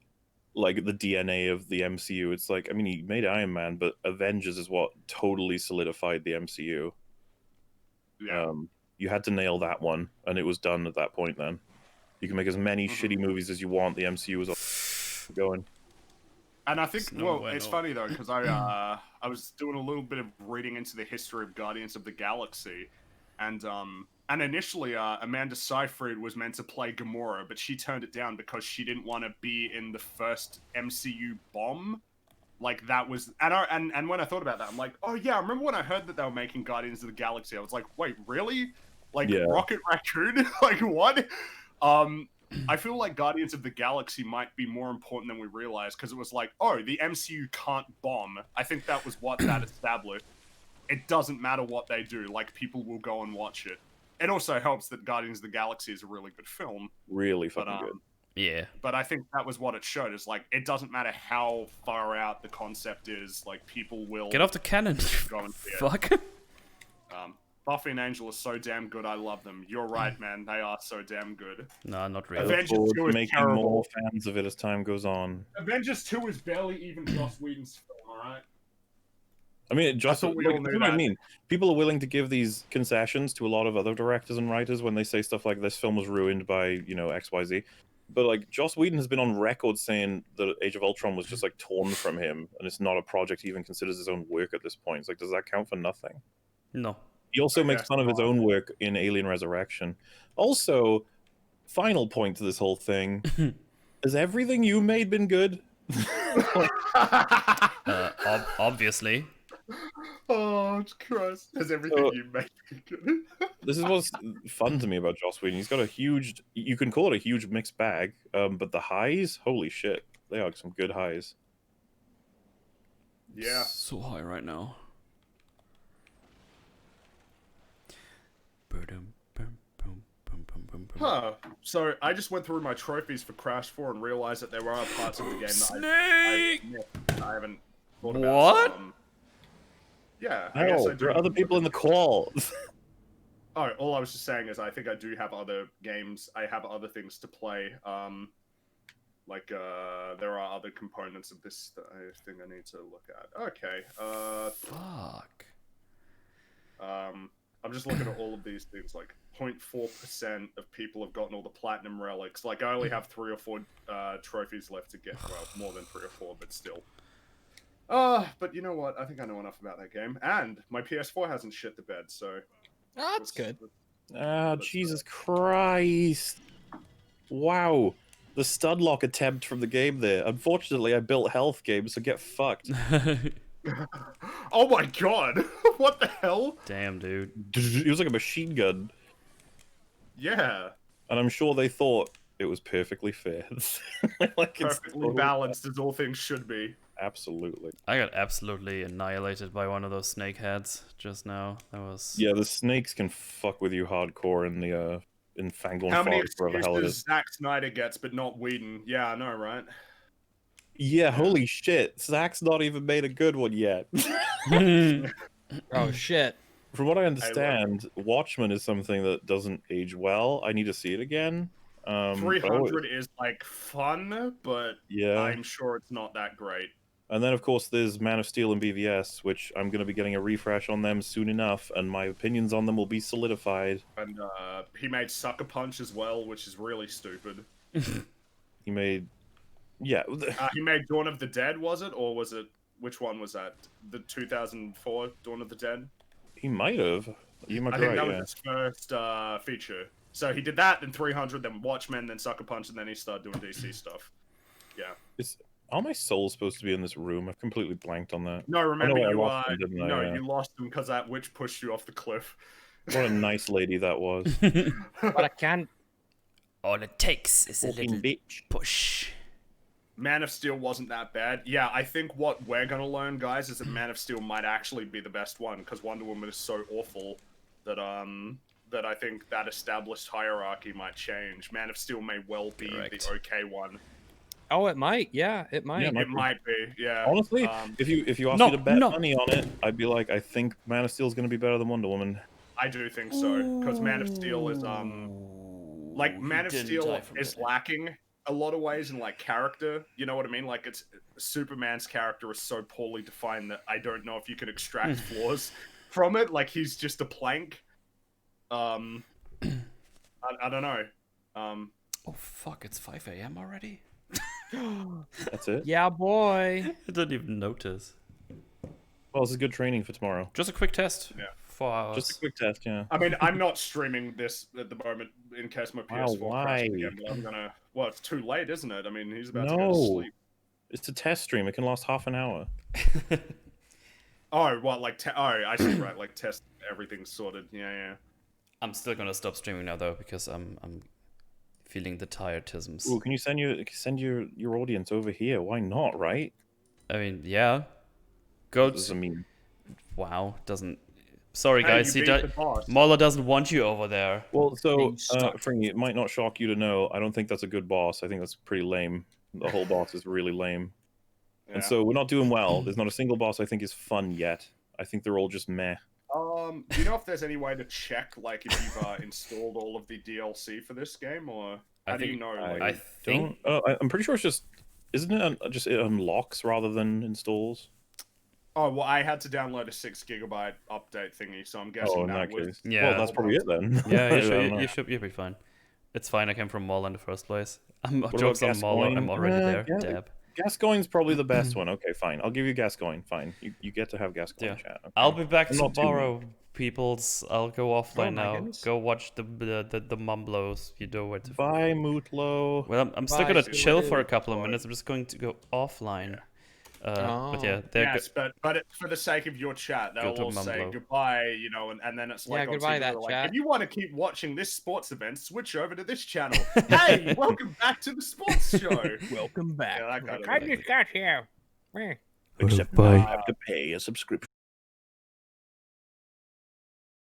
DNA of the MCU. It's like, I mean, he made Iron Man, but Avengers is what totally solidified the MCU. Yeah. You had to nail that one, and it was done at that point. Then you can make as many shitty movies as you want. The MCU was all going. And I think, It's no well, bueno. it's funny though because I was doing a little bit of reading into the history of Guardians of the Galaxy, and initially Amanda Seyfried was meant to play Gamora, but she turned it down because she didn't want to be in the first MCU bomb. Like that was, and when I thought about that, I'm like, oh yeah, I remember when I heard that they were making Guardians of the Galaxy. I was like, wait, really? Like Yeah. Rocket Raccoon? Like what? I feel like Guardians of the Galaxy might be more important than we realize because it was like, oh, the MCU can't bomb. I think that was what that established. It doesn't matter what they do, like people will go and watch it. It also helps that Guardians of the Galaxy is a really good film. Really fucking good. Yeah. But I think that was what it showed. Is like it doesn't matter how far out the concept is, like people will Get off the cannon. go and see it. Fuck. Buffy and Angel are so damn good. I love them. You're right, man. They are so damn good. No, not I really. look Avengers forward 2 to is making terrible. more fans of it as time goes on. Avengers 2 is barely even Joss Whedon's film. All right. I mean, just thought we like, all knew that's what I that. mean. People are willing to give these concessions to a lot of other directors and writers when they say stuff like this film was ruined by, you know, XYZ. But like Joss Whedon has been on record saying that Age of Ultron was just like torn from him and it's not a project he even considers his own work at this point. It's like, does that count for nothing? No. He also I makes guess fun of his not. own work in Alien Resurrection. Also, final point to this whole thing, has everything you made been good? Obviously. Oh Christ! Has everything So- you make been good? This is what's fun to me about Joss Whedon. He's got a huge, you can call it a huge mixed bag, but the highs, holy shit, they are some good highs. Yeah. So high right now. Huh. So I just went through my trophies for Crash 4 and realized that there are parts of the game that I haven't thought about. What? So, yeah, I guess I No, do. there are other people in the call. Oh, all I was just saying is I think I do have other games. I have other things to play. There are other components of this that I think I need to look at. Okay. Fuck. I'm just looking at all of these things. Like 0.4% of people have gotten all the platinum relics. Like I only have 3 or 4 trophies left to get. Well, more than 3 or 4, but still. But you know what? I think I know enough about that game, and my PS4 hasn't shit the bed, so. Oh, that's good. Ah, Jesus Christ. Wow. The stud lock attempt from the game there. Unfortunately, I built health games, so get fucked. Oh my god! What the hell? Damn, dude. It was like a machine gun. Yeah. And I'm sure they thought it was perfectly fair. Like, it's Perfectly totally- balanced as all things should be. Absolutely. I got absolutely annihilated by one of those snake heads just now. That was... Yeah, the snakes can fuck with you hardcore in the in Fangorn How many Forest, wherever the hell it excuses is. Zack Snyder gets, but not Whedon? Yeah, I know, right? Yeah, holy shit. Zack's not even made a good one yet. Oh shit. From what I understand, Watchmen is something that doesn't age well. I need to see it again. 300 is like fun, but Yeah. I'm sure it's not that great. And then, of course, there's Man of Steel and BVS, which I'm going to be getting a refresh on them soon enough, and my opinions on them will be solidified. And he made Sucker Punch as well, which is really stupid. He made... Yeah. He made Dawn of the Dead, was it? Or was it... Which one was that? The 2004 Dawn of the Dead? He might have. You might I be think right, that yeah. was his first feature. So he did that, then 300, then Watchmen, then Sucker Punch, and then he started doing DC stuff. Yeah. Are my souls supposed to be in this room? I've completely blanked on that. No, remember I you lost them, didn't I? no, Yeah. you lost them because that witch pushed you off the cliff. What a nice lady that was. But I can't. All it takes is a Fucking little bitch. push. Man of Steel wasn't that bad. Yeah, I think what we're gonna learn, guys, is that Man of Steel might actually be the best one because Wonder Woman is so awful that that I think that established hierarchy might change. Man of Steel may well be Correct. the okay one. Oh, it might. Yeah, it might. Yeah, It might be. Yeah. Honestly, if you ask No, me to bet no. money on it, I'd be like, I think Man of Steel is going to be better than Wonder Woman. I do think so because Man of Steel is like Man of Steel is lacking a lot of ways in like character. You know what I mean? Like it's Superman's character is so poorly defined that I don't know if you can extract flaws from it. Like he's just a plank. I don't know. Oh fuck, it's 5 a.m. already? That's it. Yeah, boy. I didn't even notice. Well, this is good training for tomorrow. Just a quick test. Yeah. 4 hours. Just a quick test, yeah. I mean, I'm not streaming this at the moment in case my PS4 crashes why? again. But I'm gonna. Well, it's too late, isn't it? I mean, he's about to go No. to sleep. It's a test stream. It can last half an hour. Oh, what? Like, I see. Right, like test everything sorted. Yeah. I'm still gonna stop streaming now though because I'm feeling the tiredisms. Ooh, can you send your audience over here? Why not? Right? I mean, yeah. Go. Doesn't mean. Wow, doesn't. Sorry, Hey, guys. you beat the boss. Mola doesn't want you over there. Well, so You suck. Fringy, it might not shock you to know. I don't think that's a good boss. I think that's pretty lame. The whole boss is really lame. And so we're not doing well. There's not a single boss I think is fun yet. I think they're all just meh. Do you know if there's any way to check, like, if you've installed all of the DLC for this game, or how do you know? Like, I think. I'm pretty sure it's just. Isn't it just it unlocks rather than installs? oh well, I had to download a 6 gigabyte update thingy, so I'm guessing Oh, in that that was. case. Yeah. Well, that's probably it then. Yeah, I don't know. you'll be fine. It's fine. I came from Mola in the first place. I'm What jokes about on Mola. I'm Gascoigne? already there. Yeah, Dab. Gascoigne's probably the best one. Okay, fine. I'll give you Gascoigne. Fine. You get to have Gascoigne Yeah. chat. Okay. I'll be back I'm not too tomorrow, peoples. I'll go offline my now. goodness. Go watch the Mumblos. You know where to. Bye, Mootlo. Well, I'm still Bye, gonna chill for a Squid. couple of minutes. I'm just going to go offline. But yeah, Oh. Yes, but for the sake of your chat, they'll to all say Mumbo. goodbye, and then it's like, Yeah, on goodbye TV, that they're like, chat. if you want to keep watching this sports event, switch over to this channel. Hey, welcome back to the sports show. Welcome back. Yeah, that kind of I thing. just got here. Meh. Except Bye. you have to pay a subscription.